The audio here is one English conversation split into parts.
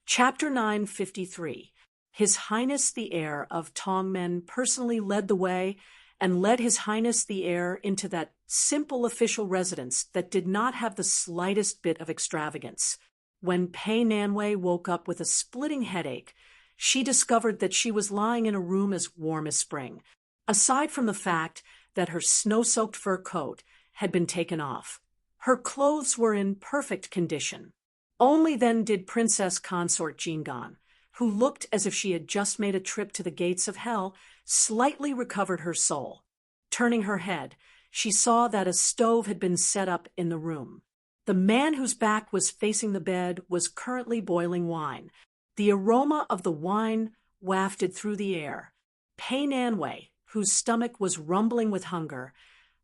Chapter 953. His Highness the Heir of Tongmen personally led the way and led His Highness the Heir into that simple official residence that did not have the slightest bit of extravagance. When Pei Nanwei woke up with a splitting headache, she discovered that she was lying in a room as warm as spring, aside from the fact that her snow-soaked fur coat had been taken off. Her clothes were in perfect condition. Only then did Princess Consort Jingan, who looked as if she had just made a trip to the gates of hell, slightly recovered her soul. Turning her head, she saw that a stove had been set up in the room. The man whose back was facing the bed was currently boiling wine. The aroma of the wine wafted through the air. Pei Nanwei, whose stomach was rumbling with hunger,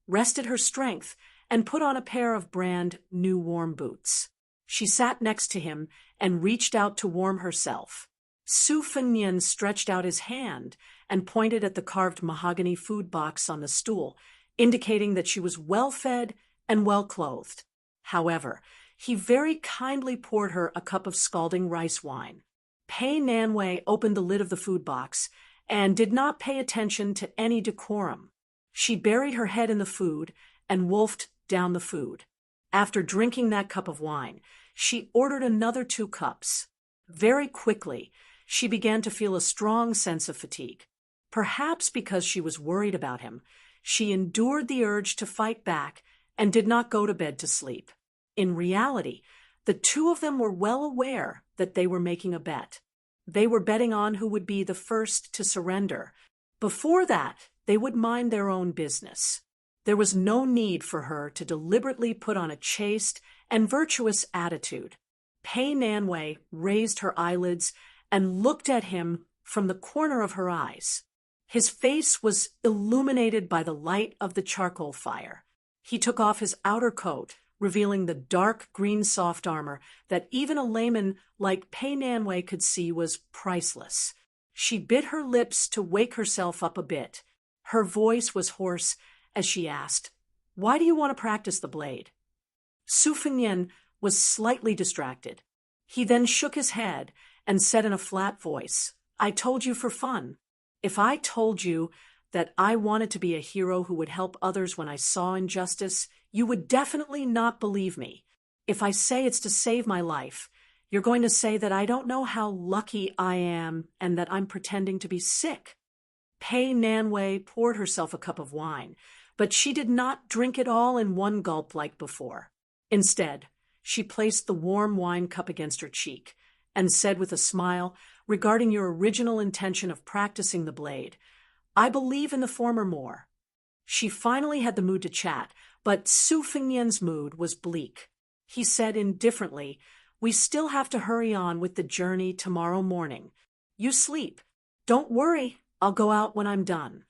rested her strength and put on a pair of brand new warm boots. She sat next to him and reached out to warm herself. Su Fengnian stretched out his hand and pointed at the carved mahogany food box on the stool, indicating that she was well-fed and well-clothed. However, he very kindly poured her a cup of scalding rice wine. Pei Nanwei opened the lid of the food box and did not pay attention to any decorum. She buried her head in the food and wolfed down the food. After drinking that cup of wine, she ordered another 2 cups. Very quickly, she began to feel a strong sense of fatigue. Perhaps because she was worried about him, she endured the urge to fight back and did not go to bed to sleep. In reality, the 2 of them were well aware that they were making a bet. They were betting on who would be the first to surrender. Before that, they would mind their own business. There was no need for her to deliberately put on a chaste and virtuous attitude. Pei Nanwei raised her eyelids and looked at him from the corner of her eyes. His face was illuminated by the light of the charcoal fire. He took off his outer coat, revealing the dark green soft armor that even a layman like Pei Nanwei could see was priceless. She bit her lips to wake herself up a bit. Her voice was hoarse as she asked, "Why do you want to practice the blade?" Su Fengnian was slightly distracted. He then shook his head and said in a flat voice, "I told you for fun. If I told you that I wanted to be a hero who would help others when I saw injustice, you would definitely not believe me. If I say it's to save my life, you're going to say that I don't know how lucky I am and that I'm pretending to be sick." Pei Nanwei poured herself a cup of wine, but she did not drink it all in one gulp like before. Instead, she placed the warm wine cup against her cheek and said with a smile, "Regarding your original intention of practicing the blade, I believe in the former more." She finally had the mood to chat, but Su Fengnian's mood was bleak. He said indifferently, "We still have to hurry on with the journey tomorrow morning. You sleep. Don't worry, I'll go out when I'm done."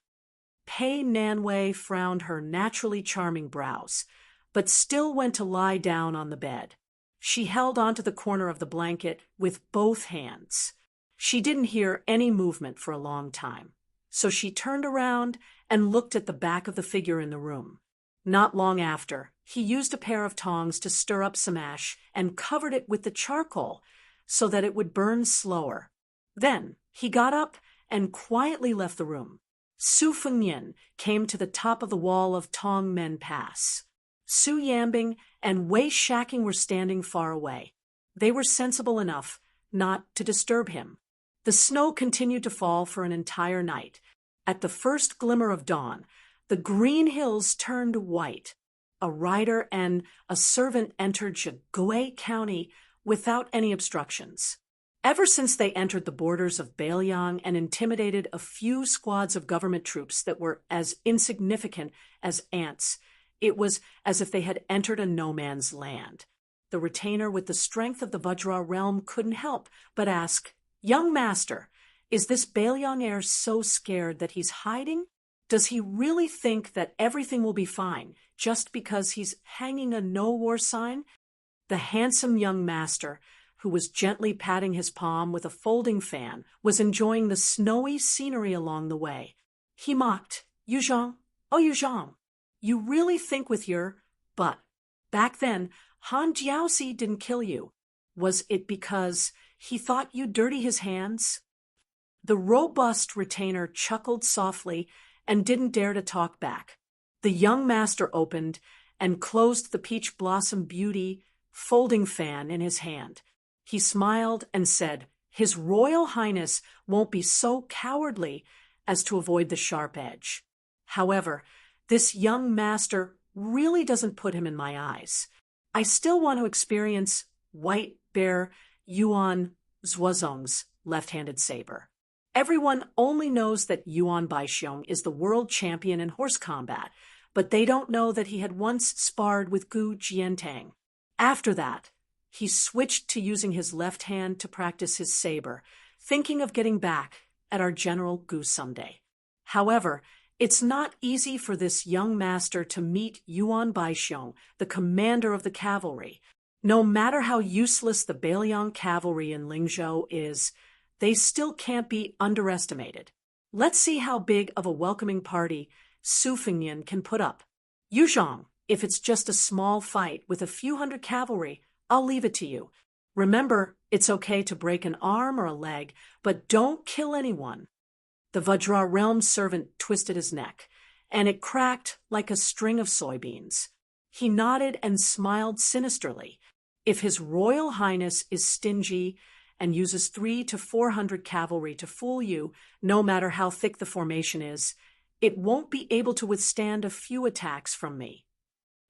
Pei Nanwei frowned her naturally charming brows, but still went to lie down on the bed. She held onto the corner of the blanket with both hands. She didn't hear any movement for a long time, so she turned around and looked at the back of the figure in the room. Not long after, he used a pair of tongs to stir up some ash and covered it with the charcoal so that it would burn slower. Then he got up and quietly left the room. Su Fengnian came to the top of the wall of Tongmen Pass. Su Yambing and Wei Shaking were standing far away. They were sensible enough not to disturb him. The snow continued to fall for an entire night. At the first glimmer of dawn, the green hills turned white. A rider and a servant entered Zheguei County without any obstructions. Ever since they entered the borders of Beiliang and intimidated a few squads of government troops that were as insignificant as ants, it was as if they had entered a no-man's land. The retainer with the strength of the Vajra realm couldn't help but ask, "Young master, is this Beiliang heir so scared that he's hiding? Does he really think that everything will be fine just because he's hanging a no-war sign?" The handsome young master, who was gently patting his palm with a folding fan, was enjoying the snowy scenery along the way. He mocked, "Yuzhong, oh Yuzhong, you really think with your butt. Back then, Han Jiaozi didn't kill you. Was it because He thought you'd dirty his hands? The robust retainer chuckled softly and didn't dare to talk back. The young master opened and closed the peach blossom beauty folding fan in his hand. He smiled and said, "His Royal Highness won't be so cowardly as to avoid the sharp edge. However, this young master really doesn't put him in my eyes. I still want to experience White Bear Yuan Zhuozong's left-handed saber. Everyone only knows that Yuan Baixiong is the world champion in horse combat, but they don't know that he had once sparred with Gu Jiantang. After that, he switched to using his left hand to practice his saber, thinking of getting back at our General Gu someday. However, it's not easy for this young master to meet Yuan Baixiong, the commander of the cavalry. No matter how useless the Beiliang cavalry in Lingzhou is, they still can't be underestimated. Let's see how big of a welcoming party Su Fengnian can put up. Yuzhong, if it's just a small fight with a few hundred cavalry, I'll leave it to you. Remember, it's okay to break an arm or a leg, but don't kill anyone." The Vajra realm servant twisted his neck, and it cracked like a string of soybeans. He nodded and smiled sinisterly. If His Royal Highness is stingy and uses 300 to 400 cavalry to fool you, no matter how thick the formation is, it won't be able to withstand a few attacks from me.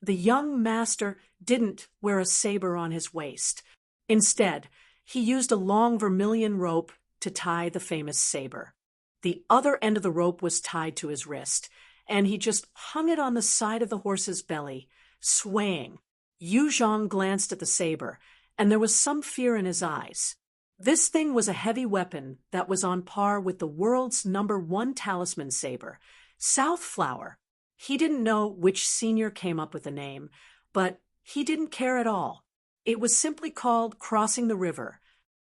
The young master didn't wear a saber on his waist. Instead, he used a long vermilion rope to tie the famous saber. The other end of the rope was tied to his wrist, and he just hung it on the side of the horse's belly, swaying. Yu Zhang glanced at the saber, and there was some fear in his eyes. This thing was a heavy weapon that was on par with the world's #1 talisman saber, South Flower. He didn't know which senior came up with the name, but he didn't care at all. It was simply called Crossing the River.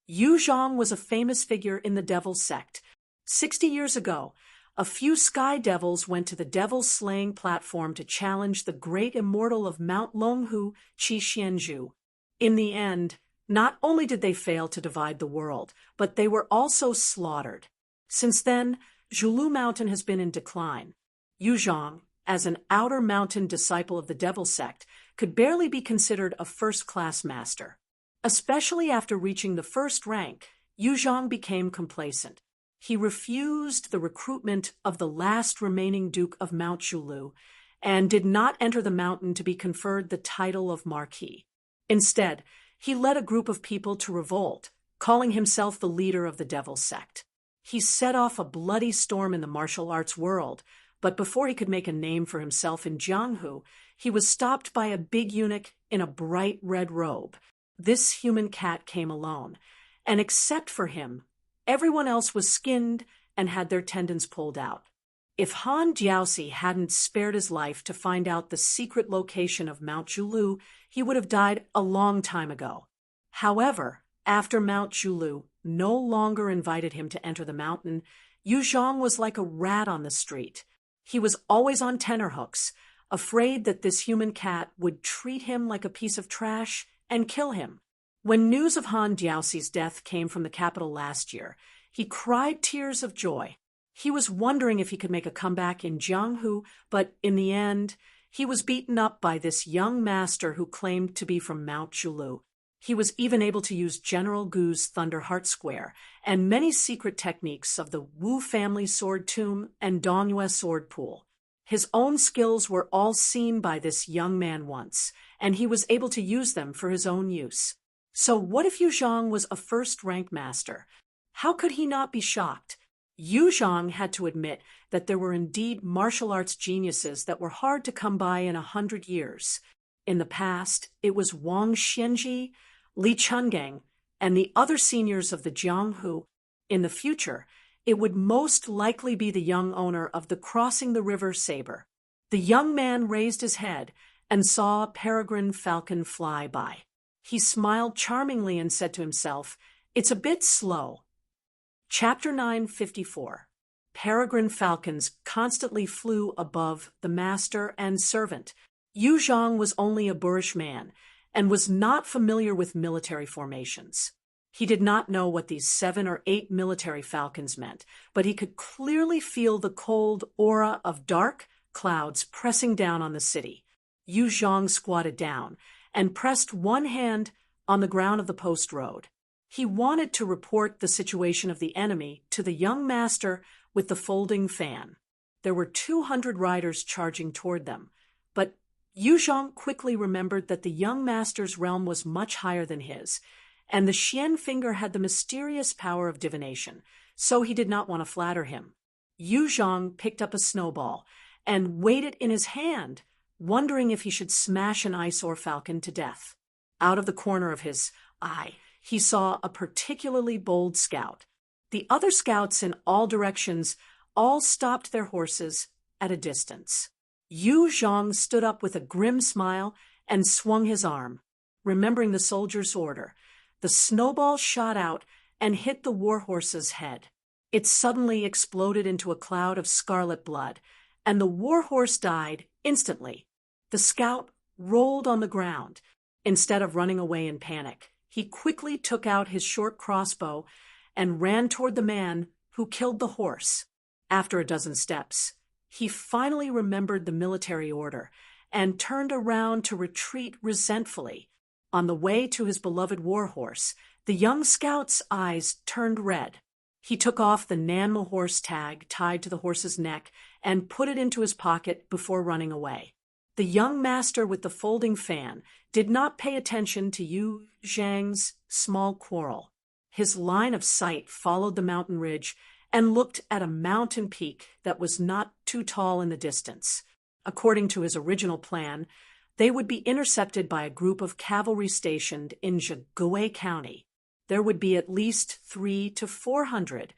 Yu Zhang was a famous figure in the Devil sect. 60 years ago, a few sky devils went to the devil-slaying platform to challenge the great immortal of Mount Longhu, Qi Xianzhu. In the end, not only did they fail to divide the world, but they were also slaughtered. Since then, Zhulu Mountain has been in decline. Yu Zhang, as an outer mountain disciple of the Devil sect, could barely be considered a first-class master. Especially after reaching the first rank, Yu Zhang became complacent. He refused the recruitment of the last remaining Duke of Mount Zhulu and did not enter the mountain to be conferred the title of Marquis. Instead, he led a group of people to revolt, calling himself the leader of the Devil sect. He set off a bloody storm in the martial arts world, but before he could make a name for himself in Jianghu, he was stopped by a big eunuch in a bright red robe. This human cat came alone, and except for him, everyone else was skinned and had their tendons pulled out. If Han Jiaoxi hadn't spared his life to find out the secret location of Mount Zhulu, he would have died a long time ago. However, after Mount Zhulu no longer invited him to enter the mountain, Yu Zhang was like a rat on the street. He was always on tenterhooks, afraid that this human cat would treat him like a piece of trash and kill him. When news of Han Jiaoxi's death came from the capital last year, he cried tears of joy. He was wondering if he could make a comeback in Jianghu, but in the end, he was beaten up by this young master who claimed to be from Mount Zhulu. He was even able to use General Gu's Thunder Heart Square and many secret techniques of the Wu family sword tomb and Dongyue sword pool. His own skills were all seen by this young man once, and he was able to use them for his own use. So what if Yu Zhang was a first-rank master? How could he not be shocked? Yu Zhang had to admit that there were indeed martial arts geniuses that were hard to come by in 100 years. In the past, it was Wang Xianji, Li Chungang, and the other seniors of the Jianghu. In the future, it would most likely be the young owner of the Crossing the River saber. The young man raised his head and saw a peregrine falcon fly by. He smiled charmingly and said to himself, "It's a bit slow." Chapter 954. Peregrine falcons constantly flew above the master and servant. Yu Zhang was only a boorish man and was not familiar with military formations. He did not know what these 7 or 8 military falcons meant, but he could clearly feel the cold aura of dark clouds pressing down on the city. Yu Zhang squatted down and pressed one hand on the ground of the post road. He wanted to report the situation of the enemy to the young master with the folding fan. There were 200 riders charging toward them, but Yu Zhang quickly remembered that the young master's realm was much higher than his, and the Xian finger had the mysterious power of divination, so he did not want to flatter him. Yu Zhang picked up a snowball and weighed it in his hand, wondering if he should smash an eyesore falcon to death. Out of the corner of his eye, he saw a particularly bold scout. The other scouts in all directions all stopped their horses at a distance. Yu Zhang stood up with a grim smile and swung his arm. Remembering the soldier's order, the snowball shot out and hit the warhorse's head. It suddenly exploded into a cloud of scarlet blood, and the warhorse died instantly. The scout rolled on the ground. Instead of running away in panic, he quickly took out his short crossbow and ran toward the man who killed the horse. After a dozen steps, he finally remembered the military order and turned around to retreat resentfully. On the way to his beloved warhorse, the young scout's eyes turned red. He took off the Nanmo horse tag tied to the horse's neck and put it into his pocket before running away. The young master with the folding fan did not pay attention to Yu Zhang's small quarrel. His line of sight followed the mountain ridge and looked at a mountain peak that was not too tall in the distance. According to his original plan, they would be intercepted by a group of cavalry stationed in Zheguei County. There would be at least 300 to 400,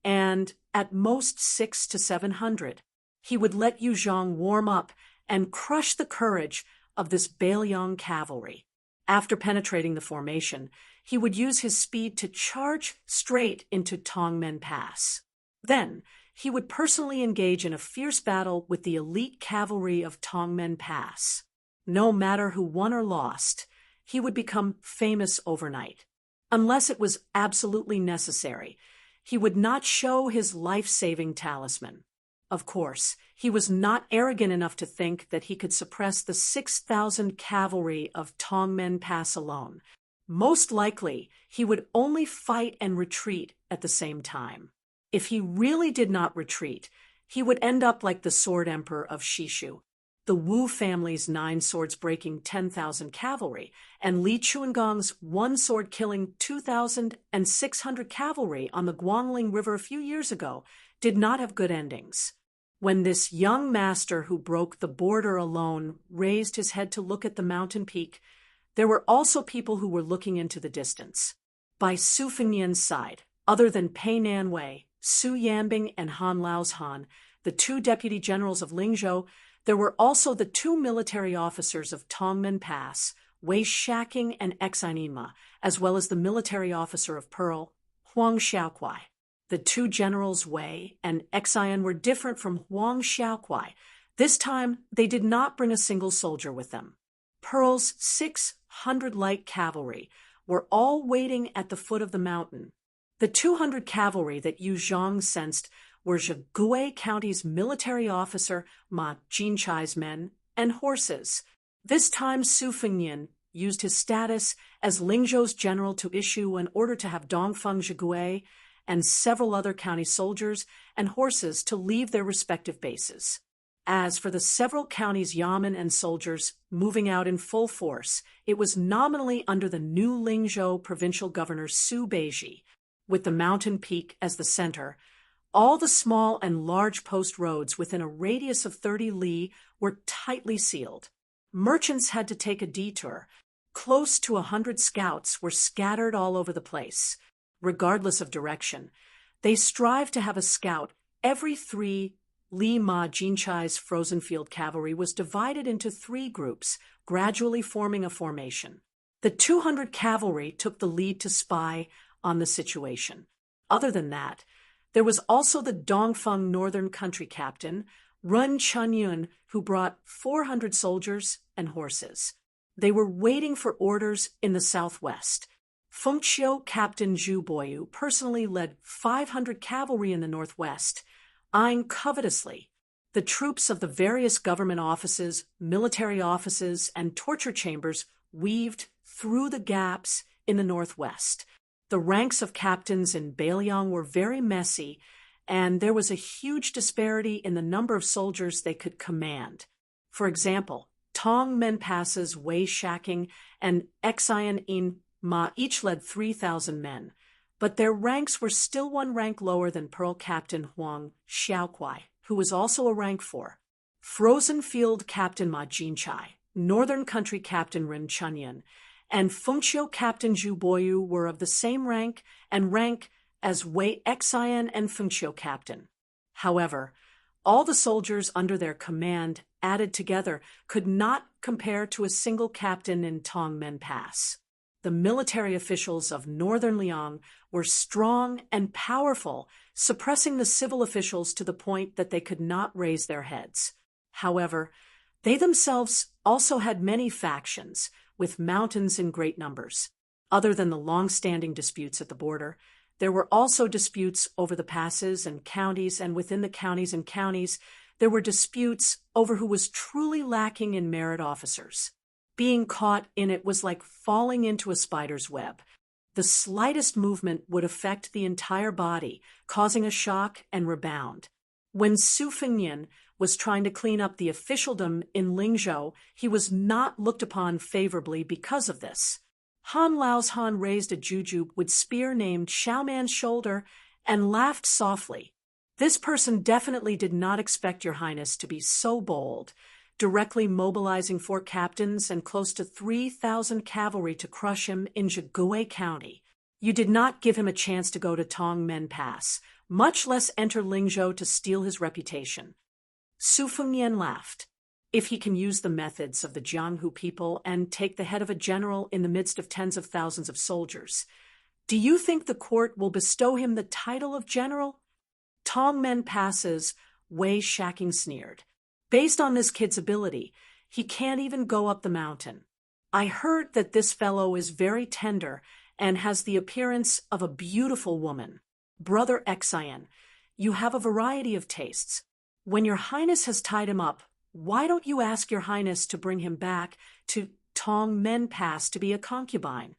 and at most 600 to 700. He would let Yu Zhang warm up and crush the courage of this Bailiang cavalry. After penetrating the formation, he would use his speed to charge straight into Tongmen Pass. Then, he would personally engage in a fierce battle with the elite cavalry of Tongmen Pass. No matter who won or lost, he would become famous overnight. Unless it was absolutely necessary, he would not show his life-saving talisman. Of course, he was not arrogant enough to think that he could suppress the 6,000 cavalry of Tongmen Pass alone. Most likely, he would only fight and retreat at the same time. If he really did not retreat, he would end up like the Sword Emperor of Shishu, the Wu family's 9 swords breaking 10,000 cavalry, and Li Chuangong's 1 sword killing 2,600 cavalry on the Guangling River a few years ago did not have good endings. When this young master who broke the border alone raised his head to look at the mountain peak, there were also people who were looking into the distance. By Su Fengnian's side, other than Pei Nanwei, Su Yanbing, and Han Laozhan, the 2 deputy generals of Lingzhou, there were also the 2 military officers of Tongmen Pass, Wei Shaking and Exinema, as well as the military officer of Pearl, Huang Xiaokuai. The 2 generals Wei and Exin were different from Huang Xiaokuai. This time, they did not bring a single soldier with them. Pearl's 600 light cavalry were all waiting at the foot of the mountain. The 200 cavalry that Yu Zhang sensed were Zheguei County's military officer Ma Jinchai's men and horses. This time Su Fengnian used his status as Lingzhou's general to issue an order to have Dongfeng Zheguei and several other county soldiers and horses to leave their respective bases. As for the several counties' yamen and soldiers moving out in full force, it was nominally under the new Lingzhou provincial governor Su Beiji, with the mountain peak as the center. All the small and large post roads within a radius of 30 li were tightly sealed. Merchants had to take a detour. Close to 100 scouts were scattered all over the place. Regardless of direction, they strived to have a scout every 3 li. Ma Jinchai's frozen field cavalry was divided into 3 groups, gradually forming a formation. The 200 cavalry took the lead to spy on the situation. Other than that, there was also the Dongfeng Northern Country captain, Run Chunyun, who brought 400 soldiers and horses. They were waiting for orders in the southwest. Fengqiu Captain Zhu Boyu personally led 500 cavalry in the northwest, eyeing covetously the troops of the various government offices, military offices, and torture chambers weaved through the gaps in the northwest. The ranks of captains in Bailiang were very messy, and there was a huge disparity in the number of soldiers they could command. For example, Tong Menpas's Wei Shaking and Xian Ma each led 3,000 men, but their ranks were still one rank lower than Pearl Captain Huang Xiaokuai, who was also a rank 4. Frozen Field Captain Ma Jinchai, Northern Country Captain Ren Chunyan, and Fengqiu Captain Zhu Boyu were of the same rank as Wei Xian and Fengqiu Captain. However, all the soldiers under their command added together could not compare to a single captain in Tongmen Pass. The military officials of northern Liang were strong and powerful, suppressing the civil officials to the point that they could not raise their heads. However, they themselves also had many factions, with mountains in great numbers. Other than the long-standing disputes at the border, there were also disputes over the passes and counties, and within the counties and counties, there were disputes over who was truly lacking in merit officers. Being caught in it was like falling into a spider's web. The slightest movement would affect the entire body, causing a shock and rebound. When Su Fengnian was trying to clean up the officialdom in Lingzhou, he was not looked upon favorably because of this. Han Lao's Han raised a juju with spear named Xiaoman's shoulder and laughed softly. This person definitely did not expect Your Highness to be so bold, directly mobilizing 4 captains and close to 3,000 cavalry to crush him in Zhigui County. You did not give him a chance to go to Tongmen Pass, much less enter Lingzhou to steal his reputation. Su Fengnian laughed. If he can use the methods of the Jianghu people and take the head of a general in the midst of tens of thousands of soldiers, do you think the court will bestow him the title of general? Tongmen Pass's Wei Shaking sneered. Based on this kid's ability, he can't even go up the mountain. I heard that this fellow is very tender and has the appearance of a beautiful woman. Brother Xian, you have a variety of tastes. When Your Highness has tied him up, why don't you ask Your Highness to bring him back to Tongmen Pass to be a concubine?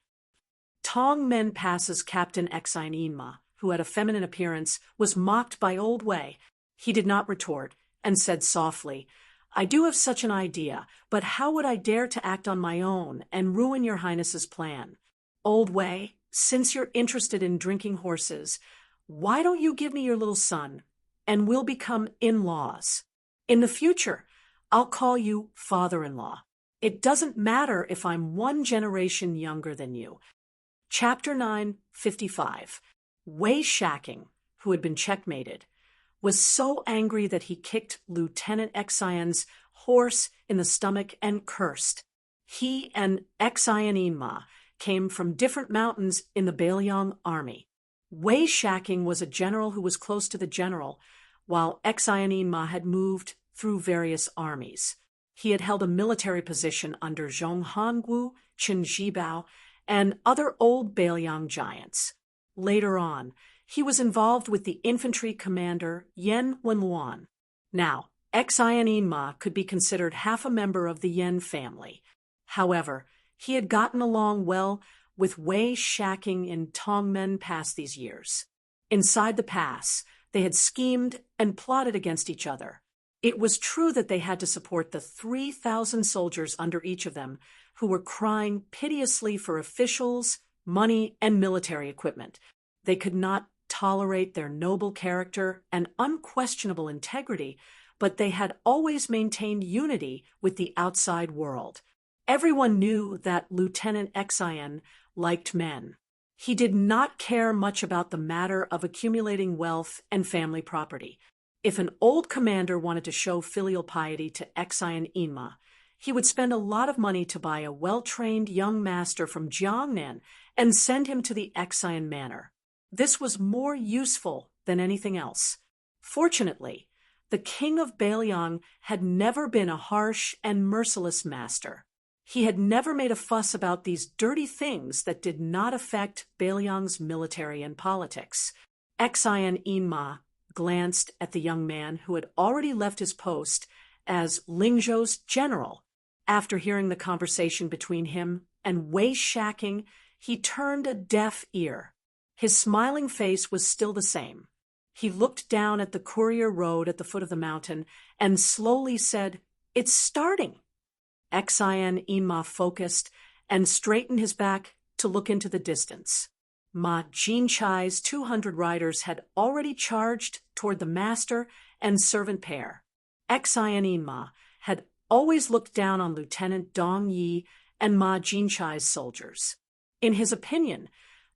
Tongmen Pass's Captain Xian Yinma, who had a feminine appearance, was mocked by Old Wei. He did not retort, and said softly, I do have such an idea, but how would I dare to act on my own and ruin Your Highness's plan? Old Wei, since you're interested in drinking horses, why don't you give me your little son, and we'll become in-laws? In the future, I'll call you father-in-law. It doesn't matter if I'm 1 generation younger than you. Chapter 9:55. Wei Shaking, who had been checkmated, was so angry that he kicked Lieutenant Xian's horse in the stomach and cursed. He and Xian Yinma came from different mountains in the Bailiang army. Wei Shaking was a general who was close to the general, while Xian Yinma had moved through various armies. He had held a military position under Zhong Hongwu, Qin Zhibao, and other old Bailiang giants. Later on, he was involved with the infantry commander Yan Wenluan. Now, Xian Yinma could be considered half a member of the Yan family. However, he had gotten along well with Wei Shaking in Tongmen Pass these years. Inside the pass, they had schemed and plotted against each other. It was true that they had to support the 3,000 soldiers under each of them, who were crying piteously for officials, money, and military equipment. They could not tolerate their noble character and unquestionable integrity, but they had always maintained unity with the outside world. Everyone knew that Lieutenant Xian liked men. He did not care much about the matter of accumulating wealth and family property. If an old commander wanted to show filial piety to Xian Yinma, he would spend a lot of money to buy a well-trained young master from Jiangnan and send him to the Xian manor. This was more useful than anything else. Fortunately, the king of Bailiang had never been a harsh and merciless master. He had never made a fuss about these dirty things that did not affect Bailiang's military and politics. Xian Yinma glanced at the young man who had already left his post as Lingzhou's general. After hearing the conversation between him and Wei Shaking, he turned a deaf ear. His smiling face was still the same. He looked down at the courier road at the foot of the mountain and slowly said, "It's starting." Xian Yinma focused and straightened his back to look into the distance. Ma Jinchai's 200 riders had already charged toward the master and servant pair. Xian Yinma had always looked down on Lieutenant Dong Yi and Ma Jinchai's soldiers. In his opinion,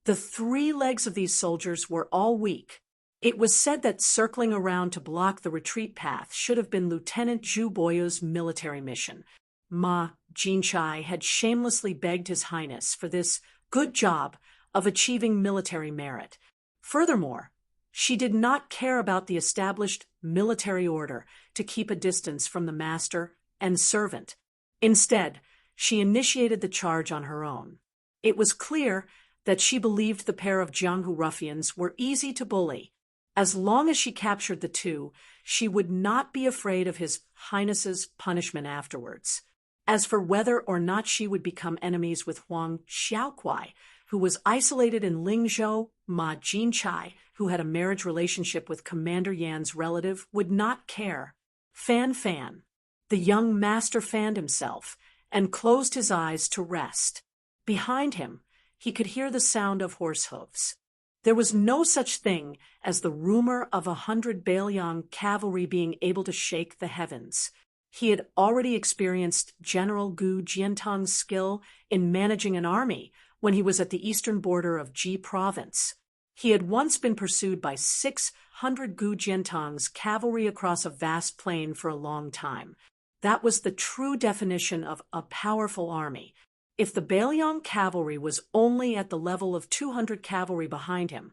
the 3 legs of these soldiers were all weak. It was said that circling around to block the retreat path should have been Lieutenant Zhu Boyu's military mission. Ma Jinchai had shamelessly begged His Highness for this good job of achieving military merit. Furthermore, she did not care about the established military order to keep a distance from the master and servant. Instead, she initiated the charge on her own. It was clear that she believed the pair of Jianghu ruffians were easy to bully. As long as she captured the 2, she would not be afraid of His Highness's punishment afterwards. As for whether or not she would become enemies with Huang Xiaokuai, who was isolated in Lingzhou, Ma Jinchai, who had a marriage relationship with Commander Yan's relative, would not care. Fan. The young master fanned himself and closed his eyes to rest. Behind him, he could hear the sound of horse hooves. There was no such thing as the rumor of 100 Bailiang cavalry being able to shake the heavens. He had already experienced General Gu Jiantang's skill in managing an army when he was at the eastern border of Ji province. He had once been pursued by 600 Gu Jiantang's cavalry across a vast plain for a long time. That was the true definition of a powerful army. If the Bailiang cavalry was only at the level of 200 cavalry behind him,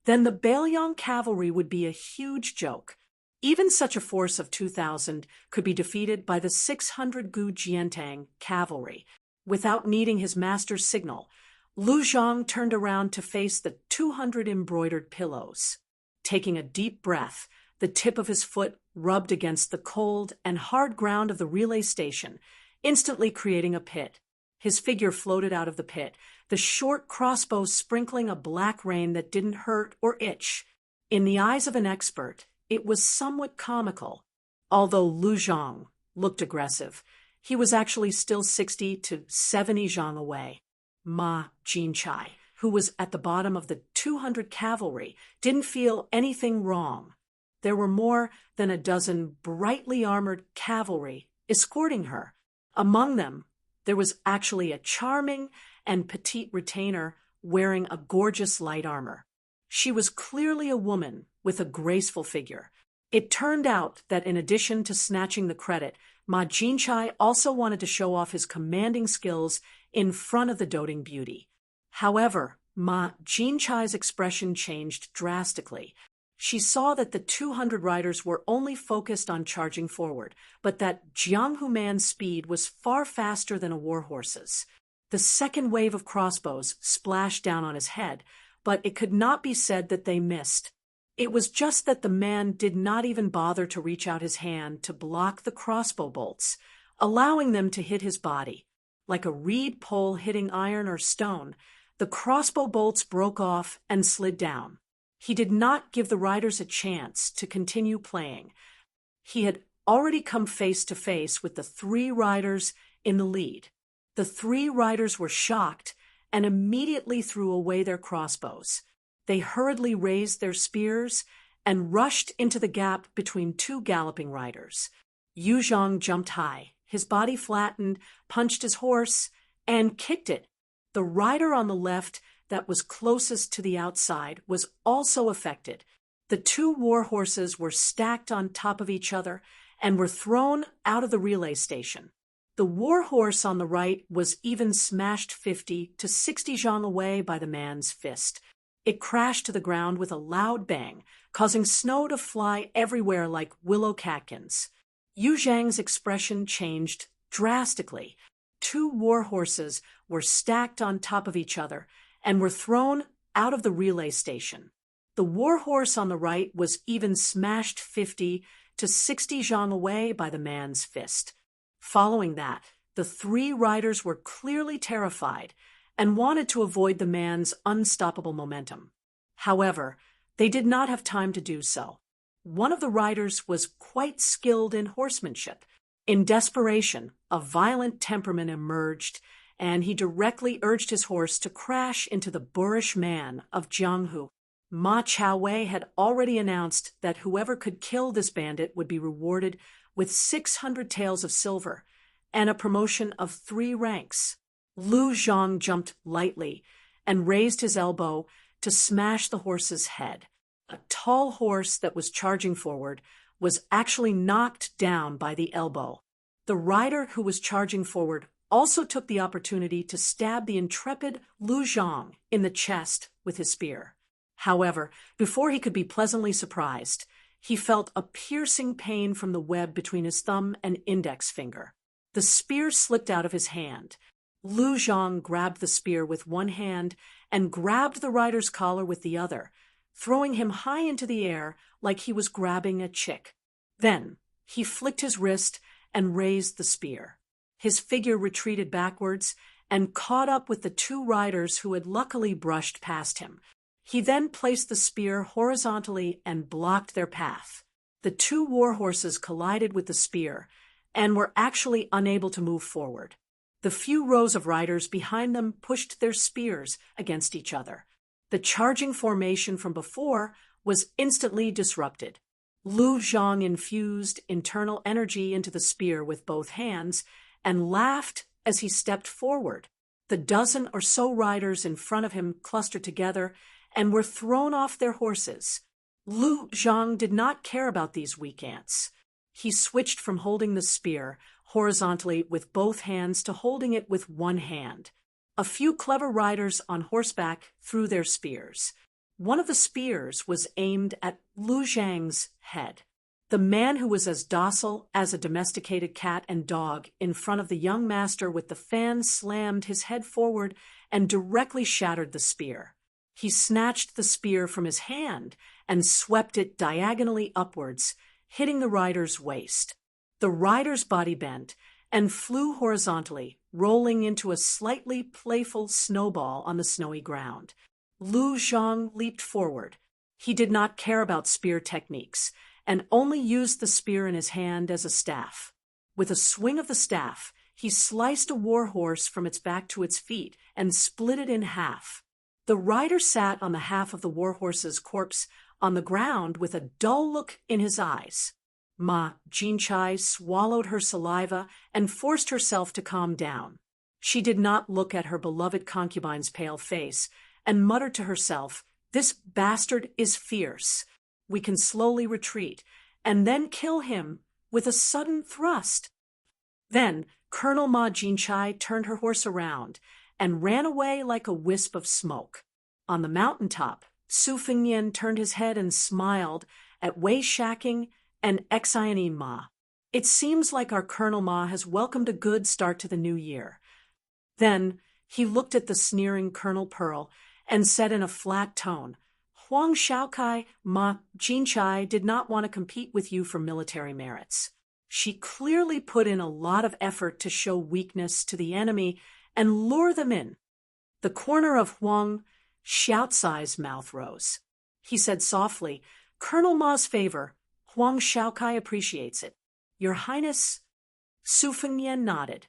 then the Bailiang cavalry would be a huge joke. Even such a force of 2,000 could be defeated by the 600 Gu Jiantang cavalry. Without needing his master's signal, Lu Zhang turned around to face the 200 embroidered pillows. Taking a deep breath, the tip of his foot rubbed against the cold and hard ground of the relay station, instantly creating a pit. His figure floated out of the pit, the short crossbow sprinkling a black rain that didn't hurt or itch. In the eyes of an expert, it was somewhat comical. Although Lu Zhang looked aggressive, he was actually still 60 to 70 zhang away. Ma Jinchai, who was at the bottom of the 200 cavalry, didn't feel anything wrong. There were more than a dozen brightly armored cavalry escorting her. Among them, there was actually a charming and petite retainer wearing a gorgeous light armor. She was clearly a woman with a graceful figure. It turned out that in addition to snatching the credit, Ma Jinchai also wanted to show off his commanding skills in front of the doting beauty. However, Ma Jinchai's expression changed drastically. She saw that the 200 riders were only focused on charging forward, but that Jianghu Man's speed was far faster than a warhorse's. The second wave of crossbows splashed down on his head, but it could not be said that they missed. It was just that the man did not even bother to reach out his hand to block the crossbow bolts, allowing them to hit his body. Like a reed pole hitting iron or stone, the crossbow bolts broke off and slid down. He did not give the riders a chance to continue playing. He had already come face to face with the 3 riders in the lead. The 3 riders were shocked and immediately threw away their crossbows. They hurriedly raised their spears and rushed into the gap between 2 galloping riders. Yu Zhang jumped high. His body flattened, punched his horse, and kicked it. The rider on the left that was closest to the outside was also affected. The 2 war horses were stacked on top of each other and were thrown out of the relay station. The war horse on the right was even smashed 50 to 60 zhang away by the man's fist. It crashed to the ground with a loud bang, causing snow to fly everywhere like willow catkins. Yu Zhang's expression changed drastically. 2 war horses were stacked on top of each other and were thrown out of the relay station. The war horse on the right was even smashed 50 to 60 zhang away by the man's fist. Following that, the 3 riders were clearly terrified and wanted to avoid the man's unstoppable momentum. However, they did not have time to do so. One of the riders was quite skilled in horsemanship. In desperation, a violent temperament emerged, and he directly urged his horse to crash into the boorish man of Jianghu. Ma Chaowei had already announced that whoever could kill this bandit would be rewarded with 600 taels of silver and a promotion of 3 ranks. Lu Zhang jumped lightly and raised his elbow to smash the horse's head. A tall horse that was charging forward was actually knocked down by the elbow. The rider who was charging forward also took the opportunity to stab the intrepid Lu Zhang in the chest with his spear. However, before he could be pleasantly surprised, he felt a piercing pain from the web between his thumb and index finger. The spear slipped out of his hand. Lu Zhang grabbed the spear with one hand and grabbed the rider's collar with the other, throwing him high into the air like he was grabbing a chick. Then he flicked his wrist and raised the spear. His figure retreated backwards and caught up with the 2 riders who had luckily brushed past him. He then placed the spear horizontally and blocked their path. The 2 war horses collided with the spear and were actually unable to move forward. The few rows of riders behind them pushed their spears against each other. The charging formation from before was instantly disrupted. Lu Zhang infused internal energy into the spear with both hands and laughed as he stepped forward. The dozen or so riders in front of him clustered together and were thrown off their horses. Lu Zhang did not care about these weak ants. He switched from holding the spear horizontally with both hands to holding it with one hand. A few clever riders on horseback threw their spears. One of the spears was aimed at Lu Zhang's head. The man who was as docile as a domesticated cat and dog in front of the young master with the fan slammed his head forward and directly shattered the spear. He snatched the spear from his hand and swept it diagonally upwards, hitting the rider's waist. The rider's body bent and flew horizontally, rolling into a slightly playful snowball on the snowy ground. Lu Zhang leaped forward. He did not care about spear techniques and only used the spear in his hand as a staff. With a swing of the staff, he sliced a war horse from its back to its feet and split it in half. The rider sat on the half of the war horse's corpse on the ground with a dull look in his eyes. Ma Jinchai swallowed her saliva and forced herself to calm down. She did not look at her beloved concubine's pale face and muttered to herself, "This bastard is fierce. We can slowly retreat and then kill him with a sudden thrust." Then Colonel Ma Jinchai turned her horse around and ran away like a wisp of smoke. On the mountaintop, Su Fengnian turned his head and smiled at Wei Shaking and Xianin Ma. "It seems like our Colonel Ma has welcomed a good start to the new year." Then he looked at the sneering Colonel Pearl and said in a flat tone, "Huang Shaokai Ma Jinchai did not want to compete with you for military merits. She clearly put in a lot of effort to show weakness to the enemy and lure them in." The corner of Huang Xiaocai's mouth rose. He said softly, "Colonel Ma's favor, Huang Shaokai appreciates it. Your Highness?" Su Fengnian nodded.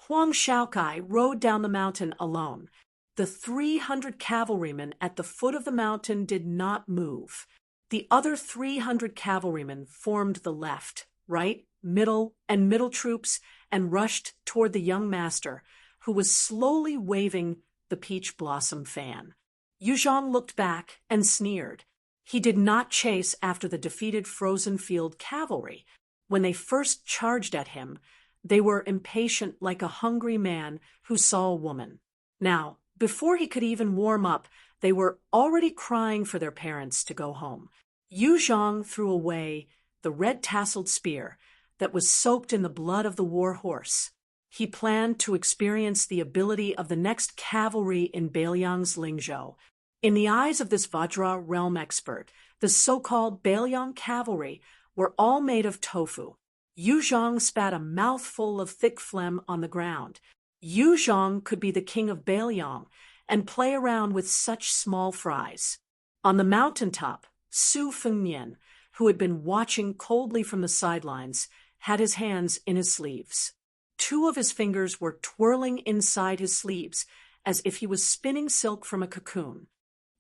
Huang Shaokai rode down the mountain alone. The 300 cavalrymen at the foot of the mountain did not move. The other 300 cavalrymen formed the left, right, middle, and middle troops and rushed toward the young master, who was slowly waving the peach blossom fan. Yuzhang looked back and sneered. He did not chase after the defeated Frozen Field cavalry. When they first charged at him, they were impatient like a hungry man who saw a woman. Now, before he could even warm up, they were already crying for their parents to go home. Yuzhang threw away the red-tasseled spear that was soaked in the blood of the war horse. He planned to experience the ability of the next cavalry in Bailiang's Lingzhou. In the eyes of this Vajra realm expert, the so-called Bailiang cavalry were all made of tofu. Yu Zhang spat a mouthful of thick phlegm on the ground. Yu Zhang could be the king of Bailiang and play around with such small fries. On the mountaintop, Su Fengnian, who had been watching coldly from the sidelines, had his hands in his sleeves. Two of his fingers were twirling inside his sleeves as if he was spinning silk from a cocoon.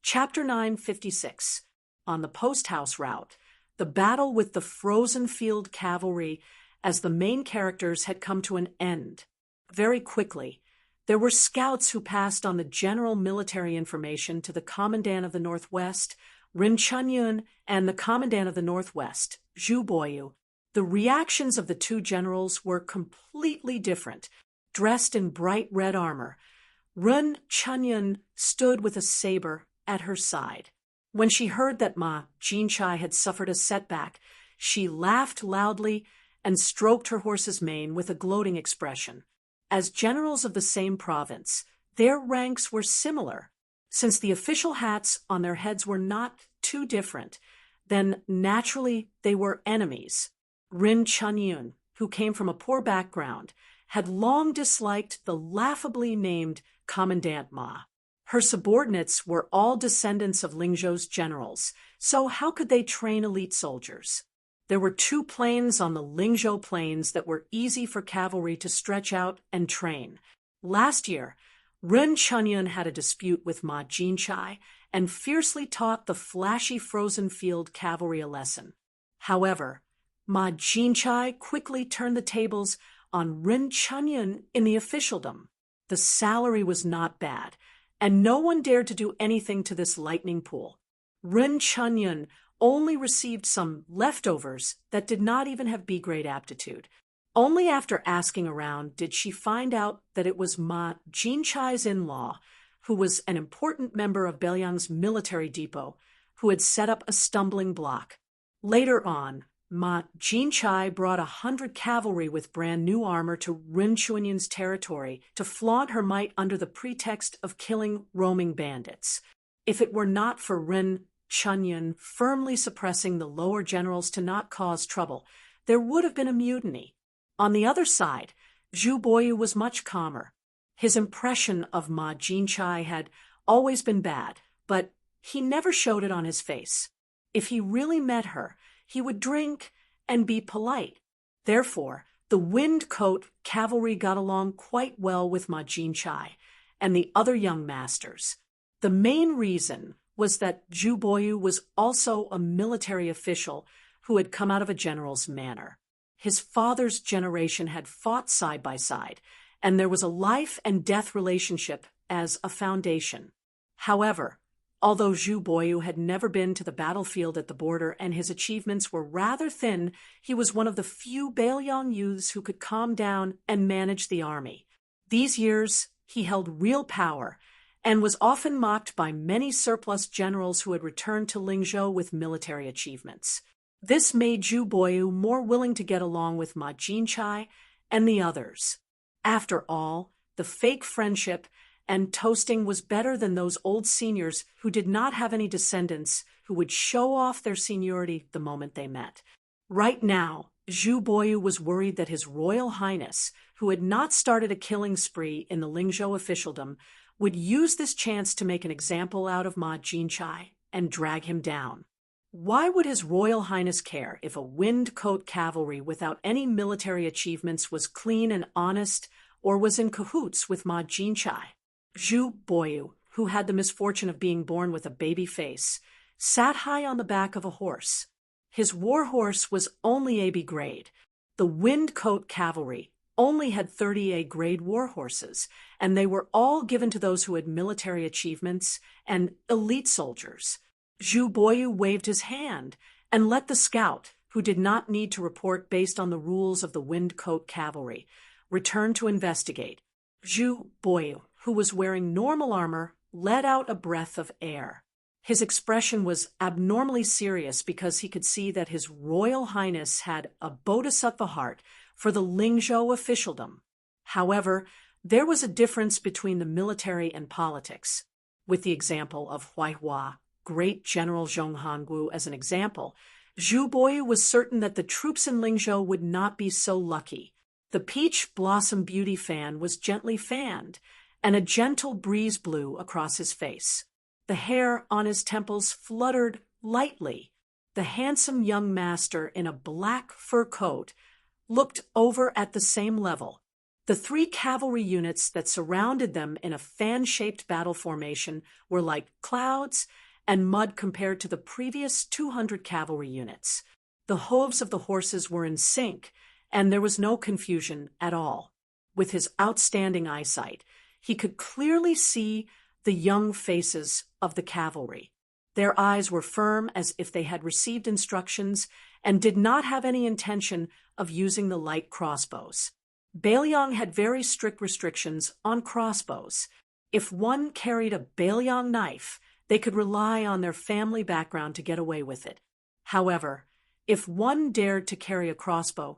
Chapter 956. On the post-house route, the battle with the frozen field cavalry as the main characters had come to an end. Very quickly, there were scouts who passed on the general military information to the Commandant of the Northwest, Rin Chunyun, and the Commandant of the Northwest, Zhu Boyu. The reactions of the two generals were completely different. Dressed in bright red armor, Rin Chunyun stood with a saber at her side. When she heard that Ma Jinchai had suffered a setback, she laughed loudly and stroked her horse's mane with a gloating expression. As generals of the same province, their ranks were similar. Since the official hats on their heads were not too different, then naturally they were enemies. Rin Chunyun, who came from a poor background, had long disliked the laughably named Commandant Ma. Her subordinates were all descendants of Lingzhou's generals, so how could they train elite soldiers? There were two plains on the Lingzhou plains that were easy for cavalry to stretch out and train. Last year, Rin Chunyun had a dispute with Ma Jinchai and fiercely taught the flashy frozen field cavalry a lesson. However, Ma Jinchai quickly turned the tables on Rin Chunyun in the officialdom. The salary was not bad, and no one dared to do anything to this lightning pool. Rin Chunyun only received some leftovers that did not even have B-grade aptitude. Only after asking around did she find out that it was Ma Jinchai's in-law, who was an important member of Bailiang's military depot, who had set up a stumbling block. Later on, Ma Jinchai brought 100 cavalry with brand new armor to Rin Chunyun's territory to flaunt her might under the pretext of killing roaming bandits. If it were not for Rin Chunyun firmly suppressing the lower generals to not cause trouble, there would have been a mutiny. On the other side, Zhu Boyu was much calmer. His impression of Ma Jinchai had always been bad, but he never showed it on his face. If he really met her, he would drink and be polite. Therefore, the Windcoat cavalry got along quite well with Ma Jinchai and the other young masters. The main reason was that Zhu Boyu was also a military official who had come out of a general's manor. His father's generation had fought side by side, and there was a life and death relationship as a foundation. However, although Zhu Boyu had never been to the battlefield at the border and his achievements were rather thin, he was one of the few Bailiang youths who could calm down and manage the army. These years, he held real power and was often mocked by many surplus generals who had returned to Lingzhou with military achievements. This made Zhu Boyu more willing to get along with Ma Jinchai and the others. After all, the fake friendship and toasting was better than those old seniors who did not have any descendants who would show off their seniority the moment they met. Right now, Zhu Boyu was worried that His Royal Highness, who had not started a killing spree in the Lingzhou officialdom, would use this chance to make an example out of Ma Jinchai and drag him down. Why would His Royal Highness care if a Windcoat cavalry without any military achievements was clean and honest or was in cahoots with Ma Jinchai? Zhu Boyu, who had the misfortune of being born with a baby face, sat high on the back of a horse. His war horse was only AB grade. The Windcoat cavalry only had 30 A grade war horses, and they were all given to those who had military achievements and elite soldiers. Zhu Boyu waved his hand and let the scout, who did not need to report based on the rules of the Windcoat cavalry, return to investigate. Zhu Boyu, who was wearing normal armor, let out a breath of air. His expression was abnormally serious because he could see that His Royal Highness had a bodhisattva heart for the Lingzhou officialdom. However, there was a difference between the military and politics. With the example of Huaihua, great General Zhong Hongwu as an example, Zhu Boyu was certain that the troops in Lingzhou would not be so lucky. The peach blossom beauty fan was gently fanned, and a gentle breeze blew across his face. The hair on his temples fluttered lightly. The handsome young master in a black fur coat looked over at the same level. The 3 cavalry units that surrounded them in a fan-shaped battle formation were like clouds and mud compared to the previous 200 cavalry units. The hooves of the horses were in sync, and there was no confusion at all. With his outstanding eyesight, he could clearly see the young faces of the cavalry. Their eyes were firm as if they had received instructions and did not have any intention of using the light crossbows. Bailiang had very strict restrictions on crossbows. If one carried a Bailiang knife, they could rely on their family background to get away with it. However, if one dared to carry a crossbow,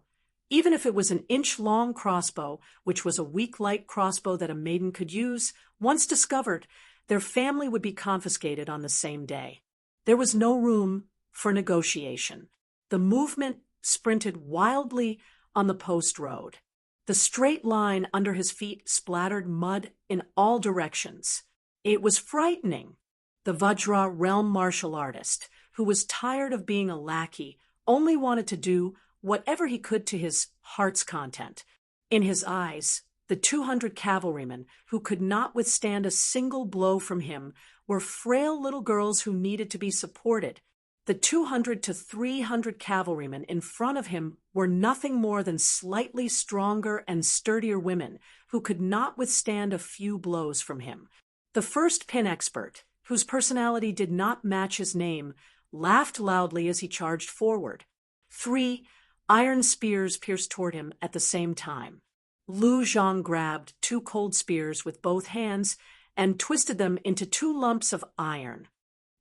even if it was an inch-long crossbow, which was a weak light crossbow that a maiden could use, once discovered, their family would be confiscated on the same day. There was no room for negotiation. The movement sprinted wildly on the post road. The straight line under his feet splattered mud in all directions. It was frightening. The Vajra realm martial artist, who was tired of being a lackey, only wanted to do whatever he could to his heart's content. In his eyes, the 200 cavalrymen, who could not withstand a single blow from him, were frail little girls who needed to be supported. The 200 to 300 cavalrymen in front of him were nothing more than slightly stronger and sturdier women who could not withstand a few blows from him. The first pin expert, whose personality did not match his name, laughed loudly as he charged forward. 3 iron spears pierced toward him at the same time. Lu Zhang grabbed 2 cold spears with both hands and twisted them into 2 lumps of iron.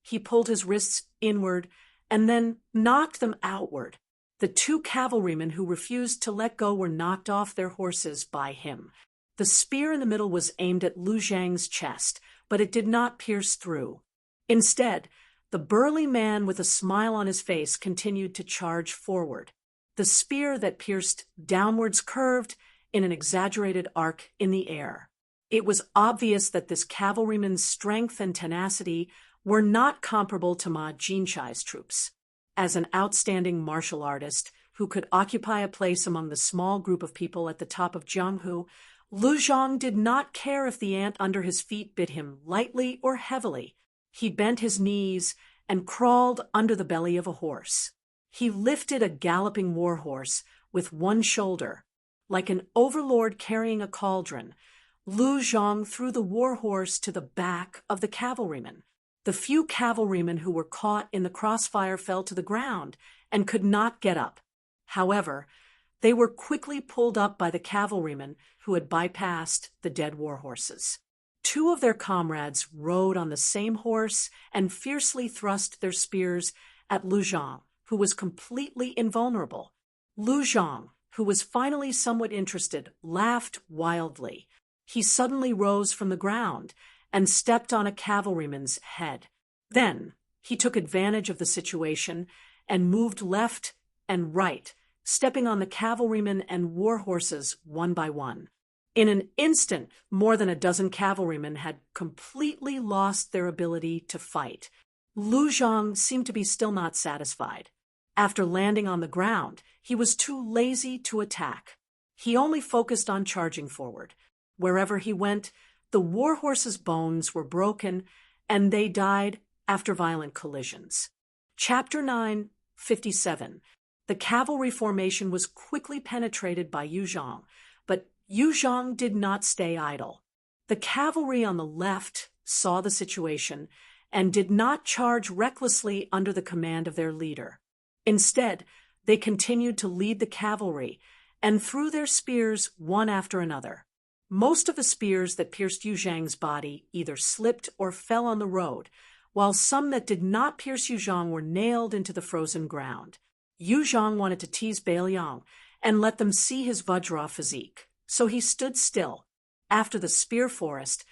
He pulled his wrists inward and then knocked them outward. The 2 cavalrymen who refused to let go were knocked off their horses by him. The spear in the middle was aimed at Lu Zhang's chest, but it did not pierce through. Instead, the burly man with a smile on his face continued to charge forward. The spear that pierced downwards curved in an exaggerated arc in the air. It was obvious that this cavalryman's strength and tenacity were not comparable to Ma Jinchai's troops. As an outstanding martial artist who could occupy a place among the small group of people at the top of Jianghu, Lu Zhang did not care if the ant under his feet bit him lightly or heavily. He bent his knees and crawled under the belly of a horse. He lifted a galloping war horse with one shoulder. Like an overlord carrying a cauldron, Lu Zhang threw the war horse to the back of the cavalryman. The few cavalrymen who were caught in the crossfire fell to the ground and could not get up. However, they were quickly pulled up by the cavalrymen who had bypassed the dead war horses. 2 of their comrades rode on the same horse and fiercely thrust their spears at Lu Zhang, who was completely invulnerable. Lu Zhang, who was finally somewhat interested, laughed wildly. He suddenly rose from the ground and stepped on a cavalryman's head. Then he took advantage of the situation and moved left and right, stepping on the cavalrymen and war horses one by one. In an instant, more than a dozen cavalrymen had completely lost their ability to fight. Lu Zhang seemed to be still not satisfied. After landing on the ground, he was too lazy to attack. He only focused on charging forward. Wherever he went, the war horses' bones were broken, and they died after violent collisions. Chapter 9:57. The cavalry formation was quickly penetrated by Yu Zhang, but Yu Zhang did not stay idle. The cavalry on the left saw the situation and did not charge recklessly under the command of their leader. Instead, they continued to lead the cavalry and threw their spears one after another. Most of the spears that pierced Yu Zhang's body either slipped or fell on the road, while some that did not pierce Yu Zhang were nailed into the frozen ground. Yu Zhang wanted to tease Bailiang and let them see his Vajra physique. so he stood still. After the spear forest,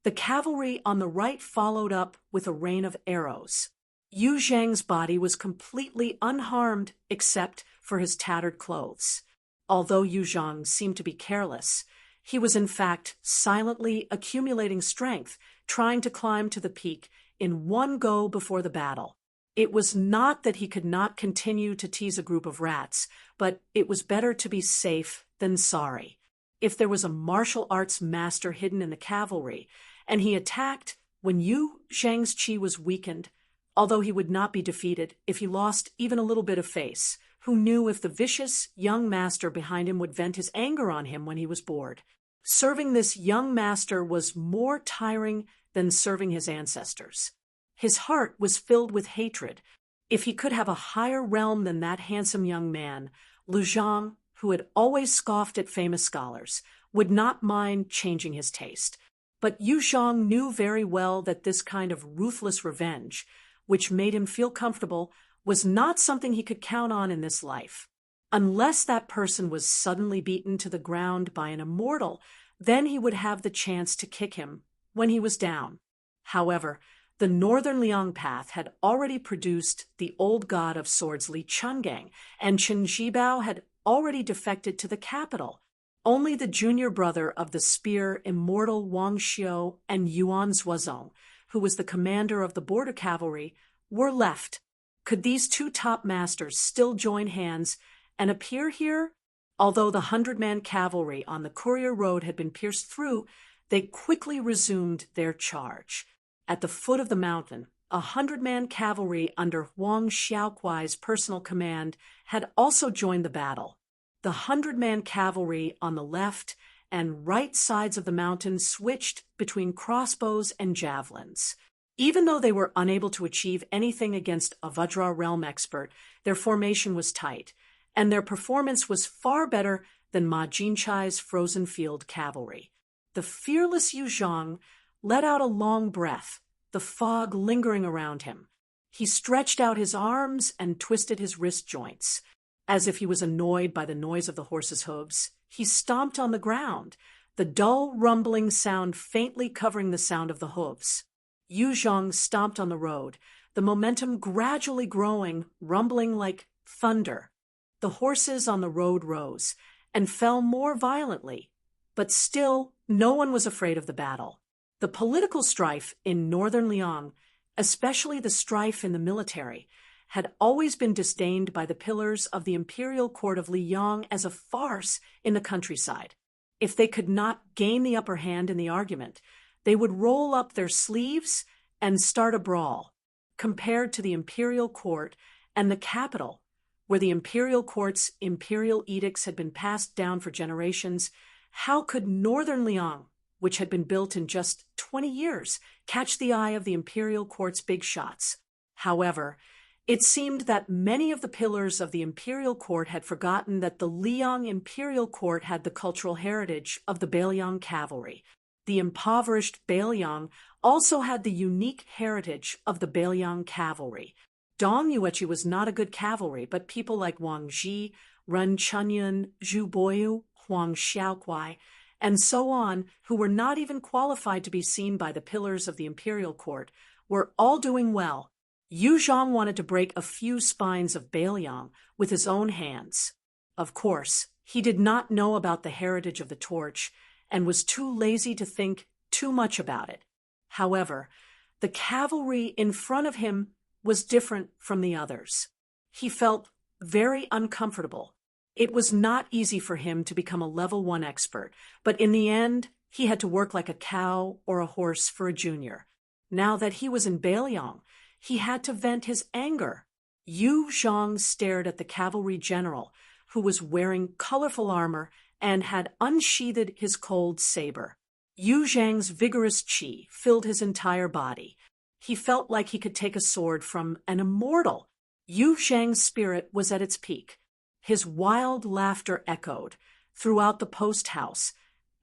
the cavalry on the right followed up with a rain of arrows. Yu Zhang's body was completely unharmed except for his tattered clothes. Although Yu Zhang seemed to be careless, he was in fact silently accumulating strength, trying to climb to the peak in one go before the battle. It was not that he could not continue to tease a group of rats, but it was better to be safe than sorry. If there was a martial arts master hidden in the cavalry, and he attacked when Yu Zhang's chi was weakened, although he would not be defeated if he lost even a little bit of face, who knew if the vicious young master behind him would vent his anger on him when he was bored. Serving this young master was more tiring than serving his ancestors. His heart was filled with hatred. If he could have a higher realm than that handsome young man, Lu Zhang, who had always scoffed at famous scholars, would not mind changing his taste. But Yu Zhang knew very well that this kind of ruthless revenge, which made him feel comfortable, was not something he could count on in this life. Unless that person was suddenly beaten to the ground by an immortal, then he would have the chance to kick him when he was down. However, the northern Liang path had already produced the old god of swords Li Chungang, and Chen Zhibao had already defected to the capital. Only the junior brother of the spear immortal Wang Xiu and Yuan Zuozong, who was the commander of the border cavalry, were left. Could these two top masters still join hands and appear here? Although the 100-man cavalry on the courier road had been pierced through, they quickly resumed their charge. At the foot of the mountain, 100-man cavalry under Huang Xiaokuai's personal command had also joined the battle. The 100-man cavalry on the left and right sides of the mountain switched between crossbows and javelins. Even though they were unable to achieve anything against a Vajra realm expert, their formation was tight, and their performance was far better than Ma Jinchai's frozen field cavalry. The fearless Yu Zhang let out a long breath, the fog lingering around him. He stretched out his arms and twisted his wrist joints. As if he was annoyed by the noise of the horse's hooves, he stomped on the ground, the dull rumbling sound faintly covering the sound of the hooves. Yu Zhang stomped on the road, the momentum gradually growing, rumbling like thunder. The horses on the road rose and fell more violently, but still no one was afraid of the battle. The political strife in northern Liang, especially the strife in the military, had always been disdained by the pillars of the imperial court of Liyang as a farce in the countryside. If they could not gain the upper hand in the argument, they would roll up their sleeves and start a brawl. Compared to the imperial court and the capital, where the imperial court's imperial edicts had been passed down for generations, how could northern Liang, which had been built in just 20 years, catch the eye of the imperial court's big shots? However, it seemed that many of the pillars of the imperial court had forgotten that the Liang imperial court had the cultural heritage of the Beiliang cavalry. The impoverished Beiliang also had the unique heritage of the Beiliang cavalry. Dong Yuechi was not a good cavalry, but people like Wang Ji, Ren Chunyun, Zhu Boyu, Huang Xiaokuai, and so on, who were not even qualified to be seen by the pillars of the imperial court, were all doing well. Yu Zhang wanted to break a few spines of Beiliang with his own hands. Of course, he did not know about the heritage of the torch and was too lazy to think too much about it. However, the cavalry in front of him was different from the others. He felt very uncomfortable. It was not easy for him to become a level 1 expert, but in the end, he had to work like a cow or a horse for a junior. Now that he was in Beiliang, he had to vent his anger. Yu Zhang stared at the cavalry general, who was wearing colorful armor and had unsheathed his cold saber. Yu Zhang's vigorous qi filled his entire body. He felt like he could take a sword from an immortal. Yu Zhang's spirit was at its peak. His wild laughter echoed throughout the post house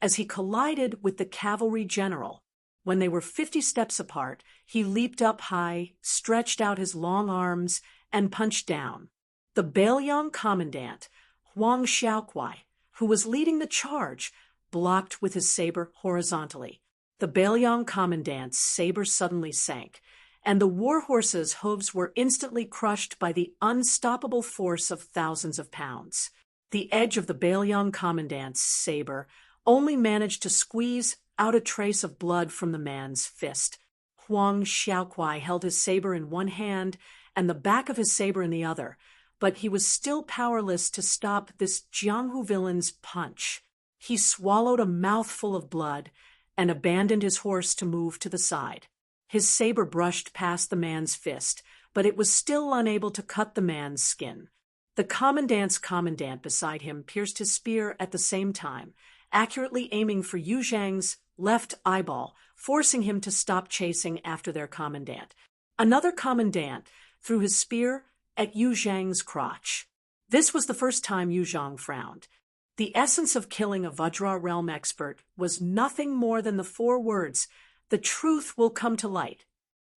as he collided with the cavalry general. When they were 50 steps apart, he leaped up high, stretched out his long arms, and punched down. The Beiliang commandant, Huang Xiaokuai, who was leading the charge, blocked with his saber horizontally. The Baelyang commandant's saber suddenly sank, and the war horse's hooves were instantly crushed by the unstoppable force of thousands of pounds. The edge of the Baelyang commandant's saber only managed to squeeze out a trace of blood from the man's fist. Huang Xiaokuai held his saber in one hand and the back of his saber in the other, but he was still powerless to stop this Jianghu villain's punch. He swallowed a mouthful of blood and abandoned his horse to move to the side. His saber brushed past the man's fist, but it was still unable to cut the man's skin. The commandant's commandant beside him pierced his spear at the same time, accurately aiming for Yu Zhang's left eyeball, forcing him to stop chasing after their commandant. Another commandant threw his spear at Yu Zhang's crotch. This was the first time Yu Zhang frowned. The essence of killing a Vajra realm expert was nothing more than the 4 words, "The truth will come to light."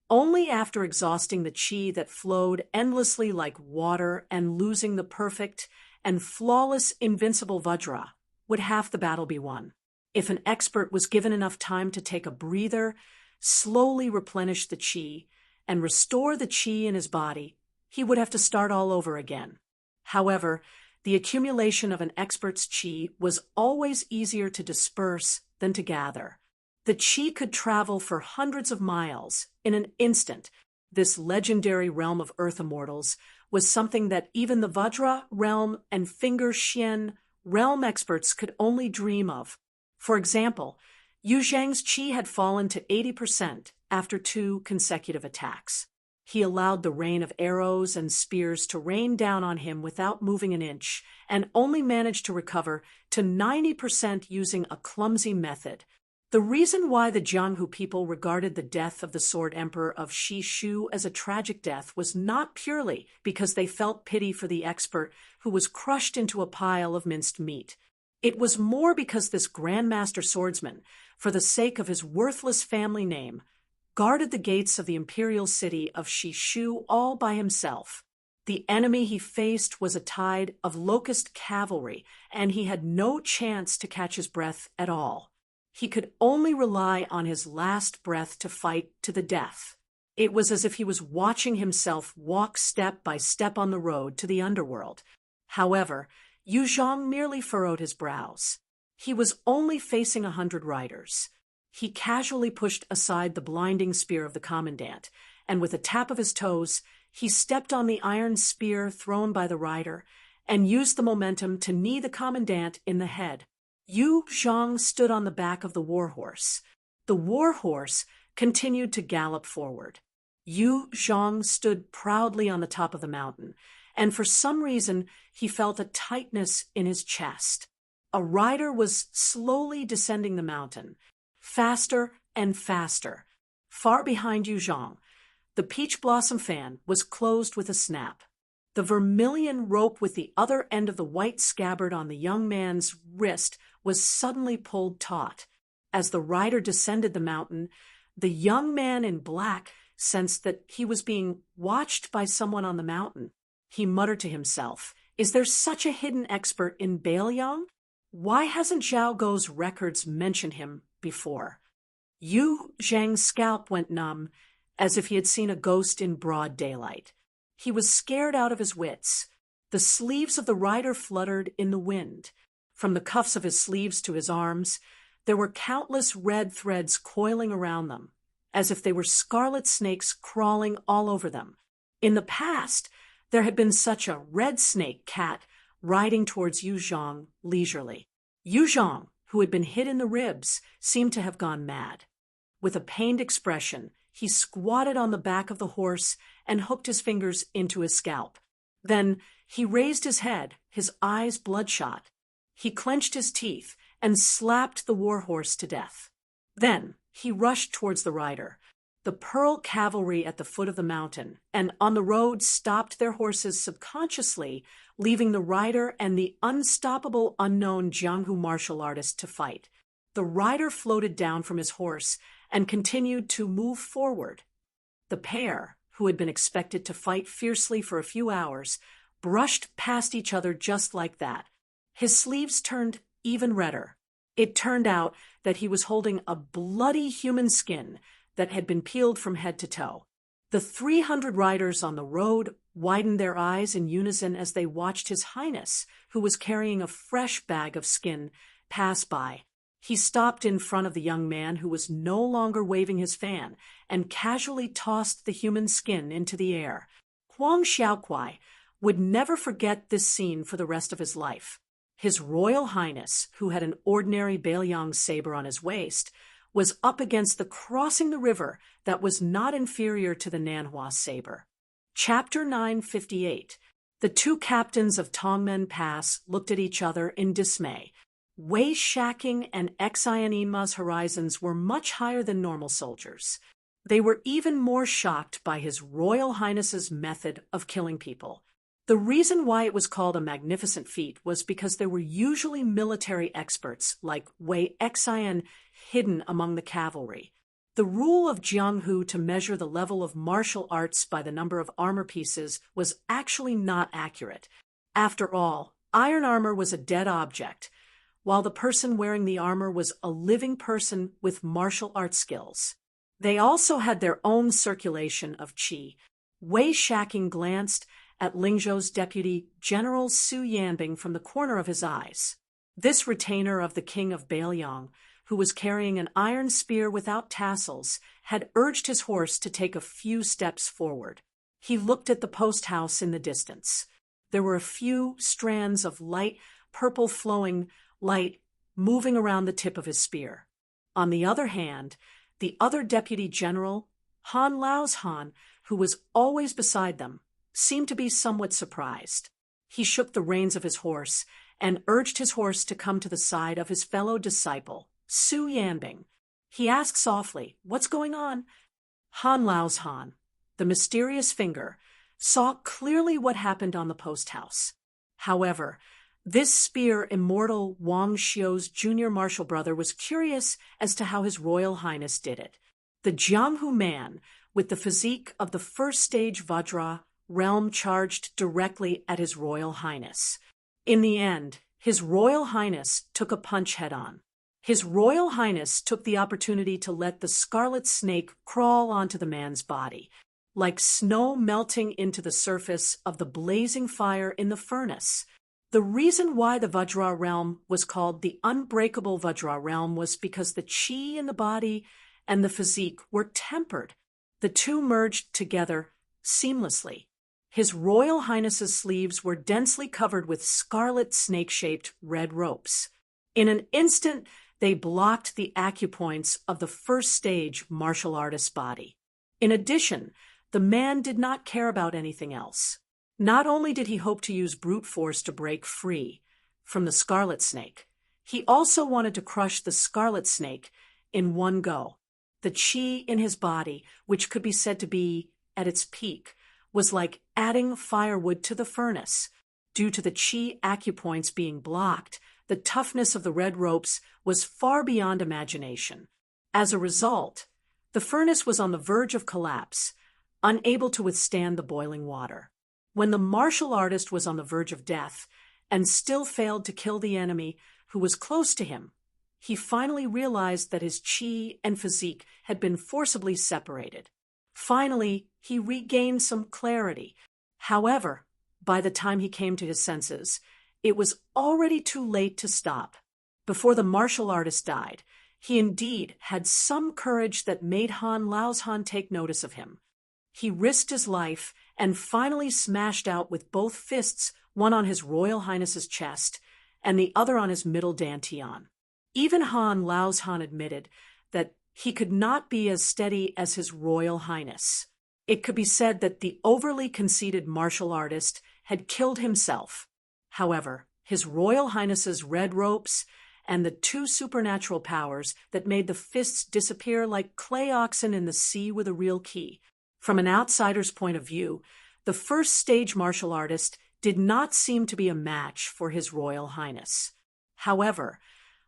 Only after exhausting the qi that flowed endlessly like water and losing the perfect and flawless invincible Vajra would half the battle be won. If an expert was given enough time to take a breather, slowly replenish the qi, and restore the qi in his body, he would have to start all over again. However, the accumulation of an expert's qi was always easier to disperse than to gather. The qi could travel for hundreds of miles in an instant. This legendary realm of Earth Immortals was something that even the Vajra realm and Finger Xian realm experts could only dream of. For example, Yu Zhang's qi had fallen to 80% after 2 consecutive attacks. He allowed the rain of arrows and spears to rain down on him without moving an inch, and only managed to recover to 90% using a clumsy method. The reason why the Jianghu people regarded the death of the Sword Emperor of Shishu as a tragic death was not purely because they felt pity for the expert who was crushed into a pile of minced meat. It was more because this Grandmaster Swordsman, for the sake of his worthless family name, guarded the gates of the imperial city of Shishu all by himself. The enemy he faced was a tide of locust cavalry, and he had no chance to catch his breath at all. He could only rely on his last breath to fight to the death. It was as if he was watching himself walk step by step on the road to the underworld. However, Yu Zhang merely furrowed his brows. He was only facing 100 riders. He casually pushed aside the blinding spear of the commandant, and with a tap of his toes, he stepped on the iron spear thrown by the rider and used the momentum to knee the commandant in the head. Yu Zhang stood on the back of the warhorse. The warhorse continued to gallop forward. Yu Zhang stood proudly on the top of the mountain, and for some reason he felt a tightness in his chest. A rider was slowly descending the mountain, faster and faster. Far behind Yu Zhang, the peach blossom fan was closed with a snap. The vermilion rope with the other end of the white scabbard on the young man's wrist was suddenly pulled taut. As the rider descended the mountain, the young man in black sensed that he was being watched by someone on the mountain. He muttered to himself, "Is there such a hidden expert in Baelyang? Why hasn't Zhao Guo's records mentioned him before?" Yu Zhang's scalp went numb, as if he had seen a ghost in broad daylight. He was scared out of his wits. The sleeves of the rider fluttered in the wind. From the cuffs of his sleeves to his arms, there were countless red threads coiling around them, as if they were scarlet snakes crawling all over them. In the past, there had been such a red snake cat riding towards Yu Zhang leisurely. Yu Zhang, who had been hit in the ribs, seemed to have gone mad. With a pained expression, he squatted on the back of the horse and hooked his fingers into his scalp. Then he raised his head, his eyes bloodshot. He clenched his teeth and slapped the war horse to death. Then he rushed towards the rider. The Pearl cavalry at the foot of the mountain and on the road stopped their horses subconsciously, leaving the rider and the unstoppable unknown Jianghu martial artist to fight. The rider floated down from his horse and continued to move forward. The pair, who had been expected to fight fiercely for a few hours, brushed past each other just like that. His sleeves turned even redder. It turned out that he was holding a bloody human skin that had been peeled from head to toe. The 300 riders on the road widened their eyes in unison as they watched His Highness, who was carrying a fresh bag of skin, pass by. He stopped in front of the young man who was no longer waving his fan and casually tossed the human skin into the air. Huang Xiaokuai would never forget this scene for the rest of his life. His Royal Highness, who had an ordinary Beiliang saber on his waist, was up against the crossing the river that was not inferior to the Nanhua saber. Chapter 958. The two captains of Tongmen Pass looked at each other in dismay. Wei Shaking and Xianema's horizons were much higher than normal soldiers. They were even more shocked by His Royal Highness's method of killing people. The reason why it was called a magnificent feat was because there were usually military experts like Wei Xian hidden among the cavalry. The rule of Jianghu to measure the level of martial arts by the number of armor pieces was actually not accurate. After all, iron armor was a dead object, while the person wearing the armor was a living person with martial arts skills. They also had their own circulation of qi. Wei Shaking glanced at Lingzhou's deputy, General Su Yanbing, from the corner of his eyes. This retainer of the king of Beiliang, who was carrying an iron spear without tassels, had urged his horse to take a few steps forward. He looked at the post house in the distance. There were a few strands of light, purple flowing light moving around the tip of his spear. On the other hand, the other deputy general, Han Lao's Han, who was always beside them, seemed to be somewhat surprised. He shook the reins of his horse and urged his horse to come to the side of his fellow disciple, Su Yanbing. He asked softly, "What's going on?" Han Lao's Han, the mysterious finger, saw clearly what happened on the post house. However, this spear immortal Wang Xiu's junior martial brother was curious as to how His Royal Highness did it. The Jianghu man, with the physique of the first stage Vajra realm, charged directly at His Royal Highness. In the end, His Royal Highness took a punch head-on. His Royal Highness took the opportunity to let the scarlet snake crawl onto the man's body, like snow melting into the surface of the blazing fire in the furnace. The reason why the Vajra realm was called the unbreakable Vajra realm was because the qi in the body and the physique were tempered. The two merged together seamlessly. His Royal Highness's sleeves were densely covered with scarlet snake-shaped red ropes. In an instant, they blocked the acupoints of the first stage martial artist's body. In addition, the man did not care about anything else. Not only did he hope to use brute force to break free from the scarlet snake, he also wanted to crush the scarlet snake in one go. The qi in his body, which could be said to be at its peak, was like adding firewood to the furnace. Due to the qi acupoints being blocked, the toughness of the red ropes was far beyond imagination. As a result, the furnace was on the verge of collapse, unable to withstand the boiling water. When the martial artist was on the verge of death and still failed to kill the enemy who was close to him, he finally realized that his qi and physique had been forcibly separated. Finally, he regained some clarity. However, by the time he came to his senses, it was already too late to stop. Before the martial artist died, he indeed had some courage that made Han Lao's Han take notice of him. He risked his life and finally smashed out with both fists, one on His Royal Highness's chest and the other on his middle dantian. Even Han Lao's Han admitted that he could not be as steady as His Royal Highness. It could be said that the overly conceited martial artist had killed himself. However, His Royal Highness's red ropes and the two supernatural powers that made the fists disappear like clay oxen in the sea with a real key. From an outsider's point of view, the first stage martial artist did not seem to be a match for His Royal Highness. However,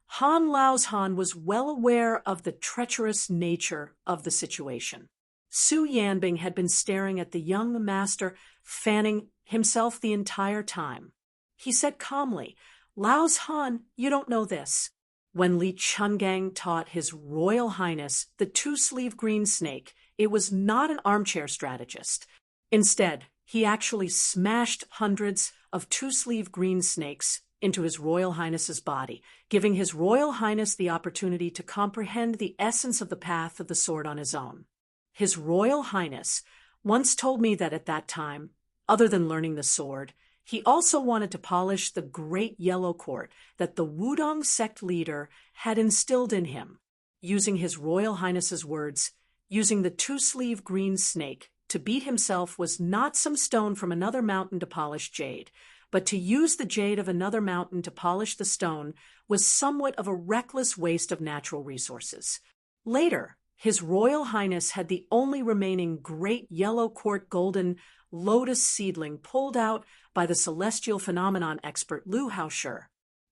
Han Lao's Han was well aware of the treacherous nature of the situation. Su Yanbing had been staring at the young master, fanning himself the entire time. He said calmly, "Lao's Han, you don't know this. When Li Chungang taught His Royal Highness the two-sleeve green snake, it was not an armchair strategist. Instead, he actually smashed hundreds of two-sleeve green snakes into His Royal Highness's body, giving His Royal Highness the opportunity to comprehend the essence of the path of the sword on his own. His Royal Highness once told me that at that time, other than learning the sword, he also wanted to polish the great yellow court that the Wudong sect leader had instilled in him. Using His Royal Highness's words, using the two-sleeve green snake to beat himself was not some stone from another mountain to polish jade, but to use the jade of another mountain to polish the stone was somewhat of a reckless waste of natural resources. Later, His Royal Highness had the only remaining great yellow court golden lotus seedling pulled out by the celestial phenomenon expert Lu Haoshi.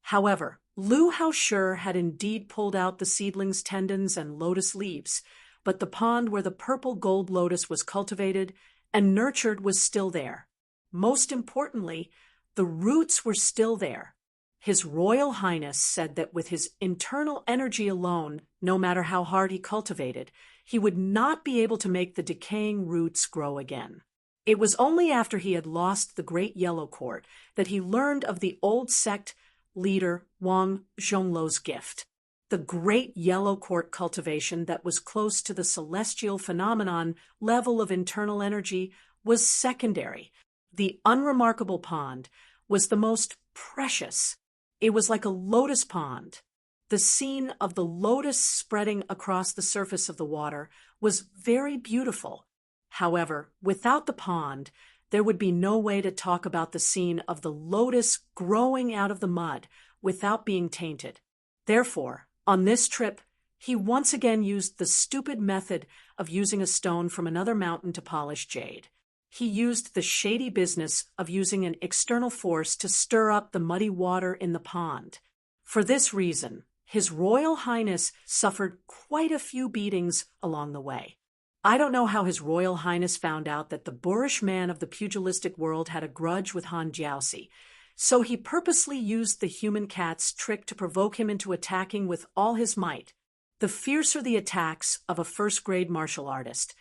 However, Lu Haoshi had indeed pulled out the seedling's tendons and lotus leaves, but the pond where the purple gold lotus was cultivated and nurtured was still there. Most importantly, the roots were still there. His Royal Highness said that with his internal energy alone, no matter how hard he cultivated, he would not be able to make the decaying roots grow again. It was only after he had lost the Great Yellow Court that he learned of the old sect leader Wang Zhongluo's gift. The Great Yellow Court cultivation that was close to the celestial phenomenon level of internal energy was secondary. The unremarkable pond was the most precious. It was like a lotus pond. The scene of the lotus spreading across the surface of the water was very beautiful. However, without the pond, there would be no way to talk about the scene of the lotus growing out of the mud without being tainted. Therefore, on this trip, he once again used the stupid method of using a stone from another mountain to polish jade. He used the shady business of using an external force to stir up the muddy water in the pond. For this reason, His Royal Highness suffered quite a few beatings along the way. I don't know how His Royal Highness found out that the boorish man of the pugilistic world had a grudge with Han Jiaoxi, so he purposely used the human cat's trick to provoke him into attacking with all his might. The fiercer the attacks of a first-grade martial artist,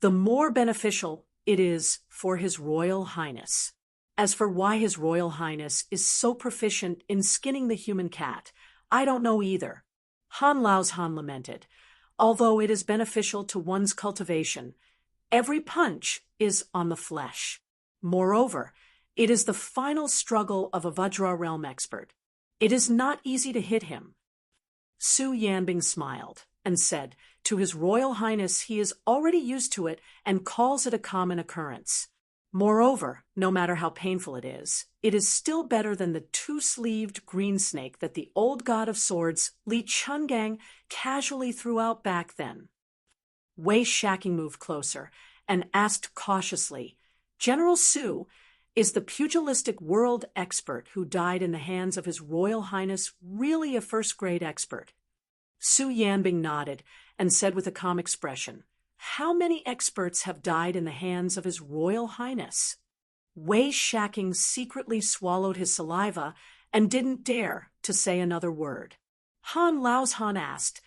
the more beneficial it is for His Royal Highness. As for why His Royal Highness is so proficient in skinning the human cat, I don't know either. Han Lao's Han lamented, although it is beneficial to one's cultivation, every punch is on the flesh. Moreover, it is the final struggle of a Vajra realm expert. It is not easy to hit him. Su Yanbing smiled and said, to His Royal Highness he is already used to it and calls it a common occurrence. Moreover, no matter how painful it is still better than the two-sleeved green snake that the old god of swords, Li Chungang, casually threw out back then. Wei Shacking moved closer and asked cautiously, General Su, is the pugilistic world expert who died in the hands of His Royal Highness really a first-grade expert? Su Yanbing nodded and said with a calm expression, how many experts have died in the hands of His Royal Highness? Wei Shacking secretly swallowed his saliva and didn't dare to say another word. Han Lao's Han asked,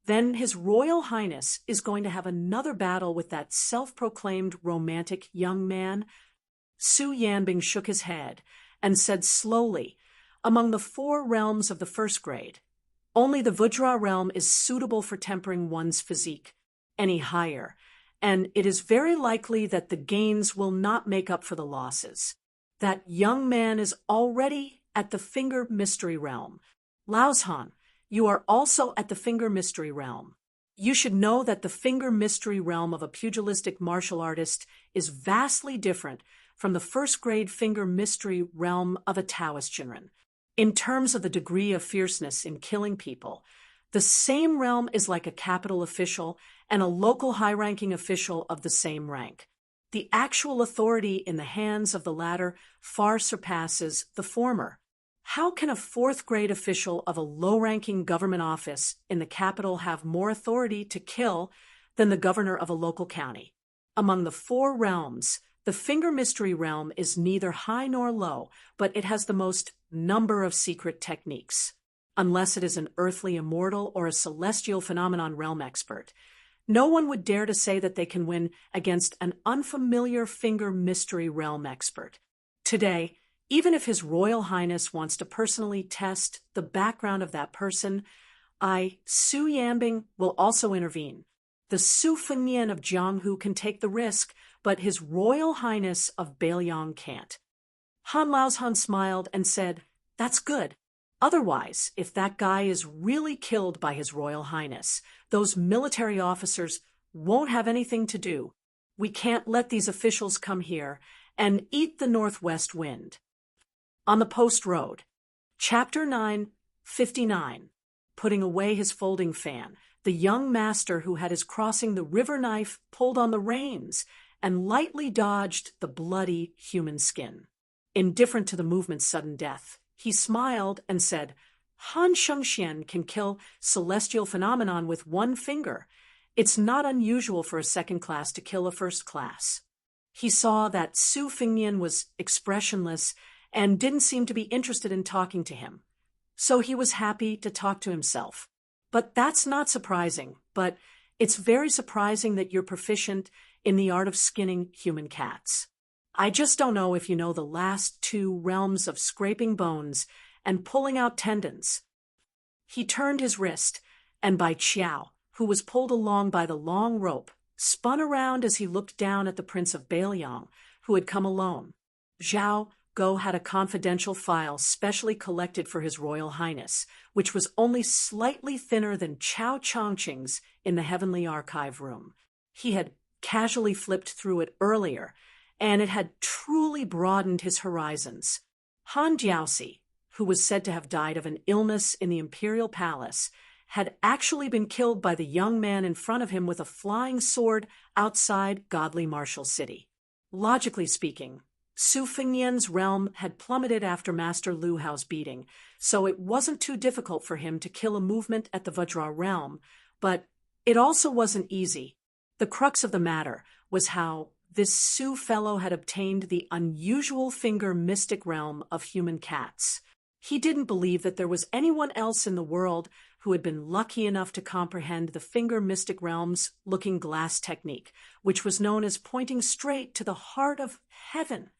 then His Royal Highness is going to have another battle with that self-proclaimed romantic young man? Su Yanbing shook his head and said slowly, among the 4 realms of the first grade, only the Vajra realm is suitable for tempering one's physique any higher, and it is very likely that the gains will not make up for the losses. That young man is already at the Finger Mystery Realm. Lao's Han, you are also at the Finger Mystery Realm. You should know that the Finger Mystery Realm of a pugilistic martial artist is vastly different from the first-grade Finger Mystery Realm of a Taoist Shinran. In terms of the degree of fierceness in killing people, the same realm is like a capital official and a local high-ranking official of the same rank. The actual authority in the hands of the latter far surpasses the former. How can a 4th-grade official of a low-ranking government office in the capital have more authority to kill than the governor of a local county? Among the 4 realms, the Finger Mystery Realm is neither high nor low, but it has the most number of secret techniques. unless it is an earthly immortal or a celestial phenomenon realm expert. No one would dare to say that they can win against an unfamiliar finger mystery realm expert. Today, even if His Royal Highness wants to personally test the background of that person, Su Yambing, will also intervene. The Su Fengnian of Jianghu can take the risk, but His Royal Highness of Beiliang can't. Han Laozhan smiled and said, "That's good. Otherwise, if that guy is really killed by His Royal Highness, those military officers won't have anything to do. We can't let these officials come here and eat the northwest wind." On the post road. Chapter 9:59. Putting away his folding fan, the young master who had his crossing the river knife pulled on the reins and lightly dodged the bloody human skin. Indifferent to the movement's sudden death, he smiled and said, "Han Shengxian can kill celestial phenomenon with one finger. It's not unusual for a second class to kill a first class." He saw that Su Fengnian was expressionless and didn't seem to be interested in talking to him. So he was happy to talk to himself. But that's not surprising, but it's very surprising that you're proficient in the art of skinning human cats. I just don't know if you know the last two realms of scraping bones and pulling out tendons. He turned his wrist, and Bai Qiao, who was pulled along by the long rope, spun around as he looked down at the Prince of Beiliang, who had come alone. Zhao Go had a confidential file specially collected for His Royal Highness, which was only slightly thinner than Chao Chongqing's in the Heavenly Archive room. He had casually flipped through it earlier, and it had truly broadened his horizons. Han Jiaoxi, who was said to have died of an illness in the imperial palace, had actually been killed by the young man in front of him with a flying sword outside Godly Martial City. Logically speaking, Su Fengnian's realm had plummeted after Master Lu Hao's beating, so it wasn't too difficult for him to kill a movement at the Vajra realm, but it also wasn't easy. The crux of the matter was how this Su fellow had obtained the unusual finger mystic realm of human cats. He didn't believe that there was anyone else in the world who had been lucky enough to comprehend the finger mystic realm's looking glass technique, which was known as pointing straight to the heart of heaven.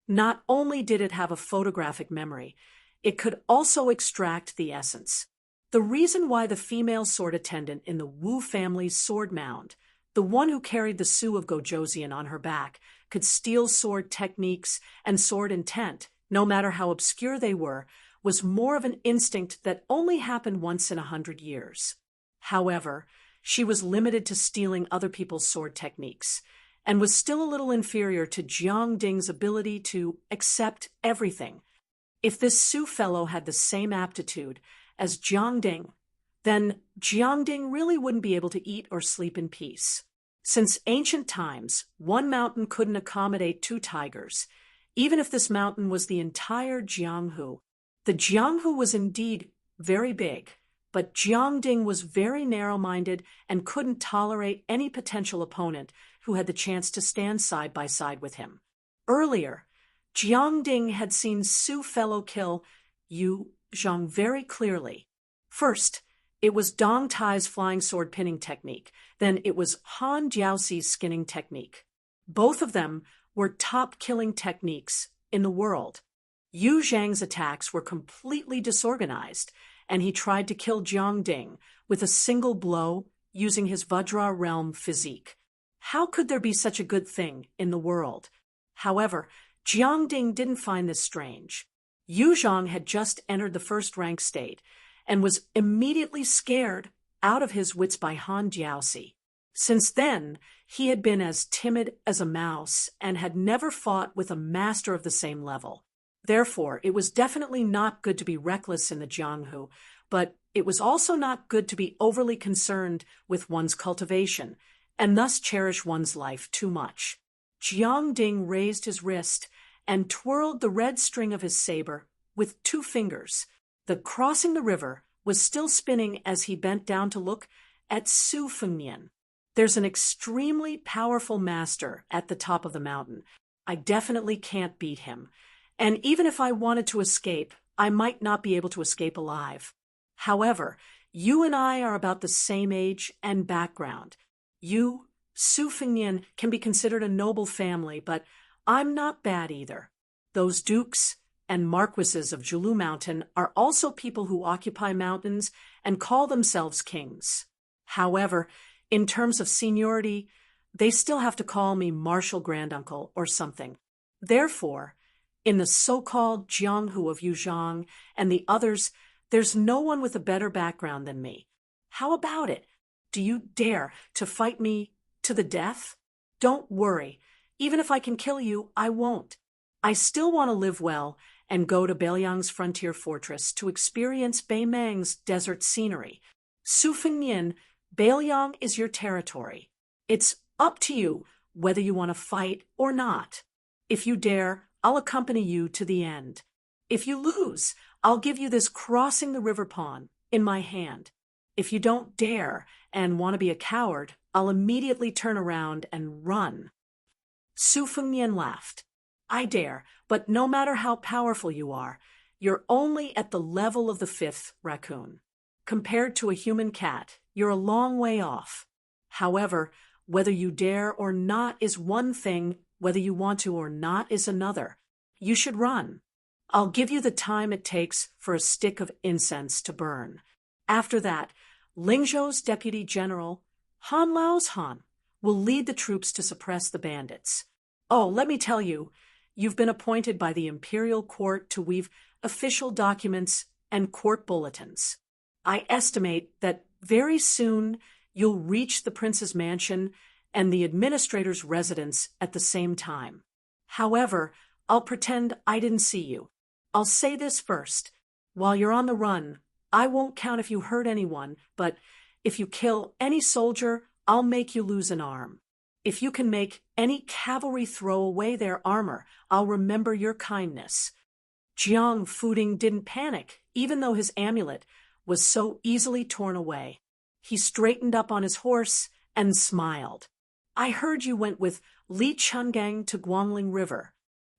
Not only did it have a photographic memory, it could also extract the essence. The reason why the female sword attendant in the Wu family's sword mound, the one who carried the Su of Gojoseon on her back, could steal sword techniques and sword intent, no matter how obscure they were, was more of an instinct that only happened once in 100 years. However, she was limited to stealing other people's sword techniques, and was still a little inferior to Jiang Ding's ability to accept everything. If this Su fellow had the same aptitude as Jiang Ding, then Jiang Ding really wouldn't be able to eat or sleep in peace. Since ancient times, one mountain couldn't accommodate two tigers, even if this mountain was the entire Jianghu. The Jianghu was indeed very big, but Jiang Ding was very narrow-minded and couldn't tolerate any potential opponent who had the chance to stand side by side with him. Earlier, Jiang Ding had seen Su fellow kill Yu Zhang very clearly. First, it was Dong Tai's flying sword pinning technique, then it was Han Jiaoxi's skinning technique. Both of them were top killing techniques in the world. Yu Zhang's attacks were completely disorganized, and he tried to kill Jiang Ding with a single blow using his Vajra realm physique. How could there be such a good thing in the world? However, Jiang Ding didn't find this strange. Yu Zhang had just entered the first rank state and was immediately scared out of his wits by Han Jiaoxi. Since then, he had been as timid as a mouse and had never fought with a master of the same level. Therefore, it was definitely not good to be reckless in the Jianghu, but it was also not good to be overly concerned with one's cultivation, and thus cherish one's life too much. Jiang Ding raised his wrist and twirled the red string of his saber with 2 fingers. The crossing the river was still spinning as he bent down to look at Su Fengnian. There's an extremely powerful master at the top of the mountain. I definitely can't beat him. And even if I wanted to escape, I might not be able to escape alive. However, you and I are about the same age and background. You, Su Fengnian, can be considered a noble family, but I'm not bad either. Those dukes and marquises of Julu Mountain are also people who occupy mountains and call themselves kings. However, in terms of seniority, they still have to call me Marshal Granduncle or something. Therefore, in the so-called Jianghu of Yuzhang and the others, there's no one with a better background than me. How about it? Do you dare to fight me to the death? Don't worry. Even if I can kill you, I won't. I still want to live well and go to Beiliang's frontier fortress to experience Beimang's desert scenery. Su Fengnian, Beiliang is your territory. It's up to you whether you want to fight or not. If you dare, I'll accompany you to the end. If you lose, I'll give you this crossing the river pawn in my hand. If you don't dare and want to be a coward, I'll immediately turn around and run. Su Fengnian laughed. I dare, but no matter how powerful you are, you're only at the level of the fifth raccoon. Compared to a human cat, you're a long way off. However, whether you dare or not is one thing, whether you want to or not is another. You should run. I'll give you the time it takes for a stick of incense to burn. After that, Lingzhou's deputy general, Han Lao's Han, will lead the troops to suppress the bandits. Oh, let me tell you, you've been appointed by the imperial court to weave official documents and court bulletins. I estimate that very soon you'll reach the prince's mansion and the administrator's residence at the same time. However, I'll pretend I didn't see you. I'll say this first. While you're on the run, I won't count if you hurt anyone, but if you kill any soldier, I'll make you lose an arm. If you can make any cavalry throw away their armor, I'll remember your kindness. Jiang Fuding didn't panic, even though his amulet was so easily torn away. He straightened up on his horse and smiled. I heard you went with Li Chungang to Guangling River.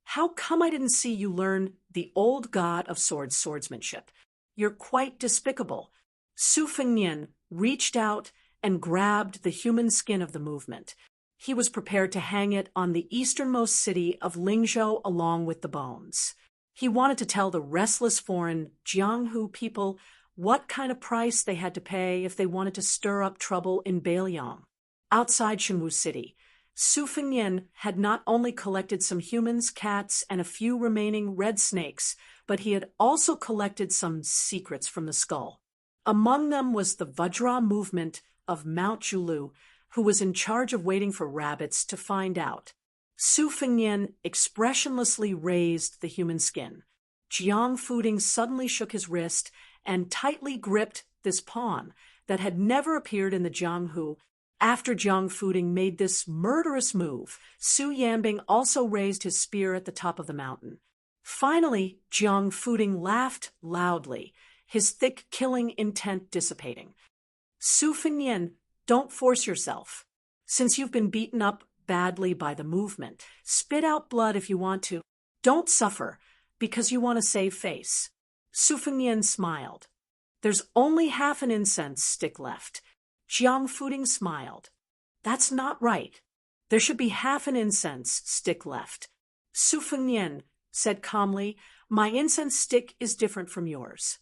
How come I didn't see you learn the old god of swordsmanship? You're quite despicable. Su Fengnian reached out and grabbed the human skin of the movement. He was prepared to hang it on the easternmost city of Lingzhou along with the bones. He wanted to tell the restless foreign Jianghu people what kind of price they had to pay if they wanted to stir up trouble in Beiliang. Outside Shengwu City, Su Fengnian had not only collected some humans, cats, and a few remaining red snakes, but he had also collected some secrets from the skull. Among them was the Vajra movement of Mount Julu, who was in charge of waiting for rabbits to find out. Su Fengnian expressionlessly raised the human skin. Jiang Fuding suddenly shook his wrist and tightly gripped this pawn that had never appeared in the Jianghu. After Jiang Fuding made this murderous move, Su Yanbing also raised his spear at the top of the mountain. Finally, Jiang Fuding laughed loudly, his thick killing intent dissipating. Su Fengnian, don't force yourself. Since you've been beaten up badly by the movement, spit out blood if you want to. Don't suffer because you want to save face. Su Fengnian smiled. There's only half an incense stick left. Jiang Fuding smiled. That's not right. There should be half an incense stick left. Su Fengnian said calmly, my incense stick is different from yours.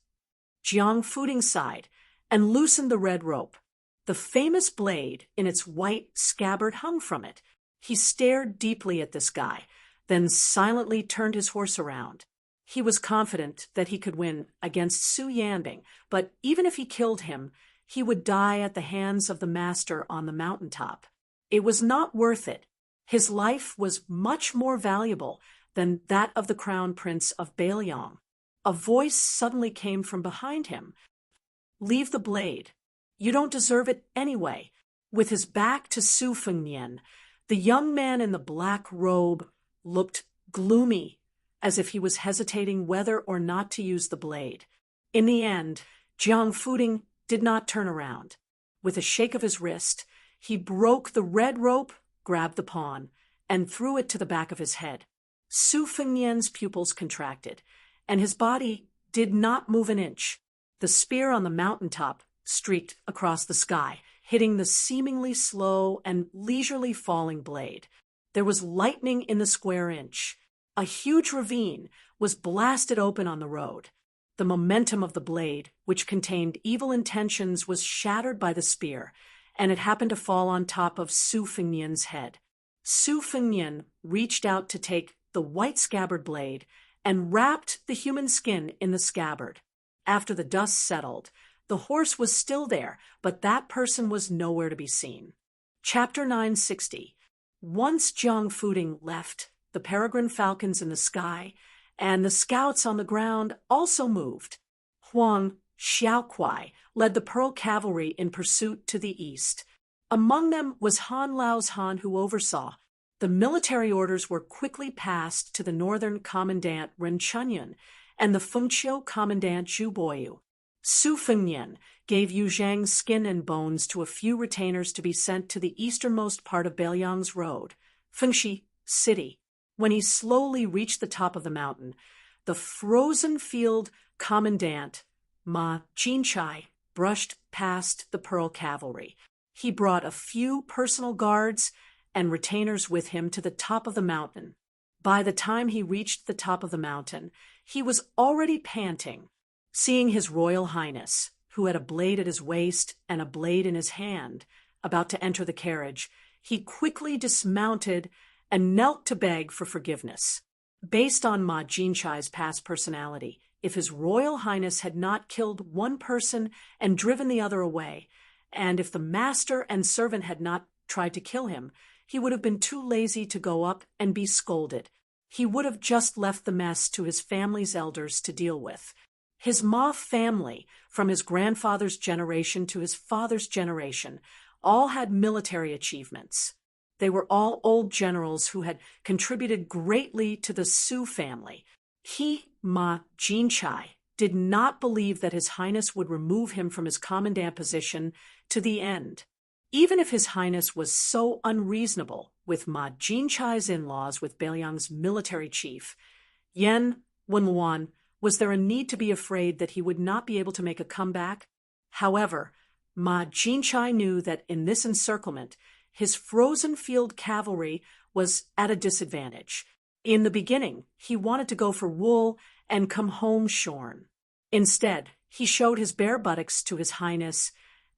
Jiang Fuding sighed and loosened the red rope. The famous blade in its white scabbard hung from it. He stared deeply at this guy, then silently turned his horse around. He was confident that he could win against Su Yanbing, but even if he killed him, he would die at the hands of the master on the mountaintop. It was not worth it. His life was much more valuable than that of the crown prince of Beiliang. A voice suddenly came from behind him. Leave the blade. You don't deserve it anyway. With his back to Su Fengnian, the young man in the black robe looked gloomy, as if he was hesitating whether or not to use the blade. In the end, Jiang Fuding did not turn around. With a shake of his wrist, he broke the red rope, grabbed the pawn, and threw it to the back of his head. Su Fengnian's pupils contracted, and his body did not move an inch. The spear on the mountaintop streaked across the sky, hitting the seemingly slow and leisurely falling blade. There was lightning in the square inch. A huge ravine was blasted open on the road. The momentum of the blade, which contained evil intentions, was shattered by the spear, and it happened to fall on top of Su Fengnian's head. Su Fengnian reached out to take the white scabbard blade and wrapped the human skin in the scabbard. After the dust settled, the horse was still there, but that person was nowhere to be seen. Chapter 960. Once Jiang Fuding left, the peregrine falcons in the sky and the scouts on the ground also moved. Huang Xiaokuai led the Pearl Cavalry in pursuit to the east. Among them was Han Lao's Han, who oversaw. The military orders were quickly passed to the northern commandant Ren Chunyun and the Fengqiu commandant Zhu Boyu. Su Fengnian gave Yu Zhang's skin and bones to a few retainers to be sent to the easternmost part of Beiliang's road, Fengxi City. When he slowly reached the top of the mountain, the frozen field commandant, Ma Jinchai, brushed past the Pearl Cavalry. He brought a few personal guards and retainers with him to the top of the mountain. By the time he reached the top of the mountain, he was already panting. Seeing His Royal Highness, who had a blade at his waist and a blade in his hand, about to enter the carriage, he quickly dismounted and knelt to beg for forgiveness. Based on Ma Jinchai's past personality, if His Royal Highness had not killed one person and driven the other away, and if the master and servant had not tried to kill him, he would have been too lazy to go up and be scolded. He would have just left the mess to his family's elders to deal with. His Ma family, from his grandfather's generation to his father's generation, all had military achievements. They were all old generals who had contributed greatly to the Su family. He, Ma Jinchai, did not believe that His Highness would remove him from his commandant position to the end. Even if His Highness was so unreasonable with Ma Jinchai's in-laws with Beiliang's military chief, Yan Wenluan, was there a need to be afraid that he would not be able to make a comeback? However, Ma Jinchai knew that in this encirclement, his frozen field cavalry was at a disadvantage. In the beginning, he wanted to go for wool and come home shorn. Instead, he showed his bare buttocks to His Highness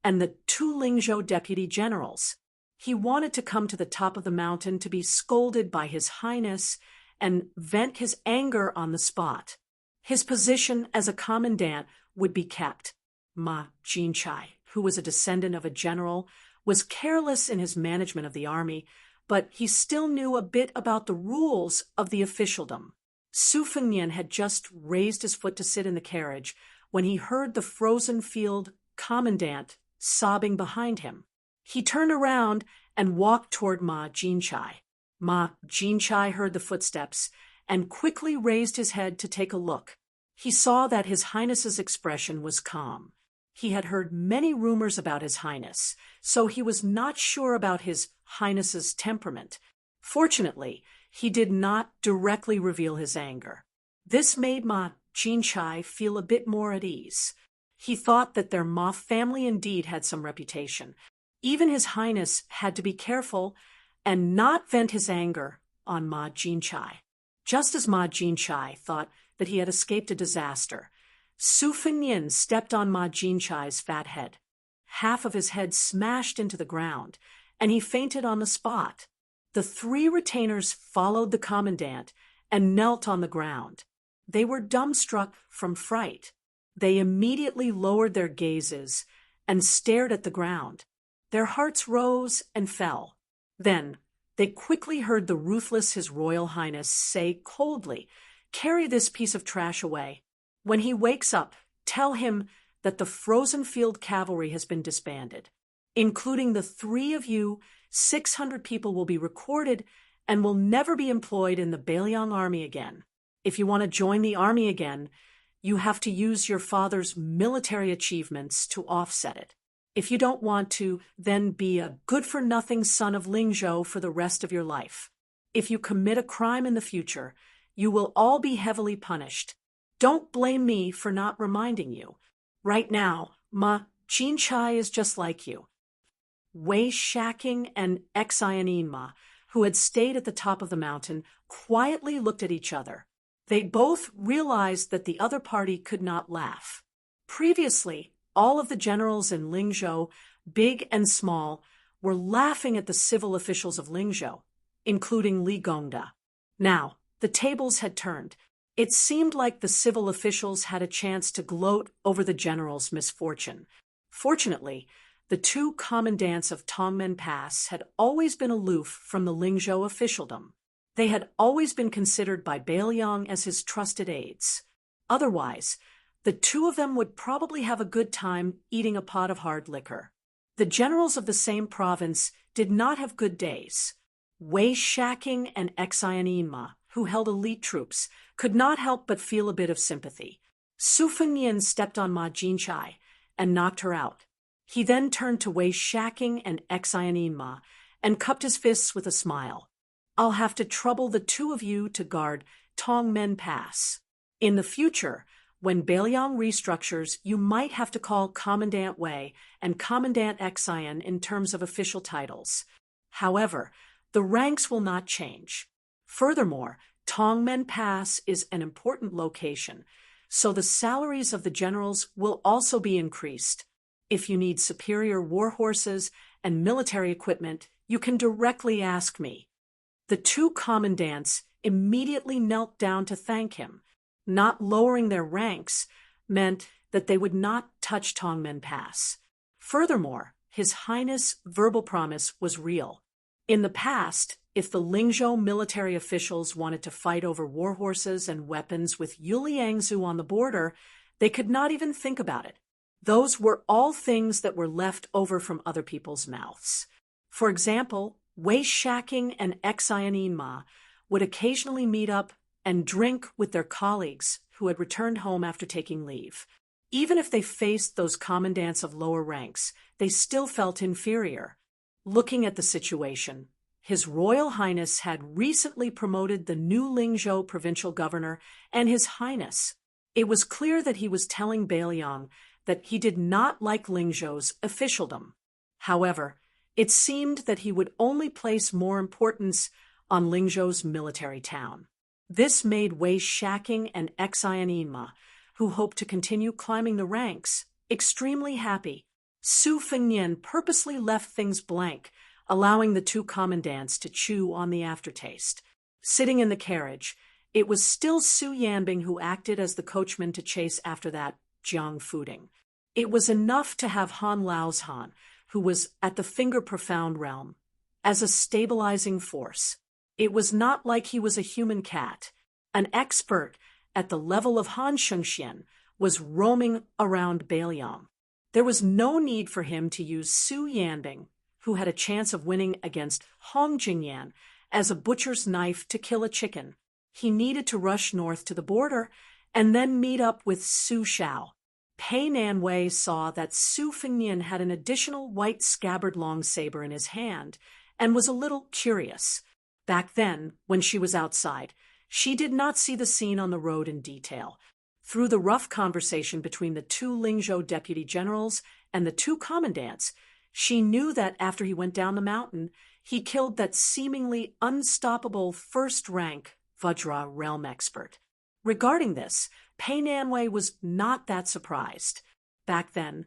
and the two Lingzhou deputy generals. He wanted to come to the top of the mountain to be scolded by His Highness and vent his anger on the spot. His position as a commandant would be kept. Ma Jinchai, who was a descendant of a general, was careless in his management of the army, but he still knew a bit about the rules of the officialdom. Su Fengnian had just raised his foot to sit in the carriage when he heard the frozen field commandant sobbing behind him. He turned around and walked toward Ma Jinchai. Ma Jinchai heard the footsteps and quickly raised his head to take a look. He saw that His Highness's expression was calm. He had heard many rumors about His Highness, so he was not sure about His Highness's temperament. Fortunately, he did not directly reveal his anger. This made Ma Jinchai feel a bit more at ease. He thought that their Ma family indeed had some reputation. Even His Highness had to be careful and not vent his anger on Ma Jinchai. Just as Ma Jinchai thought that he had escaped a disaster, Su Fengnian stepped on Ma Jinchai's fat head. Half of his head smashed into the ground, and he fainted on the spot. The three retainers followed the commandant and knelt on the ground. They were dumbstruck from fright. They immediately lowered their gazes and stared at the ground. Their hearts rose and fell. Then they quickly heard the ruthless His Royal Highness say coldly, "Carry this piece of trash away. When he wakes up, tell him that the frozen field cavalry has been disbanded. Including the three of you, 600 people will be recorded and will never be employed in the Beiliang army again. If you want to join the army again, you have to use your father's military achievements to offset it. If you don't want to, then be a good-for-nothing son of Lingzhou for the rest of your life. If you commit a crime in the future, you will all be heavily punished. Don't blame me for not reminding you. Right now, Ma Jinchai is just like you. Wei Shacking and Exionema, who had stayed at the top of the mountain, quietly looked at each other. They both realized that the other party could not laugh. Previously, all of the generals in Lingzhou, big and small, were laughing at the civil officials of Lingzhou, including Li Gongda. Now, the tables had turned. It seemed like the civil officials had a chance to gloat over the general's misfortune. Fortunately, the two commandants of Tongmen Pass had always been aloof from the Lingzhou officialdom. They had always been considered by Bailiang as his trusted aides. Otherwise, the two of them would probably have a good time eating a pot of hard liquor. The generals of the same province did not have good days. Wei Shacking and Exionema, who held elite troops, could not help but feel a bit of sympathy. Su Fengnian stepped on Ma Jinchai and knocked her out. He then turned to Wei Shacking and Exionema and cupped his fists with a smile. I'll have to trouble the two of you to guard Tongmen Pass. In the future, when Bailiang restructures, you might have to call Commandant Wei and Commandant Exion in terms of official titles. However, the ranks will not change. Furthermore, Tongmen Pass is an important location, so the salaries of the generals will also be increased. If you need superior war horses and military equipment, you can directly ask me. The two commandants immediately knelt down to thank him. Not lowering their ranks meant that they would not touch Tongmen Pass. Furthermore, His Highness' verbal promise was real. In the past, if the Lingzhou military officials wanted to fight over war horses and weapons with Yuliangzu on the border, they could not even think about it. Those were all things that were left over from other people's mouths. For example, Wei Shacking and Exionema would occasionally meet up and drink with their colleagues who had returned home after taking leave. Even if they faced those commandants of lower ranks, they still felt inferior. Looking at the situation, His Royal Highness had recently promoted the new Lingzhou provincial governor and His Highness. It was clear that he was telling Bailiang that he did not like Lingzhou's officialdom. However, it seemed that he would only place more importance on Lingzhou's military town. This made Wei Shacking and Exionema, who hoped to continue climbing the ranks, extremely happy. Su Fengnian purposely left things blank, allowing the two commandants to chew on the aftertaste. Sitting in the carriage, it was still Su Yanbing who acted as the coachman to chase after that Jiang Fuding. It was enough to have Han Laozhan, who was at the finger-profound realm, as a stabilizing force. It was not like he was a human cat. An expert at the level of Han Shengxian was roaming around Bailiang. There was no need for him to use Su Yanbing, who had a chance of winning against Hong Jingyan, as a butcher's knife to kill a chicken. He needed to rush north to the border and then meet up with Su Shao. Pei Nanwei saw that Su Fengnian had an additional white scabbard long saber in his hand and was a little curious. Back then, when she was outside, she did not see the scene on the road in detail. Through the rough conversation between the two Lingzhou deputy generals and the two commandants, she knew that after he went down the mountain, he killed that seemingly unstoppable first-rank Vajra realm expert. Regarding this, Pei Nanwei was not that surprised. Back then,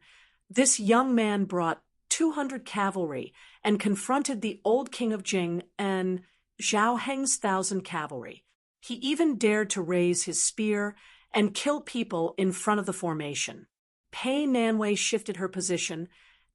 this young man brought 200 cavalry and confronted the old king of Jing and Zhao Heng's 1,000 cavalry. He even dared to raise his spear and kill people in front of the formation. Pei Nanwei shifted her position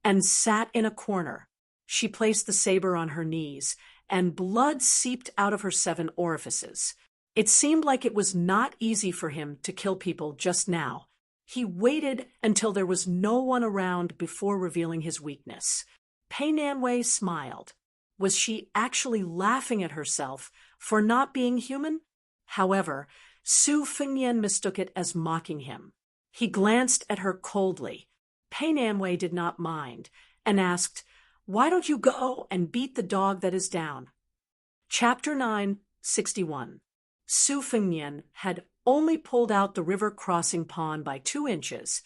and sat in a corner. She placed the saber on her knees, and blood seeped out of her 7 orifices. It seemed like it was not easy for him to kill people just now. He waited until there was no one around before revealing his weakness. Pei Nanwei smiled. Was she actually laughing at herself for not being human? However, Su Fengnian mistook it as mocking him. He glanced at her coldly. Pei Nanwei did not mind and asked, "Why don't you go and beat the dog that is down?" Chapter 9:61. Su Fengnian had only pulled out the river crossing pawn by 2 inches,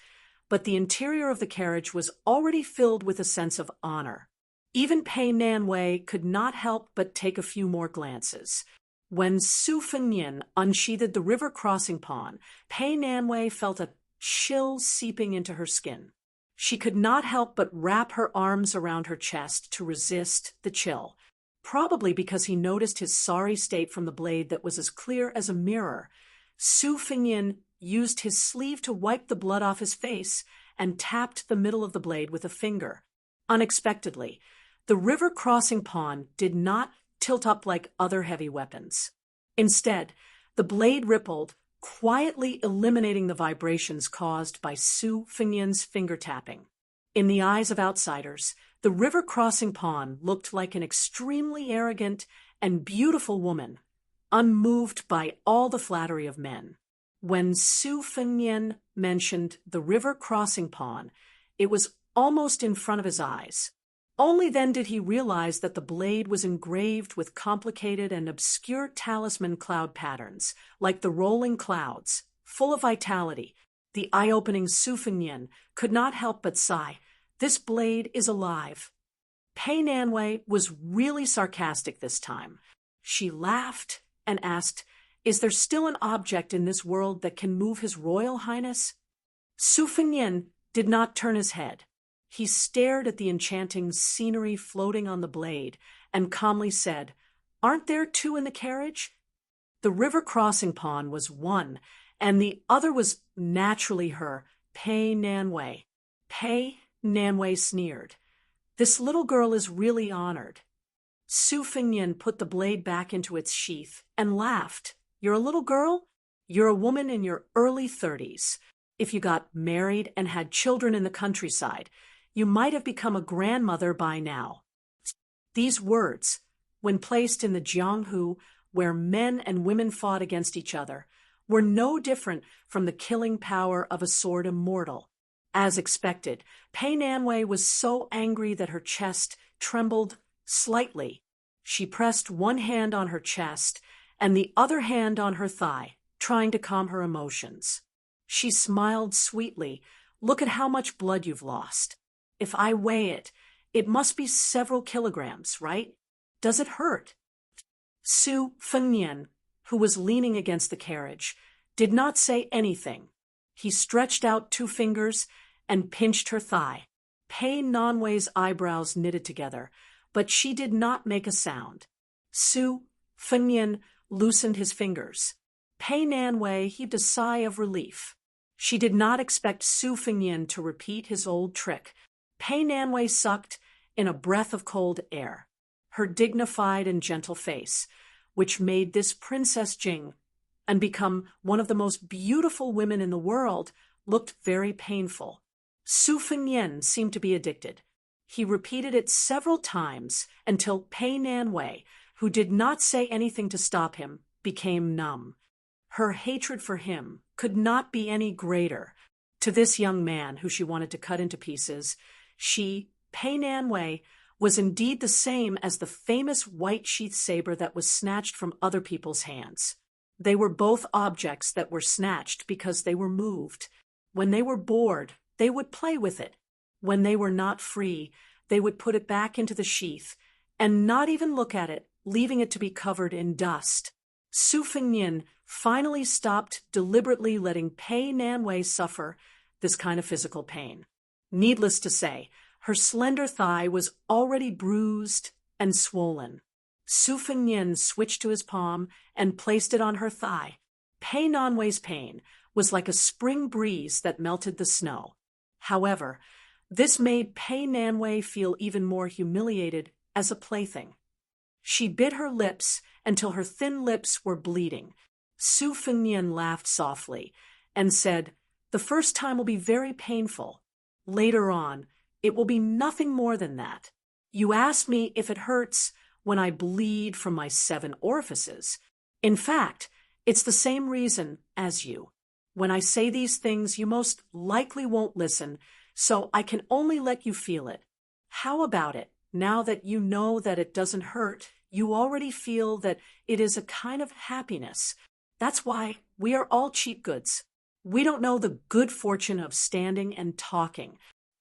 but the interior of the carriage was already filled with a sense of honor. Even Pei Nanwei could not help but take a few more glances. When Su Fengnian unsheathed the river crossing pawn, Pei Nanwei felt a chill seeping into her skin. She could not help but wrap her arms around her chest to resist the chill, probably because he noticed his sorry state from the blade that was as clear as a mirror. Su Fengnian used his sleeve to wipe the blood off his face and tapped the middle of the blade with a finger. Unexpectedly, the river crossing pawn did not tilt up like other heavy weapons. Instead, the blade rippled, quietly eliminating the vibrations caused by Su Fengnian's finger tapping. In the eyes of outsiders, the river crossing pawn looked like an extremely arrogant and beautiful woman, unmoved by all the flattery of men. When Su Fengnian mentioned the river crossing pawn, it was almost in front of his eyes. Only then did he realize that the blade was engraved with complicated and obscure talisman cloud patterns, like the rolling clouds, full of vitality. The eye-opening Su Fengnian could not help but sigh. This blade is alive. Pei Nanwei was really sarcastic this time. She laughed and asked, "Is there still an object in this world that can move His Royal Highness?" Su Fengnian did not turn his head. He stared at the enchanting scenery floating on the blade and calmly said, "Aren't there two in the carriage?" The river crossing pawn was one, and the other was naturally her, Pei Nanwei. Pei Nanwei sneered. "This little girl is really honored." Su Fengnian put the blade back into its sheath and laughed. "You're a little girl? You're a woman in your early 30s. If you got married and had children in the countryside, you might have become a grandmother by now." These words, when placed in the Jianghu, where men and women fought against each other, were no different from the killing power of a sword immortal. As expected, Pei Nanwei was so angry that her chest trembled slightly. She pressed one hand on her chest and the other hand on her thigh, trying to calm her emotions. She smiled sweetly. "Look at how much blood you've lost. If I weigh it, it must be several kilograms, right? Does it hurt?" Su Fengnian, who was leaning against the carriage, did not say anything. He stretched out 2 fingers and pinched her thigh. Pei Nanwei's eyebrows knitted together, but she did not make a sound. Su Fengnian loosened his fingers. Pei Nanwei heaved a sigh of relief. She did not expect Su Fengnian to repeat his old trick. Pei Nanwei sucked in a breath of cold air. Her dignified and gentle face, which made this Princess Jing and become one of the most beautiful women in the world, looked very painful. Su Fengnian seemed to be addicted. He repeated it several times until Pei Nanwei, who did not say anything to stop him, became numb. Her hatred for him could not be any greater. To this young man, who she wanted to cut into pieces, she, Pei Nanwei, was indeed the same as the famous white sheath saber that was snatched from other people's hands. They were both objects that were snatched because they were moved. When they were bored, they would play with it. When they were not free, they would put it back into the sheath and not even look at it, leaving it to be covered in dust. Su Fengnian finally stopped deliberately letting Pei Nanwei suffer this kind of physical pain. Needless to say, her slender thigh was already bruised and swollen. Su Fengnian switched to his palm and placed it on her thigh. Pei Nanwei's pain was like a spring breeze that melted the snow. However, this made Pei Nanwei feel even more humiliated as a plaything. She bit her lips until her thin lips were bleeding. Su Fengnian laughed softly and said, "The first time will be very painful. Later on, it will be nothing more than that. You ask me if it hurts when I bleed from my 7 orifices. In fact, it's the same reason as you. When I say these things, you most likely won't listen, so I can only let you feel it. How about it? Now that you know that it doesn't hurt, you already feel that it is a kind of happiness. That's why we are all cheap goods. We don't know the good fortune of standing and talking.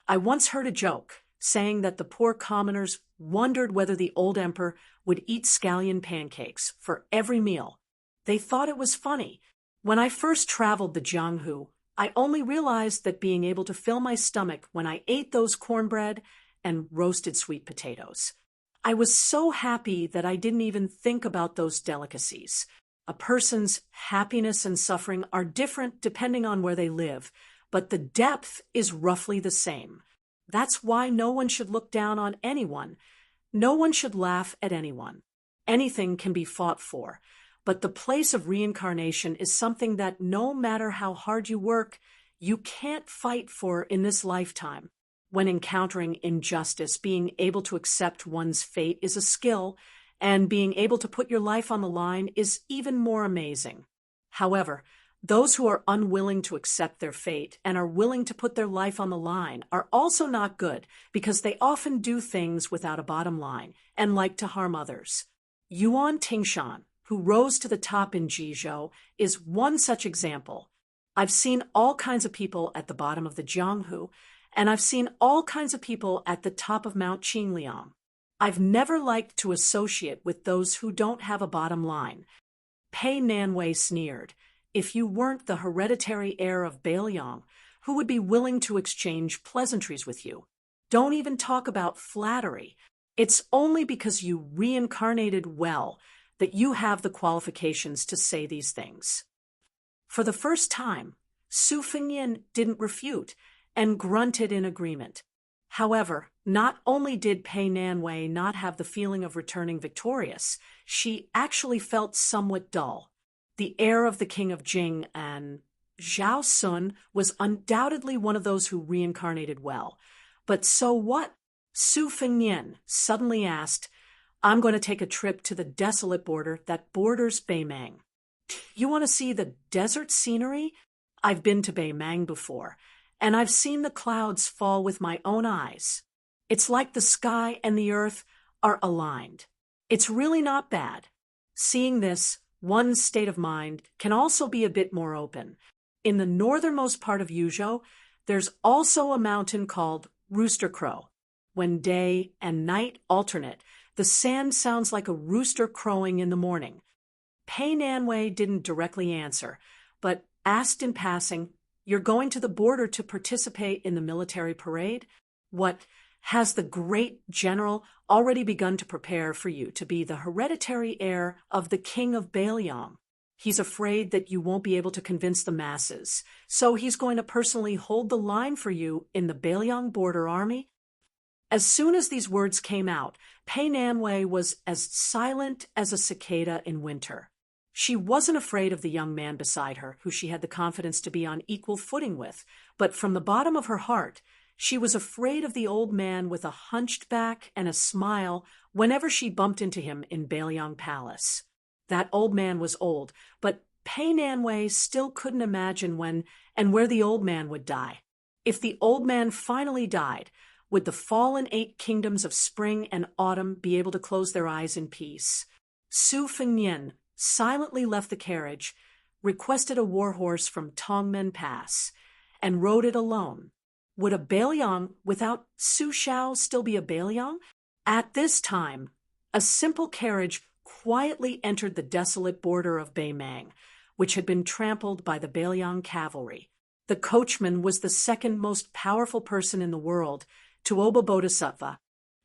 I once heard a joke saying that the poor commoners wondered whether the old emperor would eat scallion pancakes for every meal. They thought it was funny. When I first traveled the Jianghu, I only realized that being able to fill my stomach when I ate those cornbread and roasted sweet potatoes. I was so happy that I didn't even think about those delicacies. A person's happiness and suffering are different depending on where they live, but the depth is roughly the same. That's why no one should look down on anyone. No one should laugh at anyone. Anything can be fought for, but the place of reincarnation is something that no matter how hard you work, you can't fight for in this lifetime. When encountering injustice, being able to accept one's fate is a skill, and being able to put your life on the line is even more amazing. However, those who are unwilling to accept their fate and are willing to put their life on the line are also not good because they often do things without a bottom line and like to harm others. Yuan Tingshan, who rose to the top in Jizhou, is one such example. I've seen all kinds of people at the bottom of the Jianghu, and I've seen all kinds of people at the top of Mount Qingliang. I've never liked to associate with those who don't have a bottom line. Pei Nanwei sneered. If you weren't the hereditary heir of Bailiang, who would be willing to exchange pleasantries with you? Don't even talk about flattery. It's only because you reincarnated well that you have the qualifications to say these things. For the first time, Su Fengyin didn't refute and grunted in agreement. However, not only did Pei Nanwei not have the feeling of returning victorious, she actually felt somewhat dull. The heir of the king of Jing and Zhao Sun was undoubtedly one of those who reincarnated well. But so what? Su Fengyin suddenly asked, I'm going to take a trip to the desolate border that borders Beimang. You want to see the desert scenery? I've been to Beimang before, and I've seen the clouds fall with my own eyes. It's like the sky and the earth are aligned. It's really not bad. Seeing this, one's state of mind can also be a bit more open. In the northernmost part of Yuzhou, there's also a mountain called Rooster Crow. When day and night alternate, the sand sounds like a rooster crowing in the morning. Pei Nanwei didn't directly answer, but asked in passing, You're going to the border to participate in the military parade? What, has the great general already begun to prepare for you to be the hereditary heir of the king of Bailiang? He's afraid that you won't be able to convince the masses, so he's going to personally hold the line for you in the Bailiang border army? As soon as these words came out, Pei Nanwei was as silent as a cicada in winter. She wasn't afraid of the young man beside her, who she had the confidence to be on equal footing with, but from the bottom of her heart, she was afraid of the old man with a hunched back and a smile whenever she bumped into him in Bailiang Palace. That old man was old, but Pei Nanwei still couldn't imagine when and where the old man would die. If the old man finally died, would the fallen 8 kingdoms of spring and autumn be able to close their eyes in peace? Su Fengyin silently left the carriage, requested a war horse from Tongmen Pass, and rode it alone. Would a Bailiang without Su Shao still be a Bailiang? At this time, a simple carriage quietly entered the desolate border of Beimang, which had been trampled by the Bailiang cavalry. The coachman was the second most powerful person in the world, Tuoba Bodhisattva.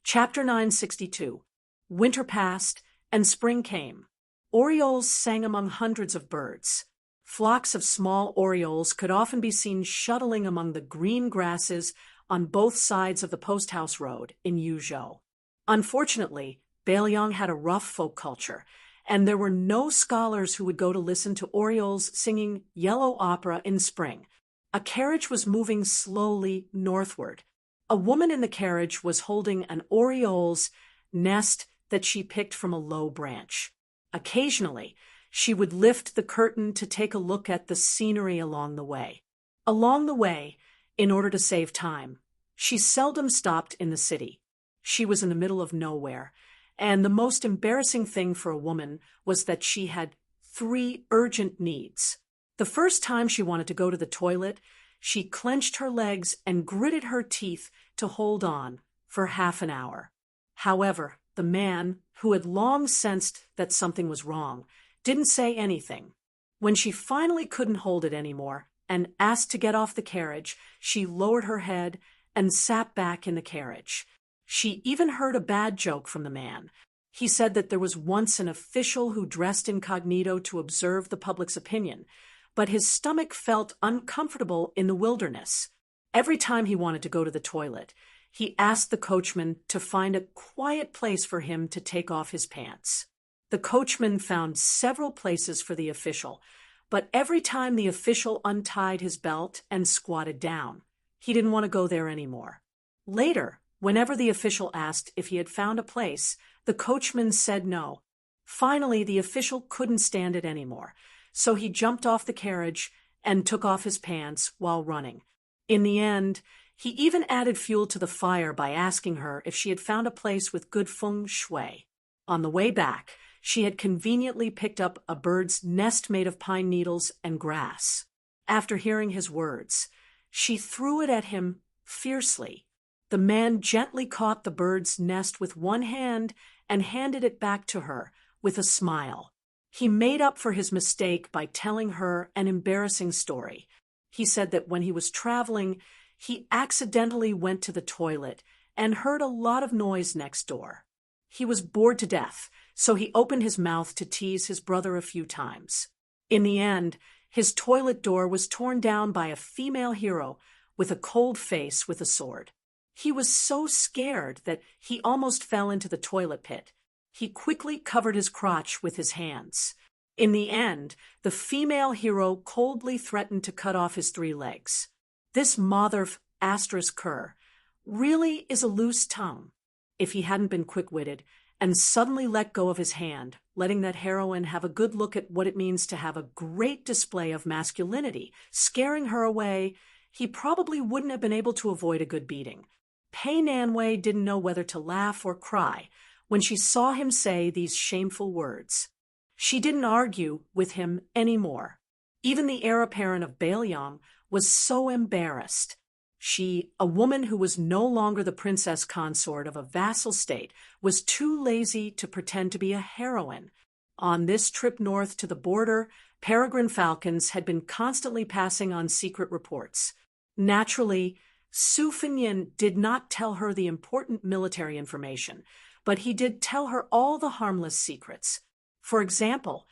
Chapter 962. Winter passed, and spring came. Orioles sang among hundreds of birds. Flocks of small orioles could often be seen shuttling among the green grasses on both sides of the post-house road in Yuzhou. Unfortunately, Bailiang had a rough folk culture, and there were no scholars who would go to listen to orioles singing yellow opera in spring. A carriage was moving slowly northward. A woman in the carriage was holding an oriole's nest that she picked from a low branch. Occasionally, she would lift the curtain to take a look at the scenery along the way. Along the way, in order to save time, she seldom stopped in the city. She was in the middle of nowhere, and the most embarrassing thing for a woman was that she had 3 urgent needs: The first time she wanted to go to the toilet, she clenched her legs and gritted her teeth to hold on for half an hour. However, the man, who had long sensed that something was wrong, didn't say anything. When she finally couldn't hold it anymore and asked to get off the carriage, she lowered her head and sat back in the carriage. She even heard a bad joke from the man. He said that there was once an official who dressed incognito to observe the public's opinion, but his stomach felt uncomfortable in the wilderness. Every time he wanted to go to the toilet, he asked the coachman to find a quiet place for him to take off his pants. The coachman found several places for the official, but every time the official untied his belt and squatted down, he didn't want to go there anymore. Later, whenever the official asked if he had found a place, the coachman said no. Finally, the official couldn't stand it anymore, so he jumped off the carriage and took off his pants while running. In the end, he even added fuel to the fire by asking her if she had found a place with good feng shui. On the way back, she had conveniently picked up a bird's nest made of pine needles and grass. After hearing his words, she threw it at him fiercely. The man gently caught the bird's nest with one hand and handed it back to her with a smile. He made up for his mistake by telling her an embarrassing story. He said that when he was traveling, he accidentally went to the toilet and heard a lot of noise next door. He was bored to death, so he opened his mouth to tease his brother a few times. In the end, his toilet door was torn down by a female hero with a cold face with a sword. He was so scared that he almost fell into the toilet pit. He quickly covered his crotch with his hands. In the end, the female hero coldly threatened to cut off his 3 legs. This mother *cur really is a loose tongue. If he hadn't been quick-witted and suddenly let go of his hand, letting that heroine have a good look at what it means to have a great display of masculinity, scaring her away, he probably wouldn't have been able to avoid a good beating. Pei Nanwei didn't know whether to laugh or cry when she saw him say these shameful words. She didn't argue with him anymore. Even the heir apparent of Bailiang was so embarrassed. She, a woman who was no longer the princess consort of a vassal state, was too lazy to pretend to be a heroine. On this trip north to the border, peregrine falcons had been constantly passing on secret reports. Naturally, Su Pinyin did not tell her the important military information, but he did tell her all the harmless secrets. For example,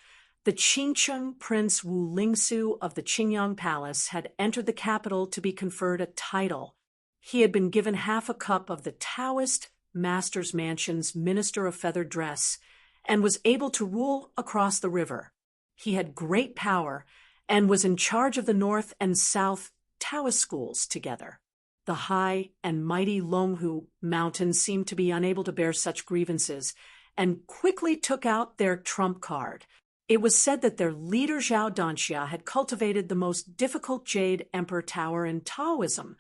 the Qingcheng Prince Wu Lingsu of the Qingyang Palace had entered the capital to be conferred a title. He had been given half a cup of the Taoist Master's Mansion's Minister of Feathered Dress and was able to rule across the river. He had great power and was in charge of the North and South Taoist schools together. The high and mighty Longhu Mountains seemed to be unable to bear such grievances and quickly took out their trump card. It was said that their leader Zhao Danxia had cultivated the most difficult jade emperor tower in Taoism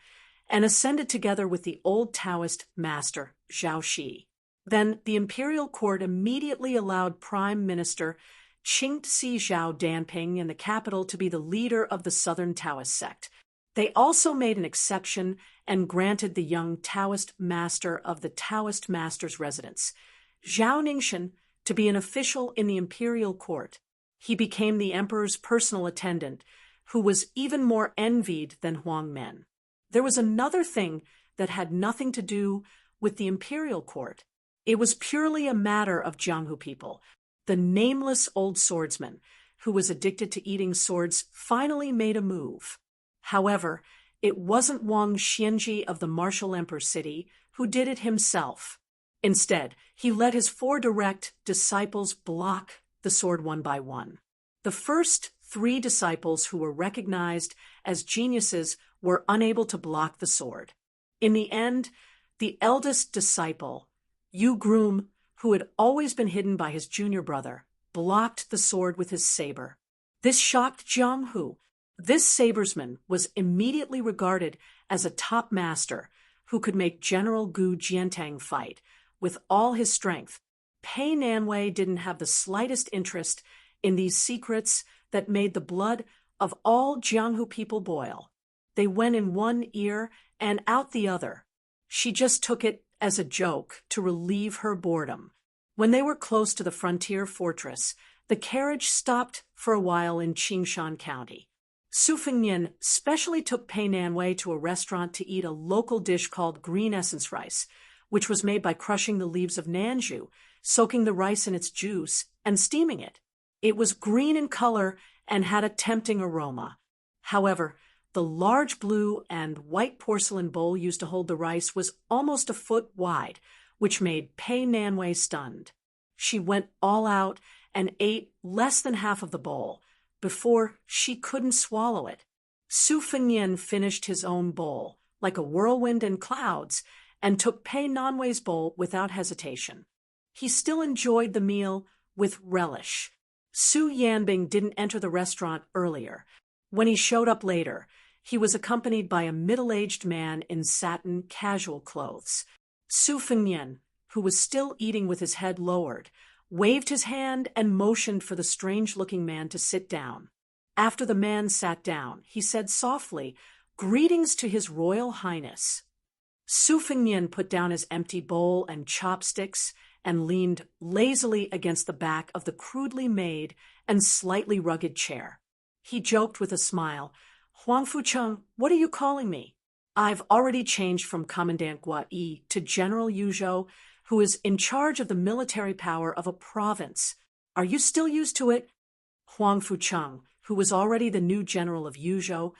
and ascended together with the old Taoist master Zhao Shi. Then the imperial court immediately allowed Prime Minister Qingxi Zhao Danping in the capital to be the leader of the Southern Taoist sect. They also made an exception and granted the young Taoist master of the Taoist master's residence, Zhao Ningxin, to be an official in the imperial court. He became the emperor's personal attendant, who was even more envied than Huang Men. There was another thing that had nothing to do with the imperial court. It was purely a matter of Jianghu people. The nameless old swordsman, who was addicted to eating swords, finally made a move. However, it wasn't Wang Xianji of the martial emperor city who did it himself. Instead, he let his 4 direct disciples block the sword one by one. The first 3 disciples who were recognized as geniuses were unable to block the sword. In the end, the eldest disciple, Yu Groom, who had always been hidden by his junior brother, blocked the sword with his saber. This shocked Jiang Hu. This sabersman was immediately regarded as a top master who could make General Gu Jiantang fight with all his strength. Pei Nanwei didn't have the slightest interest in these secrets that made the blood of all Jianghu people boil. They went in one ear and out the other. She just took it as a joke to relieve her boredom. When they were close to the frontier fortress, the carriage stopped for a while in Qingshan County. Su Fengnian specially took Pei Nanwei to a restaurant to eat a local dish called green essence rice, which was made by crushing the leaves of nanju, soaking the rice in its juice, and steaming it. It was green in color and had a tempting aroma. However, the large blue and white porcelain bowl used to hold the rice was almost a foot wide, which made Pei Nanwei stunned. She went all out and ate less than half of the bowl before she couldn't swallow it. Su Fengnian finished his own bowl, like a whirlwind in clouds, and took Pei Nanwei's bowl without hesitation. He still enjoyed the meal with relish. Su Yanbing didn't enter the restaurant earlier. When he showed up later, he was accompanied by a middle-aged man in satin casual clothes. Su Fengnian, who was still eating with his head lowered, waved his hand and motioned for the strange-looking man to sit down. After the man sat down, he said softly, "Greetings to His Royal Highness." Su Fengnian put down his empty bowl and chopsticks and leaned lazily against the back of the crudely made and slightly rugged chair. He joked with a smile, "Huang Fucheng, what are you calling me? I've already changed from Commandant Guai to General Yuzhou, who is in charge of the military power of a province. Are you still used to it?" Huang Fucheng, who was already the new general of Yuzhou,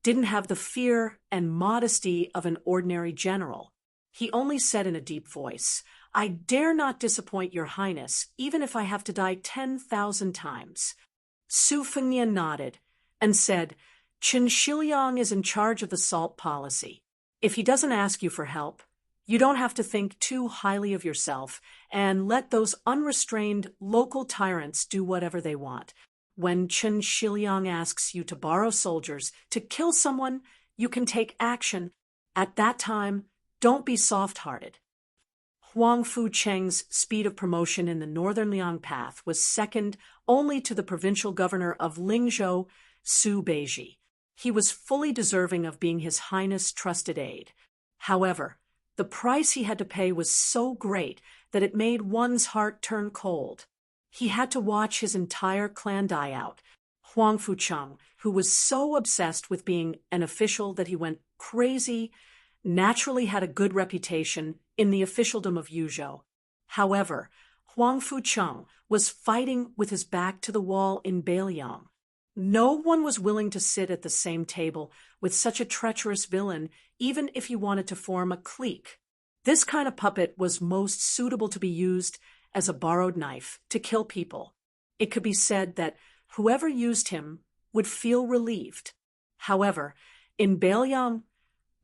didn't have the fear and modesty of an ordinary general. He only said in a deep voice, "I dare not disappoint your highness, even if I have to die 10,000 times." Su Fengnian nodded and said, "Chen Shiliang is in charge of the salt policy. If he doesn't ask you for help, you don't have to think too highly of yourself and let those unrestrained local tyrants do whatever they want. When Chen Shiliang asks you to borrow soldiers to kill someone, you can take action. At that time, don't be soft-hearted." Huang Fucheng's speed of promotion in the northern Liang Path was second only to the provincial governor of Lingzhou, Su Beiji. He was fully deserving of being His Highness' trusted aide. However, the price he had to pay was so great that it made one's heart turn cold. He had to watch his entire clan die out. Huang Fucheng, who was so obsessed with being an official that he went crazy, naturally had a good reputation in the officialdom of Yuzhou. However, Huang Fucheng was fighting with his back to the wall in Beiliang. No one was willing to sit at the same table with such a treacherous villain, even if he wanted to form a clique. This kind of puppet was most suitable to be used as a borrowed knife to kill people. It could be said that whoever used him would feel relieved. However, in Beiliang,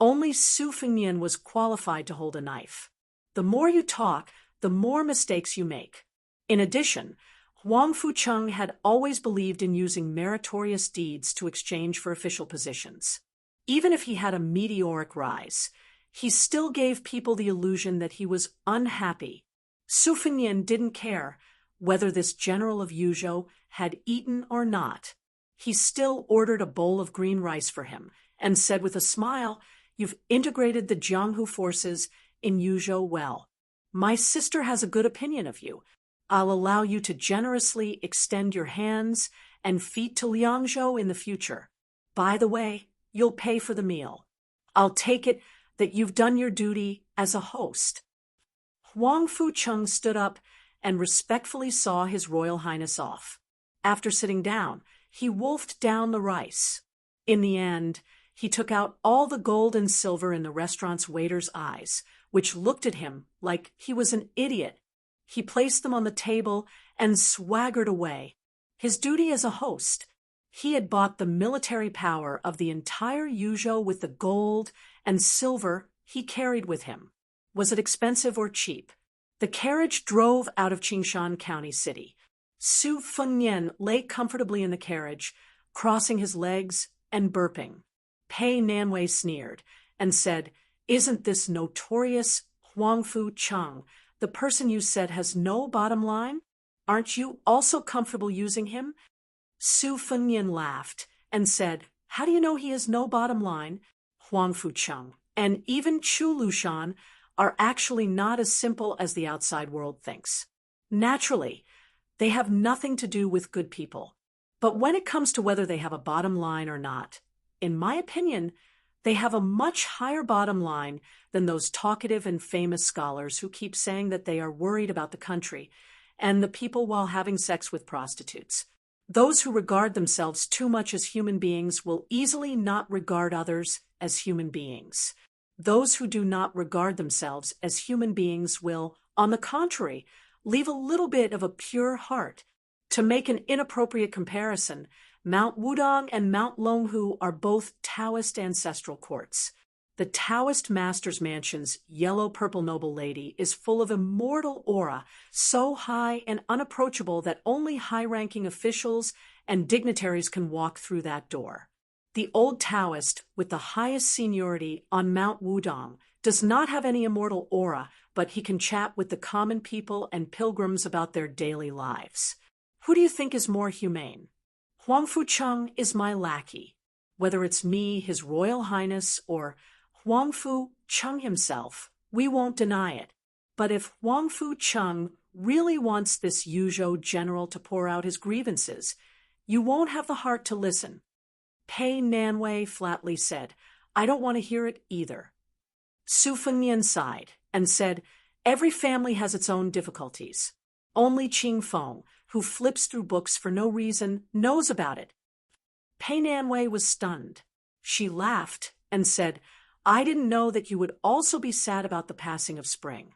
only Su Fengnian was qualified to hold a knife. The more you talk, the more mistakes you make. In addition, Huang Fucheng had always believed in using meritorious deeds to exchange for official positions. Even if he had a meteoric rise, he still gave people the illusion that he was unhappy. Su Fengnian didn't care whether this general of Yuzhou had eaten or not. He still ordered a bowl of green rice for him and said with a smile, "You've integrated the Jianghu forces in Yuzhou well. My sister has a good opinion of you. I'll allow you to generously extend your hands and feet to Liangzhou in the future. By the way, you'll pay for the meal. I'll take it that you've done your duty as a host." Huang Fucheng stood up and respectfully saw His Royal Highness off. After sitting down, he wolfed down the rice. In the end, he took out all the gold and silver in the restaurant's waiter's eyes, which looked at him like he was an idiot. He placed them on the table and swaggered away. His duty as a host. He had bought the military power of the entire Yuzhou with the gold and silver he carried with him. Was it expensive or cheap? The carriage drove out of Qingshan County City. Su Fengnian lay comfortably in the carriage, crossing his legs and burping. Pei Nanwei sneered and said, "Isn't this notorious Huang Fucheng, the person you said has no bottom line? Aren't you also comfortable using him?" Su Fengnian laughed and said, "How do you know he has no bottom line?" Huang Fucheng and even Chu Lushan are actually not as simple as the outside world thinks. Naturally, they have nothing to do with good people. But when it comes to whether they have a bottom line or not, in my opinion, they have a much higher bottom line than those talkative and famous scholars who keep saying that they are worried about the country and the people while having sex with prostitutes. Those who regard themselves too much as human beings will easily not regard others as human beings. Those who do not regard themselves as human beings will, on the contrary, leave a little bit of a pure heart. To make an inappropriate comparison, Mount Wudong and Mount Longhu are both Taoist ancestral courts. The Taoist Master's Mansion's yellow-purple noble lady is full of immortal aura, so high and unapproachable that only high-ranking officials and dignitaries can walk through that door. The old Taoist, with the highest seniority on Mount Wudong, does not have any immortal aura, but he can chat with the common people and pilgrims about their daily lives. Who do you think is more humane? Huang Fucheng is my lackey. Whether it's me, His Royal Highness, or Huang Fucheng himself, we won't deny it. But if Huang Fucheng really wants this Yuzhou general to pour out his grievances, you won't have the heart to listen. Pei Nanwei flatly said, "I don't want to hear it either." Su Fengnian sighed and said, "Every family has its own difficulties. Only Qing Feng, who flips through books for no reason, knows about it." Pei Nanwei was stunned. She laughed and said, "I didn't know that you would also be sad about the passing of spring."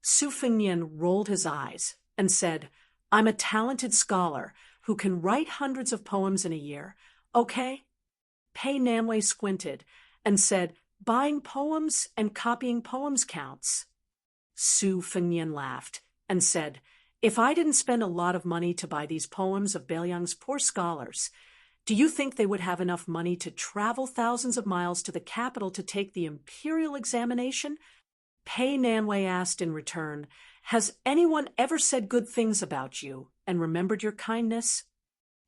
Su Fengnian rolled his eyes and said, "I'm a talented scholar who can write hundreds of poems in a year, okay?" Pei Nanwei squinted and said, "Buying poems and copying poems counts." Su Fengnian laughed and said, "If I didn't spend a lot of money to buy these poems of Beiliang's poor scholars, do you think they would have enough money to travel thousands of miles to the capital to take the imperial examination?" Pei Nanwei asked in return, "Has anyone ever said good things about you and remembered your kindness?"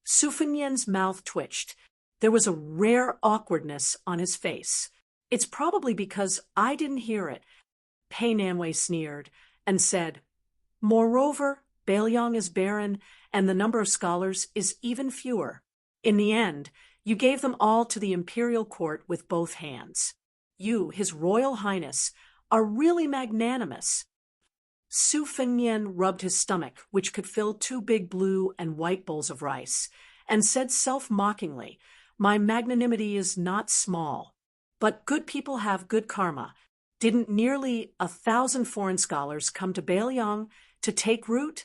Su Fengnian's mouth twitched. There was a rare awkwardness on his face. "It's probably because I didn't hear it." Pei Nanwei sneered and said, "Moreover, Beiliang is barren and the number of scholars is even fewer. In the end, you gave them all to the imperial court with both hands. You, His Royal Highness, are really magnanimous." Su Fengnian rubbed his stomach, which could fill 2 big blue and white bowls of rice, and said self-mockingly, "My magnanimity is not small. But good people have good karma. Didn't nearly 1,000 foreign scholars come to Beiliang to take root?"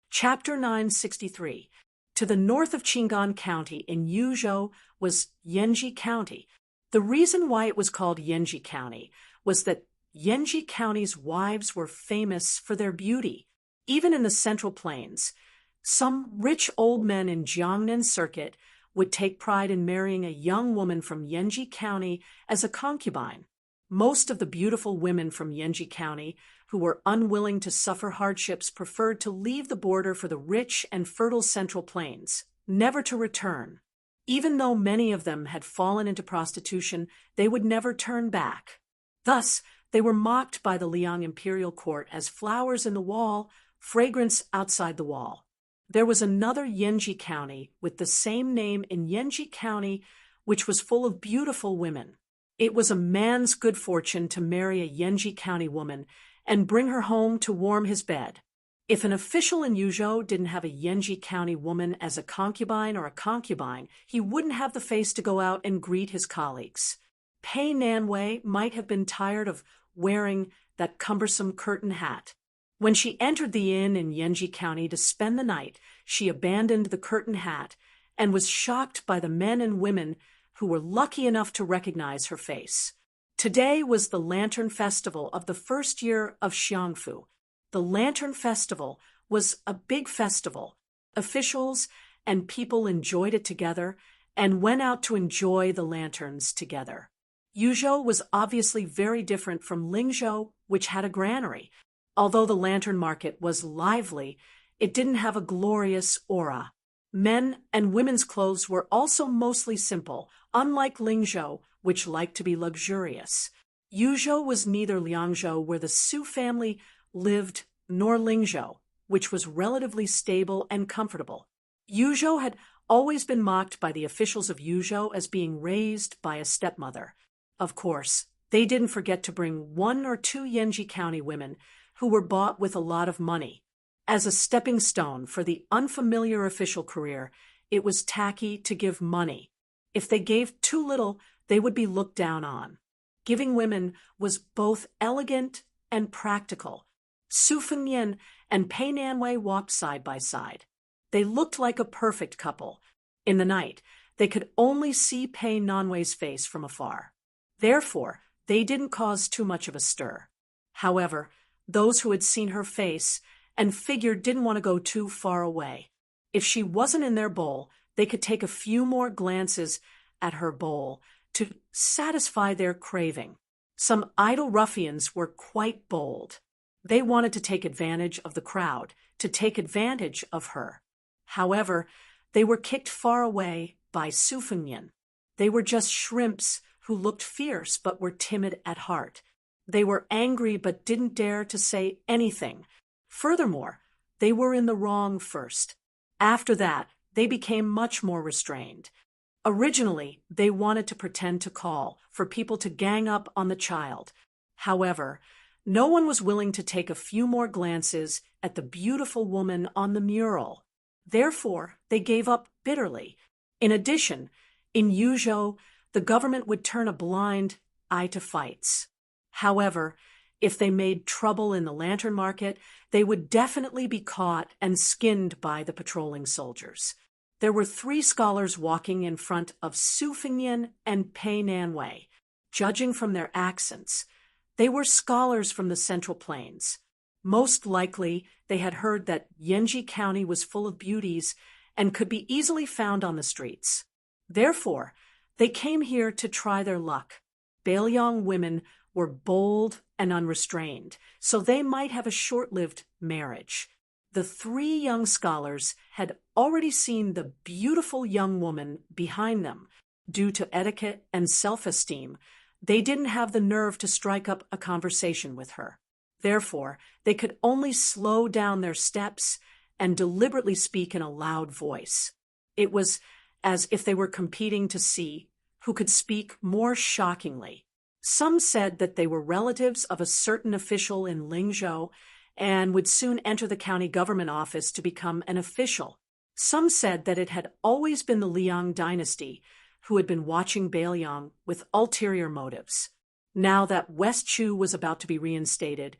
Chapter 963. To the north of Qingan County in Yuzhou was Yanji County. The reason why it was called Yanji County was that Yanji County's wives were famous for their beauty. Even in the Central Plains, some rich old men in Jiangnan Circuit would take pride in marrying a young woman from Yanji County as a concubine. Most of the beautiful women from Yanji County who were unwilling to suffer hardships preferred to leave the border for the rich and fertile Central Plains, never to return. Even though many of them had fallen into prostitution, they would never turn back. Thus, they were mocked by the Liang imperial court as flowers in the wall, fragrance outside the wall. There was another Yanji County with the same name in Yanji County, which was full of beautiful women. It was a man's good fortune to marry a Yanji County woman and bring her home to warm his bed. If an official in Yuzhou didn't have a Yanji County woman as a concubine or a concubine, he wouldn't have the face to go out and greet his colleagues. Pei Nanwei might have been tired of wearing that cumbersome curtain hat. When she entered the inn in Yanji County to spend the night, she abandoned the curtain hat and was shocked by the men and women who were lucky enough to recognize her face. Today was the Lantern Festival of the first year of Xiangfu. The Lantern Festival was a big festival. Officials and people enjoyed it together and went out to enjoy the lanterns together. Yuzhou was obviously very different from Lingzhou, which had a granary. Although the lantern market was lively, it didn't have a glorious aura. Men and women's clothes were also mostly simple, unlike Lingzhou, which liked to be luxurious. Yuzhou was neither Liangzhou, where the Su family lived, nor Lingzhou, which was relatively stable and comfortable. Yuzhou had always been mocked by the officials of Yuzhou as being raised by a stepmother. Of course, they didn't forget to bring 1 or 2 Yanji County women who were bought with a lot of money. As a stepping stone for the unfamiliar official career, it was tacky to give money. If they gave too little, they would be looked down on. Giving women was both elegant and practical. Su Fengnian and Pei Nanwei walked side by side. They looked like a perfect couple. In the night, they could only see Pei Nanwei's face from afar. Therefore, they didn't cause too much of a stir. However, those who had seen her face and figure didn't want to go too far away. If she wasn't in their bowl, they could take a few more glances at her bowl to satisfy their craving. Some idle ruffians were quite bold. They wanted to take advantage of the crowd, to take advantage of her. However, they were kicked far away by Su Fengnian. They were just shrimps who looked fierce but were timid at heart. They were angry but didn't dare to say anything. Furthermore, they were in the wrong first. After that, they became much more restrained. Originally, they wanted to pretend to call for people to gang up on the child. However, no one was willing to take a few more glances at the beautiful woman on the mural. Therefore, they gave up bitterly. In addition, in Yuzhou, the government would turn a blind eye to fights. However, if they made trouble in the lantern market, they would definitely be caught and skinned by the patrolling soldiers. There were 3 scholars walking in front of Su Fengnian and Pei Nanwei. Judging from their accents, they were scholars from the Central Plains. Most likely, they had heard that Yanji County was full of beauties and could be easily found on the streets. Therefore, they came here to try their luck. Bailiang women were bold and unrestrained, so they might have a short-lived marriage. The 3 young scholars had already seen the beautiful young woman behind them. Due to etiquette and self-esteem, they didn't have the nerve to strike up a conversation with her. Therefore, they could only slow down their steps and deliberately speak in a loud voice. It was as if they were competing to see who could speak more shockingly. Some said that they were relatives of a certain official in Lingzhou and would soon enter the county government office to become an official. Some said that it had always been the Liang dynasty who had been watching Bailiang with ulterior motives. Now that West Chu was about to be reinstated,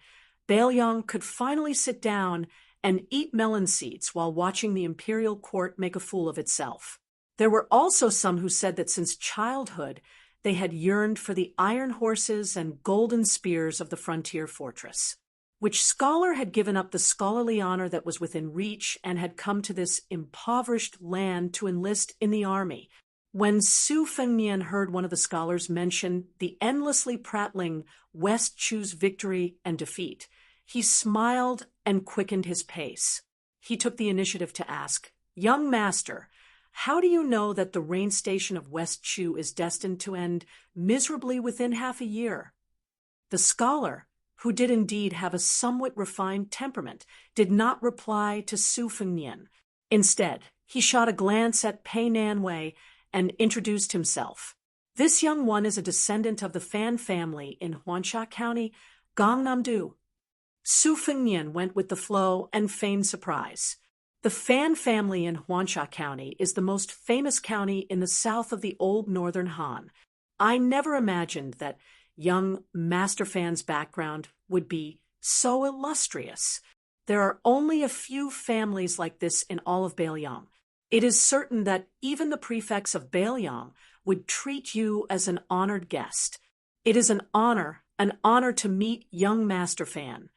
Bailiang could finally sit down and eat melon seeds while watching the imperial court make a fool of itself. There were also some who said that since childhood, they had yearned for the iron horses and golden spears of the frontier fortress. Which scholar had given up the scholarly honor that was within reach and had come to this impoverished land to enlist in the army? When Su Fengnian heard one of the scholars mention the endlessly prattling West Chu's victory and defeat, he smiled and quickened his pace. He took the initiative to ask, "Young master, how do you know that the rain station of West Chu is destined to end miserably within half a year?" The scholar, who did indeed have a somewhat refined temperament, did not reply to Su Fengnian. Instead, he shot a glance at Pei Nanwei and introduced himself. "This young one is a descendant of the Fan family in Huansha County, Gangnam-do." Su Fengnian went with the flow and feigned surprise. The Fan family in Huansha County is the most famous county in the south of the old northern Han. I never imagined that young Master Fan's background would be so illustrious. There are only a few families like this in all of Bailiang. It is certain that even the prefects of Bailiang would treat you as an honored guest. It is an honor to meet young Master Fan.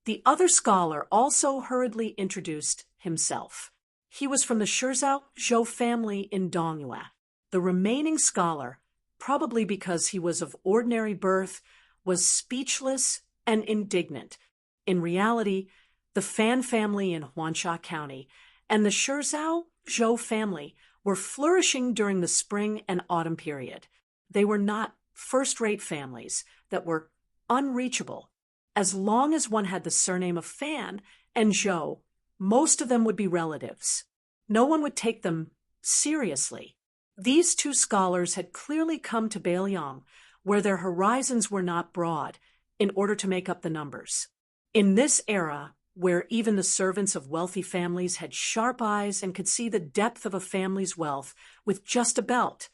The other scholar also hurriedly introduced himself. He was from the Shizhou Zhou family in Dongyue. The remaining scholar, probably because he was of ordinary birth, was speechless and indignant. In reality, the Fan family in Huansha County and the Shizhou Zhou family were flourishing during the spring and autumn period. They were not first-rate families that were unreachable. As long as one had the surname of Fan and Zhou, most of them would be relatives. No one would take them seriously. These two scholars had clearly come to Beiliang, where their horizons were not broad, in order to make up the numbers. In this era, where even the servants of wealthy families had sharp eyes and could see the depth of a family's wealth with just a belt,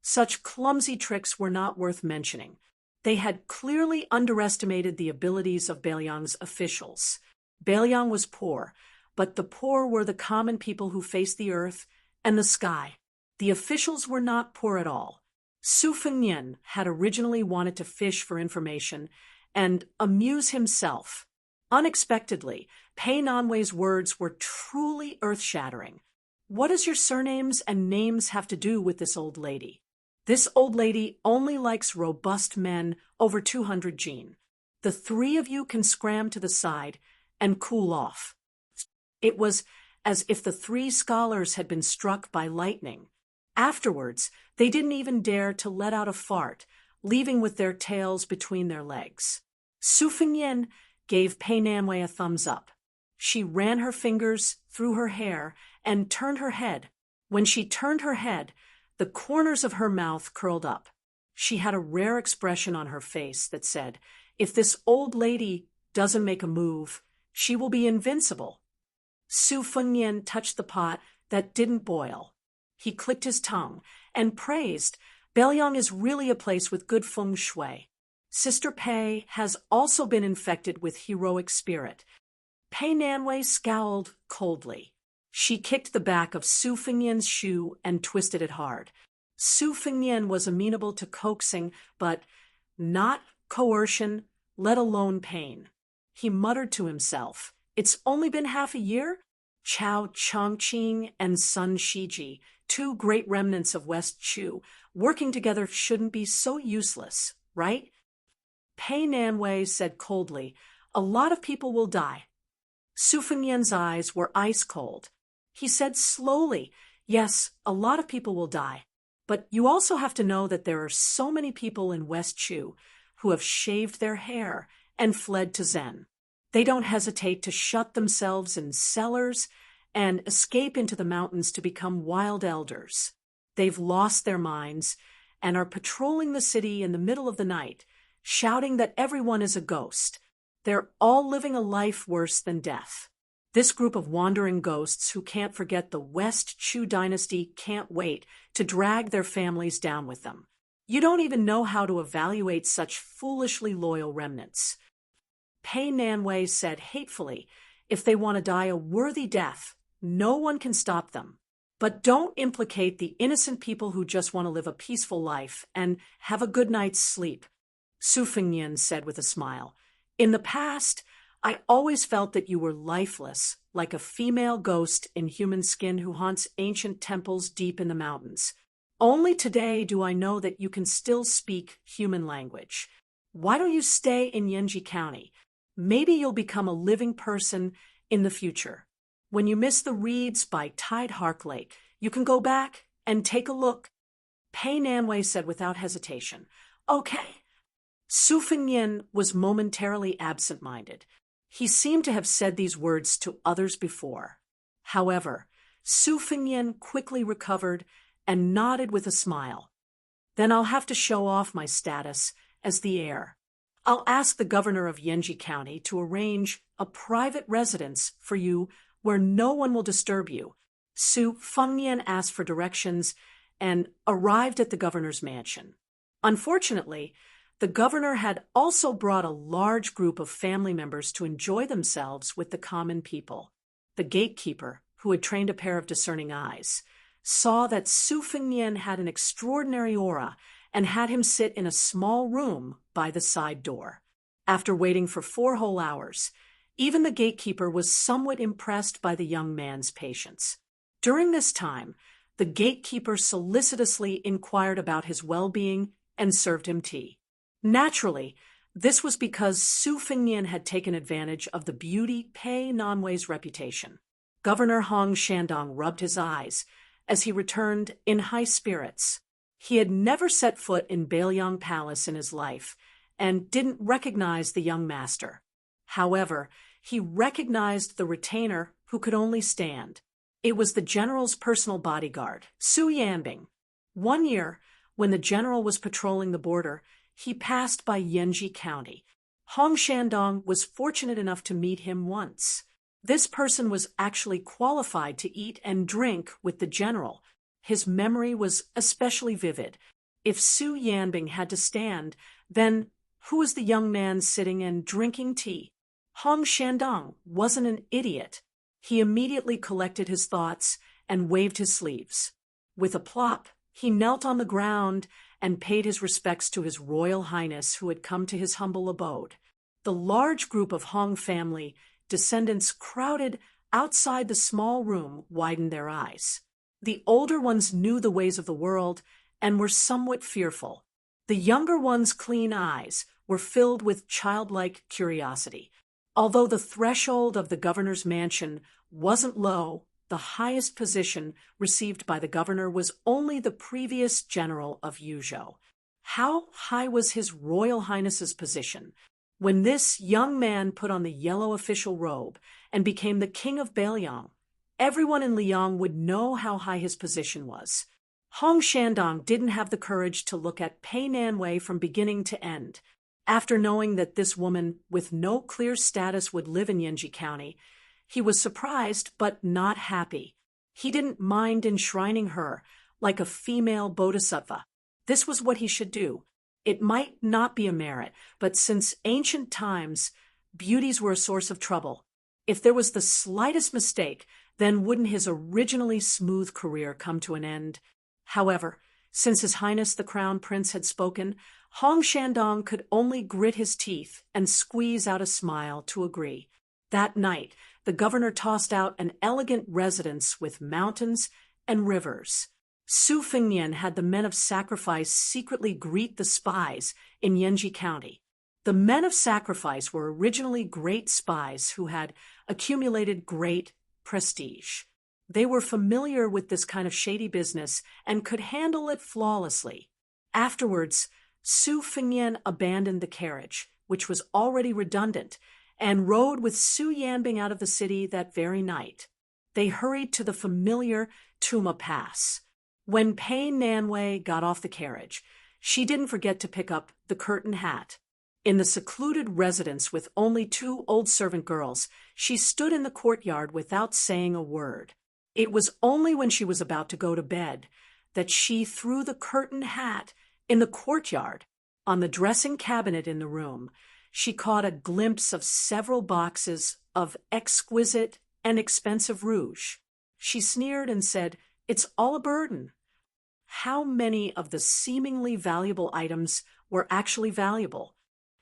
such clumsy tricks were not worth mentioning. They had clearly underestimated the abilities of Beiliang's officials. Beiliang was poor, but the poor were the common people who faced the earth and the sky. The officials were not poor at all. Su Fengnian had originally wanted to fish for information and amuse himself. Unexpectedly, Pei Nanwei's words were truly earth-shattering. What does your surnames and names have to do with this old lady? This old lady only likes robust men over 200 gene. The three of you can scram to the side and cool off. It was as if the three scholars had been struck by lightning. Afterwards, they didn't even dare to let out a fart, leaving with their tails between their legs. Su Fengnian gave Pei Nanwei a thumbs up. She ran her fingers through her hair and turned her head. When she turned her head, the corners of her mouth curled up. She had a rare expression on her face that said, "If this old lady doesn't make a move, she will be invincible." Su Fengnian touched the pot that didn't boil. He clicked his tongue and praised, "Beiliang is really a place with good feng shui. Sister Pei has also been infected with heroic spirit." Pei Nanwei scowled coldly. She kicked the back of Su Fengnian's shoe and twisted it hard. Su Fengnian was amenable to coaxing, but not coercion, let alone pain. He muttered to himself, "It's only been half a year? Chao Chongqing and Sun Shiji, two great remnants of West Chu, working together shouldn't be so useless, right?" Pei Nanwei said coldly, "A lot of people will die." Su Fengnian's eyes were ice cold. He said slowly, "Yes, a lot of people will die. But you also have to know that there are so many people in West Chu who have shaved their hair and fled to Zen. They don't hesitate to shut themselves in cellars and escape into the mountains to become wild elders. They've lost their minds and are patrolling the city in the middle of the night, shouting that everyone is a ghost. They're all living a life worse than death. This group of wandering ghosts who can't forget the West Chu dynasty can't wait to drag their families down with them. You don't even know how to evaluate such foolishly loyal remnants." Pei Nanwei said hatefully, "If they want to die a worthy death, no one can stop them. But don't implicate the innocent people who just want to live a peaceful life and have a good night's sleep." Su Fengnian said with a smile, "In the past, I always felt that you were lifeless, like a female ghost in human skin who haunts ancient temples deep in the mountains. Only today do I know that you can still speak human language. Why don't you stay in Yanji County? Maybe you'll become a living person in the future. When you miss the reeds by Tide Hark Lake, you can go back and take a look." Pei Nanwei said without hesitation, "Okay." Su Fengnian was momentarily absent-minded. He seemed to have said these words to others before. However, Su Fengnian quickly recovered and nodded with a smile. "Then I'll have to show off my status as the heir. I'll ask the governor of Yanji County to arrange a private residence for you where no one will disturb you." Su Fengnian asked for directions and arrived at the governor's mansion. Unfortunately, the governor had also brought a large group of family members to enjoy themselves with the common people. The gatekeeper, who had trained a pair of discerning eyes, saw that Su Fengnian had an extraordinary aura and had him sit in a small room by the side door. After waiting for 4 whole hours, even the gatekeeper was somewhat impressed by the young man's patience. During this time, the gatekeeper solicitously inquired about his well-being and served him tea. Naturally, this was because Su Fengnian had taken advantage of the beauty Pei Nanwei's reputation. Governor Hong Shandong rubbed his eyes as he returned in high spirits. He had never set foot in Bailiang Palace in his life and didn't recognize the young master. However, he recognized the retainer who could only stand. It was the general's personal bodyguard, Su Yanbing. One year, when the general was patrolling the border, he passed by Yanji County. Hong Shandong was fortunate enough to meet him once. This person was actually qualified to eat and drink with the general. His memory was especially vivid. If Su Yanbing had to stand, then who was the young man sitting and drinking tea? Hong Shandong wasn't an idiot. He immediately collected his thoughts and waved his sleeves. With a plop, he knelt on the ground and paid his respects to His Royal Highness who had come to his humble abode. The large group of Hong family descendants crowded outside the small room widened their eyes. The older ones knew the ways of the world and were somewhat fearful. The younger ones' clean eyes were filled with childlike curiosity. Although the threshold of the governor's mansion wasn't low, the highest position received by the governor was only the previous general of Yuzhou. How high was His Royal Highness's position? When this young man put on the yellow official robe and became the king of Bailiang, everyone in Liang would know how high his position was. Hong Shandong didn't have the courage to look at Pei Nanwei from beginning to end. After knowing that this woman with no clear status would live in Yanji County, he was surprised but not happy. He didn't mind enshrining her like a female bodhisattva. This was what he should do. It might not be a merit, but since ancient times, beauties were a source of trouble. If there was the slightest mistake, then wouldn't his originally smooth career come to an end? However, since His Highness the Crown Prince had spoken, Hong Shandong could only grit his teeth and squeeze out a smile to agree. That night, the governor tossed out an elegant residence with mountains and rivers. Su Fengnian had the men of sacrifice secretly greet the spies in Yanji County. The men of sacrifice were originally great spies who had accumulated great prestige. They were familiar with this kind of shady business and could handle it flawlessly. Afterwards, Su Fengnian abandoned the carriage, which was already redundant, and rode with Su Yanbing out of the city that very night. They hurried to the familiar Tuma Pass. When Pei Nanwei got off the carriage, she didn't forget to pick up the curtain hat. In the secluded residence with only 2 old servant girls, she stood in the courtyard without saying a word. It was only when she was about to go to bed that she threw the curtain hat in the courtyard. On the dressing cabinet in the room, she caught a glimpse of several boxes of exquisite and expensive rouge. She sneered and said, "It's all a burden." How many of the seemingly valuable items were actually valuable?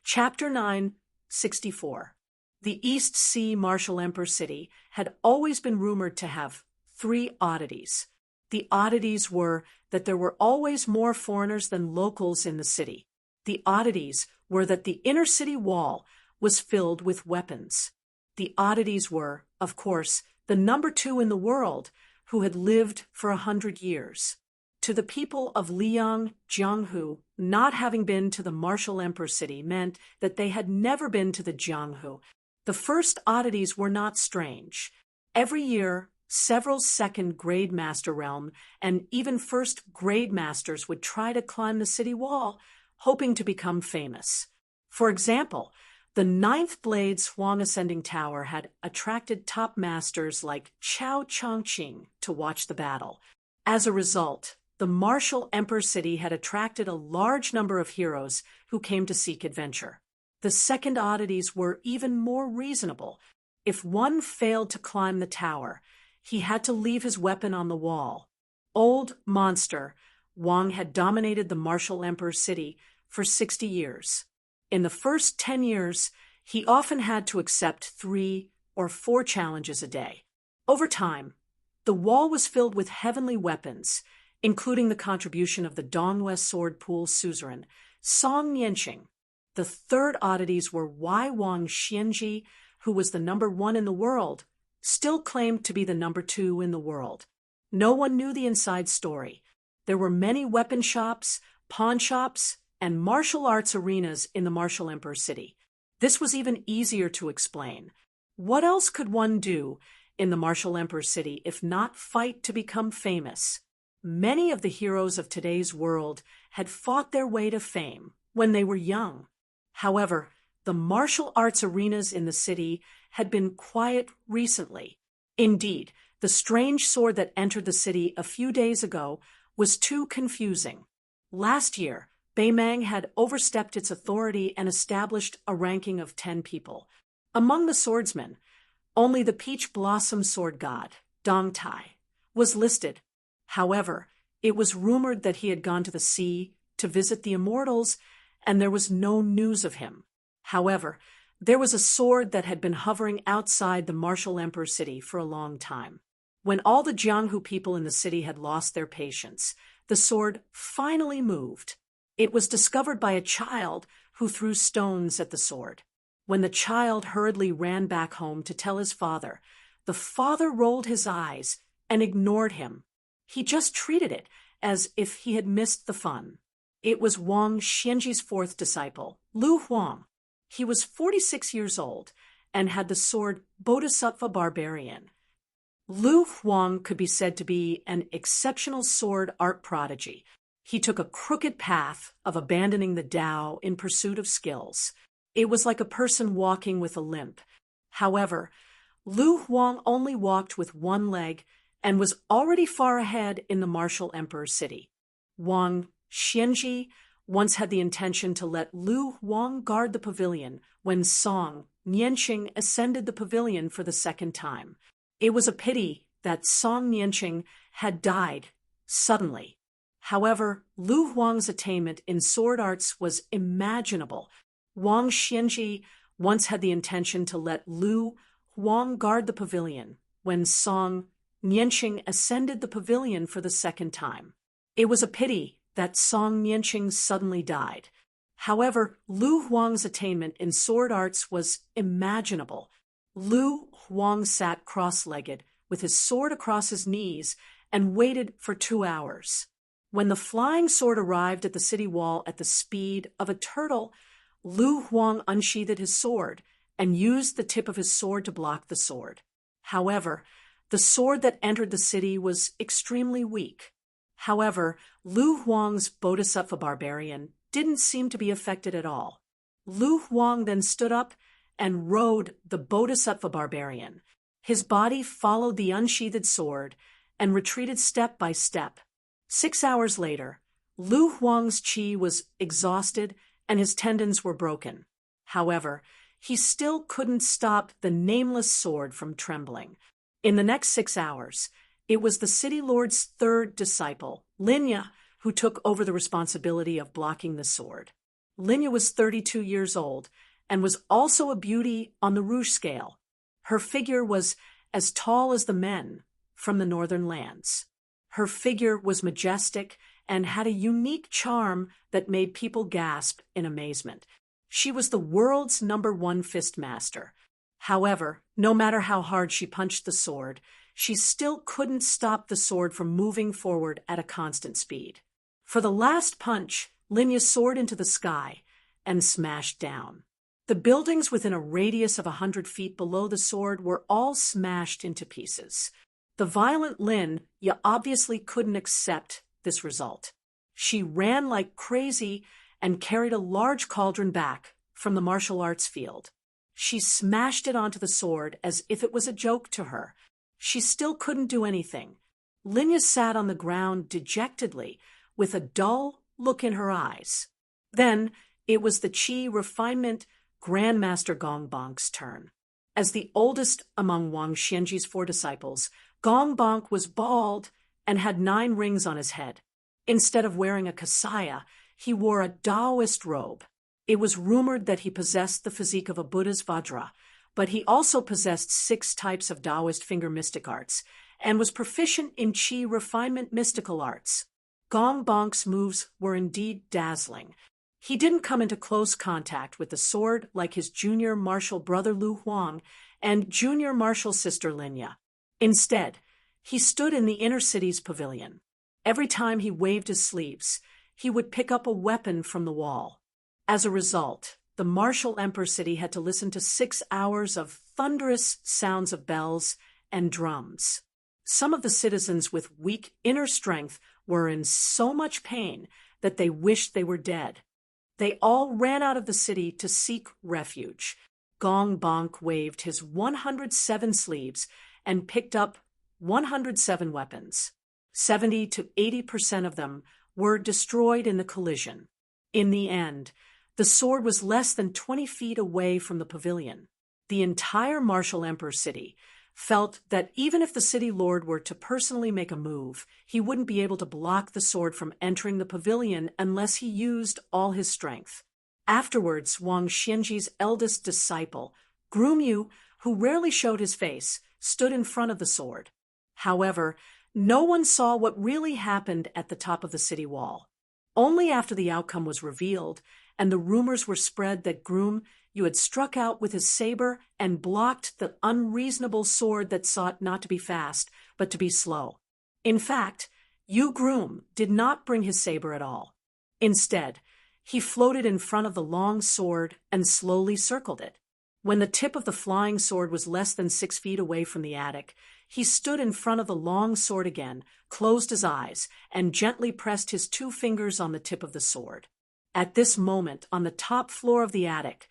Chapter 964. The East Sea Martial Emperor City had always been rumored to have 3 oddities. The oddities were that there were always more foreigners than locals in the city. The oddities were that the inner city wall was filled with weapons. The oddities were, of course, the number 2 in the world who had lived for 100 years. To the people of Liang, Jianghu, not having been to the martial emperor city meant that they had never been to the Jianghu. The first oddities were not strange. Every year, several second-grade master realm and even first-grade masters would try to climb the city wall, hoping to become famous. For example, the 9th Blade's Huang Ascending Tower had attracted top masters like Chao Chongqing to watch the battle. As a result, the martial emperor city had attracted a large number of heroes who came to seek adventure. The second oddities were even more reasonable. If one failed to climb the tower, he had to leave his weapon on the wall. Old Monster, Wang had dominated the martial emperor city for 60 years. In the first 10 years, he often had to accept 3 or 4 challenges a day. Over time, the wall was filled with heavenly weapons, including the contribution of the Dongwest sword pool suzerain, Song Yanqing. The third oddities were Wai Wang Xianji, who was the number 1 in the world, still claimed to be the number 2 in the world. No one knew the inside story. There were many weapon shops, pawn shops, and martial arts arenas in the martial emperor city. This was even easier to explain. What else could one do in the martial emperor city if not fight to become famous? Many of the heroes of today's world had fought their way to fame when they were young. However, the martial arts arenas in the city had been quiet recently. Indeed, the strange sword that entered the city a few days ago was too confusing. Last year, Beimang had overstepped its authority and established a ranking of 10 people. Among the swordsmen, only the peach blossom sword god, Dong Tai, was listed. However, it was rumored that he had gone to the sea to visit the immortals, and there was no news of him. However, there was a sword that had been hovering outside the martial emperor city for a long time. When all the Jianghu people in the city had lost their patience, the sword finally moved. It was discovered by a child who threw stones at the sword. When the child hurriedly ran back home to tell his father, the father rolled his eyes and ignored him. He just treated it as if he had missed the fun. It was Wang Xianji's 4th disciple, Lu Huang. He was 46 years old and had the sword Bodhisattva Barbarian. Lu Huang could be said to be an exceptional sword art prodigy. He took a crooked path of abandoning the Tao in pursuit of skills. It was like a person walking with a limp. However, Lu Huang only walked with one leg and was already far ahead in the martial emperor city. Wang Xianji once had the intention to let Lu Huang guard the pavilion when Song Nianqing ascended the pavilion for the 2nd time. It was a pity that Song Nianqing had died suddenly. However, Lu Huang's attainment in sword arts was imaginable. Wang Xianji once had the intention to let Lu Huang guard the pavilion when Song Nianqing ascended the pavilion for the 2nd time. It was a pity that Song Nianqing suddenly died. However, Lu Huang's attainment in sword arts was imaginable. Lu Huang sat cross-legged with his sword across his knees and waited for 2 hours. When the flying sword arrived at the city wall at the speed of a turtle, Lu Huang unsheathed his sword and used the tip of his sword to block the sword. However, the sword that entered the city was extremely weak. However, Lu Huang's Bodhisattva Barbarian didn't seem to be affected at all. Lu Huang then stood up and rode the Bodhisattva Barbarian. His body followed the unsheathed sword and retreated step by step. 6 hours later, Lu Huang's qi was exhausted and his tendons were broken. However, he still couldn't stop the nameless sword from trembling. In the next 6 hours, it was the city lord's 3rd disciple, Linya, who took over the responsibility of blocking the sword. Linya was 32 years old and was also a beauty on the rouge scale. Her figure was as tall as the men from the northern lands. Her figure was majestic and had a unique charm that made people gasp in amazement. She was the world's #1 fist master. However, no matter how hard she punched the sword, she still couldn't stop the sword from moving forward at a constant speed. For the last punch, Linya soared into the sky and smashed down. The buildings within a radius of 100 feet below the sword were all smashed into pieces. The violent Linya obviously couldn't accept this result. She ran like crazy and carried a large cauldron back from the martial arts field. She smashed it onto the sword as if it was a joke to her. She still couldn't do anything. Linya sat on the ground dejectedly, with a dull look in her eyes. Then it was the Qi refinement Grandmaster Gongbong's turn. As the oldest among Wang Xianji's 4 disciples, Gongbong was bald and had 9 rings on his head. Instead of wearing a kasaya, he wore a Taoist robe. It was rumored that he possessed the physique of a Buddha's Vajra, but he also possessed 6 types of Taoist finger mystic arts and was proficient in Qi refinement mystical arts. Gongbong's moves were indeed dazzling. He didn't come into close contact with the sword like his junior martial brother Lu Huang, and junior marshal sister Linya. Instead, he stood in the inner city's pavilion. Every time he waved his sleeves, he would pick up a weapon from the wall. As a result, the martial Emperor city had to listen to 6 hours of thunderous sounds of bells and drums. Some of the citizens with weak inner strength were in so much pain that they wished they were dead. They all ran out of the city to seek refuge. Gong Bonk waved his 107 sleeves and picked up 107 weapons. 70 to 80% of them were destroyed in the collision. In the end, the sword was less than 20 feet away from the pavilion. The entire martial Emperor city felt that even if the city lord were to personally make a move, he wouldn't be able to block the sword from entering the pavilion unless he used all his strength. Afterwards, Wang Xianji's eldest disciple, Groom Yu, who rarely showed his face, stood in front of the sword. However, no one saw what really happened at the top of the city wall. Only after the outcome was revealed and the rumors were spread that Groom Yu had struck out with his saber and blocked the unreasonable sword that sought not to be fast, but to be slow. In fact, Yu Groom did not bring his saber at all. Instead, he floated in front of the long sword and slowly circled it. When the tip of the flying sword was less than 6 feet away from the attic, he stood in front of the long sword again, closed his eyes, and gently pressed his 2 fingers on the tip of the sword. At this moment, on the top floor of the attic,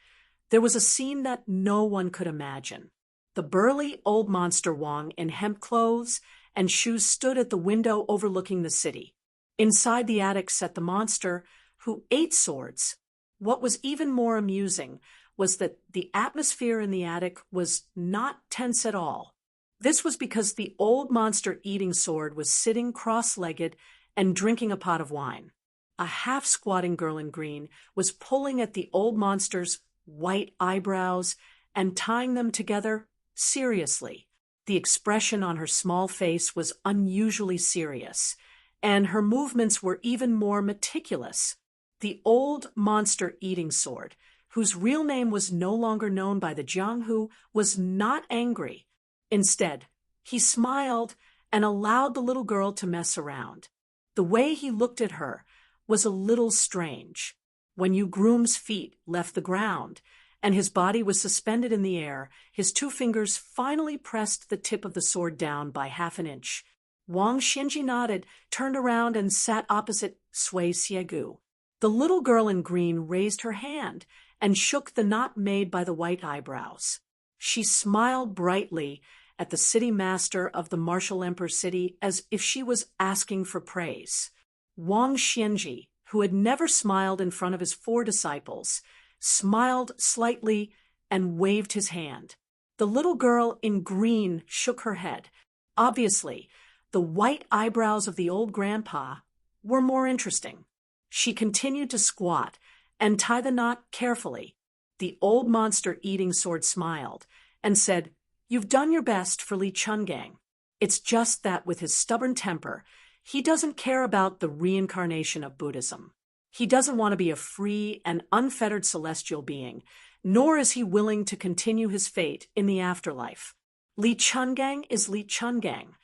there was a scene that no one could imagine. The burly old monster Wang in hemp clothes and shoes stood at the window overlooking the city. Inside the attic sat the monster, who ate swords. What was even more amusing was that the atmosphere in the attic was not tense at all. This was because the old monster eating sword was sitting cross-legged and drinking a pot of wine. A half-squatting girl in green was pulling at the old monster's white eyebrows and tying them together seriously. The expression on her small face was unusually serious, and her movements were even more meticulous. The old monster eating sword, whose real name was no longer known by the Jianghu, was not angry. Instead, he smiled and allowed the little girl to mess around. The way he looked at her was a little strange. When Yu Groom's feet left the ground and his body was suspended in the air, his 2 fingers finally pressed the tip of the sword down by half an inch. Wang Xianji nodded, turned around, and sat opposite Sui Xiegu. The little girl in green raised her hand and shook the knot made by the white eyebrows. She smiled brightly at the city master of the martial Emperor city as if she was asking for praise. Wang Xianji, who had never smiled in front of his 4 disciples, smiled slightly and waved his hand. The little girl in green shook her head. Obviously, the white eyebrows of the old grandpa were more interesting. She continued to squat and tie the knot carefully. The old monster eating sword smiled and said, "You've done your best for Li Chungang. It's just that with his stubborn temper, he doesn't care about the reincarnation of Buddhism. He doesn't want to be a free and unfettered celestial being, nor is he willing to continue his fate in the afterlife. Li Chungang is Li Chungang.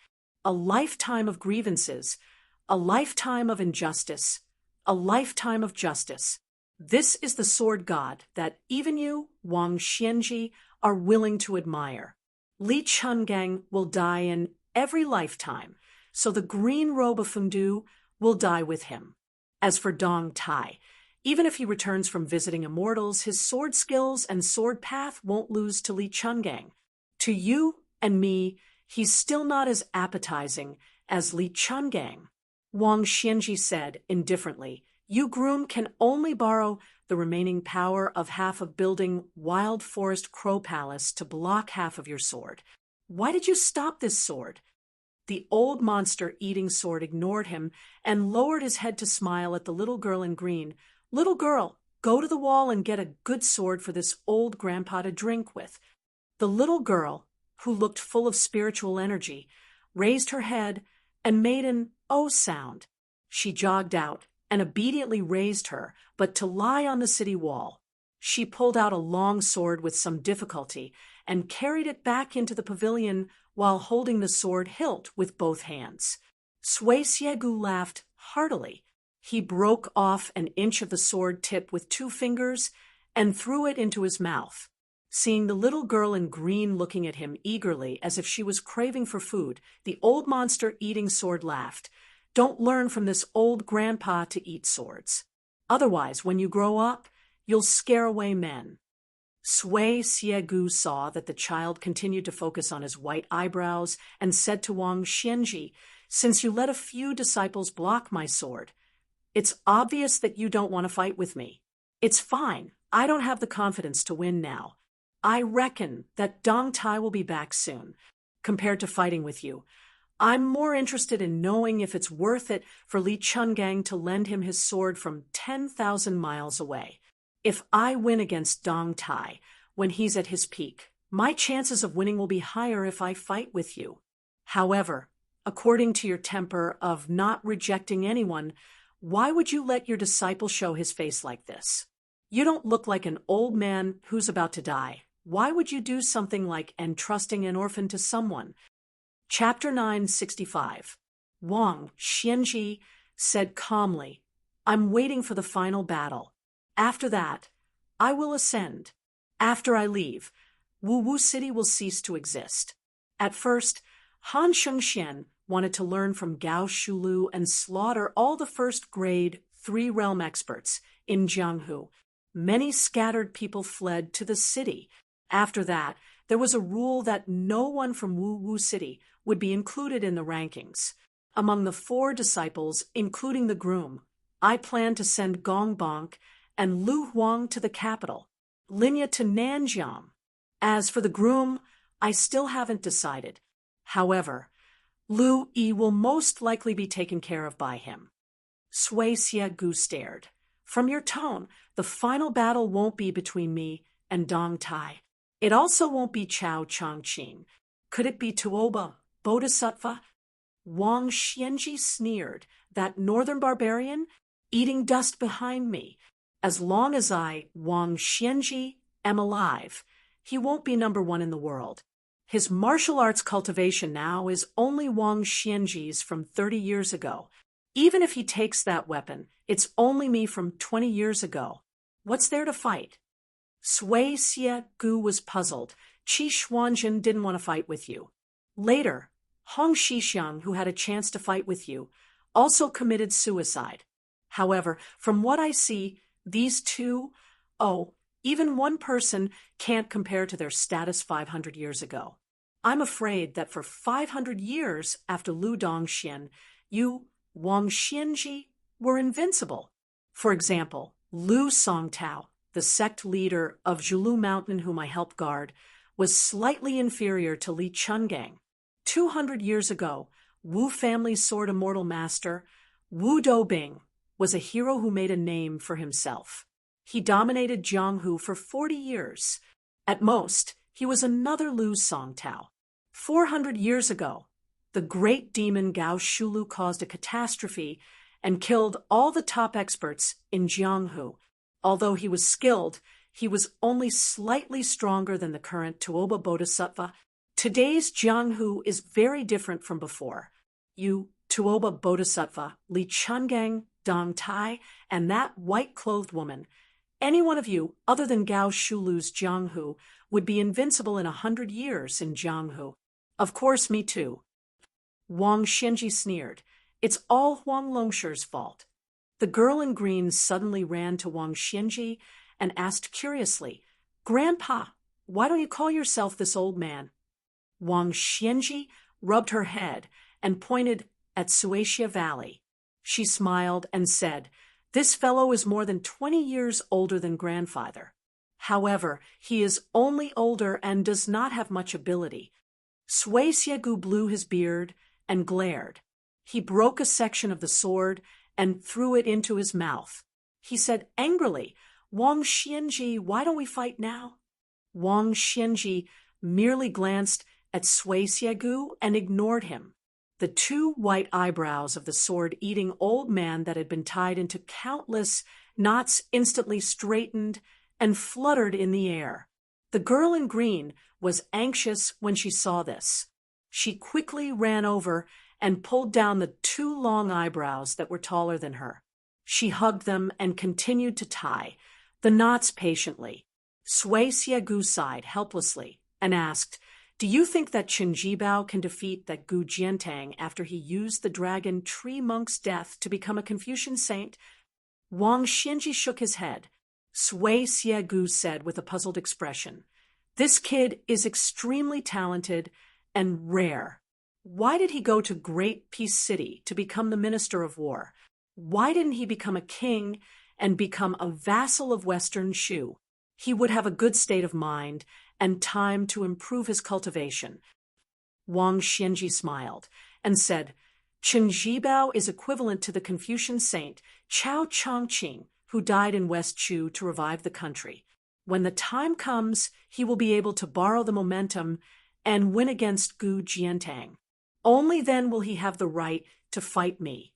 A lifetime of grievances, a lifetime of injustice, a lifetime of justice. This is the sword god that even you, Wang Xianji, are willing to admire. Li Chungang will die in every lifetime, so the green robe of Fengdu will die with him. As for Dong Tai, even if he returns from visiting immortals, his sword skills and sword path won't lose to Li Chungang. To you and me, he's still not as appetizing as Li Chungang." Wang Xianji said indifferently, "Yu Groom can only borrow the remaining power of half of building Wild Forest Crow Palace to block half of your sword. Why did you stop this sword?" The old monster eating sword ignored him and lowered his head to smile at the little girl in green. "Little girl, go to the wall and get a good sword for this old grandpa to drink with." The little girl, who looked full of spiritual energy, raised her head and made an "oh" sound. She jogged out and obediently raised her, but to lie on the city wall. She pulled out a long sword with some difficulty and carried it back into the pavilion while holding the sword hilt with both hands. Sui Siegu laughed heartily. He broke off an inch of the sword tip with 2 fingers and threw it into his mouth. Seeing the little girl in green looking at him eagerly as if she was craving for food, the old monster-eating sword laughed. Don't learn from this old grandpa to eat swords. Otherwise, when you grow up, you'll scare away men. Sui Siegu saw that the child continued to focus on his white eyebrows and said to Wang Xianji, "Since you let a few disciples block my sword, it's obvious that you don't want to fight with me. It's fine. I don't have the confidence to win now. I reckon that Dong Tai will be back soon. Compared to fighting with you, I'm more interested in knowing if it's worth it for Li Chungang to lend him his sword from 10,000 miles away. If I win against Dong Tai when he's at his peak, my chances of winning will be higher if I fight with you. However, according to your temper of not rejecting anyone, why would you let your disciple show his face like this? You don't look like an old man who's about to die. Why would you do something like entrusting an orphan to someone?" Chapter 965. Wang Xianji said calmly, "I'm waiting for the final battle. After that, I will ascend. After I leave, Wu Wu City will cease to exist." At first, Han Shengxian wanted to learn from Gao Shulu and slaughter all the first-grade 3-realm experts in Jianghu. Many scattered people fled to the city. After that, there was a rule that no one from Wu Wu City would be included in the rankings. Among the 4 disciples, including the groom, I plan to send Gong Bonk and Lu Huang to the capital, Linya to Nanjiang. As for the groom, I still haven't decided. However, Lu Yi will most likely be taken care of by him. Sui Siegu stared. "From your tone, the final battle won't be between me and Dong Tai. It also won't be Chao Chongqing. Could it be Tuoba, Bodhisattva?" Wang Xianji sneered. "That northern barbarian? Eating dust behind me. As long as I, Wang Xianji, am alive, he won't be number 1 in the world. His martial arts cultivation now is only Wang Xianji's from 30 years ago. Even if he takes that weapon, it's only me from 20 years ago. What's there to fight?" Sui Siegu was puzzled. Qi Xuanjun didn't want to fight with you. Later, Hong Shixiang, who had a chance to fight with you, also committed suicide. However, from what I see, these two, even one person can't compare to their status 500 years ago. I'm afraid that for 500 years after Lu Dongxian, you, Wang Xianji, were invincible. For example, Lu Songtao, the sect leader of Zhulu Mountain whom I helped guard, was slightly inferior to Li Chungang. 200 years ago, Wu family's sword immortal master, Wu Dobing, was a hero who made a name for himself. He dominated Jianghu for 40 years. At most, he was another Lu Songtao. 400 years ago, the great demon Gao Shulu caused a catastrophe and killed all the top experts in Jianghu. Although he was skilled, he was only slightly stronger than the current Tuoba Bodhisattva. Today's Jianghu is very different from before. You, Tuoba Bodhisattva, Li Chungang, Dong Tai, and that white-clothed woman, any one of you other than Gao Shulu's Jianghu would be invincible in 100 years in Jianghu. Of course, me too. Wang Xianji sneered. It's all Huang Longshi's fault. The girl in green suddenly ran to Wang Xianji and asked curiously, "Grandpa, why don't you call yourself this old man?" Wang Xianji rubbed her head and pointed at Suatia Valley. She smiled and said, "This fellow is more than 20 years older than grandfather. However, he is only older and does not have much ability." Sui Siegu blew his beard and glared. He broke a section of the sword and threw it into his mouth. He said angrily, "Wang Xianji, why don't we fight now?" Wang Xianji merely glanced at Sui Siegu and ignored him. The 2 white eyebrows of the sword-eating old man that had been tied into countless knots instantly straightened and fluttered in the air. The girl in green was anxious when she saw this. She quickly ran over and pulled down the 2 long eyebrows that were taller than her. She hugged them and continued to tie the knots patiently. Sui Xiegu sighed helplessly and asked, "Do you think that Qinjibao can defeat that Gu Jiantang after he used the dragon tree monk's death to become a Confucian saint?" Wang Xianji shook his head. Sui Xiegu said with a puzzled expression, "This kid is extremely talented and rare. Why did he go to Great Peace City to become the Minister of War? Why didn't he become a king and become a vassal of Western Shu? He would have a good state of mind and time to improve his cultivation." Wang Xianji smiled and said, "Chen Zhibao is equivalent to the Confucian saint Chao Chongqing, who died in West Chu to revive the country. When the time comes, he will be able to borrow the momentum and win against Gu Jiantang. Only then will he have the right to fight me."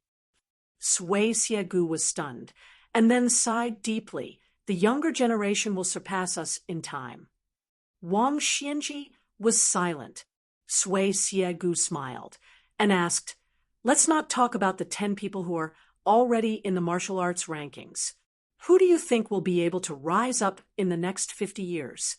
Sui Xiegu was stunned, and then sighed deeply. "The younger generation will surpass us in time." Wang Xianji was silent. Sui Xiegu smiled and asked, "Let's not talk about the 10 people who are already in the martial arts rankings. Who do you think will be able to rise up in the next 50 years?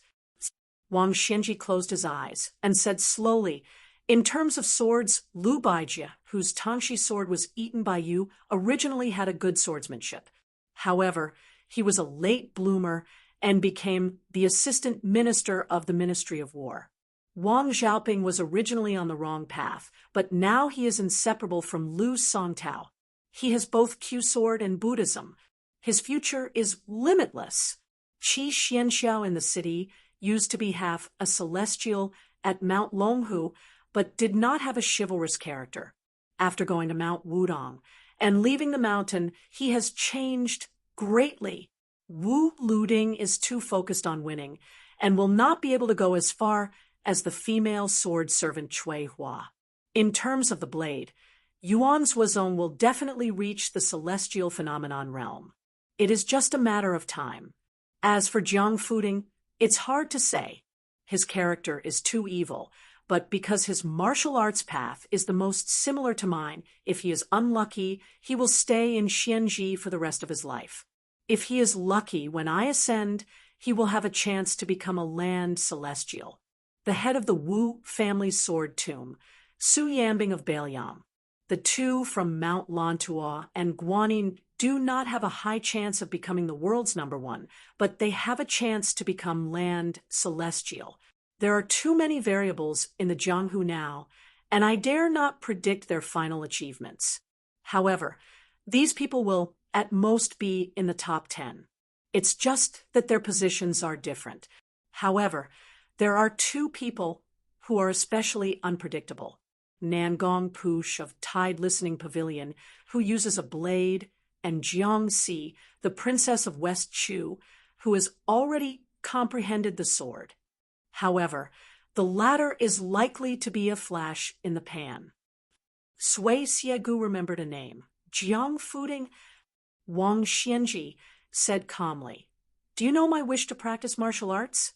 Wang Xianji closed his eyes and said slowly, "In terms of swords, Lu Baijie, whose Tangxi sword was eaten by you, originally had a good swordsmanship. However, he was a late bloomer and became the assistant minister of the Ministry of War. Wang Xiaoping was originally on the wrong path, but now he is inseparable from Lu Songtao. He has both Q sword and Buddhism. His future is limitless. Qi Xianxiao in the city used to be half a celestial at Mount Longhu, but did not have a chivalrous character. After going to Mount Wudong and leaving the mountain, he has changed greatly. Wu Luding is too focused on winning and will not be able to go as far as the female sword servant Cui Hua. In terms of the blade, Yuan Zuozong will definitely reach the celestial phenomenon realm. It is just a matter of time. As for Jiang Fuding, it's hard to say. His character is too evil, but because his martial arts path is the most similar to mine, if he is unlucky, he will stay in Xianji for the rest of his life. If he is lucky, when I ascend, he will have a chance to become a land celestial. The head of the Wu family sword tomb, Su Yambing of Bailiang. The 2 from Mount Lantua and Guanyin do not have a high chance of becoming the world's #1, but they have a chance to become land celestial. There are too many variables in the Jianghu now, and I dare not predict their final achievements. However, these people will at most be in the top 10. It's just that their positions are different. However, there are 2 people who are especially unpredictable. Nangong Push of Tide Listening Pavilion, who uses a blade, and Jiang Si, the princess of West Chu, who has already comprehended the sword. However, the latter is likely to be a flash in the pan. Sui Xiegu remembered a name. Jiang Fuding. Wang Xianji said calmly, "Do you know my wish to practice martial arts?"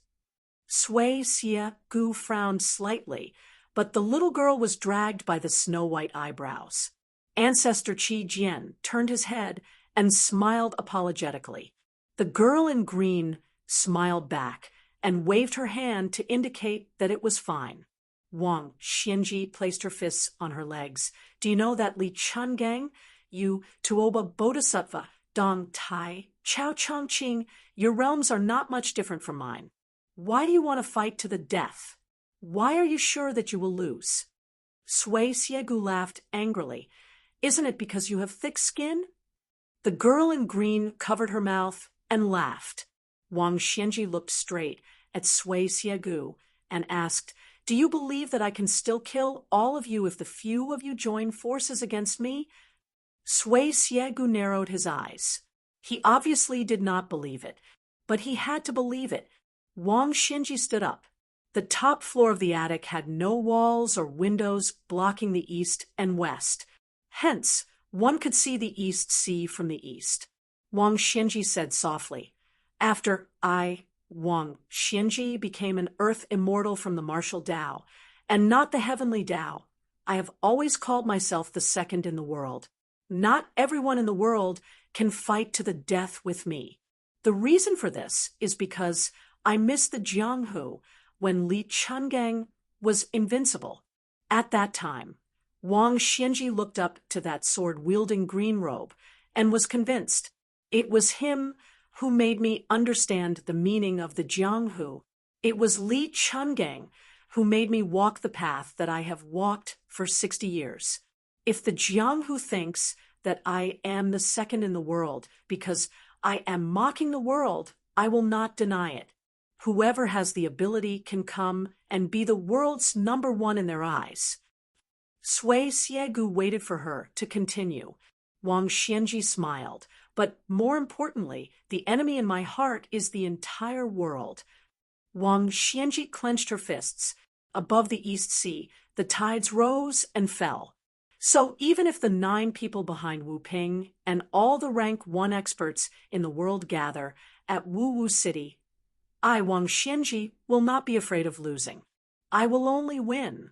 Sui Xiegu frowned slightly, but the little girl was dragged by the snow-white eyebrows. Ancestor Qi Jian turned his head and smiled apologetically. The girl in green smiled back and waved her hand to indicate that it was fine. Wang Xianji placed her fists on her legs. "Do you know that Li Chungang, you Tuoba Bodhisattva, Dong Tai, Chao Chongqing, your realms are not much different from mine. Why do you want to fight to the death? Why are you sure that you will lose?" Sui Xiegu laughed angrily. "Isn't it because you have thick skin?" The girl in green covered her mouth and laughed. Wang Xianji looked straight at Sui Xiegu and asked, "Do you believe that I can still kill all of you if the few of you join forces against me?" Sui Xiegu narrowed his eyes. He obviously did not believe it, but he had to believe it. Wang Xianji stood up. The top floor of the attic had no walls or windows blocking the east and west. Hence, one could see the East Sea from the east. Wang Xianji said softly, "After I Wang Xianji became an earth immortal from the martial Tao, and not the heavenly Tao. I have always called myself the second in the world. Not everyone in the world can fight to the death with me. The reason for this is because I missed the Jianghu when Li Chungang was invincible. At that time, Wang Xianji looked up to that sword-wielding green robe and was convinced. It was him who made me understand the meaning of the Jianghu. It was Li Chungang who made me walk the path that I have walked for 60 years. If the Jianghu thinks that I am the second in the world because I am mocking the world, I will not deny it. Whoever has the ability can come and be the world's number one in their eyes. Sui Xiegu waited for her to continue. Wang Xianji smiled, but more importantly, the enemy in my heart is the entire world. Wang Xianji clenched her fists. Above the East Sea, the tides rose and fell. So even if the 9 people behind Wu Ping and all the rank 1 experts in the world gather at Wu Wu City, I, Wang Xianji, will not be afraid of losing. I will only win.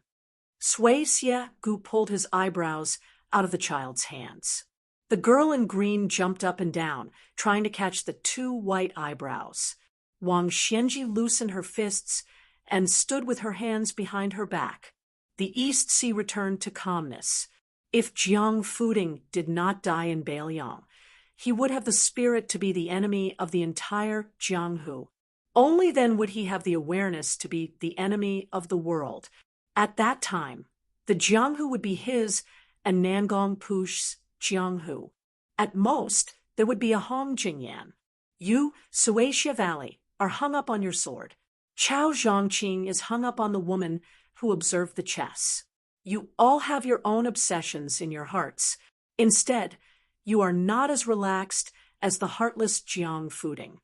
Sui Xiegu pulled his eyebrows out of the child's hands. The girl in green jumped up and down, trying to catch the 2 white eyebrows. Wang Xianji loosened her fists and stood with her hands behind her back. The East Sea returned to calmness. If Jiang Fuding did not die in Bailiang, he would have the spirit to be the enemy of the entire Jianghu. Only then would he have the awareness to be the enemy of the world. At that time, the Jianghu would be his and Nangong Push's Jianghu. At most, there would be a Hong Jingyan. You, Suatia Valley, are hung up on your sword. Chao Zhongqing is hung up on the woman who observed the chess. You all have your own obsessions in your hearts. Instead, you are not as relaxed as the heartless Jiang Fuding.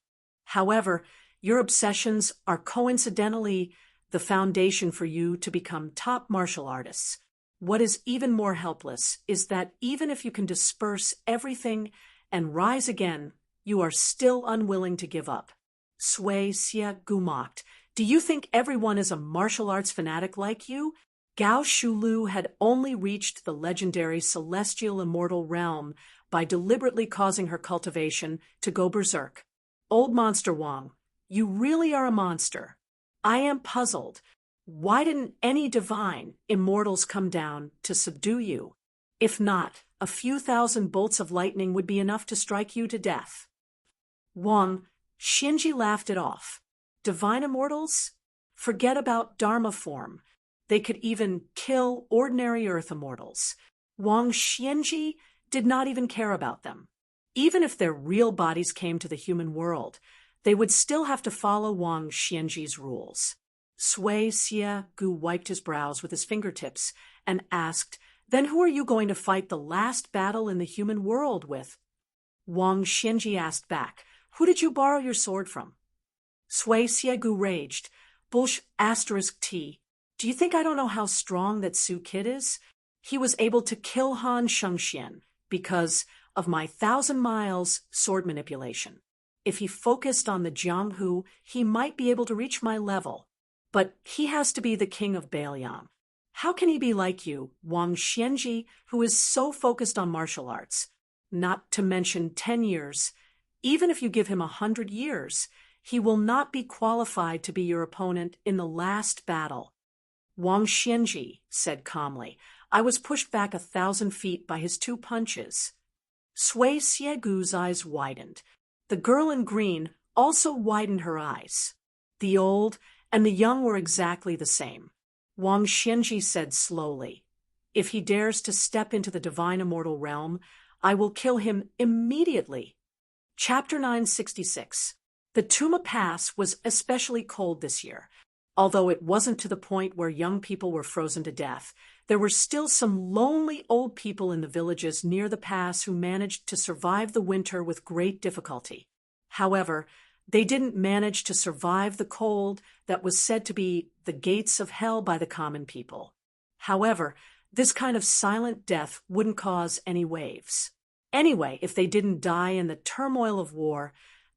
However, your obsessions are coincidentally the foundation for you to become top martial artists. What is even more helpless is that even if you can disperse everything and rise again, you are still unwilling to give up. Sui Xiegu mocked. Do you think everyone is a martial arts fanatic like you? Gao Shulu had only reached the legendary celestial immortal realm by deliberately causing her cultivation to go berserk. Old Monster Wang, you really are a monster. I am puzzled. Why didn't any divine immortals come down to subdue you? If not, a few thousand bolts of lightning would be enough to strike you to death. Wang Xianji laughed it off. Divine immortals? Forget about Dharma form. They could even kill ordinary earth immortals. Wang Xianji did not even care about them. Even if their real bodies came to the human world, they would still have to follow Wang Xianji's rules. Sui Xiegu wiped his brows with his fingertips and asked, Then who are you going to fight the last battle in the human world with? Wang Xianji asked back, Who did you borrow your sword from? Sui Xiegu raged, *T. Do you think I don't know how strong that Su Kid is? He was able to kill Han Shengxian because of my 1,000 miles sword manipulation. If he focused on the Jianghu, he might be able to reach my level. But he has to be the king of Bailiang. How can he be like you, Wang Xianji, who is so focused on martial arts? Not to mention 10 years. Even if you give him 100 years, he will not be qualified to be your opponent in the last battle. Wang Xianji said calmly, I was pushed back 1,000 feet by his 2 punches. Sui Xiegu's eyes widened. The girl in green also widened her eyes. The old and the young were exactly the same. Wang Xianji said slowly, If he dares to step into the divine immortal realm, I will kill him immediately. Chapter 966. The Tuma Pass was especially cold this year. Although it wasn't to the point where young people were frozen to death, there were still some lonely old people in the villages near the pass who managed to survive the winter with great difficulty. However, they didn't manage to survive the cold that was said to be the gates of hell by the common people. However, this kind of silent death wouldn't cause any waves. Anyway, if they didn't die in the turmoil of war,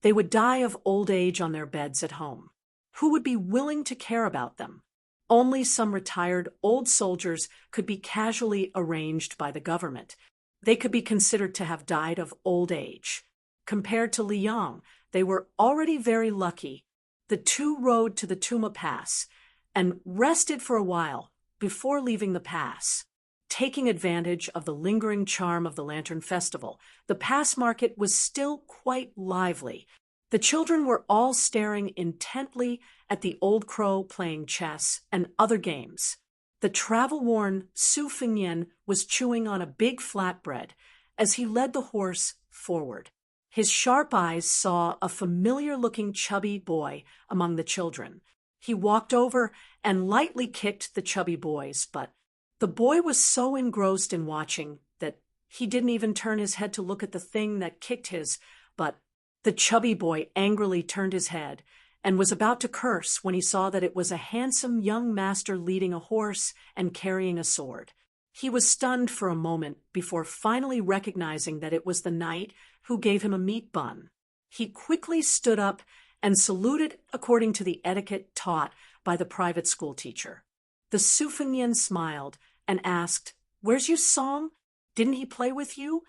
They would die of old age on their beds at home. Who would be willing to care about them? Only some retired old soldiers could be casually arranged by the government. They could be considered to have died of old age. Compared to Liang, they were already very lucky. The two rode to the Tuma Pass and rested for a while before leaving the pass. Taking advantage of the lingering charm of the Lantern Festival, the pass market was still quite lively. The children were all staring intently at the old crow playing chess and other games. The travel-worn Su Fengnian was chewing on a big flatbread as he led the horse forward. His sharp eyes saw a familiar-looking chubby boy among the children. He walked over and lightly kicked the chubby boys, but the boy was so engrossed in watching that he didn't even turn his head to look at the thing that kicked his, but the chubby boy angrily turned his head and was about to curse when he saw that it was a handsome young master leading a horse and carrying a sword. He was stunned for a moment before finally recognizing that it was the knight who gave him a meat bun. He quickly stood up and saluted according to the etiquette taught by the private school teacher. The Su Fengnian smiled and asked, "Where's your Song? Didn't he play with you?"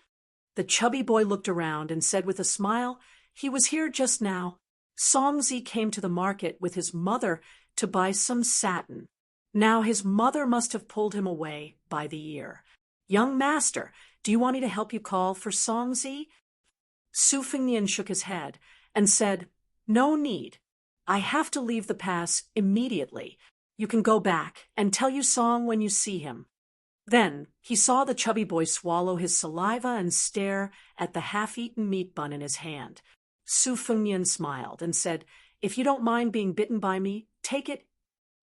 The chubby boy looked around and said with a smile, "He was here just now. Songzi came to the market with his mother to buy some satin. Now his mother must have pulled him away by the ear. Young master, do you want me to help you call for Songzi?" Su Fengnian shook his head and said, "No need. I have to leave the pass immediately. You can go back and tell you Song when you see him." Then he saw the chubby boy swallow his saliva and stare at the half-eaten meat bun in his hand. Su Fengnian smiled and said, "If you don't mind being bitten by me, take it."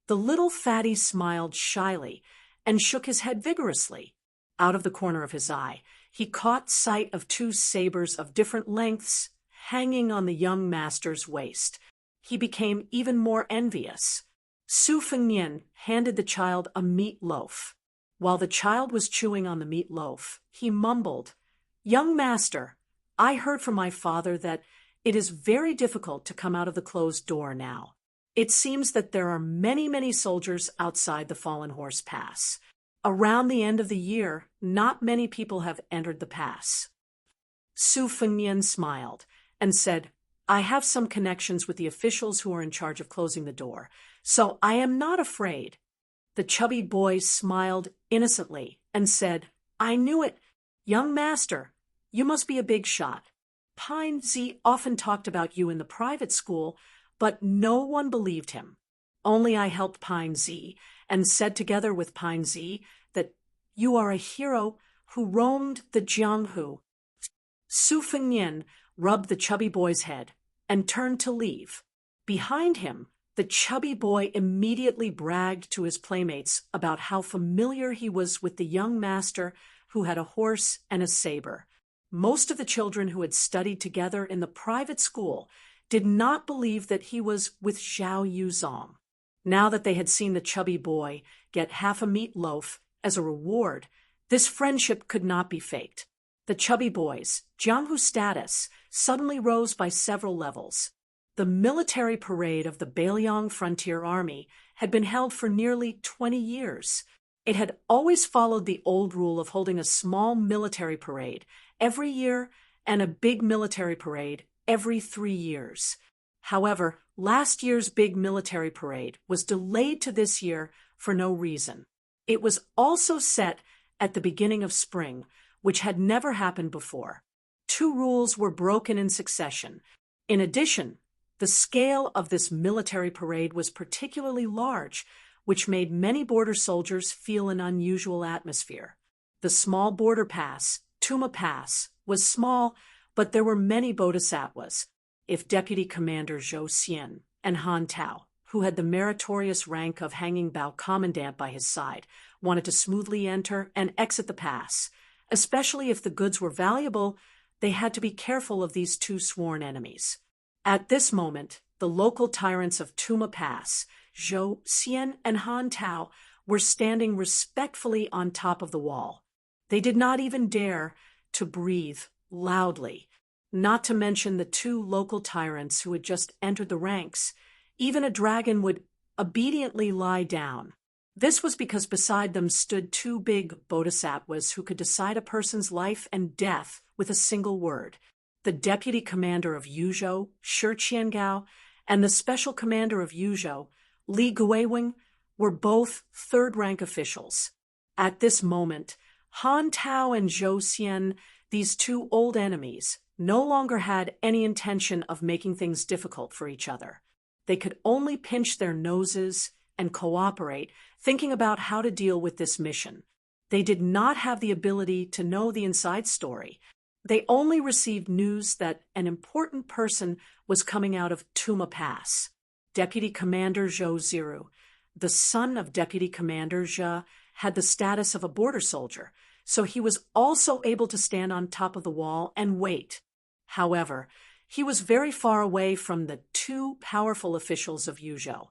The little fatty smiled shyly and shook his head vigorously. Out of the corner of his eye, he caught sight of two sabers of different lengths hanging on the young master's waist. He became even more envious. Su Fengnian handed the child a meat loaf. While the child was chewing on the meat loaf, he mumbled, "Young master, I heard from my father that it is very difficult to come out of the closed door now. It seems that there are many, many soldiers outside the Fallen Horse Pass. Around the end of the year, not many people have entered the pass." Su Fengnian smiled and said, "I have some connections with the officials who are in charge of closing the door, so I am not afraid." The chubby boy smiled innocently and said, "I knew it. Young master, you must be a big shot. Pine Z often talked about you in the private school, but no one believed him. Only I helped Pine Z and said together with Pine Z that you are a hero who roamed the Jianghu." Su Fengnian rubbed the chubby boy's head and turned to leave. Behind him, the chubby boy immediately bragged to his playmates about how familiar he was with the young master who had a horse and a saber. Most of the children who had studied together in the private school did not believe that he was with Zhao Yuzong. Now that they had seen the chubby boy get half a meat loaf as a reward, this friendship could not be faked. The chubby boy's Jianghu status suddenly rose by several levels. The military parade of the Beiliang Frontier Army had been held for nearly 20 years. It had always followed the old rule of holding a small military parade every year and a big military parade every 3 years. However, last year's big military parade was delayed to this year for no reason. It was also set at the beginning of spring, which had never happened before. 2 rules were broken in succession. In addition, the scale of this military parade was particularly large, which made many border soldiers feel an unusual atmosphere. The small border pass, Tuma Pass, was small, but there were many bodhisattvas. If Deputy Commander Zhou Xian and Han Tao, who had the meritorious rank of Hanging Bao Commandant by his side, wanted to smoothly enter and exit the pass, especially if the goods were valuable, they had to be careful of these 2 sworn enemies. At this moment, the local tyrants of Tuma Pass, Zhou Xian and Han Tao, were standing respectfully on top of the wall. They did not even dare to breathe loudly. not to mention the two local tyrants who had just entered the ranks. Even a dragon would obediently lie down. This was because beside them stood two big bodhisattvas who could decide a person's life and death with a single word. The deputy commander of Yuzhou, Shi Qiangao, and the special commander of Yuzhou, Li Guiwing, were both third-rank officials. At this moment, Han Tao and Zhou Xian, these two old enemies, no longer had any intention of making things difficult for each other. They could only pinch their noses and cooperate, thinking about how to deal with this mission. They did not have the ability to know the inside story. They only received news that an important person was coming out of Tuma Pass. Deputy Commander Zhou Ziru, the son of Deputy Commander Zhe, had the status of a border soldier, so he was also able to stand on top of the wall and wait. However, he was very far away from the two powerful officials of Yuzhou.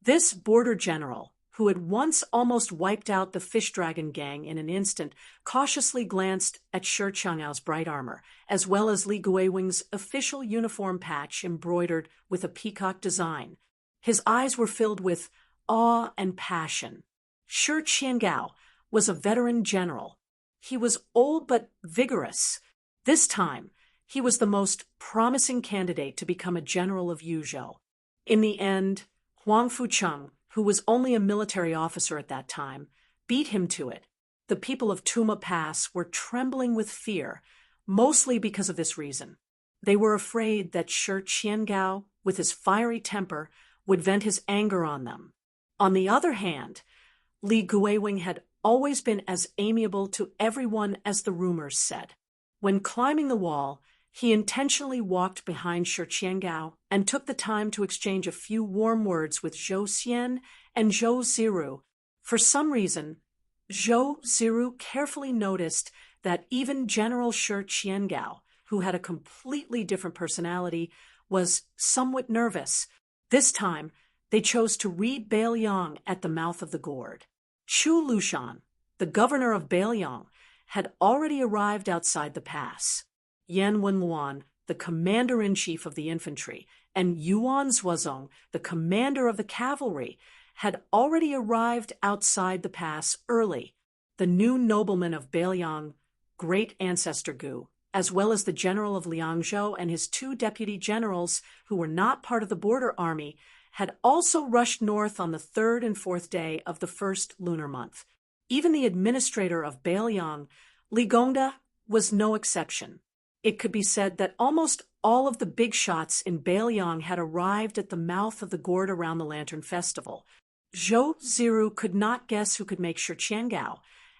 This border general, who had once almost wiped out the fish dragon gang in an instant, cautiously glanced at Shi Qiangao's bright armor, as well as Li Guiwing's official uniform patch embroidered with a peacock design. His eyes were filled with awe and passion. Shi Qiangao was a veteran general. He was old but vigorous. This time, he was the most promising candidate to become a general of Yuzhou. In the end, Huang Fucheng, who was only a military officer at that time, beat him to it. The people of Tuma Pass were trembling with fear, mostly because of this reason. They were afraid that Shi Qiangao, with his fiery temper, would vent his anger on them. On the other hand, Li Guiwing had always been as amiable to everyone as the rumors said. When climbing the wall, he intentionally walked behind Shi Qiangao and took the time to exchange a few warm words with Zhou Xian and Zhou Ziru. For some reason, Zhou Ziru carefully noticed that even General Shi Qiangao, who had a completely different personality, was somewhat nervous. This time, they chose to read Beiliang at the mouth of the gourd. Chu Lushan, the governor of Beiliang, had already arrived outside the pass. Yan Wenluan, the commander-in-chief of the infantry, and Yuan Zuozong, the commander of the cavalry, had already arrived outside the pass early. The new nobleman of Beiliang, great ancestor Gu, as well as the general of Liangzhou and his two deputy generals, who were not part of the border army, had also rushed north on the third and fourth day of the first lunar month. Even the administrator of Beiliang, Li Gongda, was no exception. It could be said that almost all of the big shots in Beiliang had arrived at the mouth of the gourd around the Lantern Festival. Zhou Ziru could not guess who could make Shi Qiangao,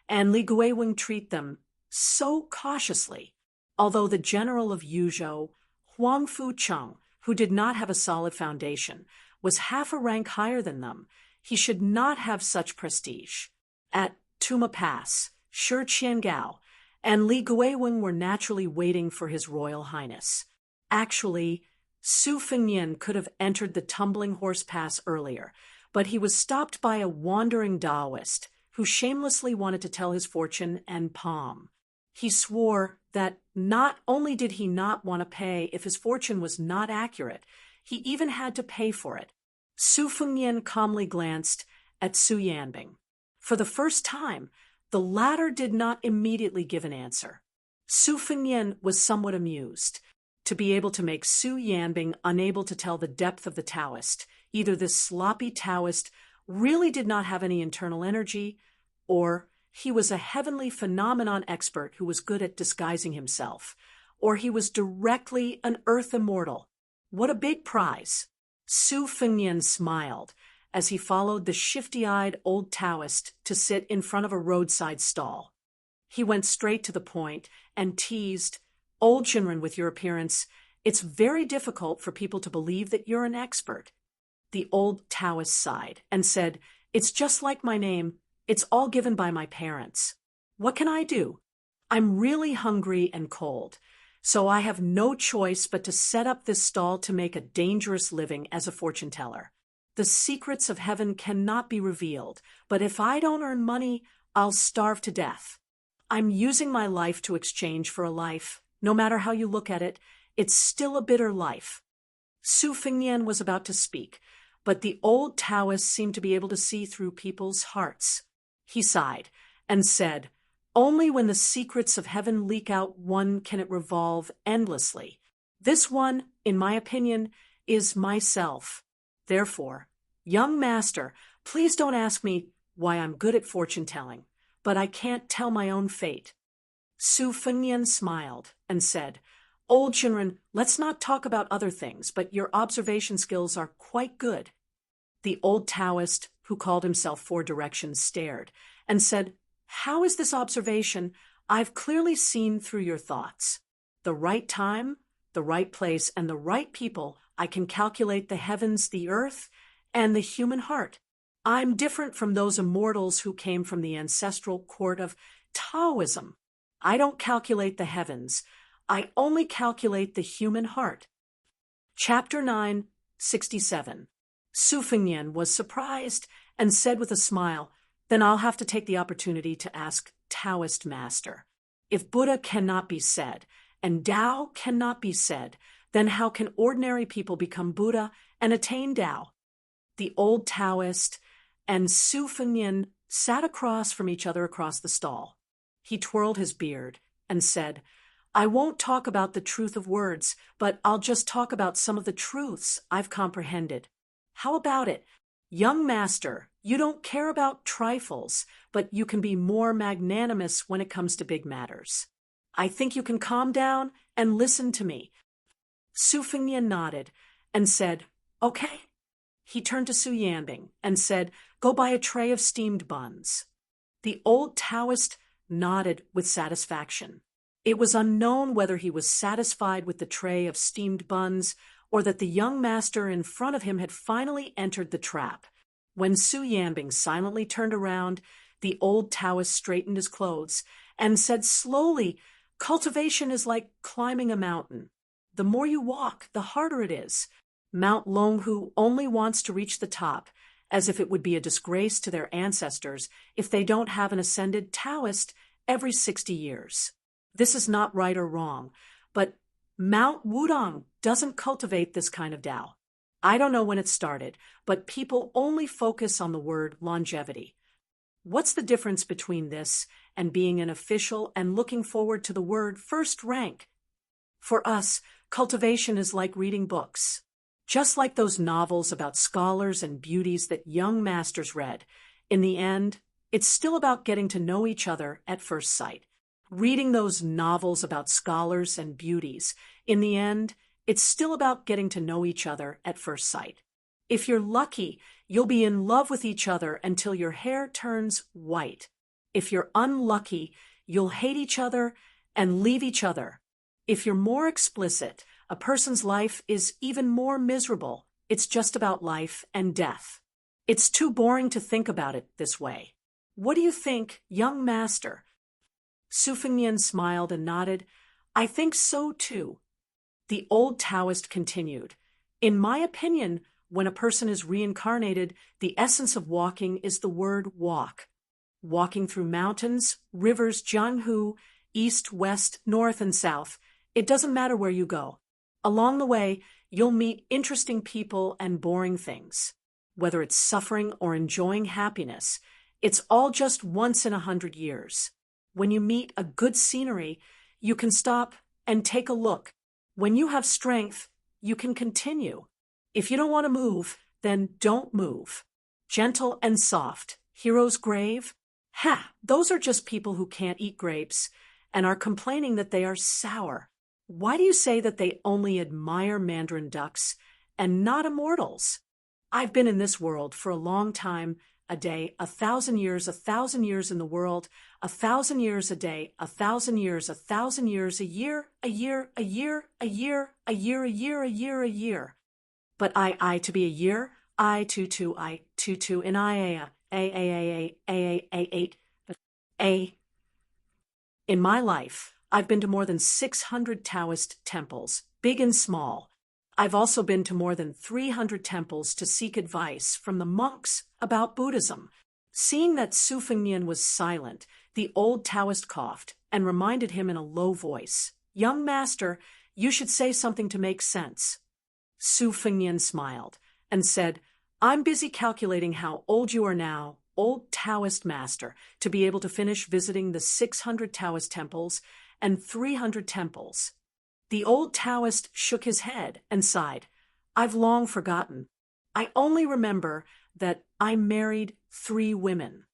and Li Guiwing treat them so cautiously. Although the general of Yuzhou, Huang Fucheng, who did not have a solid foundation, was half a rank higher than them, he should not have such prestige. At Tuma Pass, Shi Qiangao and Li Guiwing were naturally waiting for His Royal Highness. Actually, Su Fengnian could have entered the Tumbling Horse Pass earlier, but he was stopped by a wandering Taoist who shamelessly wanted to tell his fortune and palm. He swore that not only did he not want to pay if his fortune was not accurate, he even had to pay for it. Su Fengnian calmly glanced at Su Yanbing. For the first time, the latter did not immediately give an answer. Su Fengnian was somewhat amused to be able to make Su Yanbing unable to tell the depth of the Taoist. Either this sloppy Taoist really did not have any internal energy, or he was a heavenly phenomenon expert who was good at disguising himself, or he was directly an earth immortal. What a big prize! Su Fengnian smiled as he followed the shifty-eyed old Taoist to sit in front of a roadside stall. He went straight to the point and teased, "Old Shinran, with your appearance, it's very difficult for people to believe that you're an expert." The old Taoist sighed and said, "It's just like my name. It's all given by my parents. What can I do? I'm really hungry and cold, so I have no choice but to set up this stall to make a dangerous living as a fortune teller. The secrets of heaven cannot be revealed, but if I don't earn money, I'll starve to death. I'm using my life to exchange for a life. No matter how you look at it, It's still a bitter life. Su Fengnian was about to speak, but the old Taoist seemed to be able to see through people's hearts. He sighed and said, "Only when the secrets of heaven leak out one can it revolve endlessly. This one, in my opinion, is myself. Therefore, young master, please don't ask me why I'm good at fortune-telling, but I can't tell my own fate." Su Fengnian smiled and said, "Old Shinran, let's not talk about other things, but your observation skills are quite good." The old Taoist, who called himself Four Directions, stared and said, "How is this observation? I've clearly seen through your thoughts. The right time, the right place, and the right people, I can calculate the heavens, the earth, and the human heart. I'm different from those immortals who came from the ancestral court of Taoism. I don't calculate the heavens. I only calculate the human heart." Chapter 9, 67. Su Fengnian was surprised and said with a smile, "Then I'll have to take the opportunity to ask Taoist Master. If Buddha cannot be said, and Tao cannot be said, then how can ordinary people become Buddha and attain Tao?" The old Taoist and Su Fengnian sat across from each other across the stall. He twirled his beard and said, "I won't talk about the truth of words, but I'll just talk about some of the truths I've comprehended. How about it? Young master, you don't care about trifles, but you can be more magnanimous when it comes to big matters. I think you can calm down and listen to me." Su Fengnian nodded and said, "Okay." He turned to Su Yanbing and said, "Go buy a tray of steamed buns." The old Taoist nodded with satisfaction. It was unknown whether he was satisfied with the tray of steamed buns or that the young master in front of him had finally entered the trap. When Su Yanbing silently turned around, the old Taoist straightened his clothes and said slowly, "Cultivation is like climbing a mountain. The more you walk, the harder it is. Mount Longhu only wants to reach the top, as if it would be a disgrace to their ancestors if they don't have an ascended Taoist every 60 years. This is not right or wrong, but Mount Wudong doesn't cultivate this kind of Tao. I don't know when it started, but people only focus on the word longevity. What's the difference between this and being an official and looking forward to the word first rank? For us, cultivation is like reading books. Just like those novels about scholars and beauties that young masters read, in the end, it's still about getting to know each other at first sight. Reading those novels about scholars and beauties, in the end, it's still about getting to know each other at first sight. If you're lucky, you'll be in love with each other until your hair turns white. If you're unlucky, you'll hate each other and leave each other. If you're more explicit, a person's life is even more miserable. It's just about life and death. It's too boring to think about it this way. What do you think, young master?" Su Fengnian smiled and nodded. "I think so too." The old Taoist continued, "In my opinion, when a person is reincarnated, the essence of walking is the word walk. Walking through mountains, rivers, Jianghu, east, west, north, and south. It doesn't matter where you go. Along the way, you'll meet interesting people and boring things. Whether it's suffering or enjoying happiness, it's all just once in 100 years. When you meet a good scenery, you can stop and take a look. When you have strength, you can continue. If you don't want to move, then don't move. Gentle and soft, hero's grave? Ha! Those are just people who can't eat grapes and are complaining that they are sour. Why do you say that they only admire mandarin ducks and not immortals? I've been in this world for a long time, a day, 1,000 years, 1,000 years in the world, 1,000 years a day, 1,000 years, 1,000 years, a year, a year, a year, a year, a year, a year, a year, a year. But I to be a year, I two, and I a. In my life, I've been to more than 600 Taoist temples, big and small. I've also been to more than 300 temples to seek advice from the monks about Buddhism. Seeing that Su Fengnian was silent, the old Taoist coughed and reminded him in a low voice, "Young master, You should say something to make sense. Su Fengnian smiled and said, I'm busy calculating how old you are now, old Taoist master, to be able to finish visiting the 600 Taoist temples and 300 temples. The old Taoist shook his head and sighed. I've long forgotten. I only remember that I married 3 women.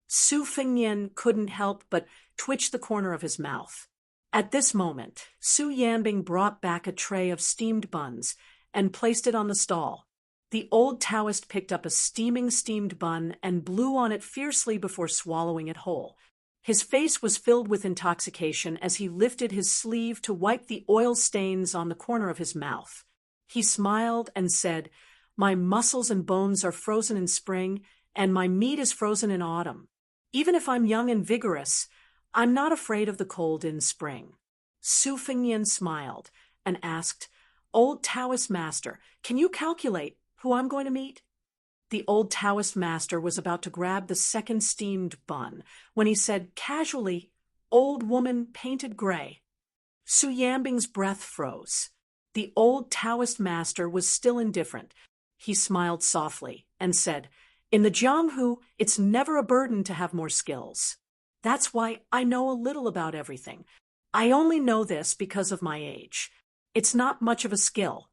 Su Fengnian couldn't help but twitch the corner of his mouth. At this moment, Su Yanbing brought back a tray of steamed buns and placed it on the stall. The old Taoist picked up a steamed bun and blew on it fiercely before swallowing it whole. His face was filled with intoxication as he lifted his sleeve to wipe the oil stains on the corner of his mouth. He smiled and said, My muscles and bones are frozen in spring, and my meat is frozen in autumn. Even if I'm young and vigorous, I'm not afraid of the cold in spring. Su Fengnian smiled and asked, Old Taoist master, can you calculate who I'm going to meet? The old Taoist master was about to grab the second steamed bun when he said casually, Old woman painted gray. Su Yanbing's breath froze. The old Taoist master was still indifferent. He smiled softly and said, In the Jianghu, it's never a burden to have more skills. That's why I know a little about everything. I only know this because of my age. It's not much of a skill.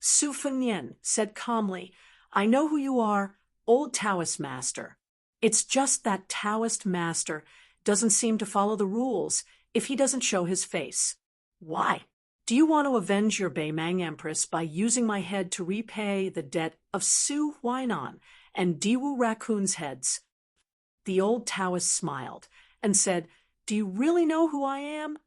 Su Fengnian said calmly, I know who you are, old Taoist master. It's just that Taoist master doesn't seem to follow the rules if he doesn't show his face. Why? Do you want to avenge your Beimang Empress by using my head to repay the debt of Su Huainan and Diwu Raccoon's heads? The old Taoist smiled and said, Do you really know who I am?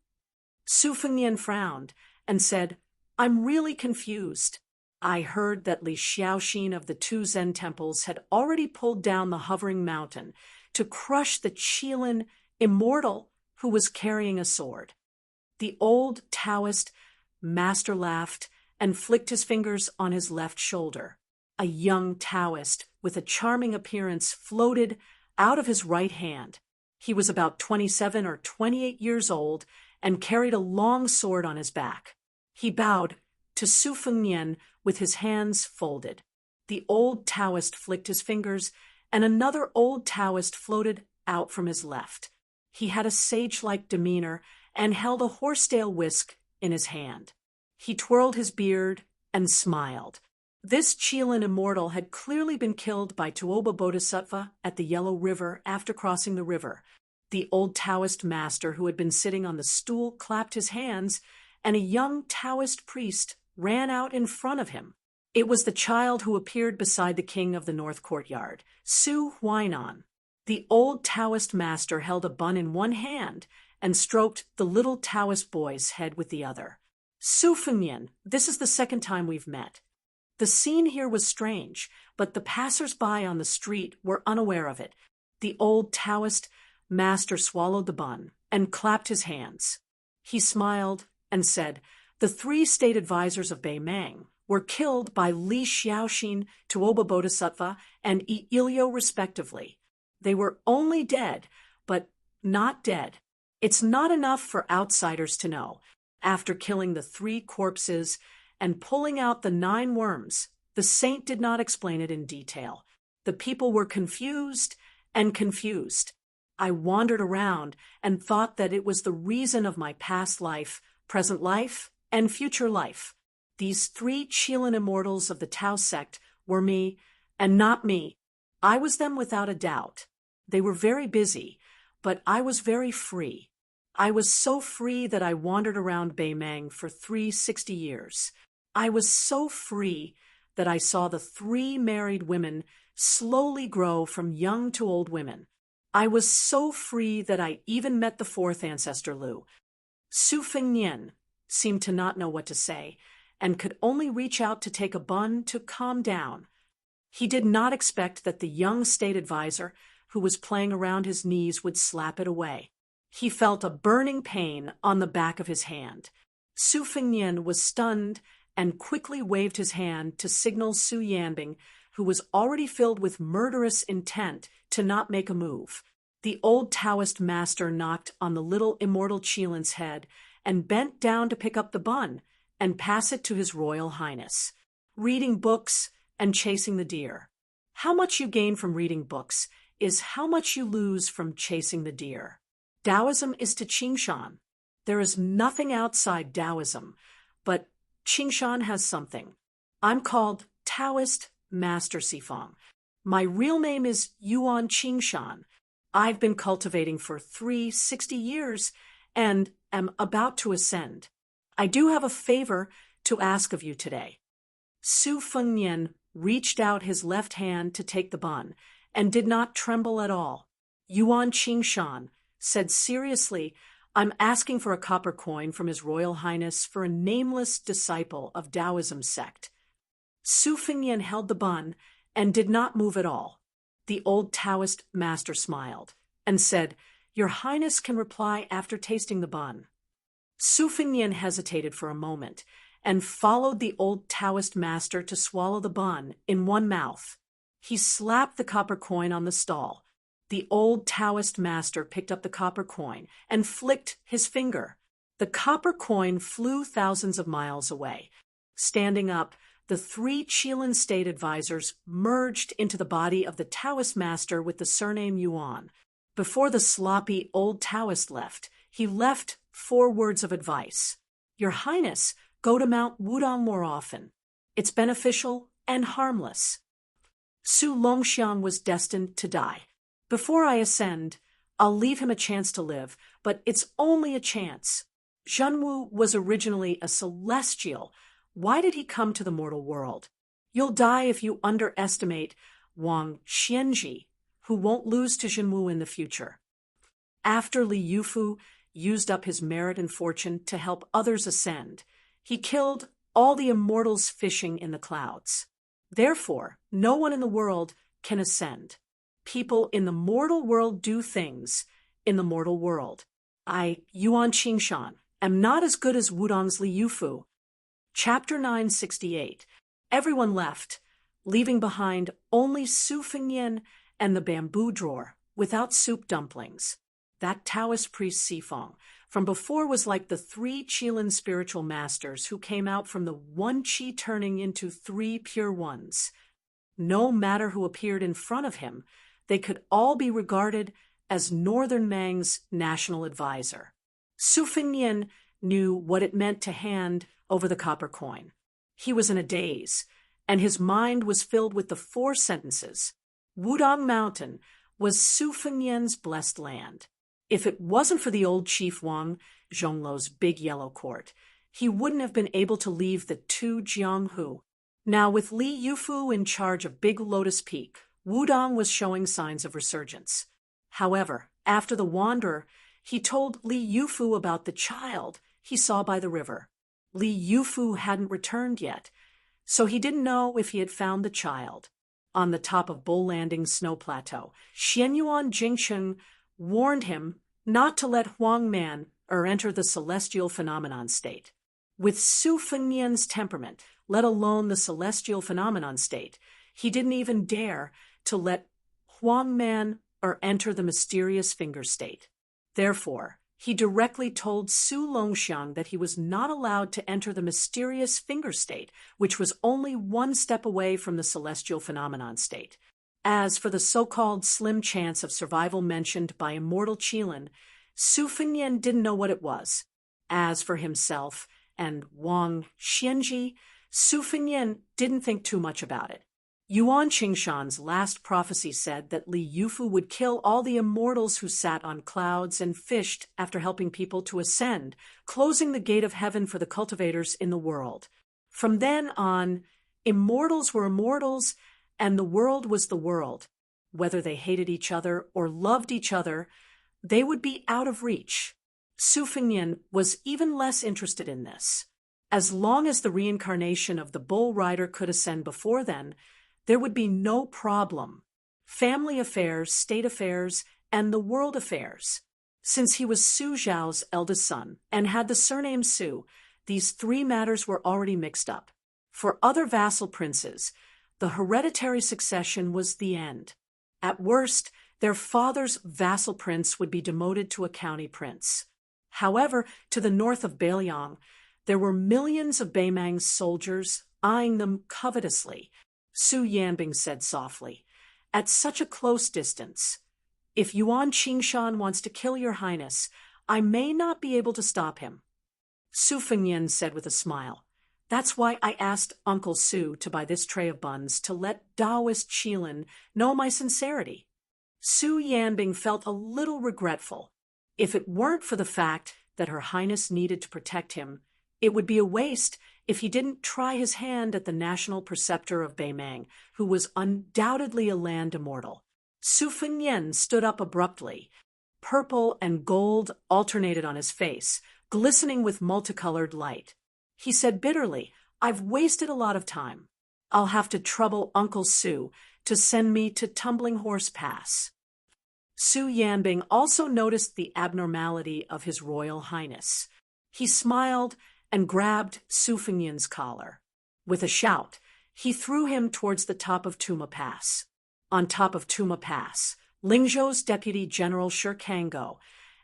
Su Fengnian frowned and said, I'm really confused. I heard that Li Xiaoxin of the 2 Zen temples had already pulled down the hovering mountain to crush the Qilin immortal who was carrying a sword. The old Taoist master laughed and flicked his fingers on his left shoulder. A young Taoist with a charming appearance floated out of his right hand. He was about 27 or 28 years old and carried a long sword on his back. He bowed to Su Fengnian with his hands folded. The old Taoist flicked his fingers, and another old Taoist floated out from his left. He had a sage-like demeanor and held a horsetail whisk in his hand. He twirled his beard and smiled. This Qilin immortal had clearly been killed by Tuoba Bodhisattva at the Yellow River after crossing the river. The old Taoist master who had been sitting on the stool clapped his hands, and a young Taoist priest ran out in front of him. It was the child who appeared beside the king of the North Courtyard, Su Huainan. The old Taoist master held a bun in one hand and stroked the little Taoist boy's head with the other. Su Fengnian, this is the second time we've met. The scene here was strange, but the passers-by on the street were unaware of it. The old Taoist master swallowed the bun and clapped his hands. He smiled and said, The 3 state advisors of Beimang were killed by Li Xiaoxin, Tuoba Bodhisattva, and Ilio respectively. They were only dead, but not dead. It's not enough for outsiders to know. After killing the 3 corpses and pulling out the 9 worms, the saint did not explain it in detail. The people were confused and confused. I wandered around and thought that it was the reason of my past life, present life, and future life. These 3 Qilin immortals of the Tao sect were me and not me. I was them without a doubt. They were very busy, but I was very free. I was so free that I wandered around Beimang for 360 years. I was so free that I saw the 3 married women slowly grow from young to old women. I was so free that I even met the 4th ancestor Lu. Su Fengnian seemed to not know what to say and could only reach out to take a bun to calm down. He did not expect that the young state advisor who was playing around his knees would slap it away. He felt a burning pain on the back of his hand. Su Fengnian was stunned and quickly waved his hand to signal Su Yanbing, who was already filled with murderous intent, to not make a move. The old Taoist master knocked on the little immortal Qilin's head and bent down to pick up the bun and pass it to His Royal Highness. Reading books and chasing the deer. How much you gain from reading books is how much you lose from chasing the deer. Taoism is to Qingshan. There is nothing outside Taoism, but Qingshan has something. I'm called Taoist Master Sifang. My real name is Yuan Qingshan. I've been cultivating for 360 years and am about to ascend. I do have a favor to ask of you today. Su Fengnian reached out his left hand to take the bun and did not tremble at all. Yuan Qingshan said seriously, I'm asking for a copper coin from His Royal Highness for a nameless disciple of Taoism sect. Su Fengnian held the bun and did not move at all. The old Taoist master smiled and said, Your Highness can reply after tasting the bun. Su Fengnian hesitated for a moment and followed the old Taoist master to swallow the bun in one mouth. He slapped the copper coin on the stall. The old Taoist master picked up the copper coin and flicked his finger. The copper coin flew thousands of miles away. Standing up, the 3 Qilin state advisors merged into the body of the Taoist master with the surname Yuan. Before the sloppy old Taoist left, he left 4 words of advice. Your Highness, go to Mount Wudong more often. It's beneficial and harmless. Su Longxiang was destined to die. Before I ascend, I'll leave him a chance to live, but it's only a chance. Zhenwu was originally a celestial. Why did he come to the mortal world? You'll die if you underestimate Wang Xianji, who won't lose to Zhenwu in the future. After Li Yufu used up his merit and fortune to help others ascend, he killed all the immortals fishing in the clouds. Therefore, no one in the world can ascend. People in the mortal world do things in the mortal world. I, Yuan Qingshan, am not as good as Wudong's Li Yufu. Chapter 968. Everyone left, leaving behind only Su Fengnian and the bamboo drawer, without soup dumplings. That Taoist priest Sifang from before was like the 3 Qilin spiritual masters who came out from the 1 Qi turning into 3 pure ones. No matter who appeared in front of him, they could all be regarded as Northern Mang's national advisor. Su Fengnian knew what it meant to hand over the copper coin. He was in a daze, and his mind was filled with the 4 sentences. Wudong Mountain was Su Fengnian's blessed land. If it wasn't for the old Chief Wang, Zhongluo's big yellow court, he wouldn't have been able to leave the 2 Jianghu. Now, with Li Yufu in charge of Big Lotus Peak, Wudong was showing signs of resurgence. However, after the wanderer, he told Li Yufu about the child he saw by the river. Li Yufu hadn't returned yet, so he didn't know if he had found the child. On the top of Bull Landing's snow plateau, Xianyuan Jingsheng warned him not to let Huang Man enter the celestial phenomenon state. With Su Fengnian's temperament, let alone the celestial phenomenon state, he didn't even dare to let Huang Man enter the mysterious finger state. Therefore, he directly told Su Longxiang that he was not allowed to enter the mysterious finger state, which was only 1 step away from the celestial phenomenon state. As for the so-called slim chance of survival mentioned by immortal Qilin, Su Fengnian didn't know what it was. As for himself and Wang Xianji, Su Fengnian didn't think too much about it. Yuan Qingshan's last prophecy said that Li Yufu would kill all the immortals who sat on clouds and fished after helping people to ascend, closing the gate of heaven for the cultivators in the world. From then on, immortals were immortals, and the world was the world. Whether they hated each other or loved each other, they would be out of reach. Su Fengnian was even less interested in this. As long as the reincarnation of the bull rider could ascend before then, there would be no problem. Family affairs, state affairs, and the world affairs. Since he was Su Zhao's eldest son and had the surname Su, these 3 matters were already mixed up. For other vassal princes, the hereditary succession was the end. At worst, their father's vassal prince would be demoted to a county prince. However, to the north of Beiliang, there were millions of Beimang's soldiers eyeing them covetously. Su Yanbing said softly, "At such a close distance, if Yuan Qingshan wants to kill your highness, I may not be able to stop him." Su Fengyan said with a smile, "That's why I asked Uncle Su to buy this tray of buns to let Taoist Qilin know my sincerity." Su Yanbing felt a little regretful. If it weren't for the fact that Her Highness needed to protect him, it would be a waste if he didn't try his hand at the national preceptor of Beimang, who was undoubtedly a land immortal. Su Fengyan stood up abruptly. Purple and gold alternated on his face, glistening with multicolored light. He said bitterly, "I've wasted a lot of time. I'll have to trouble Uncle Su to send me to Tumbling Horse Pass." Su Yanbing also noticed the abnormality of His Royal Highness. He smiled and grabbed Su Fengyan's collar. With a shout, he threw him towards the top of Tuma Pass. On top of Tuma Pass, Lingzhou's Deputy General Shi Kanggo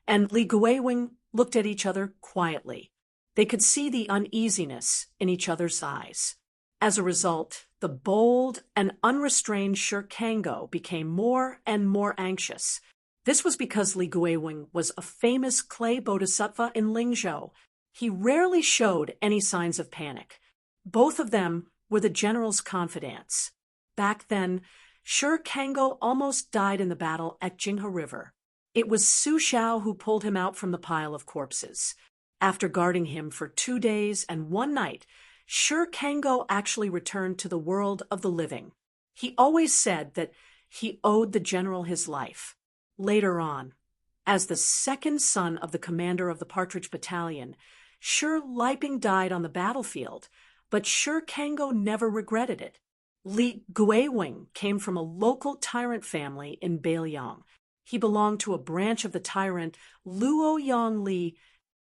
and Li Guiwing looked at each other quietly. They could see the uneasiness in each other's eyes. As a result, the bold and unrestrained Shi Kanggo became more and more anxious. This was because Li Guiwing was a famous clay bodhisattva in Lingzhou. He rarely showed any signs of panic. Both of them were the general's confidants. Back then, Shi Kanggo almost died in the battle at Jinghe River. It was Su Xiao who pulled him out from the pile of corpses. After guarding him for 2 days and 1 night, Shi Kanggo actually returned to the world of the living. He always said that he owed the general his life. Later on, as the second son of the commander of the Partridge Battalion, Shi Liping died on the battlefield, but Shi Kanggo never regretted it. Li Guiwing came from a local tyrant family in Beiliang. He belonged to a branch of the tyrant Luo Yongli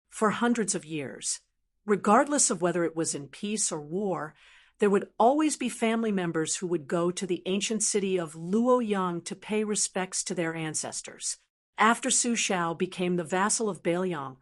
for hundreds of years. Regardless of whether it was in peace or war, there would always be family members who would go to the ancient city of Luoyang to pay respects to their ancestors. After Su Xiao became the vassal of Beiliang,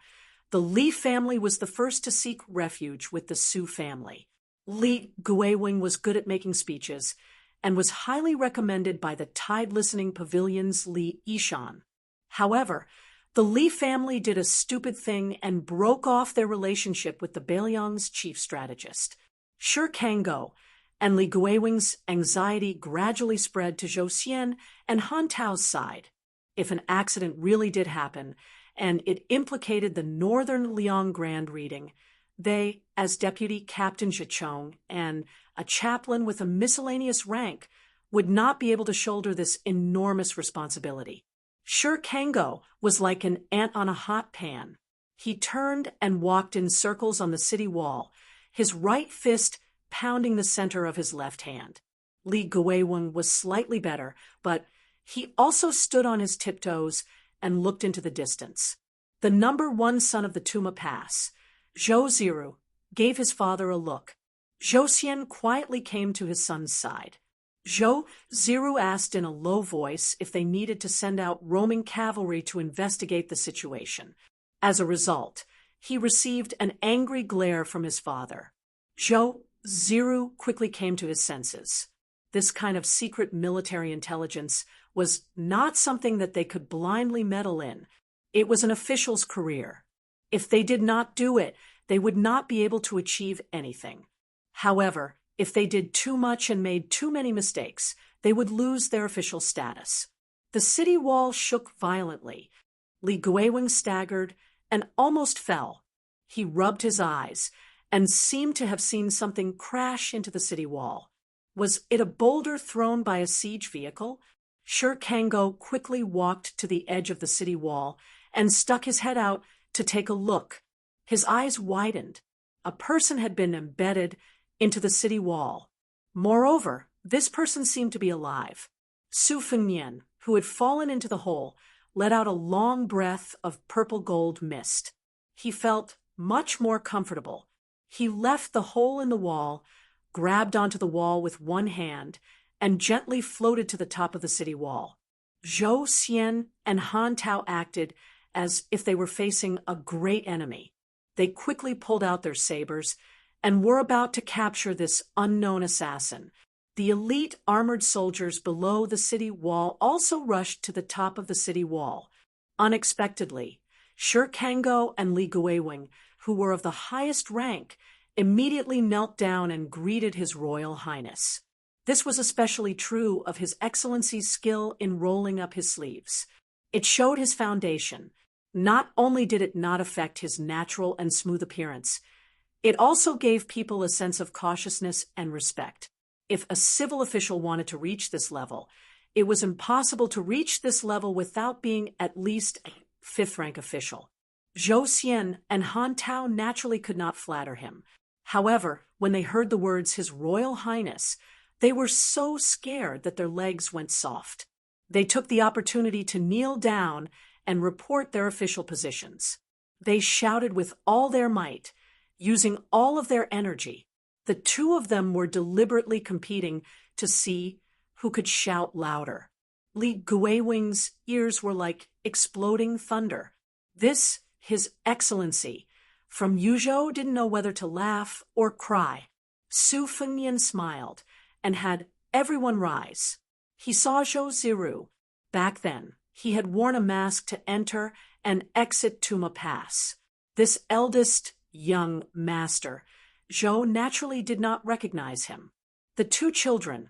the Li family was the first to seek refuge with the Su family. Li Guiwing was good at making speeches and was highly recommended by the tide-listening pavilion's Li Yishan. However, the Li family did a stupid thing and broke off their relationship with the Beiliang's chief strategist. Shi Kanggo and Li Guiwing's anxiety gradually spread to Zhou Xian and Han Tao's side. If an accident really did happen, and it implicated the Northern Liang Grand Reading, they, as Deputy Captain Zhichong and a chaplain with a miscellaneous rank, would not be able to shoulder this enormous responsibility. Shi Kanggo was like an ant on a hot pan. He turned and walked in circles on the city wall, his right fist pounding the center of his left hand. Li Guiwing was slightly better, but he also stood on his tiptoes and looked into the distance. The number 1 son of the Tuma Pass, Zhou Ziru, gave his father a look. Zhou Xian quietly came to his son's side. Zhou Ziru asked in a low voice if they needed to send out roaming cavalry to investigate the situation. As a result, he received an angry glare from his father. Zhou Ziru quickly came to his senses. This kind of secret military intelligence was not something that they could blindly meddle in. It was an official's career. If they did not do it, they would not be able to achieve anything. However, if they did too much and made too many mistakes, they would lose their official status. The city wall shook violently. Li Guiwing staggered and almost fell. He rubbed his eyes and seemed to have seen something crash into the city wall. Was it a boulder thrown by a siege vehicle? Shi Kanggo quickly walked to the edge of the city wall and stuck his head out to take a look. His eyes widened. A person had been embedded into the city wall. Moreover, this person seemed to be alive. Su Fengyan, who had fallen into the hole, let out a long breath of purple-gold mist. He felt much more comfortable. He left the hole in the wall, grabbed onto the wall with one hand, and gently floated to the top of the city wall. Zhou Xian and Han Tao acted as if they were facing a great enemy. They quickly pulled out their sabers and were about to capture this unknown assassin. The elite armored soldiers below the city wall also rushed to the top of the city wall. Unexpectedly, Kango and Li Guiwing, who were of the highest rank, immediately knelt down and greeted His Royal Highness. This was especially true of His Excellency's skill in rolling up his sleeves. It showed his foundation. Not only did it not affect his natural and smooth appearance, it also gave people a sense of cautiousness and respect. If a civil official wanted to reach this level, it was impossible to reach this level without being at least a fifth-rank official. Zhou Xian and Han Tao naturally could not flatter him. However, when they heard the words His Royal Highness, they were so scared that their legs went soft. They took the opportunity to kneel down and report their official positions. They shouted with all their might, using all of their energy. The two of them were deliberately competing to see who could shout louder. Li Guiwing's ears were like exploding thunder. This, His Excellency, from Yuzhou didn't know whether to laugh or cry. Su Fengnian smiled and had everyone rise. He saw Zhou Ziru. Back then, he had worn a mask to enter and exit Tuma Pass. This eldest young master, Zhou naturally did not recognize him. The two children,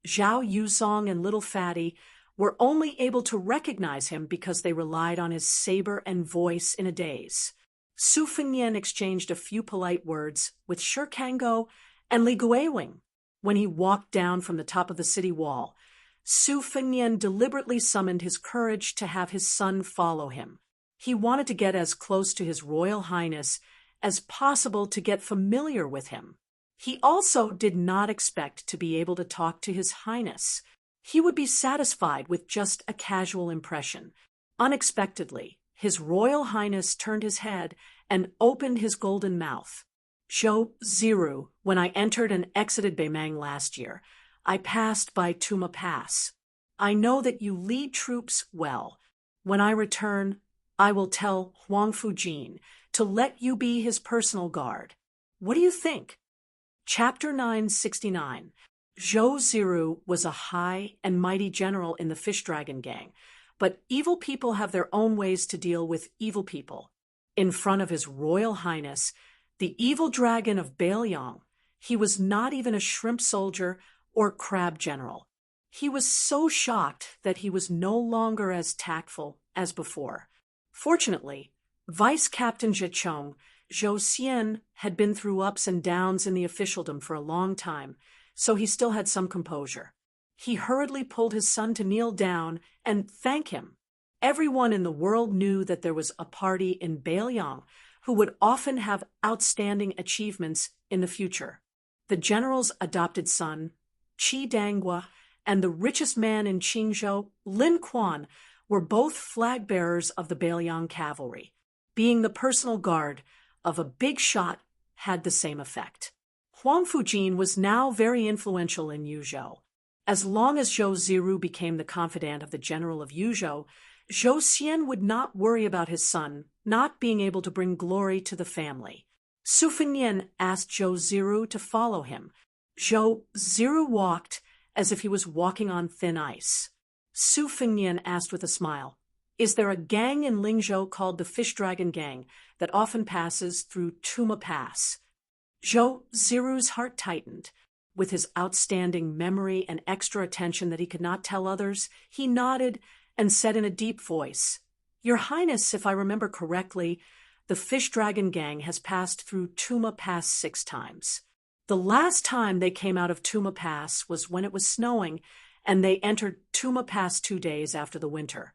Zhao Yuzong and Little Fatty, were only able to recognize him because they relied on his saber and voice in a daze. Su Fengnian exchanged a few polite words with Kango and Li Guiwing. When he walked down from the top of the city wall, Su Fengnian deliberately summoned his courage to have his son follow him. He wanted to get as close to His Royal Highness as possible to get familiar with him. He also did not expect to be able to talk to His Highness. He would be satisfied with just a casual impression. Unexpectedly, His Royal Highness turned his head and opened his golden mouth. Zhou Ziru, when I entered and exited Beimang last year, I passed by Tuma Pass. I know that you lead troops well. When I return, I will tell Huang Fujin to let you be his personal guard. What do you think? Chapter 969. Zhou Ziru was a high and mighty general in the Fish Dragon Gang, but evil people have their own ways to deal with evil people. In front of His Royal Highness, the evil dragon of Beiliang, he was not even a shrimp soldier or crab general. He was so shocked that he was no longer as tactful as before. Fortunately, Vice Captain Zhechong, Zhou Xian, had been through ups and downs in the officialdom for a long time, so he still had some composure. He hurriedly pulled his son to kneel down and thank him. Everyone in the world knew that there was a party in Beiliang who would often have outstanding achievements in the future. The general's adopted son, Qi Danghua, and the richest man in Qingzhou, Lin Quan, were both flag bearers of the Beiliang cavalry. Being the personal guard of a big shot had the same effect. Huang Fujin was now very influential in Yuzhou. As long as Zhou Ziru became the confidant of the general of Yuzhou, Zhou Xian would not worry about his son not being able to bring glory to the family. Su Fengnian asked Zhou Ziru to follow him. Zhou Ziru walked as if he was walking on thin ice. Su Fengnian asked with a smile, "Is there a gang in Lingzhou called the Fish Dragon Gang that often passes through Tuma Pass?" Zhou Ziru's heart tightened. With his outstanding memory and extra attention that he could not tell others, he nodded and said in a deep voice, "Your Highness, if I remember correctly, the Fish Dragon Gang has passed through Tuma Pass 6 times. The last time they came out of Tuma Pass was when it was snowing, and they entered Tuma Pass 2 days after the winter."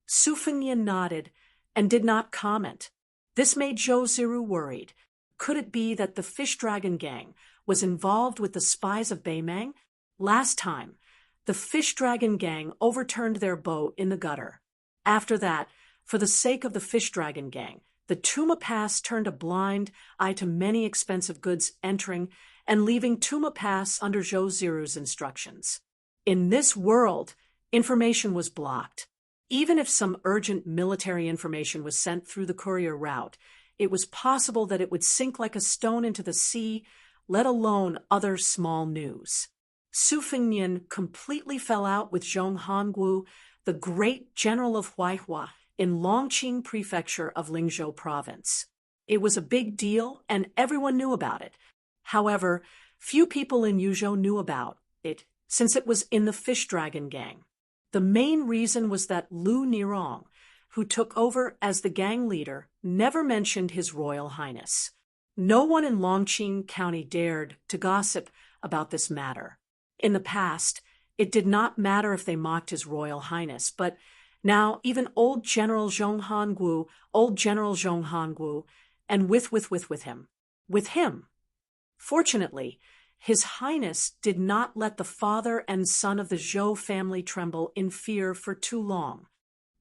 Su Fengnian nodded and did not comment. This made Zhou Ziru worried. Could it be that the Fish Dragon Gang was involved with the spies of Beimang? Last time, the Fish Dragon Gang overturned their boat in the gutter. After that, for the sake of the Fish Dragon Gang, the Tuma Pass turned a blind eye to many expensive goods entering and leaving Tuma Pass under Zhou Ziru's instructions. In this world, information was blocked. Even if some urgent military information was sent through the courier route, it was possible that it would sink like a stone into the sea, let alone other small news. Su Fengnian completely fell out with Zhong Hongwu, the great general of Huaihua, in Longqing Prefecture of Lingzhou Province. It was a big deal, and everyone knew about it. However, few people in Yuzhou knew about it, since it was in the Fish Dragon gang. The main reason was that Lu Nirong, who took over as the gang leader, never mentioned His Royal Highness. No one in Longqing County dared to gossip about this matter. In the past, it did not matter if they mocked His Royal Highness, but now even old General Zhong Hongwu, and with him. Fortunately, His Highness did not let the father and son of the Zhou family tremble in fear for too long.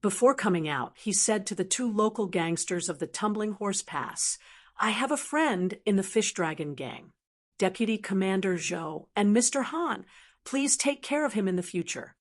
Before coming out, he said to the two local gangsters of the Tumbling Horse Pass, "I have a friend in the Fish Dragon gang, Deputy Commander Zhou, and Mr. Han, please take care of him in the future."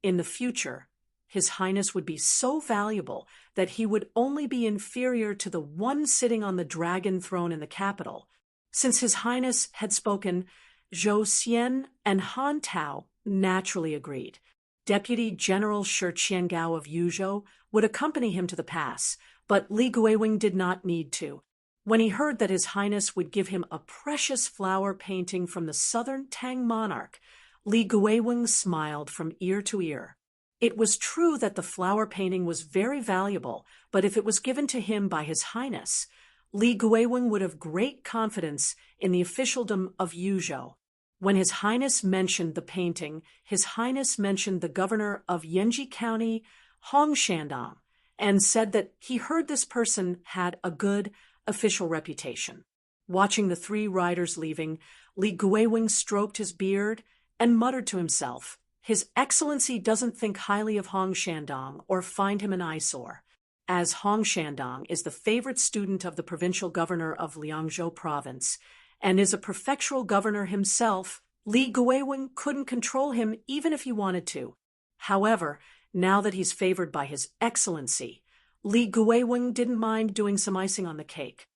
In the future, His Highness would be so valuable that he would only be inferior to the one sitting on the dragon throne in the capital. Since His Highness had spoken, Zhou Xian and Han Tao naturally agreed. Deputy General Shi Qiangao of Yuzhou would accompany him to the pass, but Li Guiwing did not need to. When he heard that His Highness would give him a precious flower painting from the southern Tang monarch, Li Guiwing smiled from ear to ear. It was true that the flower painting was very valuable, but if it was given to him by His Highness, Li Guiwing would have great confidence in the officialdom of Yuzhou. When His Highness mentioned the painting, His Highness mentioned the governor of Yanji County, Hong Shandong, and said that he heard this person had a good official reputation. Watching the three riders leaving, Li Guiwing stroked his beard and muttered to himself, "His Excellency doesn't think highly of Hong Shandong or find him an eyesore." As Hong Shandong is the favorite student of the provincial governor of Liangzhou province and is a prefectural governor himself, Li Guiwing couldn't control him even if he wanted to. However, now that he's favored by His Excellency, Li Guiwing didn't mind doing some icing on the cake.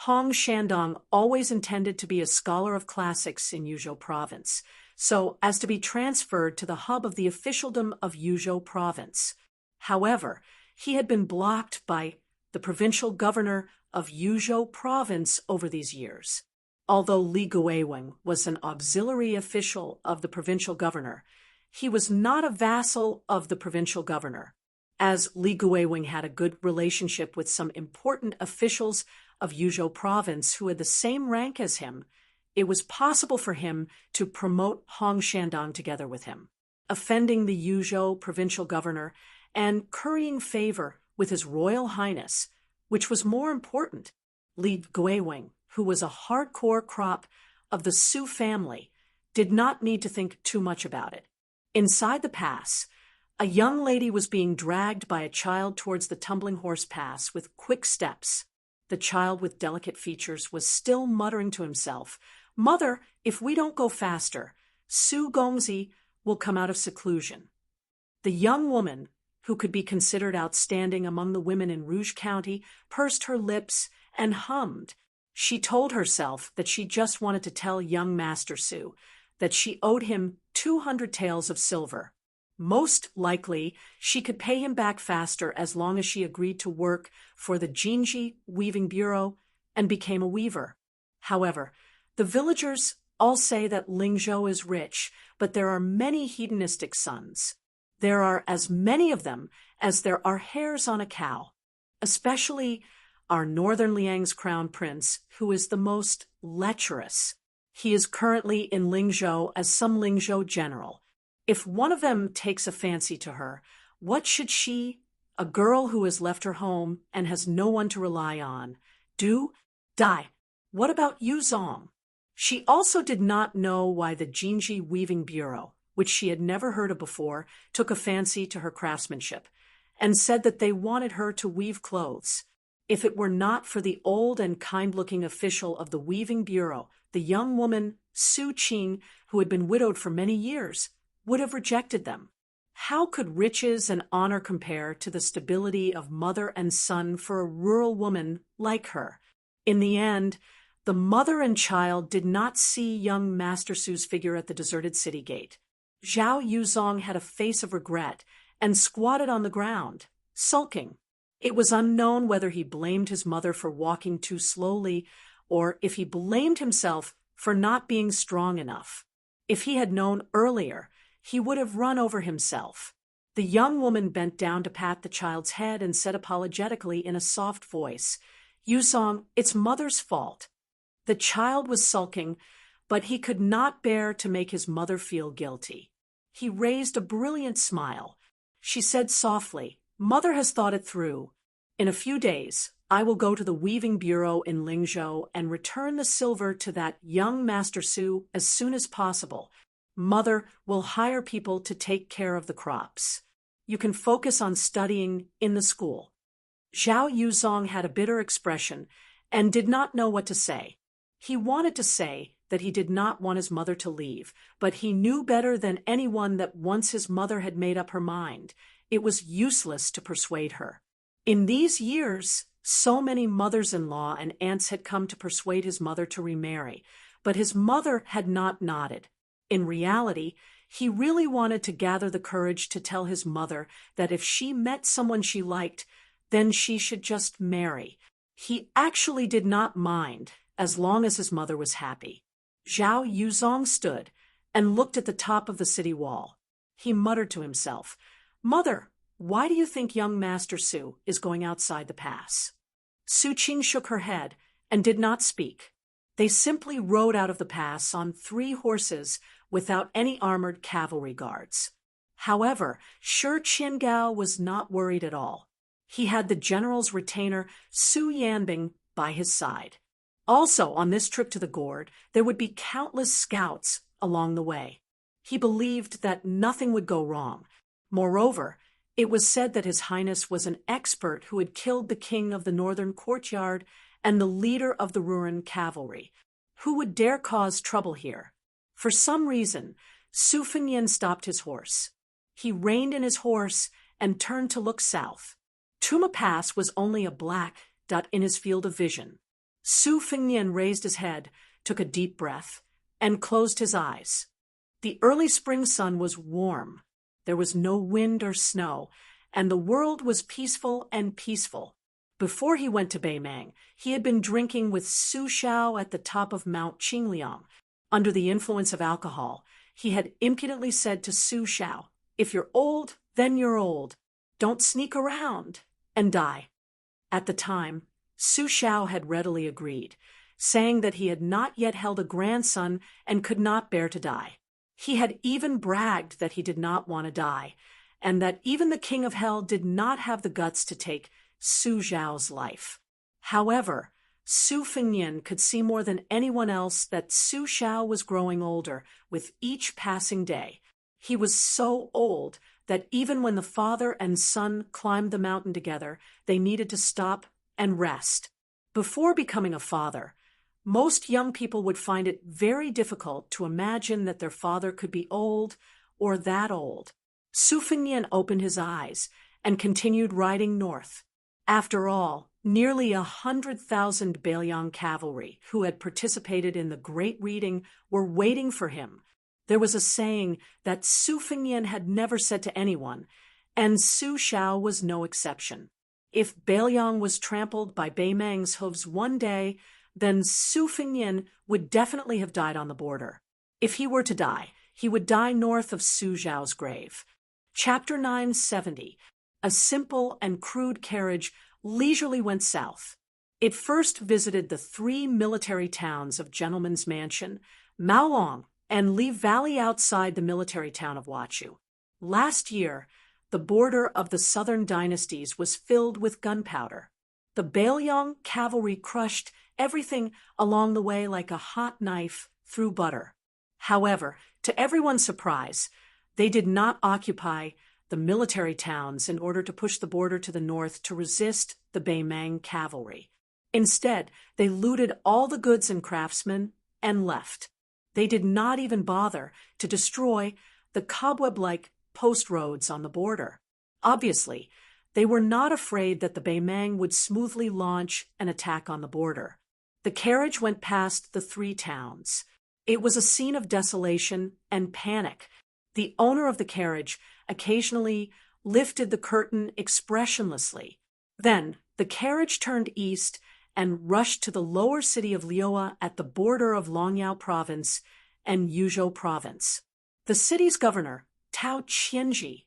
Hong Shandong always intended to be a scholar of classics in Yuzhou province, so as to be transferred to the hub of the officialdom of Yuzhou province. However, he had been blocked by the provincial governor of Yuzhou province over these years. Although Li Guiwing was an auxiliary official of the provincial governor, he was not a vassal of the provincial governor. As Li Guiwing had a good relationship with some important officials of Yuzhou province who had the same rank as him, it was possible for him to promote Hong Shandong together with him, offending the Yuzhou provincial governor and currying favor with His Royal Highness, which was more important. Li Guiwing, who was a hardcore crop of the Su family, did not need to think too much about it. Inside the pass, a young lady was being dragged by a child towards the Tumbling Horse Pass with quick steps. The child with delicate features was still muttering to himself, "Mother, if we don't go faster, Su Gongzi will come out of seclusion." The young woman, who could be considered outstanding among the women in Rouge County, pursed her lips and hummed. She told herself that she just wanted to tell young Master Su that she owed him 200 taels of silver. Most likely, she could pay him back faster as long as she agreed to work for the Jinji Weaving Bureau and became a weaver. However, the villagers all say that Lingzhou is rich, but there are many hedonistic sons. There are as many of them as there are hairs on a cow, especially our northern Liang's crown prince, who is the most lecherous. He is currently in Lingzhou as some Lingzhou general. If one of them takes a fancy to her, what should she, a girl who has left her home and has no one to rely on, do? Die. What about Yu Zong? She also did not know why the Jinji Weaving Bureau, which she had never heard of before, took a fancy to her craftsmanship, and said that they wanted her to weave clothes. If it were not for the old and kind-looking official of the Weaving Bureau, the young woman, Su Qing, who had been widowed for many years, would have rejected them. How could riches and honor compare to the stability of mother and son for a rural woman like her? In the end, the mother and child did not see young Master Su's figure at the deserted city gate. Zhao Yuzong had a face of regret and squatted on the ground, sulking. It was unknown whether he blamed his mother for walking too slowly or if he blamed himself for not being strong enough. If he had known earlier, he would have run over himself. The young woman bent down to pat the child's head and said apologetically in a soft voice, "Yuzong, it's mother's fault." The child was sulking, but he could not bear to make his mother feel guilty. He raised a brilliant smile. She said softly, "Mother has thought it through. In a few days, I will go to the weaving bureau in Lingzhou and return the silver to that young Master Su as soon as possible. Mother will hire people to take care of the crops. You can focus on studying in the school." Zhao Yuzong had a bitter expression and did not know what to say. He wanted to say that he did not want his mother to leave, but he knew better than anyone that once his mother had made up her mind, it was useless to persuade her. In these years, so many mothers-in-law and aunts had come to persuade his mother to remarry, but his mother had not nodded. In reality, he really wanted to gather the courage to tell his mother that if she met someone she liked, then she should just marry. He actually did not mind, as long as his mother was happy. Zhao Yuzong stood and looked at the top of the city wall. He muttered to himself, "Mother, why do you think young Master Su is going outside the pass?" Su Qing shook her head and did not speak. They simply rode out of the pass on 3 horses without any armored cavalry guards. However, Shi Qiangao was not worried at all. He had the general's retainer Su Yanbing by his side. Also, on this trip to the gourd, there would be countless scouts along the way. He believed that nothing would go wrong. Moreover, it was said that His Highness was an expert who had killed the king of the northern courtyard and the leader of the Ruran cavalry. Who would dare cause trouble here? For some reason, Su Fengyan stopped his horse. He reined in his horse and turned to look south. Tuma Pass was only a black dot in his field of vision. Su Fengyan raised his head, took a deep breath, and closed his eyes. The early spring sun was warm. There was no wind or snow, and the world was peaceful and peaceful. Before he went to Beimang, he had been drinking with Su Xiao at the top of Mount Qingliang. Under the influence of alcohol, he had impudently said to Su Xiao, "If you're old, then you're old. Don't sneak around and die." At the time, Su Xiao had readily agreed, saying that he had not yet held a grandson and could not bear to die. He had even bragged that he did not want to die, and that even the king of hell did not have the guts to take Su Xiao's life. However, Su Fengyan could see more than anyone else that Su Xiao was growing older with each passing day. He was so old that even when the father and son climbed the mountain together, they needed to stop and rest. Before becoming a father, most young people would find it very difficult to imagine that their father could be old or that old. Su Fengyan opened his eyes and continued riding north. After all, nearly 100,000 Bailiang cavalry who had participated in the Great Reading were waiting for him. There was a saying that Su Fengyan had never said to anyone, and Su Xiao was no exception. If Bailiang was trampled by Beimang's hooves one day, then Su Fengyan would definitely have died on the border. If he were to die, he would die north of Su Xiao's grave. Chapter 970. A simple and crude carriage leisurely went south. It first visited the 3 military towns of Gentleman's Mansion, Maolong, and Li Valley outside the military town of Huachu. Last year, the border of the southern dynasties was filled with gunpowder. The Bailiang cavalry crushed everything along the way like a hot knife through butter. However, to everyone's surprise, they did not occupy the military towns in order to push the border to the north to resist the Beimang cavalry. Instead, they looted all the goods and craftsmen and left. They did not even bother to destroy the cobweb-like post roads on the border. Obviously, they were not afraid that the Baimang would smoothly launch an attack on the border. The carriage went past the 3 towns. It was a scene of desolation and panic. The owner of the carriage occasionally lifted the curtain expressionlessly. Then, the carriage turned east and rushed to the lower city of Lioa at the border of Longyao Province and Yuzhou Province. The city's governor, Tao Qianji,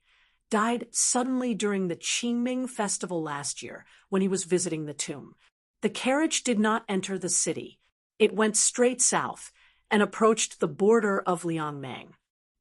died suddenly during the Qingming festival last year when he was visiting the tomb. The carriage did not enter the city. It went straight south and approached the border of Liangmang.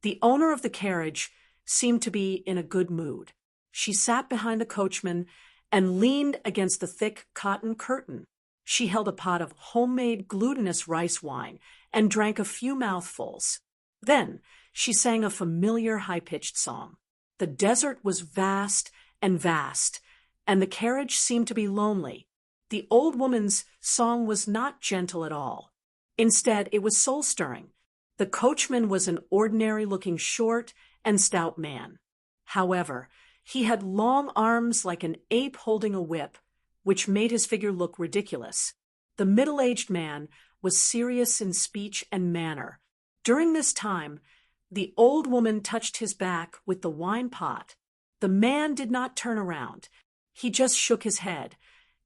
The owner of the carriage seemed to be in a good mood. She sat behind the coachman and leaned against the thick cotton curtain. She held a pot of homemade glutinous rice wine and drank a few mouthfuls. Then she sang a familiar high-pitched song. The desert was vast, and the carriage seemed to be lonely. The old woman's song was not gentle at all. Instead, it was soul-stirring. The coachman was an ordinary-looking short and stout man. However, he had long arms like an ape holding a whip, which made his figure look ridiculous. The middle-aged man was serious in speech and manner. During this time, the old woman touched his back with the wine pot. The man did not turn around. He just shook his head,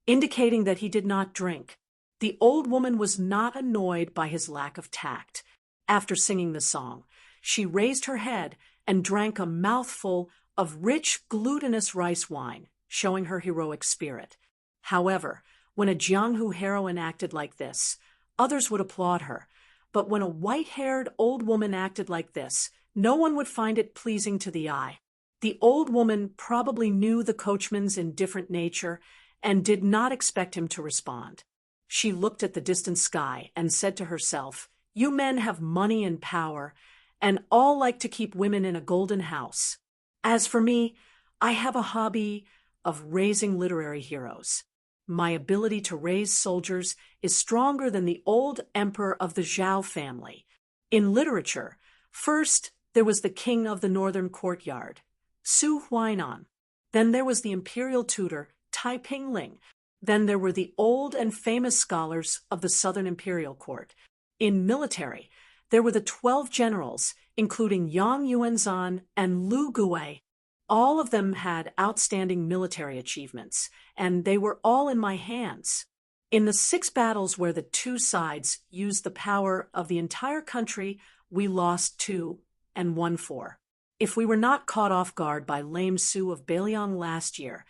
indicating that he did not drink. The old woman was not annoyed by his lack of tact. After singing the song, she raised her head and drank a mouthful of rich, glutinous rice wine, showing her heroic spirit. However, when a Jianghu heroine acted like this, others would applaud her. But when a white-haired old woman acted like this, no one would find it pleasing to the eye. The old woman probably knew the coachman's indifferent nature and did not expect him to respond. She looked at the distant sky and said to herself, "You men have money and power, and all like to keep women in a golden house. As for me, I have a hobby of raising literary heroes. My ability to raise soldiers is stronger than the old emperor of the Zhao family. In literature, first there was the king of the northern courtyard, Su Huainan. Then there was the imperial tutor, Tai Pingling. Then there were the old and famous scholars of the southern imperial court. In military, there were the 12 generals, including Yang Yuanzhan and Lu Gui. All of them had outstanding military achievements, and they were all in my hands. In the 6 battles where the 2 sides used the power of the entire country, we lost 2 and won 4. If we were not caught off guard by lame Su of Beiliang last year,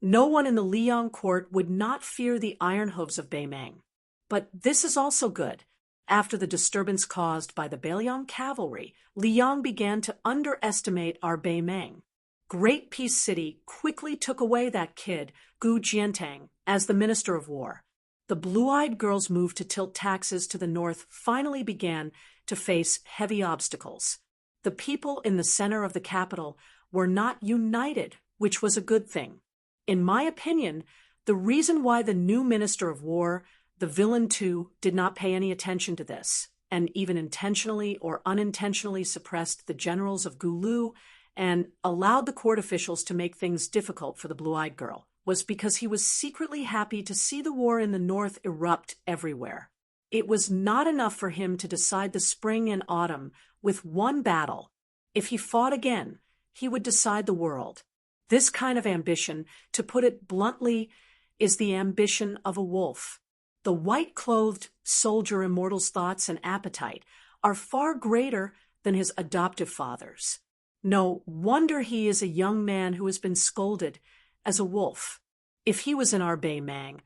no one in the Liang court would not fear the iron hooves of Baimang. But this is also good. After the disturbance caused by the Beiliang cavalry, Liang began to underestimate our Baimang. Great Peace City quickly took away that kid, Gu Jiantang, as the Minister of War. The blue-eyed girls' move to tilt taxes to the north finally began to face heavy obstacles. The people in the center of the capital were not united, which was a good thing. In my opinion, the reason why the new Minister of War, the villain too, did not pay any attention to this, and even intentionally or unintentionally suppressed the generals of Gulu and allowed the court officials to make things difficult for the blue-eyed girl, was because he was secretly happy to see the war in the north erupt everywhere. It was not enough for him to decide the spring and autumn with one battle. If he fought again, he would decide the world. This kind of ambition, to put it bluntly, is the ambition of a wolf. The white-clothed soldier immortal's thoughts and appetite are far greater than his adoptive father's. No wonder he is a young man who has been scolded as a wolf. If he was in our Baimang,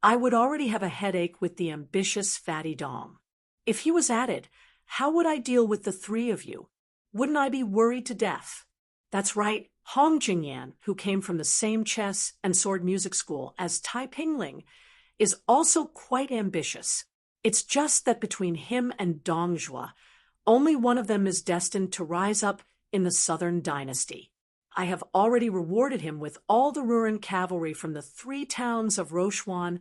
I would already have a headache with the ambitious fatty Dong. If he was added, how would I deal with the 3 of you? Wouldn't I be worried to death? That's right, Hong Jingyan, who came from the same chess and sword music school as Tai Pingling, is also quite ambitious. It's just that between him and Dong Zhuo, only one of them is destined to rise up in the southern dynasty. I have already rewarded him with all the Ruran cavalry from the 3 towns of Rochuan,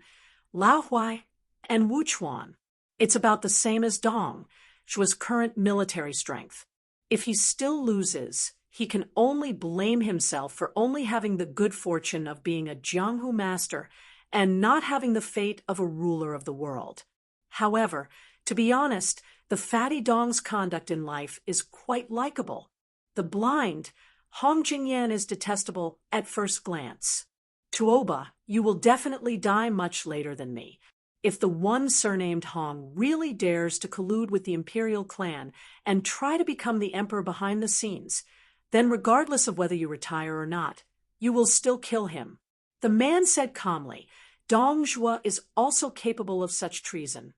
Laohui, and Wuchuan. It's about the same as Dong Zhuo's current military strength. If he still loses, he can only blame himself for only having the good fortune of being a Jianghu master and not having the fate of a ruler of the world. However, to be honest, the fatty Dong's conduct in life is quite likable. The blind, Hong Jingyan is detestable at first glance. Tuoba, you will definitely die much later than me. If the one surnamed Hong really dares to collude with the imperial clan and try to become the emperor behind the scenes, then regardless of whether you retire or not, you will still kill him. The man said calmly, Dong Zhuo is also capable of such treason.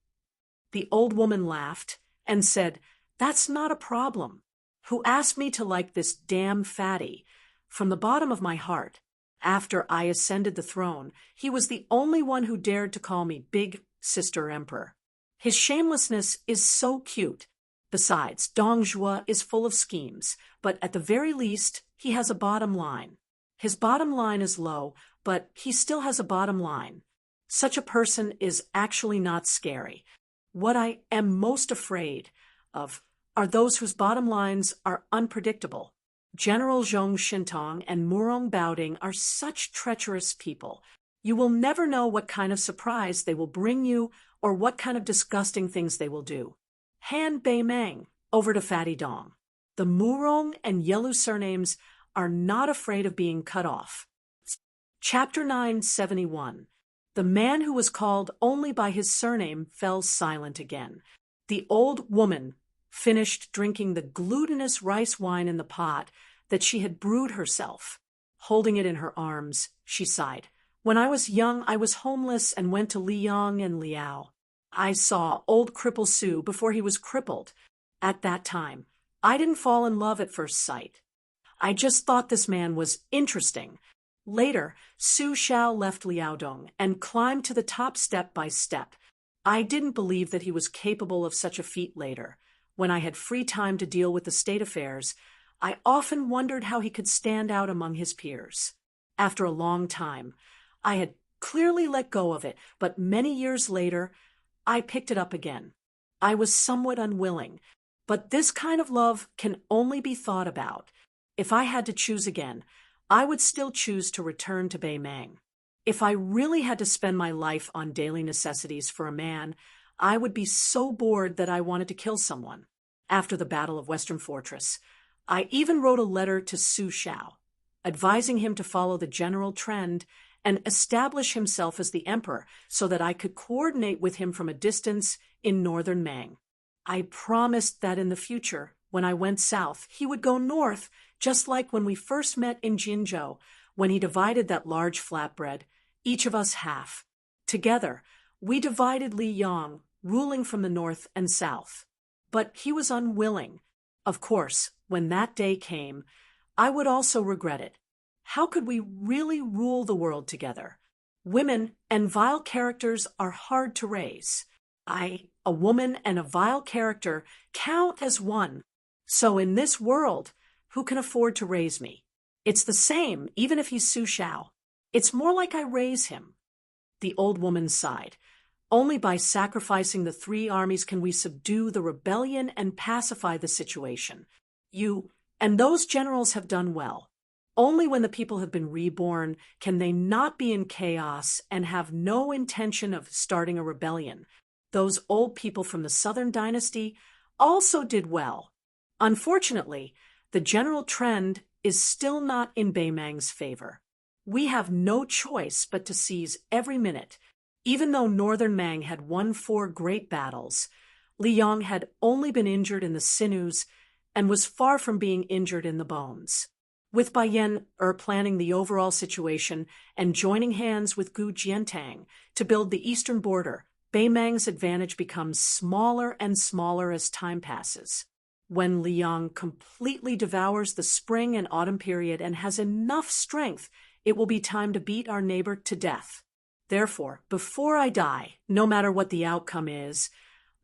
The old woman laughed and said, That's not a problem. Who asked me to like this damn fatty? From the bottom of my heart, after I ascended the throne, he was the only one who dared to call me Big Sister Emperor. His shamelessness is so cute. Besides, Dong Zhuo is full of schemes, but at the very least, he has a bottom line. His bottom line is low, but he still has a bottom line. Such a person is actually not scary. What I am most afraid of are those whose bottom lines are unpredictable. General Zhong Shintong and Murong Baoding are such treacherous people. You will never know what kind of surprise they will bring you or what kind of disgusting things they will do. Han Bei Meng, over to Fatty Dong. The Murong and Yelu surnames are not afraid of being cut off. Chapter 971. The man who was called only by his surname fell silent again. The old woman finished drinking the glutinous rice wine in the pot that she had brewed herself. Holding it in her arms, she sighed. When I was young, I was homeless and went to Liyang and Liao. I saw old Cripple Su before he was crippled. At that time, I didn't fall in love at first sight. I just thought this man was interesting. Later, Su Xiao left Liaodong and climbed to the top step by step. I didn't believe that he was capable of such a feat later. When I had free time to deal with the state affairs, I often wondered how he could stand out among his peers. After a long time, I had clearly let go of it, but many years later, I picked it up again. I was somewhat unwilling, but this kind of love can only be thought about. If I had to choose again, I would still choose to return to Bei Meng. If I really had to spend my life on daily necessities for a man, I would be so bored that I wanted to kill someone. After the Battle of Western Fortress, I even wrote a letter to Su Xiao, advising him to follow the general trend and establish himself as the emperor so that I could coordinate with him from a distance in northern Meng. I promised that in the future, when I went south, he would go north, just like when we first met in Jinzhou, when he divided that large flatbread, each of us half. Together, we divided Liyang, ruling from the north and south. But he was unwilling. Of course, when that day came, I would also regret it. How could we really rule the world together? Women and vile characters are hard to raise. I, a woman and a vile character, count as one. So in this world, who can afford to raise me? It's the same, even if he's Su Xiao. It's more like I raise him. The old woman sighed. Only by sacrificing the 3 armies can we subdue the rebellion and pacify the situation. You and those generals have done well. Only when the people have been reborn can they not be in chaos and have no intention of starting a rebellion. Those old people from the Southern Dynasty also did well. Unfortunately, the general trend is still not in Bei Meng's favor. We have no choice but to seize every minute. Even though northern Meng had won 4 great battles, Liyang had only been injured in the sinews and was far from being injured in the bones. With Bai Yan planning the overall situation and joining hands with Gu Jiantang to build the eastern border, Bei Meng's advantage becomes smaller and smaller as time passes. When Liyang completely devours the spring and autumn period and has enough strength, it will be time to beat our neighbor to death. Therefore, before I die, no matter what the outcome is,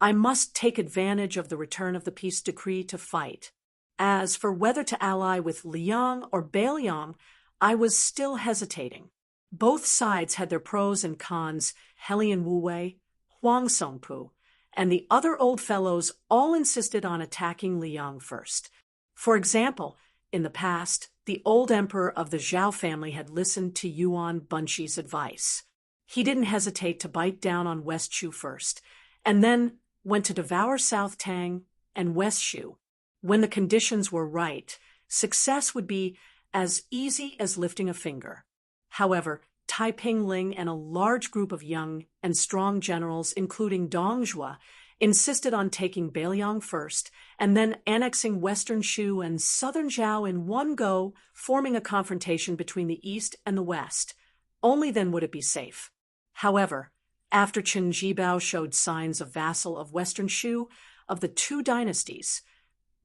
I must take advantage of the return of the peace decree to fight. As for whether to ally with Liyang or Beiliang, I was still hesitating. Both sides had their pros and cons. Helian Wu-wei, Huang Songpu, and the other old fellows all insisted on attacking Liyang first. For example, In the past, the old emperor of the Zhao family had listened to Yuan Bunshi's advice. He didn't hesitate to bite down on West Shu first, and then went to devour South Tang and West Shu. When the conditions were right, success would be as easy as lifting a finger. However, Taiping Ling and a large group of young and strong generals, including Dong Zhuo, insisted on taking Beiliang first and then annexing Western Shu and Southern Zhao in one go, forming a confrontation between the East and the West. Only then would it be safe. However, after Qin Jibao showed signs of vassal of Western Shu of the two dynasties,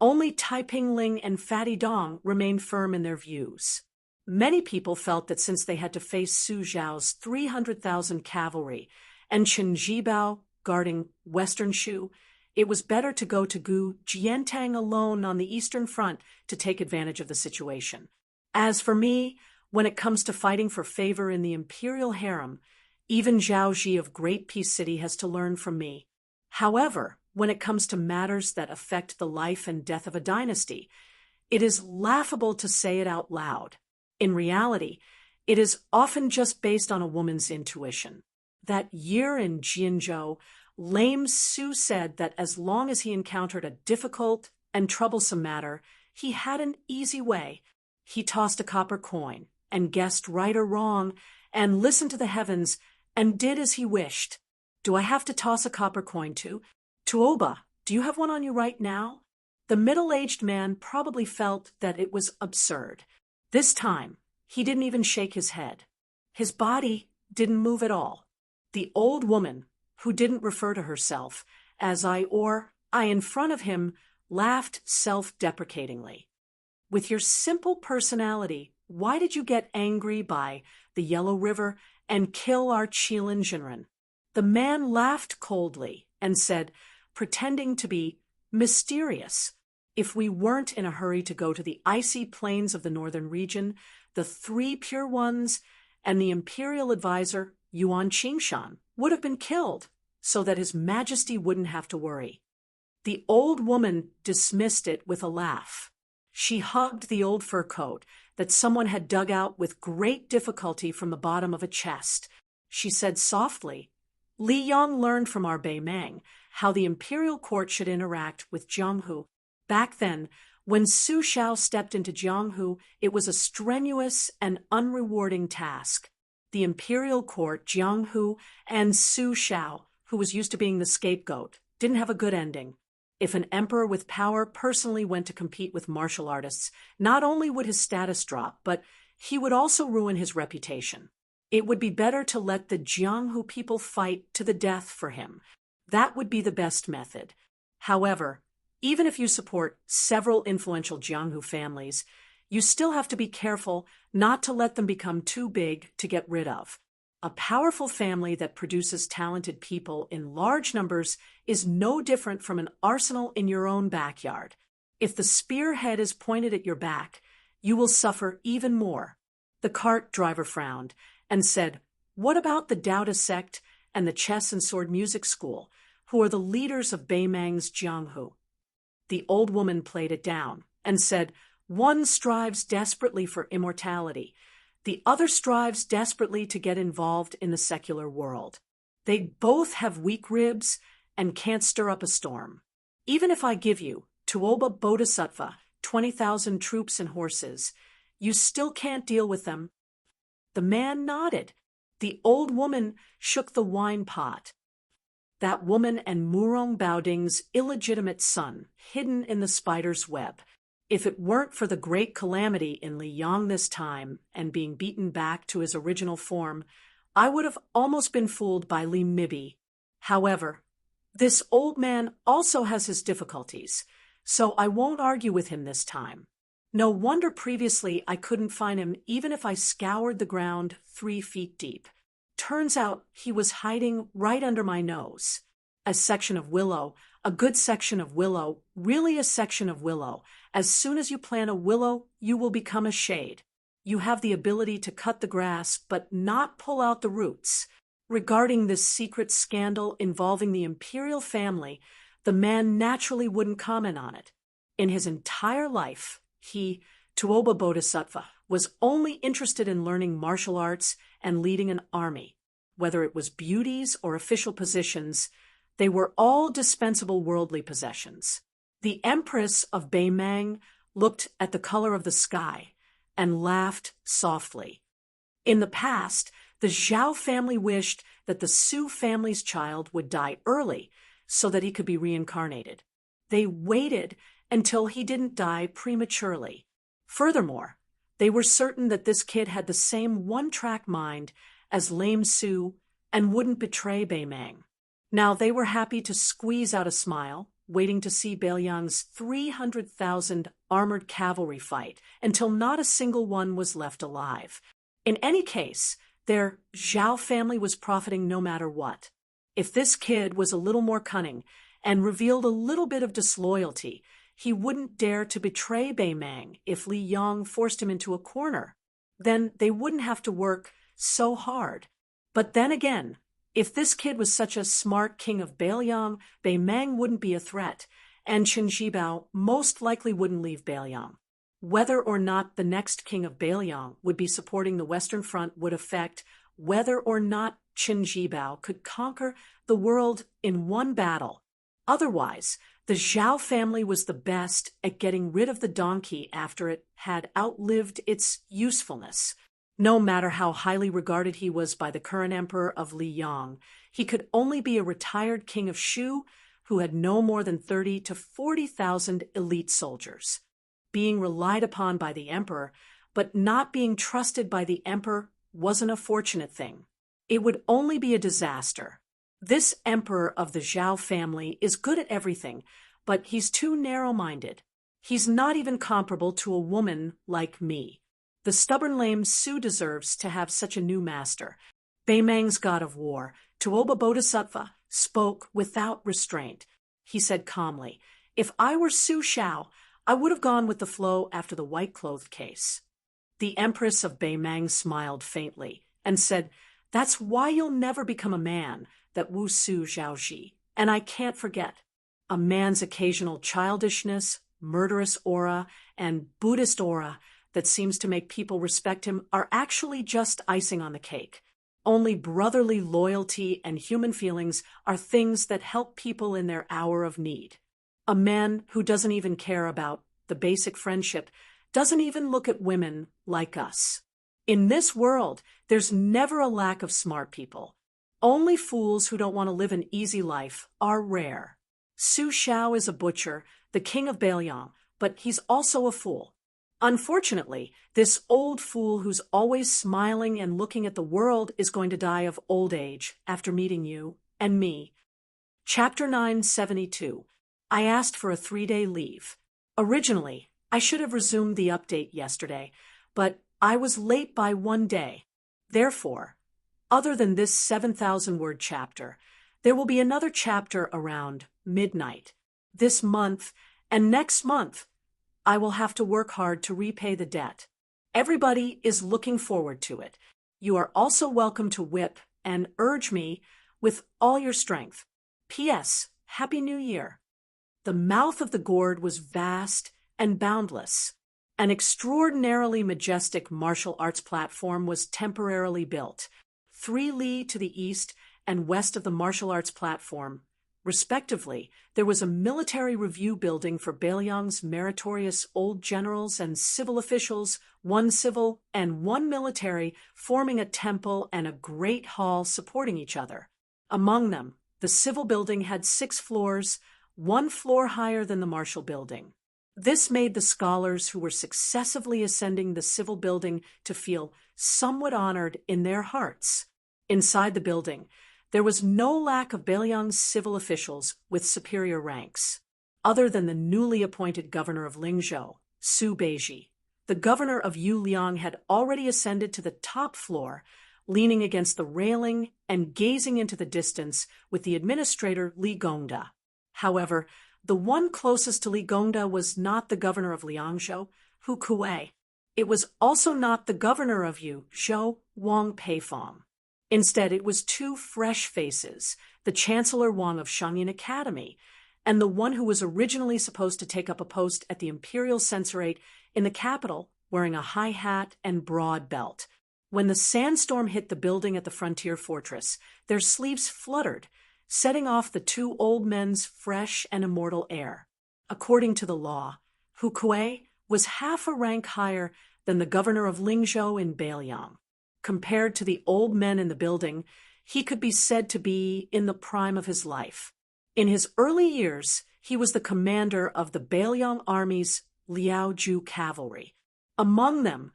only Taiping Ling and Fatty Dong remained firm in their views. Many people felt that since they had to face Su Zhao's 300,000 cavalry and Qin Jibao guarding Western Shu, it was better to go to Gu Jiantang alone on the Eastern Front to take advantage of the situation. As for me, when it comes to fighting for favor in the imperial harem, even Zhao Ji of Great Peace City has to learn from me. However, when it comes to matters that affect the life and death of a dynasty, it is laughable to say it out loud. In reality, it is often just based on a woman's intuition. That year in Jianzhou, lame Su said that as long as he encountered a difficult and troublesome matter, he had an easy way. He tossed a copper coin and guessed right or wrong and listened to the heavens and did as he wished. Do I have to toss a copper coin too? Tuoba, do you have one on you right now? The middle-aged man probably felt that it was absurd. This time, he didn't even shake his head. His body didn't move at all. The old woman, who didn't refer to herself as I in front of him, laughed self-deprecatingly. With your simple personality, why did you get angry by the Yellow River and kill our Qilin Jinren? The man laughed coldly and said, pretending to be mysterious, if we weren't in a hurry to go to the icy plains of the northern region, the three pure ones and the imperial advisor, Yuan Qingshan, would have been killed so that his majesty wouldn't have to worry. The old woman dismissed it with a laugh. She hugged the old fur coat that someone had dug out with great difficulty from the bottom of a chest. She said softly, Li Yang learned from our Bei Meng how the imperial court should interact with Jianghu. Back then, when Su Xiao stepped into Jianghu, it was a strenuous and unrewarding task. The imperial court, Jianghu, and Su Xiao, who was used to being the scapegoat, didn't have a good ending. If an emperor with power personally went to compete with martial artists, not only would his status drop, but he would also ruin his reputation. It would be better to let the Jianghu people fight to the death for him. That would be the best method. However, even if you support several influential Jianghu families, you still have to be careful not to let them become too big to get rid of. A powerful family that produces talented people in large numbers is no different from an arsenal in your own backyard. If the spearhead is pointed at your back, you will suffer even more. The cart driver frowned and said, what about the Daoda sect and the chess and sword music school, who are the leaders of Bei Meng's Jianghu? The old woman played it down and said, one strives desperately for immortality. The other strives desperately to get involved in the secular world. They both have weak ribs and can't stir up a storm. Even if I give you, Tuoba Bodhisattva, 20,000 troops and horses, you still can't deal with them. The man nodded. The old woman shook the wine pot. That woman and Murong Baoding's illegitimate son, hidden in the spider's web. If it weren't for the great calamity in Liyang this time and being beaten back to his original form, I would have almost been fooled by Li Mibi. However, this old man also has his difficulties, so I won't argue with him this time. No wonder previously I couldn't find him even if I scoured the ground 3 feet deep. Turns out he was hiding right under my nose. A section of willow, a good section of willow, really a section of willow. As soon as you plant a willow, you will become a shade. You have the ability to cut the grass, but not pull out the roots. Regarding this secret scandal involving the imperial family, the man naturally wouldn't comment on it. In his entire life, he Tuoba Bodhisattva was only interested in learning martial arts and leading an army. Whether it was beauties or official positions, they were all dispensable worldly possessions. The Empress of Beimang looked at the color of the sky and laughed softly. In the past, the Zhao family wished that the Su family's child would die early so that he could be reincarnated. They waited until he didn't die prematurely. Furthermore, they were certain that this kid had the same one-track mind as lame Su and wouldn't betray Beimang. Now they were happy to squeeze out a smile, waiting to see Beiliang's 300,000 armored cavalry fight until not a single one was left alive. In any case, their Zhao family was profiting no matter what. If this kid was a little more cunning and revealed a little bit of disloyalty, he wouldn't dare to betray Beimang if Li Yong forced him into a corner. Then they wouldn't have to work so hard. But then again, if this kid was such a smart king of Beiliang, Beimang wouldn't be a threat, and Qin Zhibao most likely wouldn't leave Beiliang. Whether or not the next king of Beiliang would be supporting the Western Front would affect whether or not Qin Zhibao could conquer the world in one battle. Otherwise, the Zhao family was the best at getting rid of the donkey after it had outlived its usefulness. No matter how highly regarded he was by the current emperor of Liyang, he could only be a retired king of Shu who had no more than 30 to 40,000 elite soldiers. Being relied upon by the emperor, but not being trusted by the emperor wasn't a fortunate thing. It would only be a disaster. This emperor of the Zhao family is good at everything, but he's too narrow-minded. He's not even comparable to a woman like me. The stubborn lame Su deserves to have such a new master. Beimang's god of war, Tuoba Bodhisattva, spoke without restraint. He said calmly, "If I were Su Shao, I would have gone with the flow after the white-clothed case." The Empress of Beimang smiled faintly and said, "That's why you'll never become a man, that Wu Su Zhaoji, and I can't forget. A man's occasional childishness, murderous aura, and Buddhist aura that seems to make people respect him are actually just icing on the cake. Only brotherly loyalty and human feelings are things that help people in their hour of need. A man who doesn't even care about the basic friendship doesn't even look at women like us. In this world, there's never a lack of smart people. Only fools who don't want to live an easy life are rare. Su Shao is a butcher, the king of Beiliang, but he's also a fool. Unfortunately, this old fool who's always smiling and looking at the world is going to die of old age after meeting you and me." Chapter 972. I asked for a 3-day leave. Originally, I should have resumed the update yesterday, but I was late by 1 day. Therefore, other than this 7,000-word chapter, there will be another chapter around midnight. This month and next month, I will have to work hard to repay the debt. Everybody is looking forward to it. You are also welcome to whip and urge me with all your strength. P.S. Happy New Year. The mouth of the gourd was vast and boundless. An extraordinarily majestic martial arts platform was temporarily built, 3 li to the east and west of the martial arts platform. Respectively, there was a military review building for Beiliang's meritorious old generals and civil officials, 1 civil and 1 military, forming a temple and a great hall supporting each other. Among them, the civil building had 6 floors, 1 floor higher than the martial building. This made the scholars who were successively ascending the civil building to feel somewhat honored in their hearts. Inside the building, there was no lack of Beiliang's civil officials with superior ranks. Other than the newly appointed governor of Lingzhou, Su Beiji, the governor of Yuliang had already ascended to the top floor, leaning against the railing and gazing into the distance with the administrator Li Gongda. However, the one closest to Li Gongda was not the governor of Liangzhou, Hu Kuei. It was also not the governor of Yuzhou, Wang Peifong. Instead, it was 2 fresh faces, the Chancellor Wang of Shangyin Academy and the one who was originally supposed to take up a post at the imperial censorate in the capital, wearing a high hat and broad belt. When the sandstorm hit the building at the frontier fortress, their sleeves fluttered, setting off the two old men's fresh and immortal air. According to the law, Hu Kuei was half a rank higher than the governor of Lingzhou in Beiliang. Compared to the old men in the building, he could be said to be in the prime of his life. In his early years, he was the commander of the Beiliang army's Liaoju cavalry. Among them,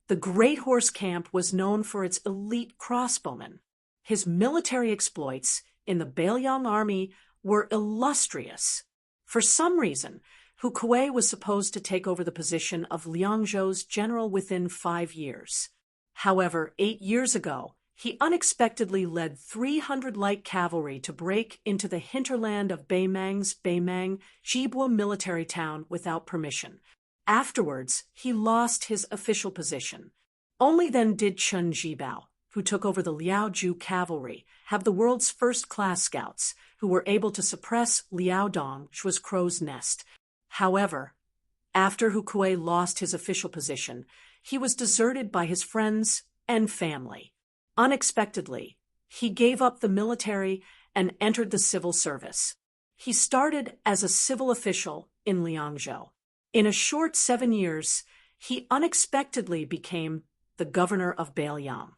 the Great Horse Camp was known for its elite crossbowmen. His military exploits in the Beiliang army were illustrious. For some reason, Hu Kuei was supposed to take over the position of Liangzhou's general within 5 years. However, 8 years ago, he unexpectedly led 300 light cavalry to break into the hinterland of Beimang's Beimang Jibwa military town without permission. Afterwards, he lost his official position. Only then did Chen Jibao, who took over the Liaoju cavalry, have the world's first-class scouts, who were able to suppress Liaodong, Shua's crow's nest. However, after Hu Kuei lost his official position, he was deserted by his friends and family. Unexpectedly, he gave up the military and entered the civil service. He started as a civil official in Liangzhou. In a short 7 years, he unexpectedly became the governor of Beiliang.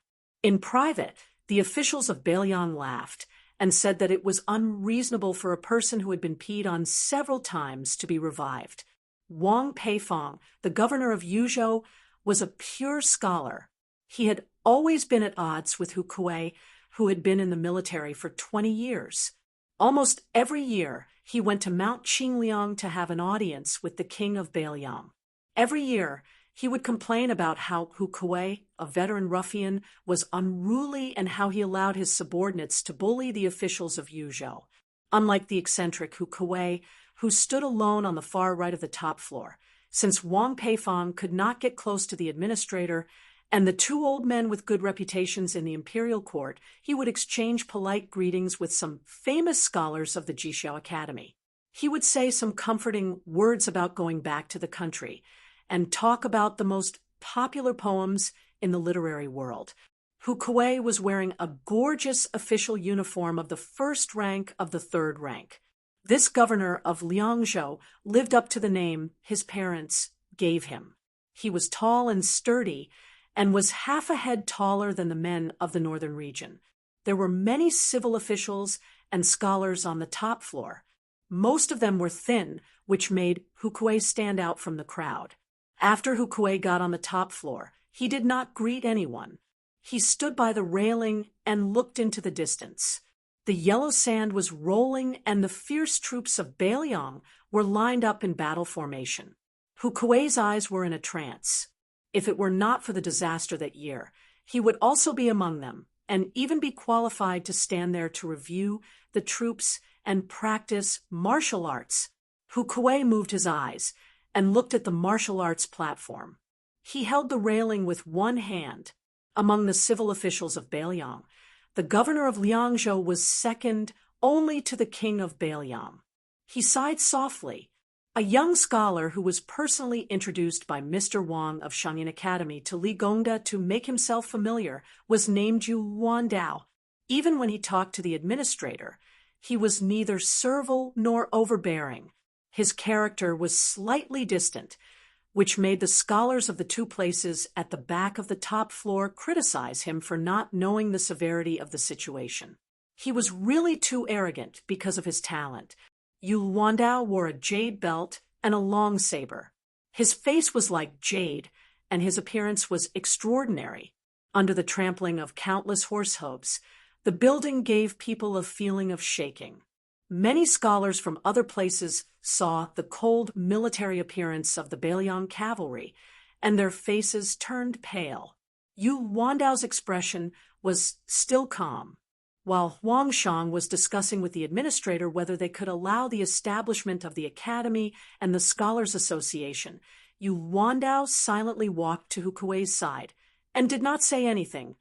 In private, the officials of Beiliang laughed and said that it was unreasonable for a person who had been peed on several times to be revived. Wang Peifong, the governor of Yuzhou, was a pure scholar. He had always been at odds with Hu Kuei, who had been in the military for 20 years. Almost every year, he went to Mount Qingliang to have an audience with the king of Beiliang. Every year, he would complain about how Hu Kuei, a veteran ruffian, was unruly and how he allowed his subordinates to bully the officials of Yuzhou. Unlike the eccentric Hu Kuei, who stood alone on the far right of the top floor, since Wang Peifong could not get close to the administrator and the two old men with good reputations in the imperial court, he would exchange polite greetings with some famous scholars of the Jixiao Academy. He would say some comforting words about going back to the country and talk about the most popular poems in the literary world. Hu Kuei was wearing a gorgeous official uniform of the first rank of the third rank. This governor of Liangzhou lived up to the name his parents gave him. He was tall and sturdy and was half a head taller than the men of the northern region. There were many civil officials and scholars on the top floor. Most of them were thin, which made Hu Kuei stand out from the crowd. After Hu Kuei got on the top floor, he did not greet anyone. He stood by the railing and looked into the distance. The yellow sand was rolling and the fierce troops of Beiliang were lined up in battle formation. Hu Kuei's eyes were in a trance. If it were not for the disaster that year, he would also be among them and even be qualified to stand there to review the troops and practice martial arts. Hu Kuei moved his eyes and looked at the martial arts platform. He held the railing with one hand. Among the civil officials of Beiliang, the governor of Liangzhou was second only to the king of Beiliang. He sighed softly. A young scholar who was personally introduced by Mr. Wang of Shangyan Academy to Li Gongda to make himself familiar was named Yu Wandao. Even when he talked to the administrator, he was neither servile nor overbearing. His character was slightly distant, which made the scholars of the two places at the back of the top floor criticize him for not knowing the severity of the situation. He was really too arrogant because of his talent. Yu Wandao wore a jade belt and a long saber. His face was like jade, and his appearance was extraordinary. Under the trampling of countless horse hooves, the building gave people a feeling of shaking. Many scholars from other places saw the cold military appearance of the Beiliang cavalry, and their faces turned pale. Yu Wandao's expression was still calm, while Huang Shang was discussing with the administrator whether they could allow the establishment of the academy and the Scholars Association. Yu Wandao silently walked to Hu Kuei's side and did not say anything.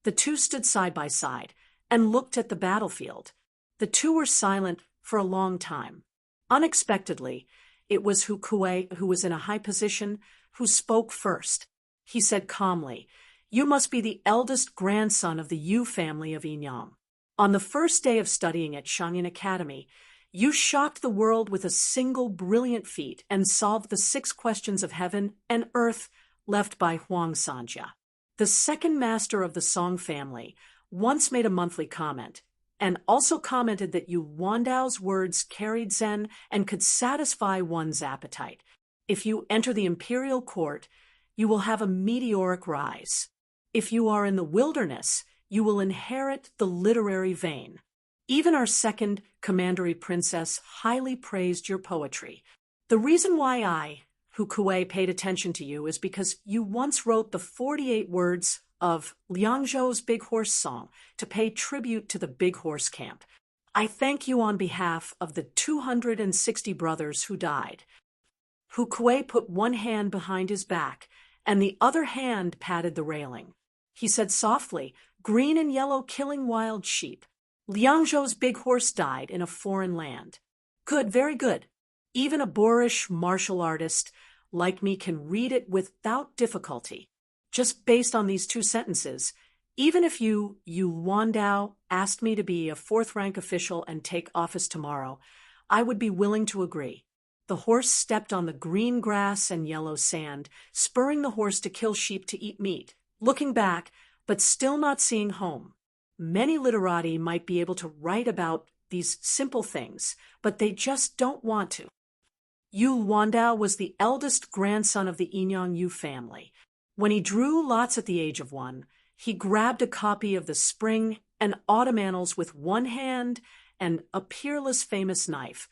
The two stood side by side and looked at the battlefield. The two were silent for a long time. Unexpectedly, it was Hu Kuei, who was in a high position, who spoke first. He said calmly, "You must be the eldest grandson of the Yu family of Enyang. On the first day of studying at Shangyin Academy, you shocked the world with a single brilliant feat and solved the 6 questions of heaven and earth left by Huang Sanja." The second master of the Song family once made a monthly comment, and also commented that Yu Wandao's words carried Zen and could satisfy one's appetite. If you enter the imperial court, you will have a meteoric rise. If you are in the wilderness, you will inherit the literary vein. Even our second commandery princess highly praised your poetry. The reason why I, Hu Kuei, paid attention to you is because you once wrote the 48 words of Liangzhou's Big Horse Song to pay tribute to the Big Horse Camp. I thank you on behalf of the 260 brothers who died. Hu Kuei put one hand behind his back, and the other hand patted the railing. He said softly, "Green and yellow killing wild sheep. Liangzhou's big horse died in a foreign land. Good, very good. Even a boorish martial artist like me can read it without difficulty. Just based on these 2 sentences, even if Yu Wandao asked me to be a 4th-rank official and take office tomorrow, I would be willing to agree." The horse stepped on the green grass and yellow sand, spurring the horse to kill sheep to eat meat, looking back, but still not seeing home. Many literati might be able to write about these simple things, but they just don't want to. Yu Wandao was the eldest grandson of the Enyang Yu family. When he drew lots at the age of 1, he grabbed a copy of the spring and autumn annals with one hand and a peerless famous knife,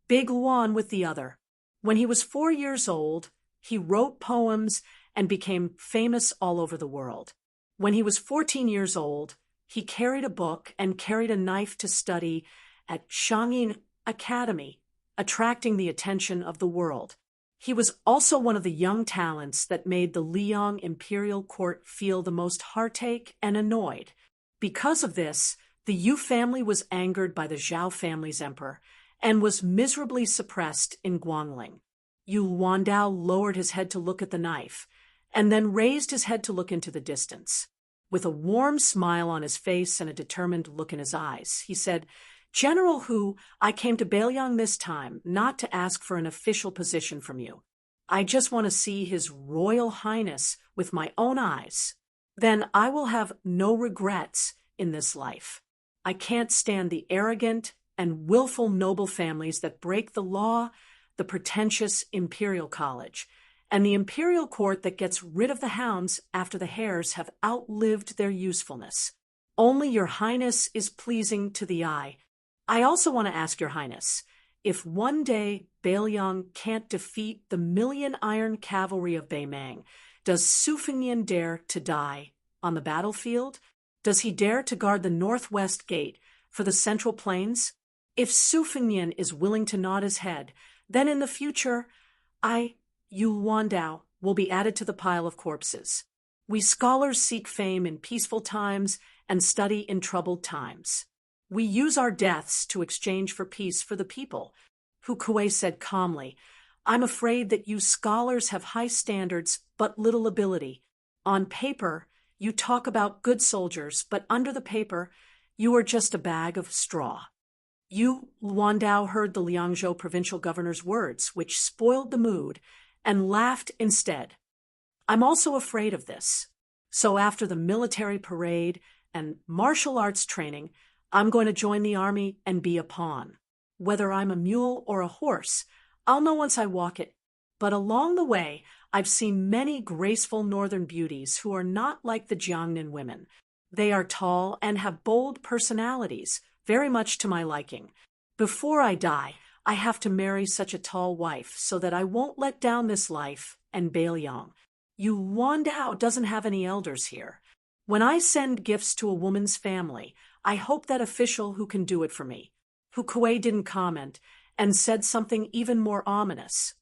Big Luan with the other. When he was 4 years old, he wrote poems and became famous all over the world. When he was 14 years old, he carried a book and carried a knife to study at Shangyin Academy, attracting the attention of the world. He was also one of the young talents that made the Liang imperial court feel the most heartache and annoyed. Because of this, the Yu family was angered by the Zhao family's emperor and was miserably suppressed in Guangling. Yu Wandao lowered his head to look at the knife, and then raised his head to look into the distance. With a warm smile on his face and a determined look in his eyes, he said, "General Hu, I came to Beiliang this time not to ask for an official position from you. I just want to see His Royal Highness with my own eyes. Then I will have no regrets in this life. I can't stand the arrogant and willful noble families that break the law, the pretentious imperial college, and the imperial court that gets rid of the hounds after the hares have outlived their usefulness. Only your highness is pleasing to the eye. I also want to ask your highness, if one day Beiliang can't defeat the million iron cavalry of Beimang, does Su Fengnian dare to die on the battlefield? Does he dare to guard the northwest gate for the central plains? If Su Fengnian is willing to nod his head, then in the future, Yu Wandao, will be added to the pile of corpses. We scholars seek fame in peaceful times and study in troubled times. We use our deaths to exchange for peace for the people." Hu Kuei said calmly, "I'm afraid that you scholars have high standards but little ability. On paper, you talk about good soldiers, but under the paper, you are just a bag of straw." Yu Wandao heard the Liangzhou provincial governor's words, which spoiled the mood, and laughed instead. "I'm also afraid of this. So after the military parade and martial arts training, I'm going to join the army and be a pawn. Whether I'm a mule or a horse, I'll know once I walk it. But along the way, I've seen many graceful northern beauties who are not like the Jiangnan women. They are tall and have bold personalities, very much to my liking. Before I die, I have to marry such a tall wife so that I won't let down this life and Beiliang. Yu Wandao doesn't have any elders here. When I send gifts to a woman's family, I hope that official who can do it for me." Hu Kuei didn't comment and said something even more ominous.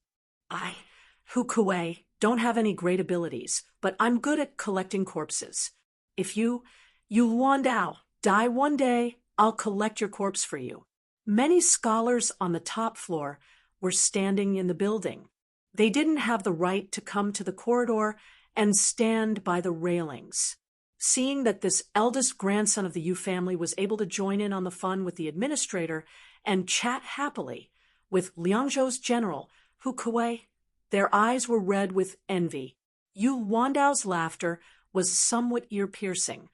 Hu Kuei, don't have any great abilities, but I'm good at collecting corpses. If Yu Wandao, die one day, I'll collect your corpse for you. Many scholars on the top floor were standing in the building. They didn't have the right to come to the corridor and stand by the railings. Seeing that this eldest grandson of the Yu family was able to join in on the fun with the administrator and chat happily with Liangzhou's general, Hu Kuei, their eyes were red with envy. Yu Wandao's laughter was somewhat ear-piercing.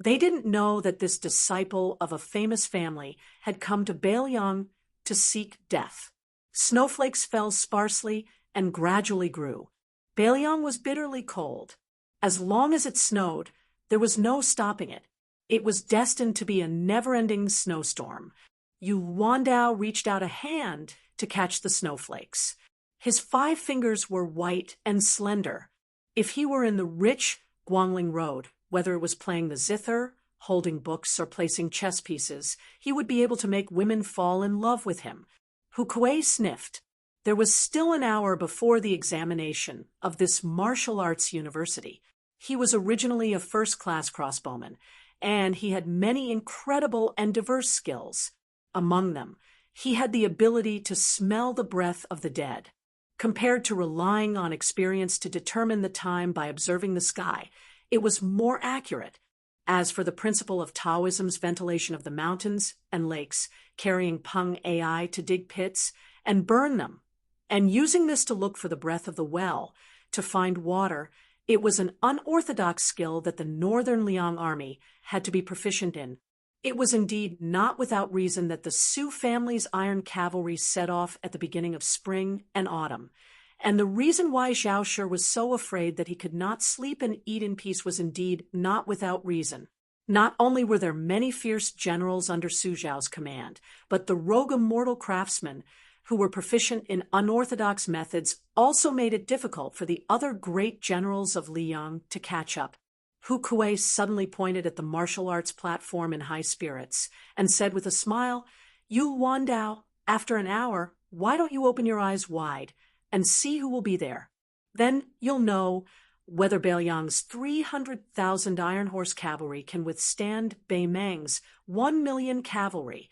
They didn't know that this disciple of a famous family had come to Beiliang to seek death. Snowflakes fell sparsely and gradually grew. Beiliang was bitterly cold. As long as it snowed, there was no stopping it. It was destined to be a never-ending snowstorm. Yu Wandao reached out a hand to catch the snowflakes. His 5 fingers were white and slender. If he were in the rich Guangling Road, whether it was playing the zither, holding books, or placing chess pieces, he would be able to make women fall in love with him. Hu Kuei sniffed. There was still an hour before the examination of this martial arts university. He was originally a first-class crossbowman, and he had many incredible and diverse skills. Among them, he had the ability to smell the breath of the dead. Compared to relying on experience to determine the time by observing the sky, it was more accurate. As for the principle of Taoism's ventilation of the mountains and lakes, carrying Peng AI to dig pits and burn them, and using this to look for the breath of the well, to find water, it was an unorthodox skill that the Northern Liang army had to be proficient in. It was indeed not without reason that the Su family's iron cavalry set off at the beginning of spring and autumn. And the reason why Zhao Shi was so afraid that he could not sleep and eat in peace was indeed not without reason. Not only were there many fierce generals under Su Zhao's command, but the rogue immortal craftsmen who were proficient in unorthodox methods also made it difficult for the other great generals of Liang to catch up. Hu Kuei suddenly pointed at the martial arts platform in high spirits and said with a smile, "Yu Wandao, after an hour, why don't you open your eyes wide and see who will be there? Then you'll know whether Beiliang's 300,000 Iron Horse cavalry can withstand Bei Meng's 1,000,000 cavalry."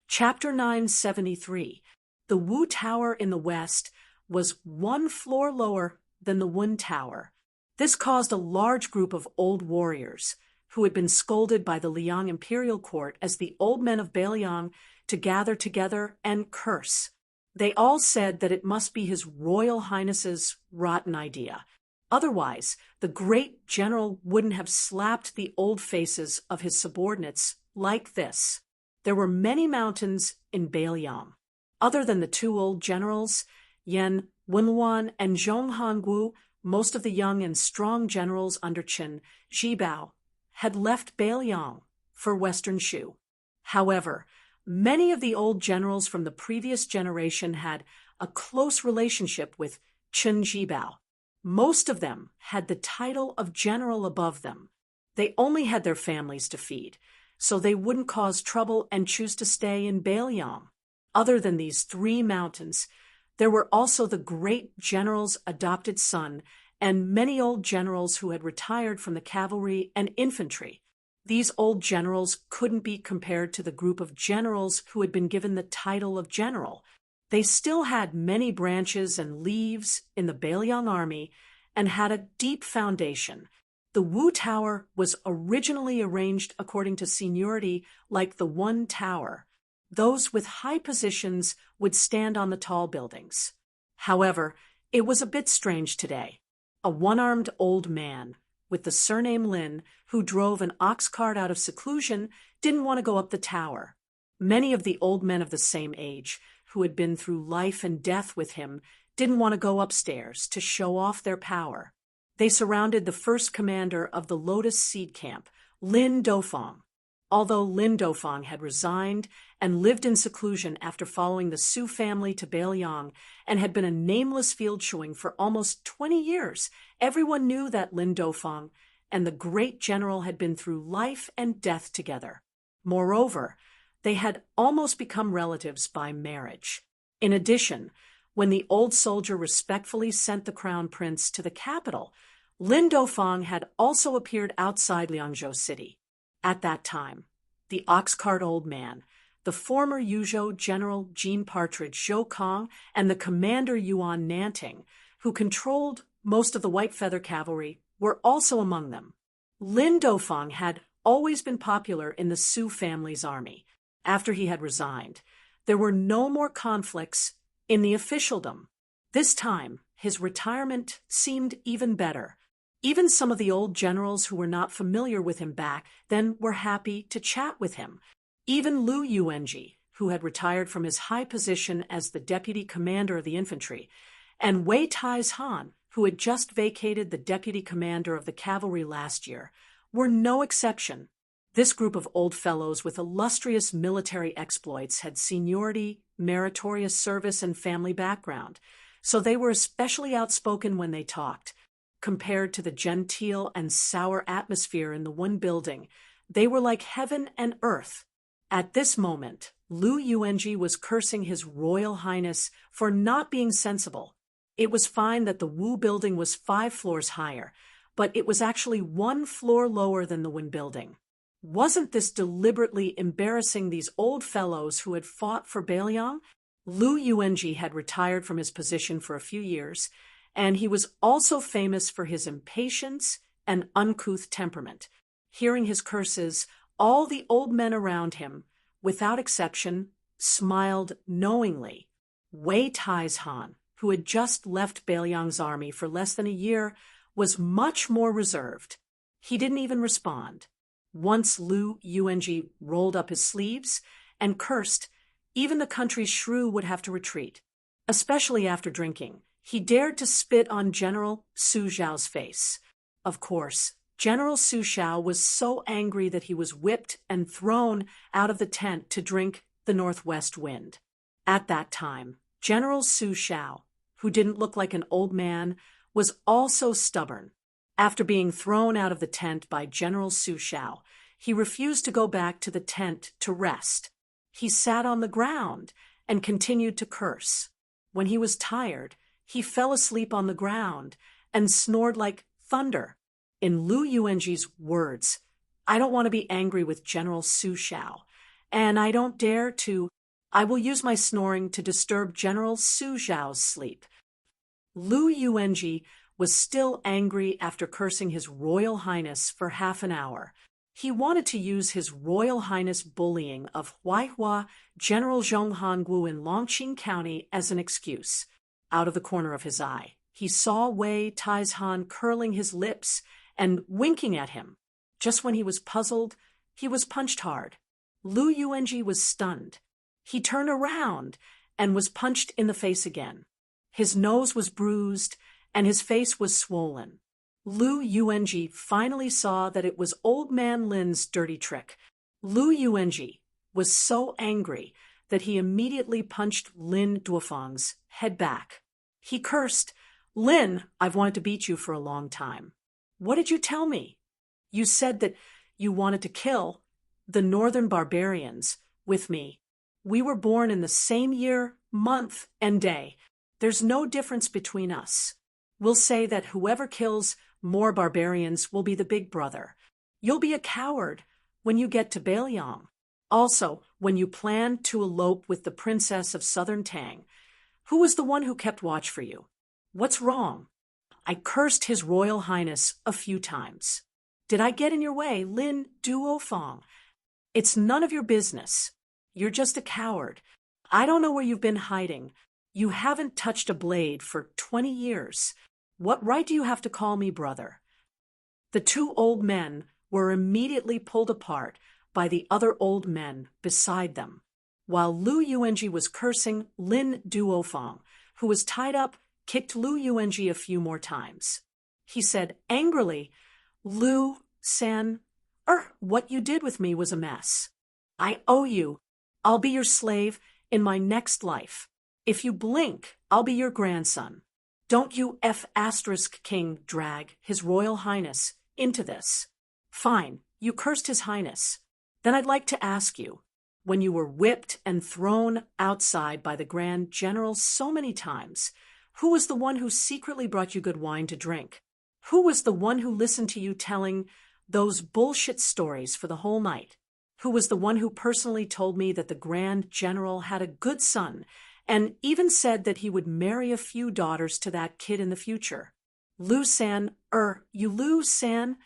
Chapter 973. The Wu Tower in the west was 1 floor lower than the Wen Tower. This caused a large group of old warriors, who had been scolded by the Liang imperial court as the old men of Beiliang, to gather together and curse. They all said that it must be His Royal Highness's rotten idea. Otherwise, the great general wouldn't have slapped the old faces of his subordinates like this. There were many mountains in Beiliang. Other than the 2 old generals, Yan Wenluan and Zhong Hongwu, most of the young and strong generals under Qin Zhibao had left Beiliang for Western Shu. However, many of the old generals from the previous generation had a close relationship with Qin Zhibao. Most of them had the title of general above them. They only had their families to feed, so they wouldn't cause trouble and choose to stay in Beiliang. Other than these 3 mountains, there were also the great general's adopted son and many old generals who had retired from the cavalry and infantry. These old generals couldn't be compared to the group of generals who had been given the title of general. They still had many branches and leaves in the Beiliang army and had a deep foundation. The Wu Tower was originally arranged according to seniority like the Wen Tower. Those with high positions would stand on the tall buildings. However, it was a bit strange today. A one-armed old man with the surname Lin, who drove an ox cart out of seclusion, didn't want to go up the tower. Many of the old men of the same age, who had been through life and death with him, didn't want to go upstairs to show off their power. They surrounded the first commander of the Lotus Seed Camp, Lin Dofang. Although Lin Dofang had resigned and lived in seclusion after following the Su family to Beiliang and had been a nameless field chewing for almost 20 years, everyone knew that Lin Dofang and the great general had been through life and death together. Moreover, they had almost become relatives by marriage. In addition, when the old soldier respectfully sent the crown prince to the capital, Lin Dofang had also appeared outside Liangzhou city. At that time, the ox cart old man, the former Yuzhou General Jean Partridge Zhou Kong and the commander Yuan Nanting, who controlled most of the White Feather Cavalry, were also among them. Lin Dofang had always been popular in the Su family's army. After he had resigned, there were no more conflicts in the officialdom. This time, his retirement seemed even better. Even some of the old generals who were not familiar with him back then were happy to chat with him. Even Lu Yuanji, who had retired from his high position as the deputy commander of the infantry, and Wei Taizhan, who had just vacated the deputy commander of the cavalry last year, were no exception. This group of old fellows with illustrious military exploits had seniority, meritorious service, and family background, so they were especially outspoken when they talked. Compared to the genteel and sour atmosphere in the one building, they were like heaven and earth. At this moment, Lu Yuanji was cursing His Royal Highness for not being sensible. It was fine that the Wu building was 5 floors higher, but it was actually 1 floor lower than the Wen building. Wasn't this deliberately embarrassing these old fellows who had fought for Beiliang? Lu Yuanji had retired from his position for a few years, and he was also famous for his impatience and uncouth temperament. Hearing his curses, all the old men around him, without exception, smiled knowingly. Wei Taizhan, who had just left Beiliang's army for less than a year, was much more reserved. He didn't even respond. Once Lu Yuanji rolled up his sleeves and cursed, even the country's shrew would have to retreat. Especially after drinking, he dared to spit on General Su Zhao's face. Of course, General Su Zhao was so angry that he was whipped and thrown out of the tent to drink the northwest wind. At that time, General Su Zhao, who didn't look like an old man, was also stubborn. After being thrown out of the tent by General Su Zhao, he refused to go back to the tent to rest. He sat on the ground and continued to curse. When he was tired, he fell asleep on the ground and snored like thunder. In Lu Yuanji's words, "I don't want to be angry with General Su Zhao, and I don't dare to. I will use my snoring to disturb General Su Zhao's sleep." Lu Yuanji was still angry after cursing His Royal Highness for half an hour. He wanted to use His Royal Highness bullying of Huaihua General Zhong Hongwu in Longqing County as an excuse. Out of the corner of his eye, he saw Wei Taizhan curling his lips and winking at him. Just when he was puzzled, he was punched hard. Lu Yuanji was stunned. He turned around and was punched in the face again. His nose was bruised and his face was swollen. Lu Yuanji finally saw that it was Old Man Lin's dirty trick. Lu Yuanji was so angry that he immediately punched Lin Duofang's head back. He cursed, "Lin, I've wanted to beat you for a long time. What did you tell me? You said that you wanted to kill the northern barbarians with me. We were born in the same year, month, and day. There's no difference between us. We'll say that whoever kills more barbarians will be the big brother. You'll be a coward when you get to Beiliang. Also, when you plan to elope with the princess of southern Tang, who was the one who kept watch for you? What's wrong? I cursed His Royal Highness a few times. Did I get in your way, Lin Duofang? It's none of your business. You're just a coward. I don't know where you've been hiding. You haven't touched a blade for 20 years. What right do you have to call me brother?" The 2 old men were immediately pulled apart by the other old men beside them. While Lu Yuanji was cursing, Lin Duofang, who was tied up, kicked Lu Yuanji a few more times. He said angrily, "Lu San, what you did with me was a mess. I owe you. I'll be your slave in my next life. If you blink, I'll be your grandson. Don't you King drag His Royal Highness into this. Fine, you cursed His Highness. Then I'd like to ask you, when you were whipped and thrown outside by the Grand General so many times, who was the one who secretly brought you good wine to drink? Who was the one who listened to you telling those bullshit stories for the whole night? who was the one who personally told me that the Grand General had a good son, and even said that he would marry a few daughters to that kid in the future. You Lu San,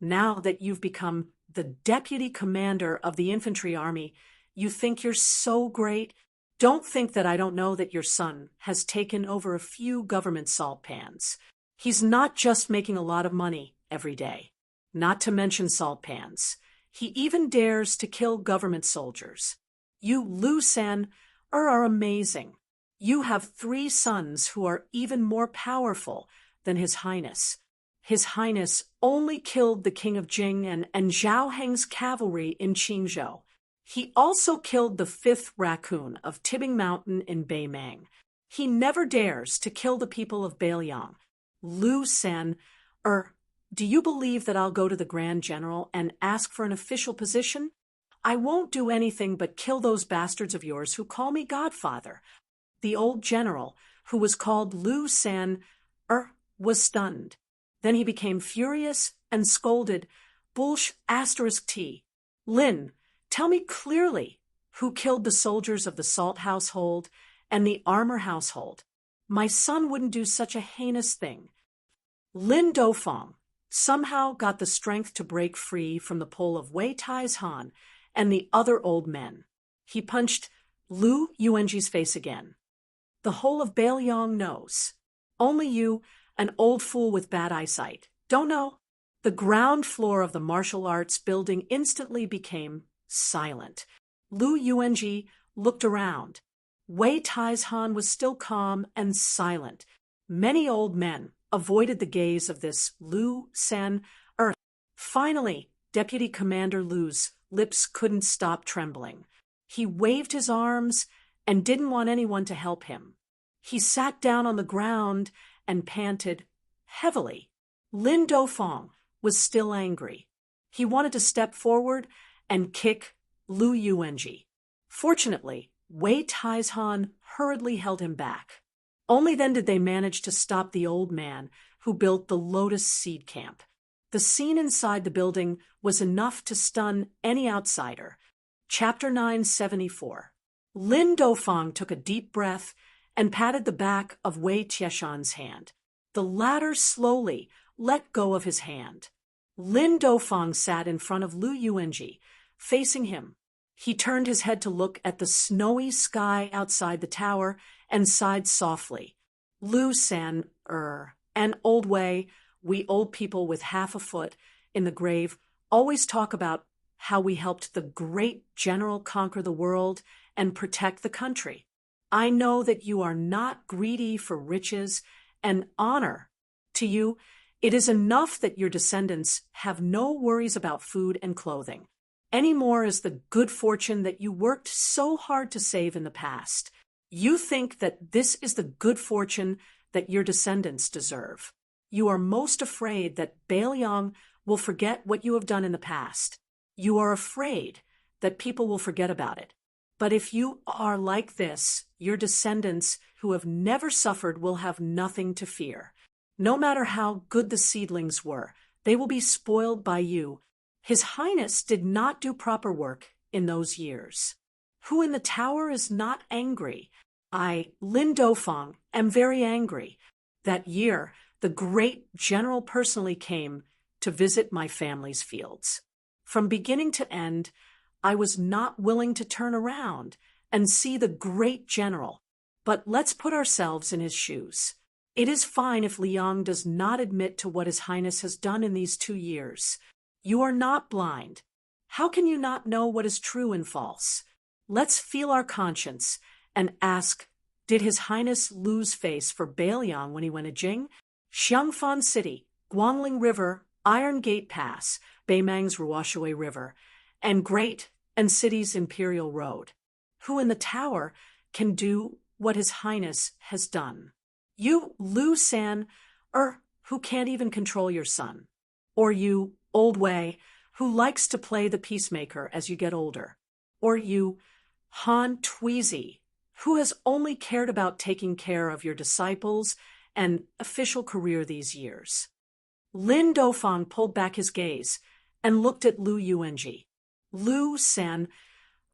now that you've become the deputy commander of the infantry army, you think you're so great? Don't think that I don't know that your son has taken over a few government salt pans. He's not just making a lot of money every day, not to mention salt pans. He even dares to kill government soldiers. You Lu San are amazing. You have 3 sons who are even more powerful than His Highness. His Highness only killed the king of Jing and Zhao Heng's cavalry in Qingzhou. He also killed the 5th raccoon of Tibbing Mountain in Beimang. He never dares to kill the people of Beiliang. Lu San, do you believe that I'll go to the Grand General and ask for an official position? I won't do anything but kill those bastards of yours who call me godfather. The old general, who was called Lu San, was stunned. Then he became furious and scolded, **T. Lin, tell me clearly who killed the soldiers of the Salt household and the Armor household. My son wouldn't do such a heinous thing. Lin Dofeng somehow got the strength to break free from the pull of Wei Tai's Han and the other old men. He punched Lu Yuanji's face again. The whole of Beiliang knows. Only you, an old fool with bad eyesight, don't know. The ground floor of the martial arts building instantly became silent. Lu Yuanji looked around. Wei Tai's Han was still calm and silent. Many old men avoided the gaze of this Lu San. Finally, Deputy Commander Lu's lips couldn't stop trembling. He waved his arms and didn't want anyone to help him. He sat down on the ground and panted heavily. Lin Dofeng was still angry. He wanted to step forward and kick Lu Yuanji. Fortunately, Wei Tai's Han hurriedly held him back. Only then did they manage to stop the old man who built the Lotus Seed Camp. The scene inside the building was enough to stun any outsider. Chapter 974. Lin Dofeng took a deep breath and patted the back of Wei Tieshan's hand. The latter slowly let go of his hand. Lin Dofeng sat in front of Lu Yuanji, facing him. He turned his head to look at the snowy sky outside the tower and sighed softly. Lu San, and old Wei, we old people with half a foot in the grave always talk about how we helped the great general conquer the world and protect the country. I know that you are not greedy for riches and honor. To you, it is enough that your descendants have no worries about food and clothing. Any more is the good fortune that you worked so hard to save in the past. You think that this is the good fortune that your descendants deserve. You are most afraid that Beiliang will forget what you have done in the past. You are afraid that people will forget about it. But if you are like this, your descendants who have never suffered will have nothing to fear. No matter how good the seedlings were, they will be spoiled by you. His Highness did not do proper work in those years. Who in the tower is not angry? I, Lin Dofeng, am very angry. That year, the great general personally came to visit my family's fields. From beginning to end, I was not willing to turn around and see the great general. But let's put ourselves in his shoes. It is fine if Liang does not admit to what His Highness has done in these 2 years. You are not blind. How can you not know what is true and false? Let's feel our conscience and ask, did His Highness lose face for Beiliang when he went to Jing? Xiangfan City, Guangling River, Iron Gate Pass, Beimang's Ruoshui River, and Great and City's Imperial Road. Who in the tower can do what His Highness has done? You, Lu San, who can't even control your son. Or you, old Wei, who likes to play the peacemaker as you get older. Or you, Han Tweezy, who has only cared about taking care of your disciples and official career these years. Lin Dofeng pulled back his gaze and looked at Lu Yuanji. Lu San,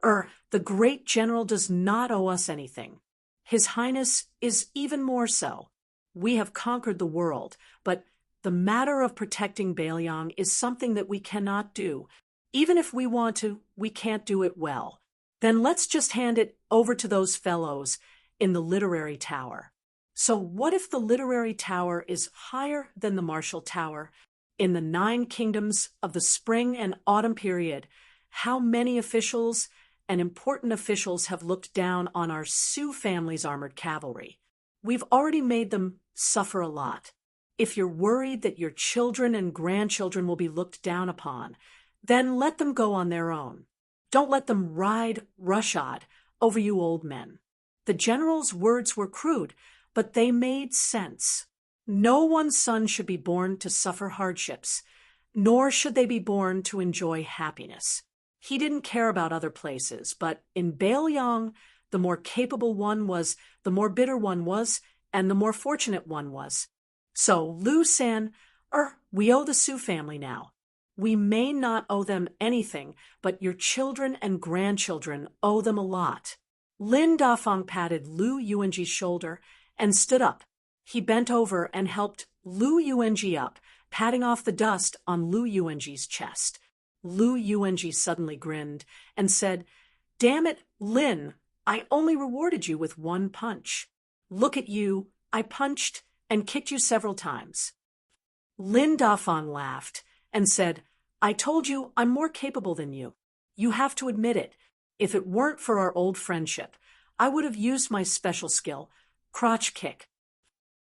the great general does not owe us anything. His Highness is even more so. We have conquered the world, but the matter of protecting Bailiang is something that we cannot do. Even if we want to, we can't do it well. Then let's just hand it over to those fellows in the literary tower. So what if the literary tower is higher than the martial tower? In the 9 kingdoms of the spring and autumn period, how many officials and important officials have looked down on our Sioux family's armored cavalry? We've already made them suffer a lot. If you're worried that your children and grandchildren will be looked down upon, then let them go on their own. Don't let them ride roughshod over you old men. The general's words were crude, but they made sense. No one's son should be born to suffer hardships, nor should they be born to enjoy happiness. He didn't care about other places, but in Bailiang, the more capable one was, the more bitter one was, and the more fortunate one was. So, Lu San, we owe the Sioux family now. We may not owe them anything, but your children and grandchildren owe them a lot. Lin Dafang patted Lu Yuanji's shoulder and stood up. He bent over and helped Lu Yuanji up, patting off the dust on Lu Yuanji's chest. Lu Yuanji suddenly grinned and said, "Damn it, Lin, I only rewarded you with 1 punch. Look at you, I punched and kicked you several times." Lin Dafang laughed and said, "I told you I'm more capable than you. You have to admit it. If it weren't for our old friendship, I would have used my special skill, crotch kick."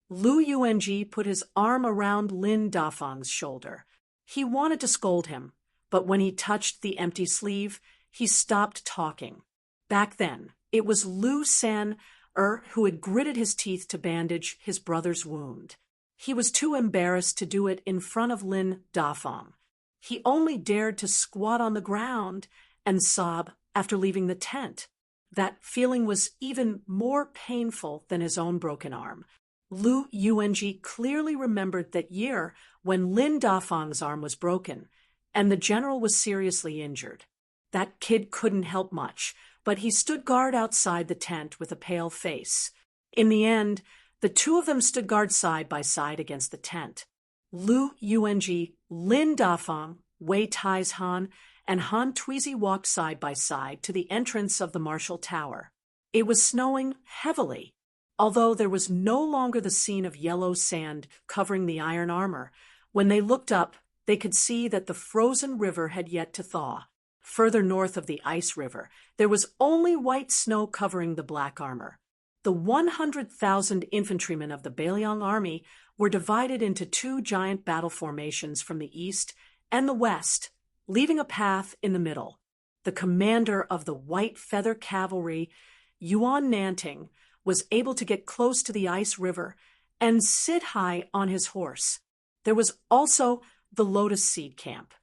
Lu Yuanji put his arm around Lin Dafang's shoulder. He wanted to scold him, but when he touched the empty sleeve, he stopped talking. Back then, it was Lu San who had gritted his teeth to bandage his brother's wound. He was too embarrassed to do it in front of Lin Dafang. He only dared to squat on the ground and sob after leaving the tent. That feeling was even more painful than his own broken arm. Lu Yuanji clearly remembered that year when Lin Dafang's arm was broken and the general was seriously injured. That kid couldn't help much, but he stood guard outside the tent with a pale face. In the end, the two of them stood guard side by side against the tent. Lu Yuanji, Lin Dafang, Wei Tai's Han, and Han Tweezy walked side by side to the entrance of the martial tower. It was snowing heavily. Although there was no longer the scene of yellow sand covering the iron armor, when they looked up, they could see that the frozen river had yet to thaw. Further north of the ice river, there was only white snow covering the black armor. The 100,000 infantrymen of the Bailiang army were divided into 2 giant battle formations from the east and the west, leaving a path in the middle. The commander of the white feather cavalry, Yuan Nanting, was able to get close to the ice river and sit high on his horse. There was also the lotus seed camp,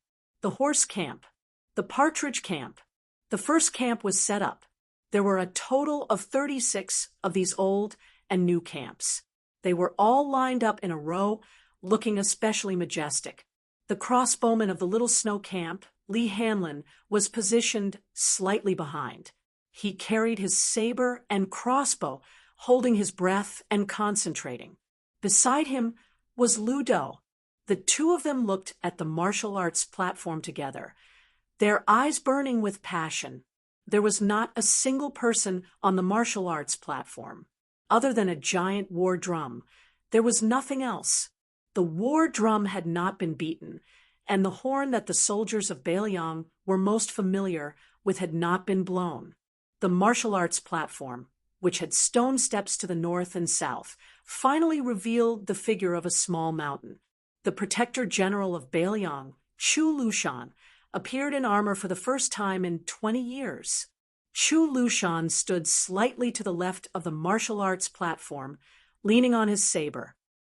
the horse camp, the partridge camp. The first camp was set up. There were a total of 36 of these old and new camps. They were all lined up in a row, looking especially majestic. The crossbowman of the little snow camp, Li Hanlin, was positioned slightly behind. He carried his saber and crossbow, holding his breath and concentrating. Beside him was Lu Do. The two of them looked at the martial arts platform together, their eyes burning with passion. There was not a single person on the martial arts platform. Other than a giant war drum, there was nothing else. The war drum had not been beaten, and the horn that the soldiers of Bailiang were most familiar with had not been blown. The martial arts platform, which had stone steps to the north and south, finally revealed the figure of a small mountain. The protector general of Bailiang, Chu Lushan, appeared in armor for the first time in 20 years. Chu Lushan stood slightly to the left of the martial arts platform, leaning on his saber.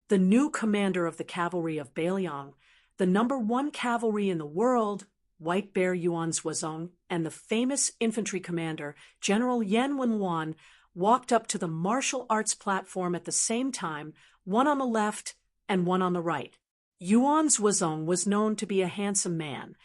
The new commander of the cavalry of Bailiang, the #1 cavalry in the world, White Bear Yuan Zuozong, and the famous infantry commander, General Yan Wenwan, walked up to the martial arts platform at the same time, one on the left and one on the right. Yuan Zuozong was known to be a handsome man.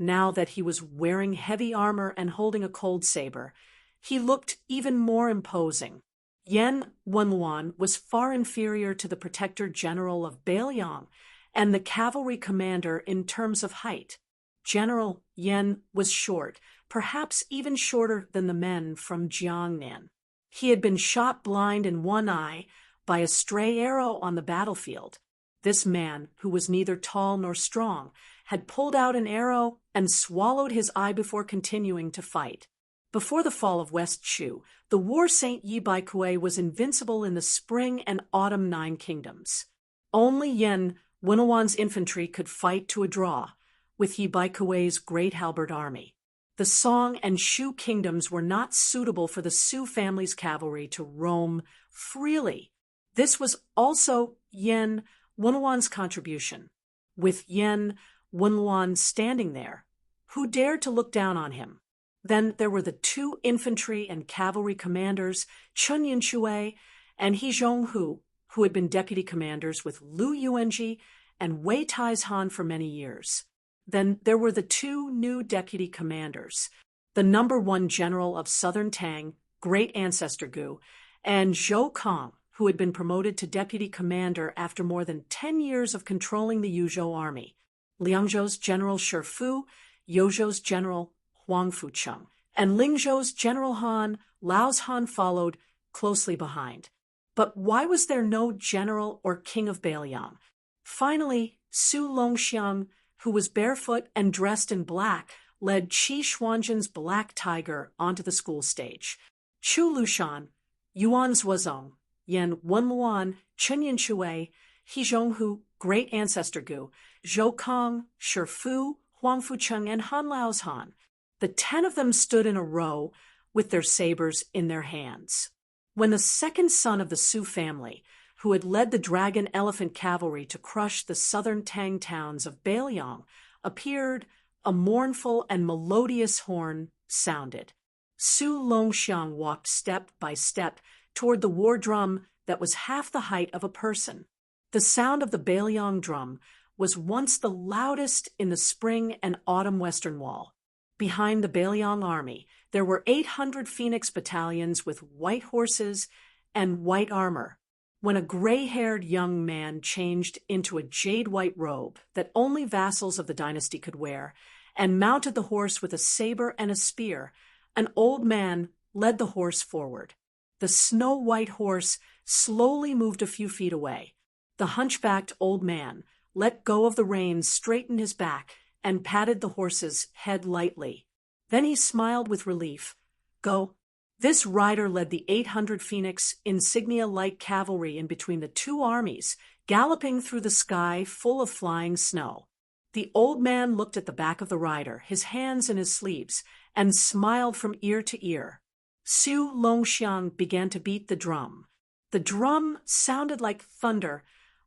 now that he was wearing heavy armor and holding a cold saber, he looked even more imposing. Yen Wenluan was far inferior to the protector general of Bailiang and the cavalry commander in terms of height. General Yen was short, perhaps even shorter than the men from Jiangnan. He had been shot blind in one eye by a stray arrow on the battlefield. This man, who was neither tall nor strong, had pulled out an arrow and swallowed his eye before continuing to fight. Before the fall of West Shu, the war saint Yi Baikue was invincible in the spring and autumn Nine Kingdoms. Only Yen Wenluan's infantry could fight to a draw with Yi Baikue's great halberd army. The Song and Shu kingdoms were not suitable for the Su family's cavalry to roam freely. This was also Yen Wenluan's contribution. With Yen Wenluan standing there, who dared to look down on him? Then there were the two infantry and cavalry commanders, Chun Yinxue and He Zhonghu, who had been deputy commanders with Lu Yuanji and Wei Taizhan for many years. Then there were the two new deputy commanders, the number 1 general of Southern Tang, Great Ancestor Gu, and Zhou Kong, who had been promoted to deputy commander after more than 10 years of controlling the Yuzhou army, Liangzhou's general Shi Fu, Yozhou's general Huang Fucheng, and Lingzhou's general Han, Lao's Han followed closely behind. But why was there no general or king of Bailiang? Finally, Su Longxiang, who was barefoot and dressed in black, led Qi Xuanzhen's black tiger onto the school stage. Chu Lushan, Yuan Zuozong, Yen Wenluan, Chun Yinxue, He Zhonghu, Great Ancestor Gu, Zhou Kong, Shi Fu, Huang Fucheng, and Han Lao's Han. The 10 of them stood in a row with their sabers in their hands. When the second son of the Su family, who had led the dragon elephant cavalry to crush the southern Tang towns of Bailiang, appeared, a mournful and melodious horn sounded. Su Longxiang walked step by step toward the war drum that was half the height of a person. The sound of the Bailiang drum was once the loudest in the spring and autumn western wall. Behind the Bailiang army, there were 800 phoenix battalions with white horses and white armor. When a gray-haired young man changed into a jade-white robe that only vassals of the dynasty could wear and mounted the horse with a saber and a spear, an old man led the horse forward. The snow-white horse slowly moved a few feet away. The hunchbacked old man let go of the reins, straightened his back, and patted the horse's head lightly. Then he smiled with relief. Go. This rider led the 800 phoenix insignia-like cavalry in between the two armies, galloping through the sky full of flying snow. The old man looked at the back of the rider, his hands in his sleeves, and smiled from ear to ear. Su Longxiang began to beat the drum. The drum sounded like thunder,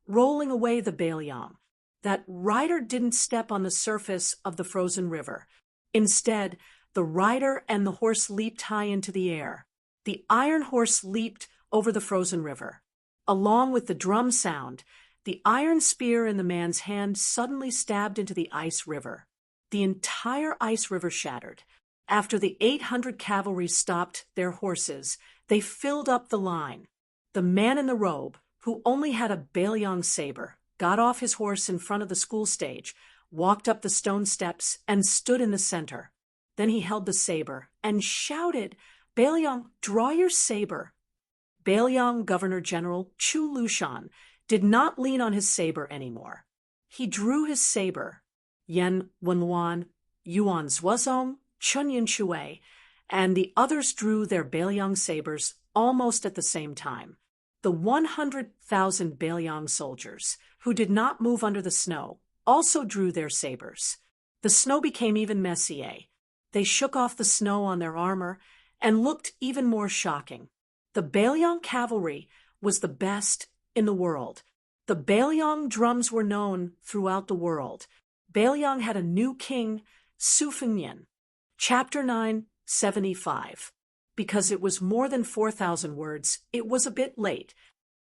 rolling away the Bailiang. That rider didn't step on the surface of the frozen river. Instead, the rider and the horse leaped high into the air. The iron horse leaped over the frozen river. Along with the drum sound, the iron spear in the man's hand suddenly stabbed into the ice river. The entire ice river shattered. After the 800 cavalry stopped their horses, they filled up the line. The man in the robe, who only had a Bailiang saber, got off his horse in front of the school stage, walked up the stone steps, and stood in the center. Then he held the saber and shouted, "Bailiang, draw your saber." Bailiang Governor-General Chu Lushan did not lean on his saber anymore. He drew his saber. Yen Wenluan, Yuan Zuozong, Chun Yinxue, and the others drew their Bailiang sabers almost at the same time. The 100,000 Bailiang soldiers, who did not move under the snow, also drew their sabers. The snow became even messier. They shook off the snow on their armor and looked even more shocking. The Bailiang cavalry was the best in the world. The Bailiang drums were known throughout the world. Bailiang had a new king, Su Fengnian. Chapter 975. Because it was more than 4,000 words, it was a bit late.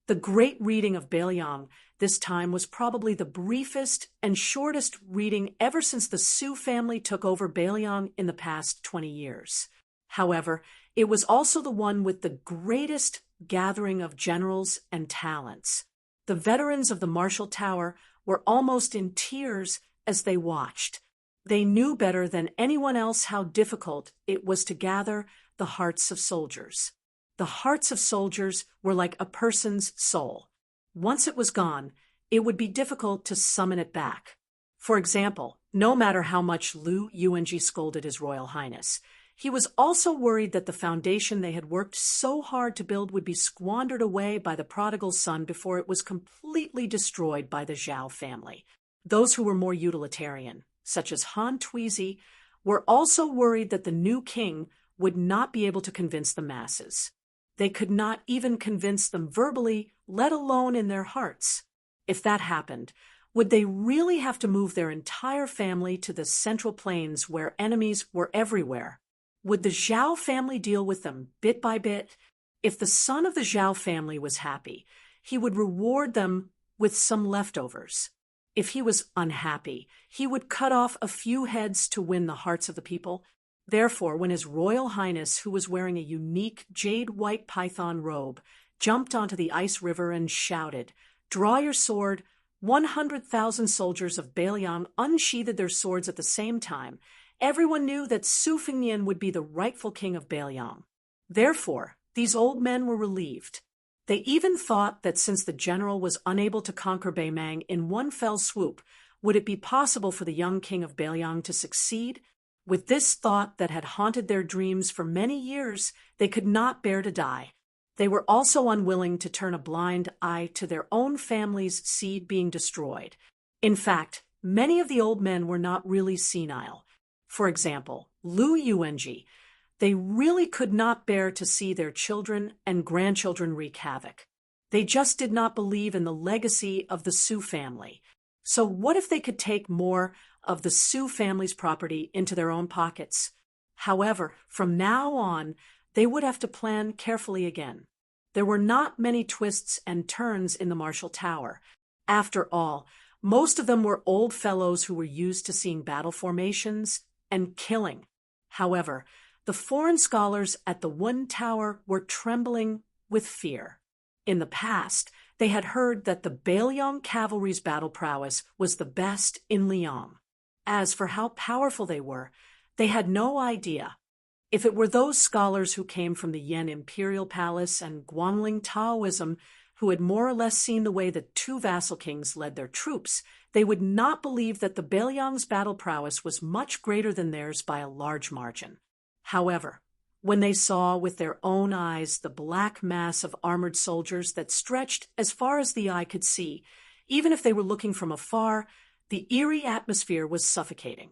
The great reading of Bailiang this time was probably the briefest and shortest reading ever since the Sioux family took over Bailiang in the past 20 years. However, it was also the one with the greatest gathering of generals and talents. The veterans of the Marshall Tower were almost in tears as they watched. They knew better than anyone else how difficult it was to gather the hearts of soldiers. The hearts of soldiers were like a person's soul. Once it was gone, it would be difficult to summon it back. For example, no matter how much Lu Yuanji scolded His Royal Highness, he was also worried that the foundation they had worked so hard to build would be squandered away by the prodigal son before it was completely destroyed by the Zhao family. Those who were more utilitarian, such as Han Tweezy, were also worried that the new king would not be able to convince the masses. They could not even convince them verbally, let alone in their hearts. If that happened, would they really have to move their entire family to the Central Plains where enemies were everywhere? Would the Zhao family deal with them bit by bit? If the son of the Zhao family was happy, he would reward them with some leftovers. If he was unhappy, he would cut off a few heads to win the hearts of the people. Therefore, when His Royal Highness, who was wearing a unique jade-white python robe, jumped onto the ice river and shouted, "Draw your sword," 100,000 soldiers of Bailiang unsheathed their swords at the same time. Everyone knew that Su Fengnian would be the rightful king of Bailiang. Therefore, these old men were relieved. They even thought that since the general was unable to conquer Beimang in one fell swoop, would it be possible for the young king of Bailiang to succeed? With this thought that had haunted their dreams for many years, they could not bear to die. They were also unwilling to turn a blind eye to their own family's seed being destroyed. In fact, many of the old men were not really senile. For example, Lu Yuanji. They really could not bear to see their children and grandchildren wreak havoc. They just did not believe in the legacy of the Su family. So what if they could take more of the Su family's property into their own pockets? However, from now on, they would have to plan carefully again. There were not many twists and turns in the Marshall Tower. After all, most of them were old fellows who were used to seeing battle formations and killing. However, the foreign scholars at the One Tower were trembling with fear. In the past, they had heard that the Bailiang cavalry's battle prowess was the best in Liang. As for how powerful they were, they had no idea. If it were those scholars who came from the Yan Imperial Palace and Guangling Taoism who had more or less seen the way the two vassal kings led their troops, they would not believe that the Bailiang's battle prowess was much greater than theirs by a large margin. However, when they saw with their own eyes the black mass of armored soldiers that stretched as far as the eye could see, even if they were looking from afar, the eerie atmosphere was suffocating.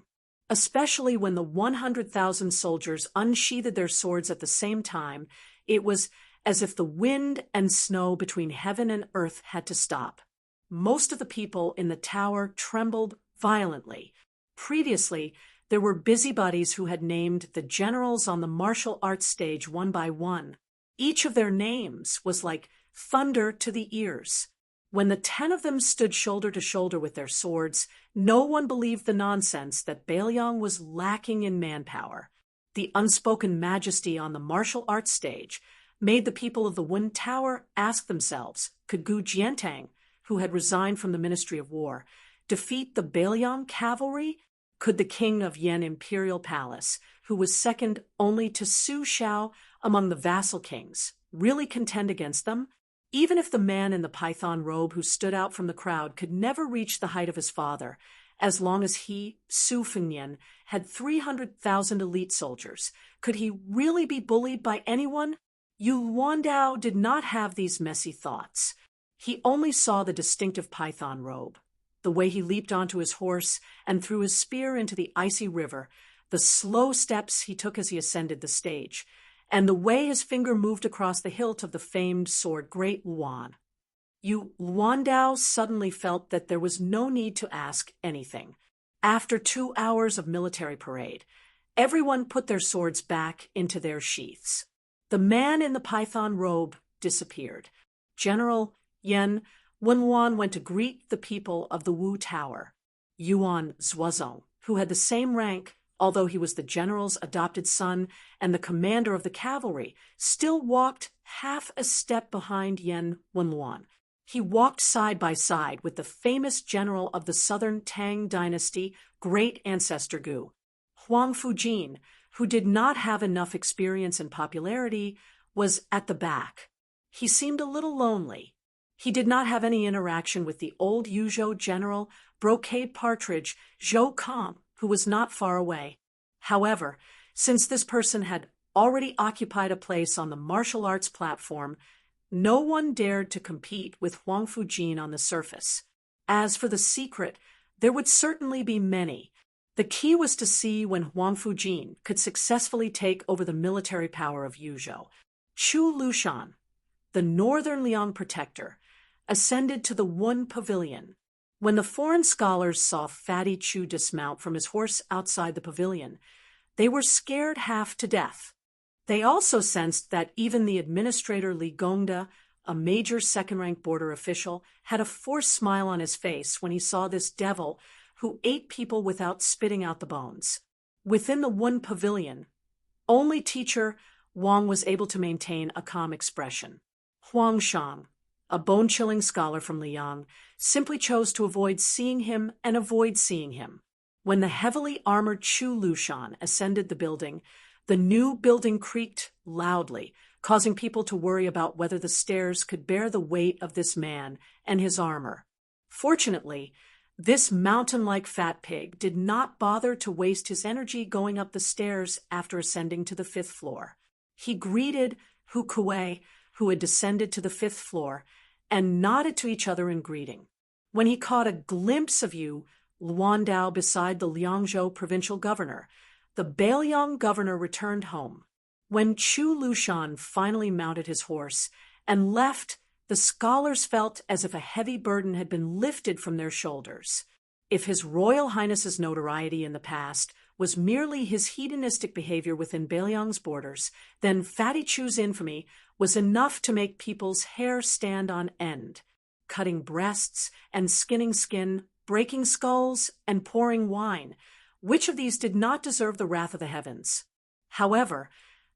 Especially when the 100,000 soldiers unsheathed their swords at the same time, it was as if the wind and snow between heaven and earth had to stop. Most of the people in the tower trembled violently. Previously, there were busybodies who had named the generals on the martial arts stage one by one. Each of their names was like thunder to the ears. When the 10 of them stood shoulder to shoulder with their swords, no one believed the nonsense that Bailiang was lacking in manpower. The unspoken majesty on the martial arts stage made the people of the One Tower ask themselves, could Gu Jiantang, who had resigned from the Ministry of War, defeat the Bailiang cavalry? Could the king of Yan Imperial Palace, who was second only to Su Shao among the vassal kings, really contend against them? Even if the man in the python robe who stood out from the crowd could never reach the height of his father, as long as he, Su Fengnian, had 300,000 elite soldiers, could he really be bullied by anyone? Yu Luandao did not have these messy thoughts. He only saw the distinctive python robe, the way he leaped onto his horse and threw his spear into the icy river, the slow steps he took as he ascended the stage, and the way his finger moved across the hilt of the famed sword Great Luan. Yu Luandao suddenly felt that there was no need to ask anything. After 2 hours of military parade, everyone put their swords back into their sheaths. The man in the python robe disappeared. General Yen Wenwan went to greet the people of the Wu Tower. Yuan Zhuozong, who had the same rank, although he was the general's adopted son and the commander of the cavalry, still walked half a step behind Yen Wenwan. He walked side by side with the famous general of the southern Tang dynasty, great ancestor Gu. Huang Fujin, who did not have enough experience and popularity, was at the back. He seemed a little lonely. He did not have any interaction with the old Yuzhou general, Brocade Partridge, Zhou Kong, who was not far away. However, since this person had already occupied a place on the martial arts platform, no one dared to compete with Huang Fujin on the surface. As for the secret, there would certainly be many. The key was to see when Huang Fujin could successfully take over the military power of Yuzhou. Chu Lushan, the northern Liang protector, ascended to the Wun pavilion. When the foreign scholars saw Fatty Chu dismount from his horse outside the pavilion, they were scared half to death. They also sensed that even the administrator Li Gongda, a major second-rank border official, had a forced smile on his face when he saw this devil who ate people without spitting out the bones. Within the Wun pavilion, only teacher Wang was able to maintain a calm expression. Huang Shang, a bone-chilling scholar from Liang, simply chose to avoid seeing him and avoid seeing him. When the heavily armored Chu Lushan ascended the building, the new building creaked loudly, causing people to worry about whether the stairs could bear the weight of this man and his armor. Fortunately, this mountain-like fat pig did not bother to waste his energy going up the stairs after ascending to the 5th floor. He greeted Hu Kuei, who had descended to the 5th floor, and nodded to each other in greeting. When he caught a glimpse of Yu Luandao beside the Liangzhou provincial governor, the Beiliang governor returned home. When Chu Lushan finally mounted his horse and left, the scholars felt as if a heavy burden had been lifted from their shoulders. If His Royal Highness's notoriety in the past was merely his hedonistic behavior within Beiliang's borders, then Fatty Chu's infamy was enough to make people's hair stand on end. Cutting breasts and skinning skin, breaking skulls and pouring wine. Which of these did not deserve the wrath of the heavens? However,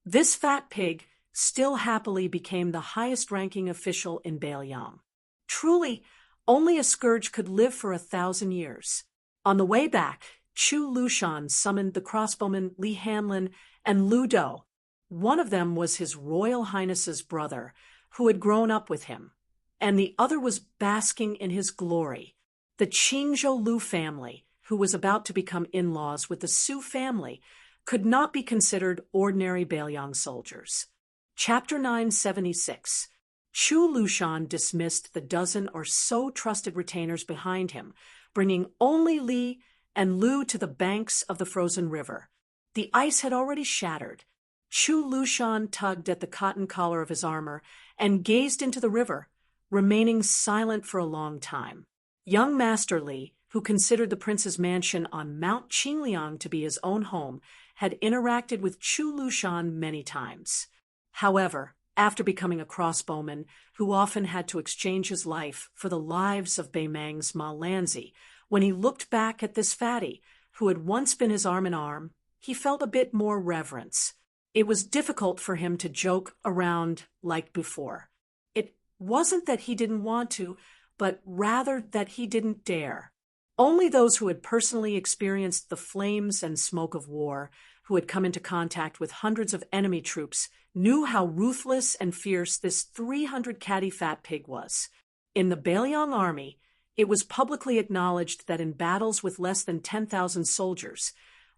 this fat pig still happily became the highest-ranking official in Beiliang. Truly, only a scourge could live for 1,000 years. On the way back, Chu Lushan summoned the crossbowmen Li Hanlin and Lu Do. One of them was His Royal Highness's brother, who had grown up with him, and the other was basking in his glory. The Qingzhou Lu family, who was about to become in-laws with the Su family, could not be considered ordinary Beiliang soldiers. Chapter 976. Chu Lushan dismissed the dozen or so trusted retainers behind him, bringing only Li and Lu to the banks of the frozen river. The ice had already shattered. Chu Lushan tugged at the cotton collar of his armor and gazed into the river, remaining silent for a long time. Young Master Li, who considered the prince's mansion on Mount Qingliang to be his own home, had interacted with Chu Lushan many times. However, after becoming a crossbowman who often had to exchange his life for the lives of Beimang's Ma Lanzi, when he looked back at this fatty, who had once been his arm-in-arm, he felt a bit more reverence. It was difficult for him to joke around like before. It wasn't that he didn't want to, but rather that he didn't dare. Only those who had personally experienced the flames and smoke of war, who had come into contact with hundreds of enemy troops, knew how ruthless and fierce this 300-catty fat pig was. In the Beiliang army, it was publicly acknowledged that in battles with less than 10,000 soldiers,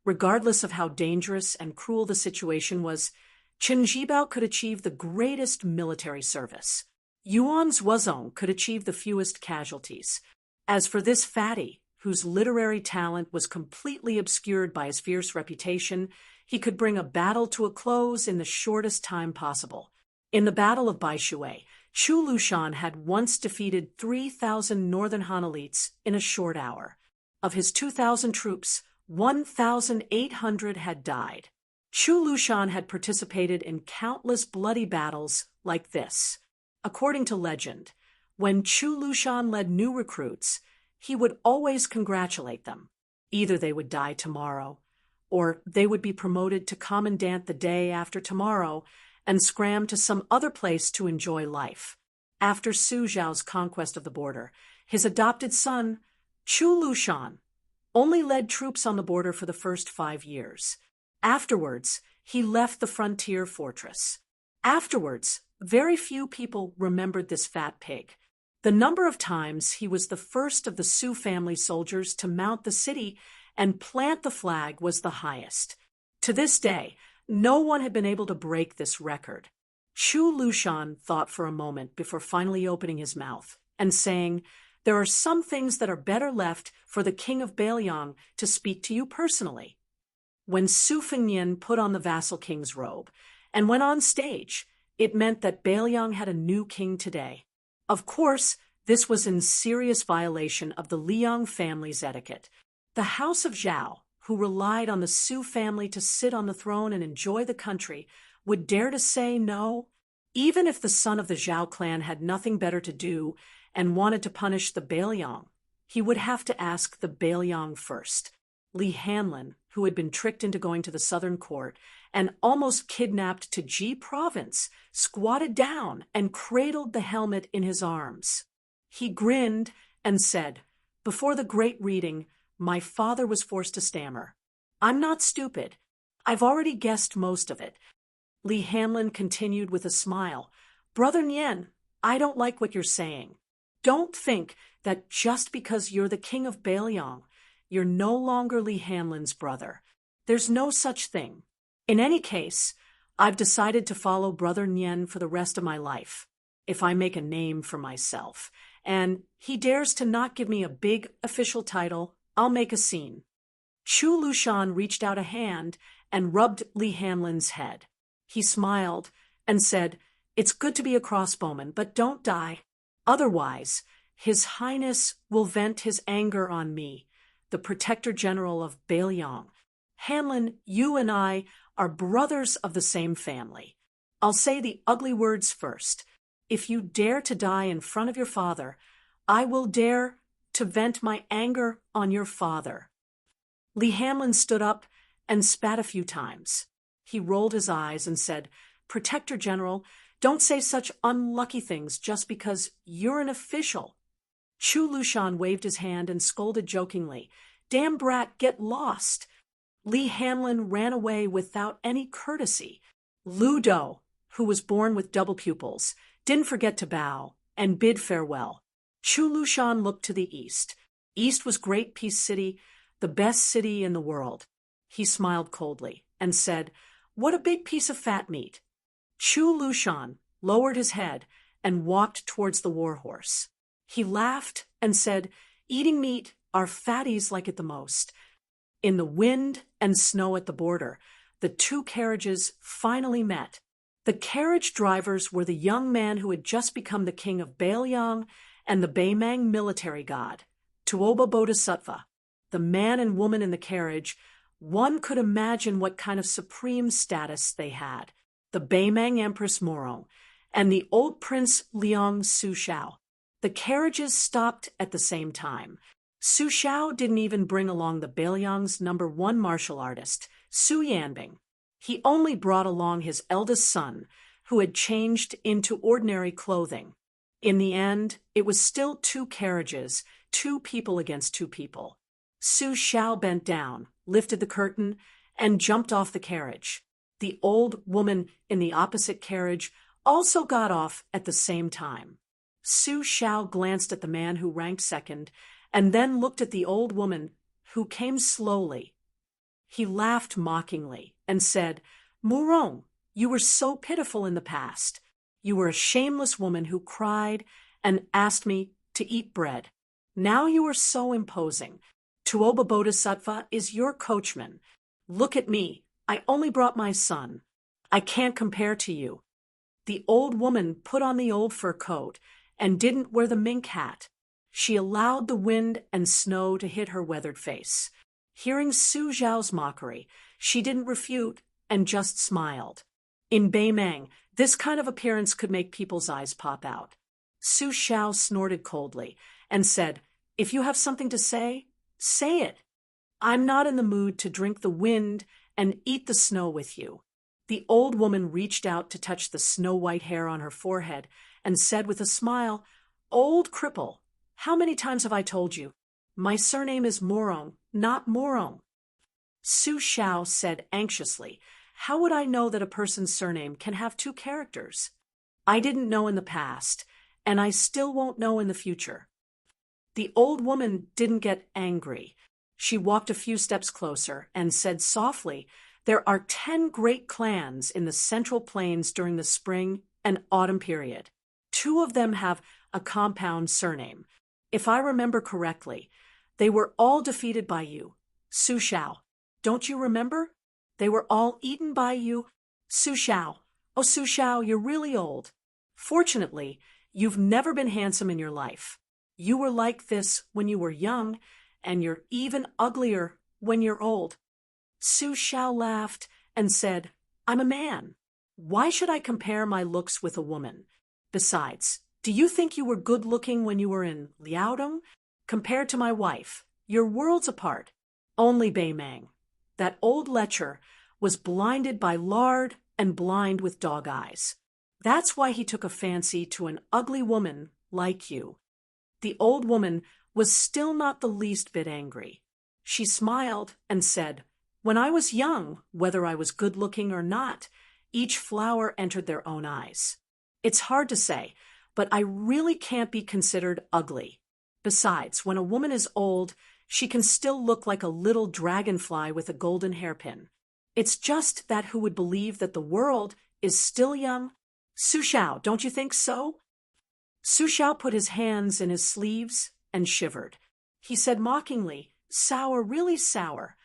regardless of how dangerous and cruel the situation was, Chen Zhibao could achieve the greatest military service. Yuan Zhuozong could achieve the fewest casualties. As for this fatty, whose literary talent was completely obscured by his fierce reputation, he could bring a battle to a close in the shortest time possible. In the Battle of Baishui, Chu Lushan had once defeated 3,000 northern Han elites in a short hour. Of his 2,000 troops, 1,800 had died. Chu Lushan had participated in countless bloody battles like this. According to legend, When Chu Lushan led new recruits, he would always congratulate them. Either they would die tomorrow, or they would be promoted to commandant the day after tomorrow and scram to some other place to enjoy life. After Su Zhao's conquest of the border, his adopted son, Chu Lushan, only led troops on the border for the first 5 years. Afterwards, he left the frontier fortress. Afterwards, very few people remembered this fat pig. The number of times he was the first of the Su family soldiers to mount the city and plant the flag was the highest. To this day, no one had been able to break this record. Chu Lushan thought for a moment before finally opening his mouth and saying, "There are some things that are better left for the king of Bailiang to speak to you personally." When Su Fengnian put on the vassal king's robe and went on stage, it meant that Bailiang had a new king today. Of course, this was in serious violation of the Liang family's etiquette. The House of Zhao, who relied on the Su family to sit on the throne and enjoy the country, would dare to say no? Even if the son of the Zhao clan had nothing better to do and wanted to punish the Bailiang, he would have to ask the Bailiang first. Li Hanlin, who had been tricked into going to the southern court and almost kidnapped to Ji province, squatted down and cradled the helmet in his arms. He grinned and said, "Before the great reading, my father was forced to stammer. I'm not stupid. I've already guessed most of it." Li Hanlin continued with a smile, "Brother Nian, I don't like what you're saying. Don't think that just because you're the king of Bailiang, you're no longer Li Hanlin's brother. There's no such thing. In any case, I've decided to follow Brother Nian for the rest of my life, if I make a name for myself, and he dares to not give me a big official title, I'll make a scene." Chu Lushan reached out a hand and rubbed Li Hanlin's head. He smiled and said, "It's good to be a crossbowman, but don't die. Otherwise, His Highness will vent his anger on me, the Protector General of Bailiang. Hanlin, you and I are brothers of the same family. I'll say the ugly words first. If you dare to die in front of your father, I will dare to vent my anger on your father." Li Hanlin stood up and spat a few times. He rolled his eyes and said, "Protector General, don't say such unlucky things just because you're an official." Chu Lushan waved his hand and scolded jokingly, "Damn brat, get lost." Li Hanlin ran away without any courtesy. Lu Do, who was born with double pupils, didn't forget to bow and bid farewell. Chu Lushan looked to the east. East was Great Peace City, the best city in the world. He smiled coldly and said, "What a big piece of fat meat." Chu Lushan lowered his head and walked towards the warhorse. He laughed and said, "Eating meat, our fatties like it the most." In the wind and snow at the border, the two carriages finally met. The carriage drivers were the young man who had just become the king of Bailiang and the Baimang military god, Tuoba Bodhisattva. The man and woman in the carriage, one could imagine what kind of supreme status they had. The Baimang Empress Morong and the old Prince Liang Su Shao. The carriages stopped at the same time. Su Shao didn't even bring along the Bailiang's #1 martial artist, Su Yanbing. He only brought along his eldest son, who had changed into ordinary clothing. In the end, it was still two carriages, two people against two people. Su Shao bent down, lifted the curtain, and jumped off the carriage. The old woman in the opposite carriage also got off at the same time. Su Shao glanced at the man who ranked second, and then looked at the old woman, who came slowly. He laughed mockingly and said, "Murong, you were so pitiful in the past. You were a shameless woman who cried and asked me to eat bread. Now you are so imposing. Tuoba Bodhisattva is your coachman. Look at me. I only brought my son. I can't compare to you." The old woman put on the old fur coat and didn't wear the mink hat. She allowed the wind and snow to hit her weathered face. Hearing Su Zhao's mockery, she didn't refute and just smiled. In Baimang, this kind of appearance could make people's eyes pop out. Su Xiao snorted coldly and said, "If you have something to say, say it. I'm not in the mood to drink the wind and eat the snow with you." The old woman reached out to touch the snow-white hair on her forehead and said with a smile, "Old cripple, how many times have I told you? My surname is Morong, not Morong." Su Xiao said anxiously, "How would I know that a person's surname can have two characters? I didn't know in the past, and I still won't know in the future." The old woman didn't get angry. She walked a few steps closer and said softly, "There are 10 great clans in the Central Plains during the spring and autumn period. 2 of them have a compound surname. If I remember correctly, they were all defeated by you, Su Xiao. Don't you remember? They were all eaten by you, Su Xiao. Oh, Su Xiao, you're really old. Fortunately, you've never been handsome in your life. You were like this when you were young, and you're even uglier when you're old." Su Xiao laughed and said, "I'm a man. Why should I compare my looks with a woman? Besides, do you think you were good-looking when you were in Liaodong? Compared to my wife, you're worlds apart. Only Bei Meng, that old lecher, was blinded by lard and blind with dog eyes. That's why he took a fancy to an ugly woman like you." The old woman was still not the least bit angry. She smiled and said, "When I was young, whether I was good-looking or not, each flower entered their own eyes. It's hard to say, but I really can't be considered ugly. Besides, when a woman is old, she can still look like a little dragonfly with a golden hairpin. It's just that who would believe that the world is still young? Su Xiao, don't you think so?" Su Xiao put his hands in his sleeves and shivered. He said mockingly, "Sour, really sour."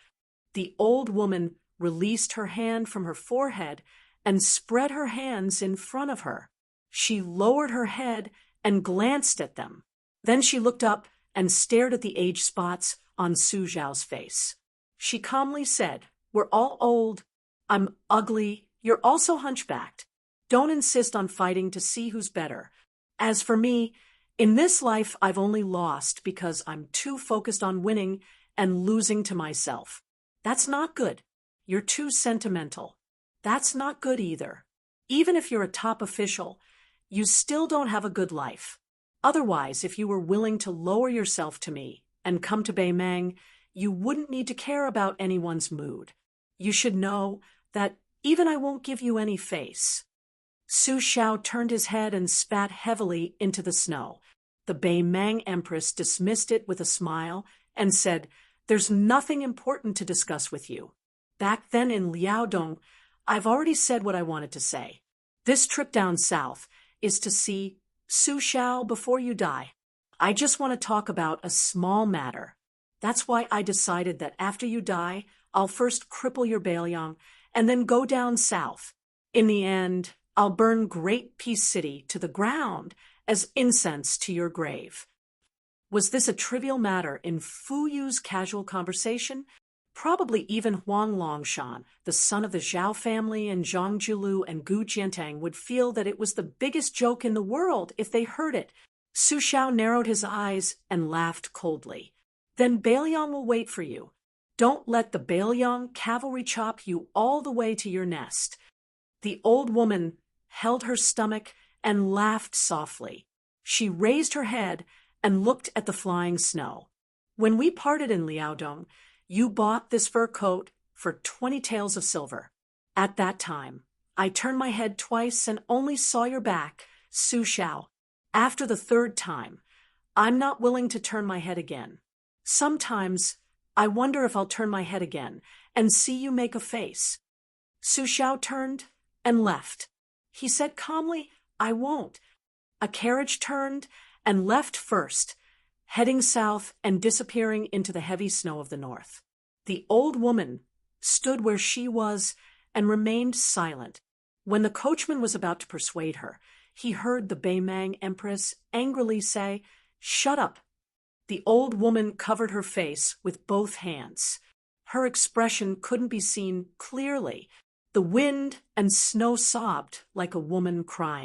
The old woman released her hand from her forehead and spread her hands in front of her. She lowered her head and glanced at them. Then she looked up and stared at the age spots on Su Xiao's face. She calmly said, "We're all old. I'm ugly. You're also hunchbacked. Don't insist on fighting to see who's better. As for me, in this life I've only lost because I'm too focused on winning and losing to myself. That's not good. You're too sentimental. That's not good either. Even if you're a top official, you still don't have a good life. Otherwise, if you were willing to lower yourself to me and come to Bei Meng, you wouldn't need to care about anyone's mood. You should know that even I won't give you any face." Su Xiao turned his head and spat heavily into the snow. The Bei Meng Empress dismissed it with a smile and said, "There's nothing important to discuss with you. Back then in Liaodong, I've already said what I wanted to say. This trip down south is to see Su Xiao before you die. I just want to talk about a small matter. That's why I decided that after you die, I'll first cripple your Bailiang and then go down south. In the end, I'll burn Great Peace City to the ground as incense to your grave." Was this a trivial matter in Fu Yu's casual conversation? Probably even Huang Longshan, the son of the Zhao family, and Zhang Julu and Gu Jiantang would feel that it was the biggest joke in the world if they heard it. Su Xiao narrowed his eyes and laughed coldly. "Then Bailiang will wait for you. Don't let the Bailiang cavalry chop you all the way to your nest." The old woman held her stomach and laughed softly. She raised her head and looked at the flying snow. "When we parted in Liaodong, you bought this fur coat for 20 taels of silver. At that time, I turned my head twice and only saw your back, Su Xiao. After the 3rd time, I'm not willing to turn my head again. Sometimes I wonder if I'll turn my head again and see you make a face." Su Xiao turned and left. He said calmly, "I won't." A carriage turned and left first, heading south and disappearing into the heavy snow of the north. The old woman stood where she was and remained silent. When the coachman was about to persuade her, he heard the Bei Meng Empress angrily say, "Shut up." The old woman covered her face with both hands. Her expression couldn't be seen clearly. The wind and snow sobbed like a woman crying.